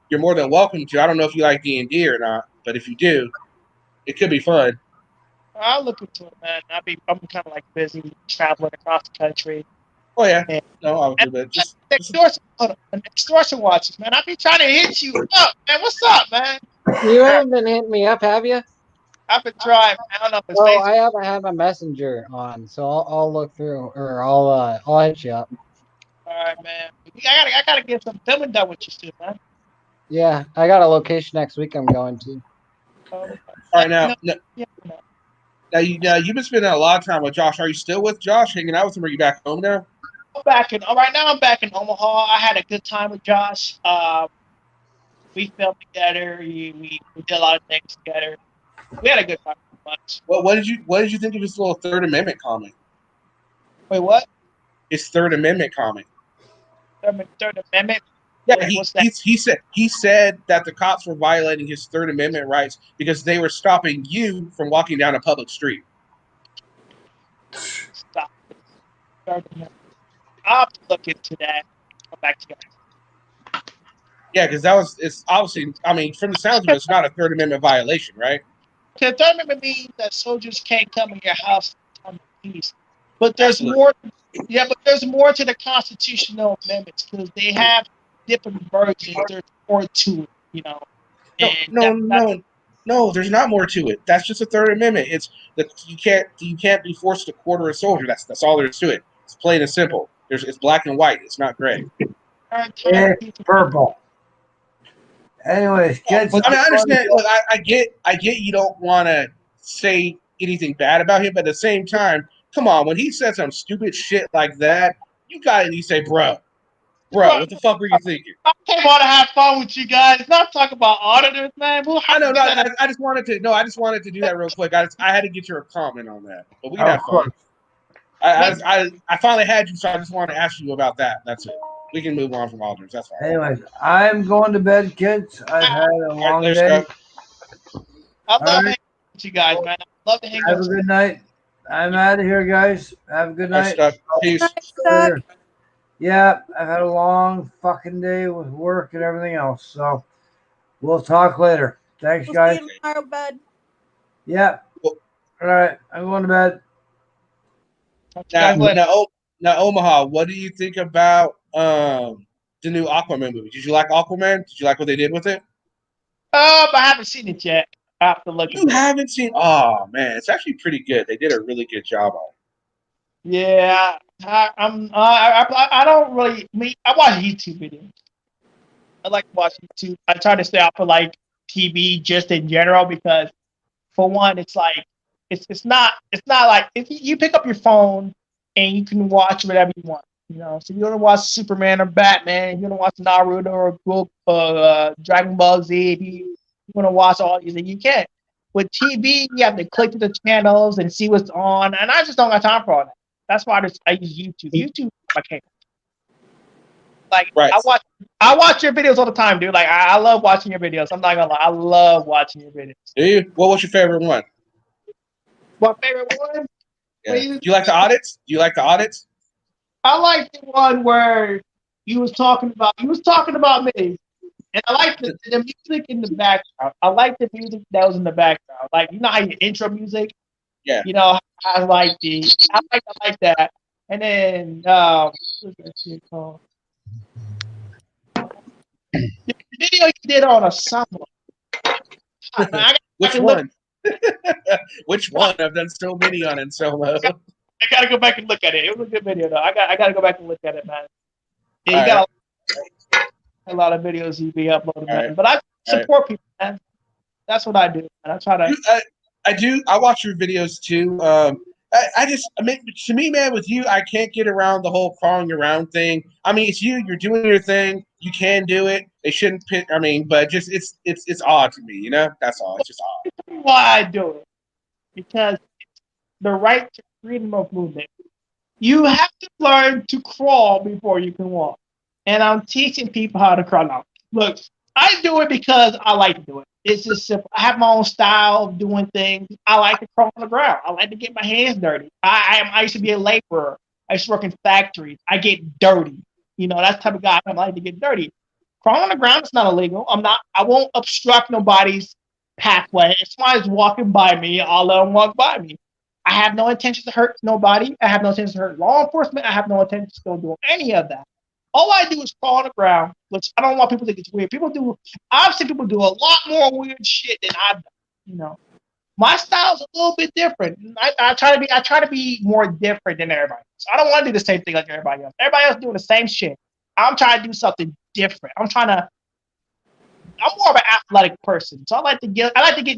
you're more than welcome to. I don't know if you like D&D or not, but if you do, it could be fun. I'll look into it, man. I'm kind of like busy traveling across the country. Oh yeah, and, no, obviously, but just extortion watches, man. I be trying to hit you up, man. What's up, man? You haven't been hitting me up, have you? I've been trying. I don't know if it's Oh, Facebook. I haven't had my messenger on, so I'll look through, or I'll hit you up. All right, man. I gotta get some filming done with you soon, man. Yeah, I got a location next week I'm going to. All right, now you've been spending a lot of time with Josh. Are you still with Josh, hanging out with him? Or are you back home now? Right now I'm back in Omaha. I had a good time with Josh. We filmed together. We did a lot of things together. We had a good time. Well, what did you think of his little Third Amendment comment? Wait, what? His Third Amendment comment. Third Amendment. Yeah, he said that the cops were violating his Third Amendment rights because they were stopping you from walking down a public street. Stop. I'll have to look into that. Come back to you guys. Yeah, because it's obviously, I mean, from the sounds of it, it's not a Third Amendment violation, right? The Third Amendment means that soldiers can't come in your house on the peace. But there's more. Yeah, but there's more to the constitutional amendments because they have different versions. There's more to it, you know. No, there's not more to it. That's just a Third Amendment. It's you can't be forced to quarter a soldier. That's all there is to it. It's plain and simple. It's black and white. It's not gray. It's purple. Anyways, kids. I mean, I understand. Look, I get you don't want to say anything bad about him, but at the same time, come on, when he said some stupid shit like that, you got to say, bro, what the fuck were you thinking? I came on to have fun with you guys, not talk about auditors, man. I just wanted to do that real quick. I had to get your comment on that, but we can have fun. I finally had you, so I just wanted to ask you about that. That's it. We can move on from auditors. That's fine. Anyways, I'm going to bed, kids. I've had a long day. I love hanging with you guys, man. I love to hang Have a good night. I'm out of here, guys. Have a good night. Peace. Yeah, I've had a long fucking day with work and everything else. So we'll talk later. Thanks, guys. See you tomorrow, bud. Yeah. All right. I'm going to bed. Now, Omaha, what do you think about the new Aquaman movie? Did you like Aquaman? Did you like what they did with it? I haven't seen it yet. I have to look. You haven't seen? Oh man, it's actually pretty good. They did a really good job on it. Yeah, I don't really. I watch YouTube videos. I like to watch YouTube. I try to stay off of like TV just in general because, for one, it's like it's not like if you pick up your phone and you can watch whatever you want. You know, so you want to watch Superman or Batman, you want to watch Naruto or Dragon Ball Z. If you want to watch all these, and you can. With TV, you have to click to the channels and see what's on, and I just don't have time for all that. That's why I use YouTube. YouTube, I can't. Like right. I watch your videos all the time, dude. Like I love watching your videos. I'm not gonna lie, I love watching your videos. Do you? What was your favorite one? My favorite one? Yeah. Do you like the audits? I like the one where you was talking about me. And I like the music in the background. I like the music that was in the background. Like, you know how your intro music? Yeah. You know, I like that. And then what's that shit called? The video you did on a summer. Which one? Which one? I've done so many on Solo. I gotta go back and look at it. It was a good video though. I gotta go back and look at it, man. Yeah, you got a lot of videos you be uploading, man. But I support people, man. That's what I do, man. I try to. I watch your videos too. To me, man, with you, I can't get around the whole crawling around thing. I mean, it's you. You're doing your thing. You can do it. They shouldn't pick. I mean, but just it's odd to me. You know, that's all. It's just odd. Why I do it? Because it's the right to freedom of movement. You have to learn to crawl before you can walk. And I'm teaching people how to crawl now. Look, I do it because I like to do it. It's just simple. I have my own style of doing things. I like to crawl on the ground. I like to get my hands dirty. I used to be a laborer. I used to work in factories. I get dirty. You know, that's the type of guy I am. I like to get dirty. Crawling on the ground is not illegal. I won't obstruct nobody's pathway. If somebody's walking by me, I'll let them walk by me. I have no intention to hurt nobody. I have no intention to hurt law enforcement. I have no intention to do any of that. All I do is crawl on the ground, which I don't want people to think it's weird. I've seen people do a lot more weird shit than I've done. You know, my style's a little bit different. I try to be more different than everybody else. I don't want to do the same thing like everybody else. Everybody else doing the same shit. I'm trying to do something different. I'm more of an athletic person, so I like to get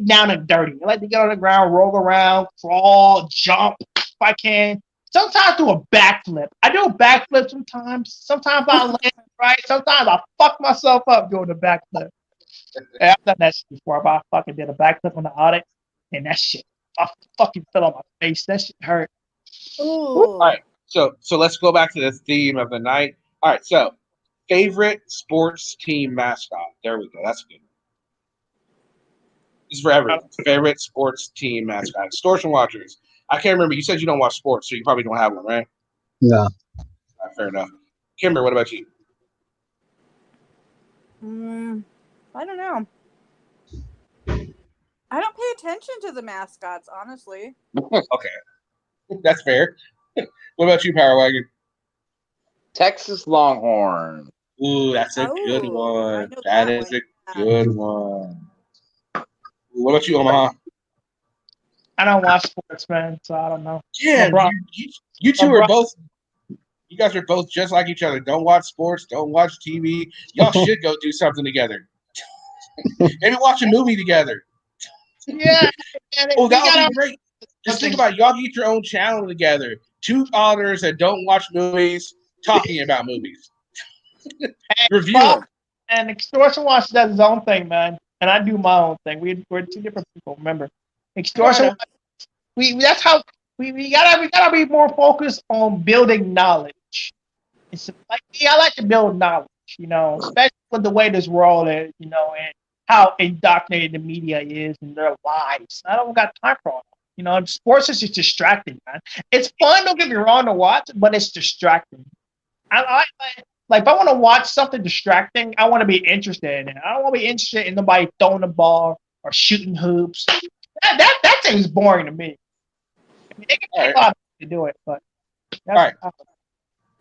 down and dirty. I like to get on the ground, roll around, crawl, jump if I can. Sometimes do a backflip. I do a backflip sometimes. Sometimes I land right. Sometimes I fuck myself up doing a backflip. Yeah, I've done that shit before. I fucking did a backflip on the audit, and that shit, I fucking fell on my face. That shit hurt. Ooh. All right, so let's go back to the theme of the night. All right, so favorite sports team mascot. There we go. That's good. This is for everyone. Favorite sports team mascot. Extortion watchers. I can't remember. You said you don't watch sports, so you probably don't have one, right? No. All right, fair enough. Kimber, what about you? I don't know. I don't pay attention to the mascots, honestly. Okay, that's fair. What about you, Power Wagon? Texas Longhorn. Ooh, that's a good one. That is a good one. What about you, Omaha? I don't watch sports, man, so I don't know. Yeah, you two are both. You guys are both just like each other. Don't watch sports. Don't watch TV. Y'all should go do something together. Maybe watch a movie together. Yeah. Oh, that would be great. Just think about it. Y'all get your own channel together. Two auditors that don't watch movies talking about movies. Review them. And Extortion Watch does his own thing, man, and I do my own thing. We're two different people. Remember, Extortion Watch. That's how we gotta be more focused on building knowledge. It's like I like to build knowledge, you know, especially with the way this world is, you know, and how indoctrinated the media is in their lives. I don't got time for all that. You know, sports is just distracting, man. It's fun, don't get me wrong, to watch, but it's distracting. Like if I want to watch something distracting, I want to be interested in it. I don't want to be interested in nobody throwing the ball or shooting hoops. That thing's boring to me. I mean, it can take a lot to do it, but that's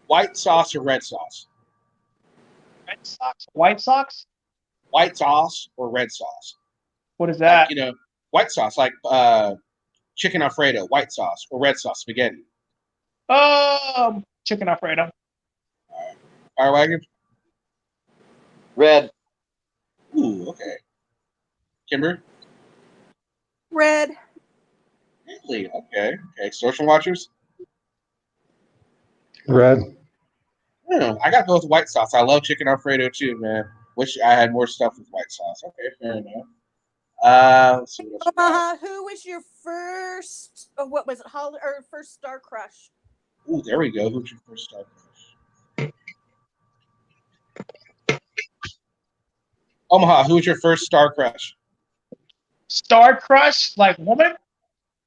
White sauce or red sauce? Red Sox? White Sox? White sauce or red sauce? What is that? Like, you know, white sauce, like chicken Alfredo, white sauce, or red sauce spaghetti. Chicken Alfredo. Fire wagon? Red. Ooh, okay. Kimber? Red. Really? Okay. Extortion watchers? Red. I gotta go with white sauce. I love chicken Alfredo too, man. Wish I had more stuff with white sauce. Okay, fair enough. Let's see what else Who was your first? What was it? First star crush? Ooh, there we go. Who's your first star crush? Omaha, who was your first star crush? Star crush, like woman?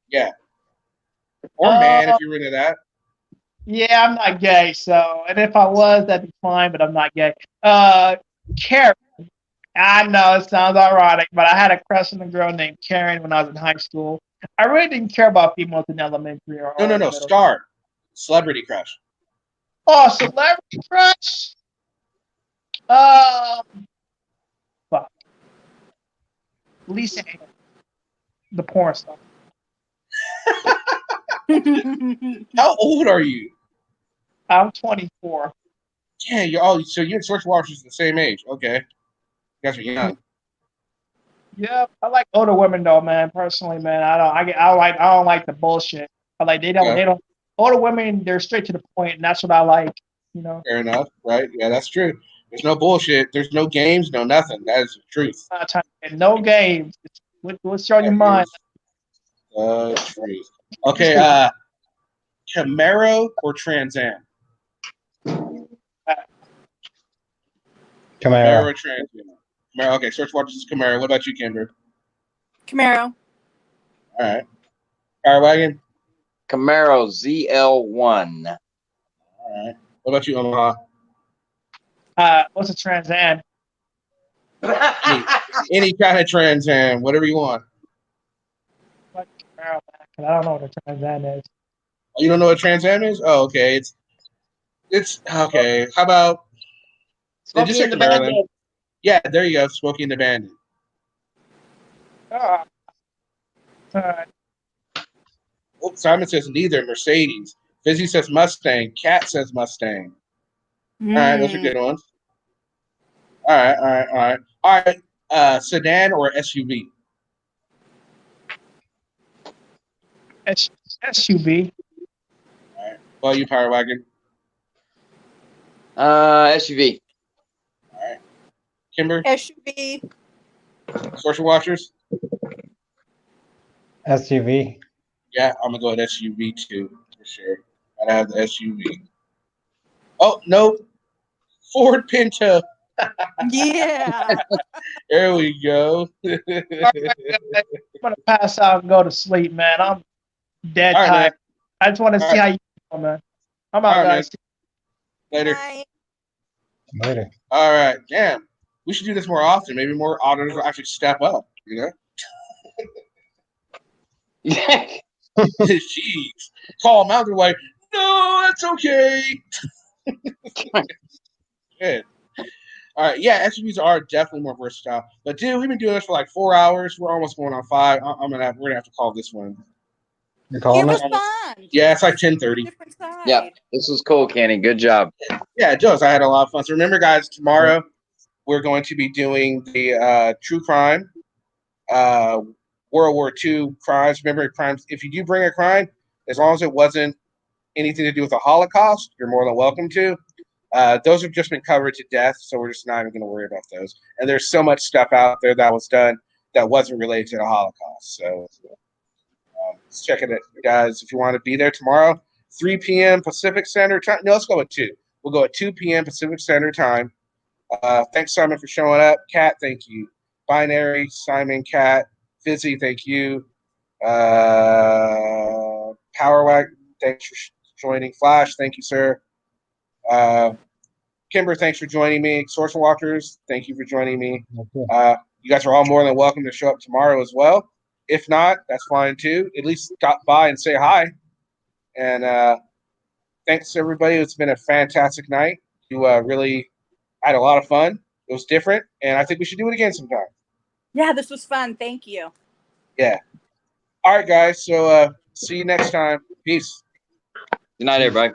Yeah. Or man, if you're into that. Yeah, I'm not gay, so, and if I was, that'd be fine, but I'm not gay. Karen. I know it sounds ironic, but I had a crush on a girl named Karen when I was in high school. I really didn't care about females in elementary or No, star. Celebrity crush. Oh, celebrity crush? Fuck. Lisa Ann, the porn star. How old are you? I'm 24. Yeah, so you and Search Watchers the same age. Okay. You guys are young. Yeah, I like older women though, man. Personally, man, I don't like the bullshit. They don't. Older women, they're straight to the point, and that's what I like. You know. Fair enough, right? Yeah, that's true. There's no bullshit. There's no games, no nothing. That is the truth. No games. What's on your mind? Truth. Okay. Camaro or Trans Am? Camaro. Trans Am. Camaro. Okay, Search Watchers is Camaro. What about you, Kimber? Camaro. All right. Power Wagon? Camaro ZL1. All right. What about you, Omaha? What's a Trans Am? Any kind of Trans Am, whatever you want. Fuck Camaro, man, 'cause I don't know what a Trans Am is. Oh, you don't know what Trans Am is? Oh, okay. It's okay. How about Smokey and the Bandit. Yeah, there you go. Smokey and the Bandit. All right. Oh, Simon says neither. Mercedes. Fizzy says Mustang. Cat says Mustang. All right, those are good ones. All right. Sedan or SUV? SUV. All right. Well, you Power Wagon. SUV. All right. Kimber. SUV. Social Watchers. SUV. Yeah, I'm gonna go with SUV too for sure. Gotta have the SUV. Oh no, Ford Pinto. Yeah. There we go. I'm gonna pass out and go to sleep, man. I'm dead All right, tired. man. I just want to see how you feel, man. I'm out, All right, guys. Later. Bye. Later. All right, damn. We should do this more often. Maybe more auditors will actually step up. You know. Jeez. Call them out. They're like, no, that's okay. Good. All right. Yeah, SUVs are definitely more versatile. But dude, we've been doing this for like 4 hours. We're almost going on 5. We're gonna have to call this one. You're calling It was it? fun. Yeah, it's like 10:30. Different side. Yeah, this was cool, Kenny. Good job. Yeah, it does. I had a lot of fun. So remember, guys, tomorrow we're going to be doing the true crime, World War II crimes. Remember, crimes. If you do bring a crime, as long as it wasn't anything to do with the Holocaust, you're more than welcome to. Those have just been covered to death, so we're just not even going to worry about those. And there's so much stuff out there that was done that wasn't related to the Holocaust. So let's check it out, guys. If you want to be there tomorrow, 3 p.m. Pacific Standard Time. No, let's go at 2. We'll go at 2 p.m. Pacific Standard Time. Thanks, Simon, for showing up. Kat, thank you. Binary, Simon, Kat, Fizzy, thank you. Powerwack, thanks for joining. Flash, thank you, sir. Kimber, thanks for joining me. Source Walkers, thank you for joining me. You guys are all more than welcome to show up tomorrow as well. If not, that's fine too. At least stop by and say hi. And thanks, everybody. It's been a fantastic night. You really had a lot of fun. It was different, and I think we should do it again sometime. Yeah, this was fun. Thank you. Yeah. All right, guys. So see you next time. Peace. Good night, everybody.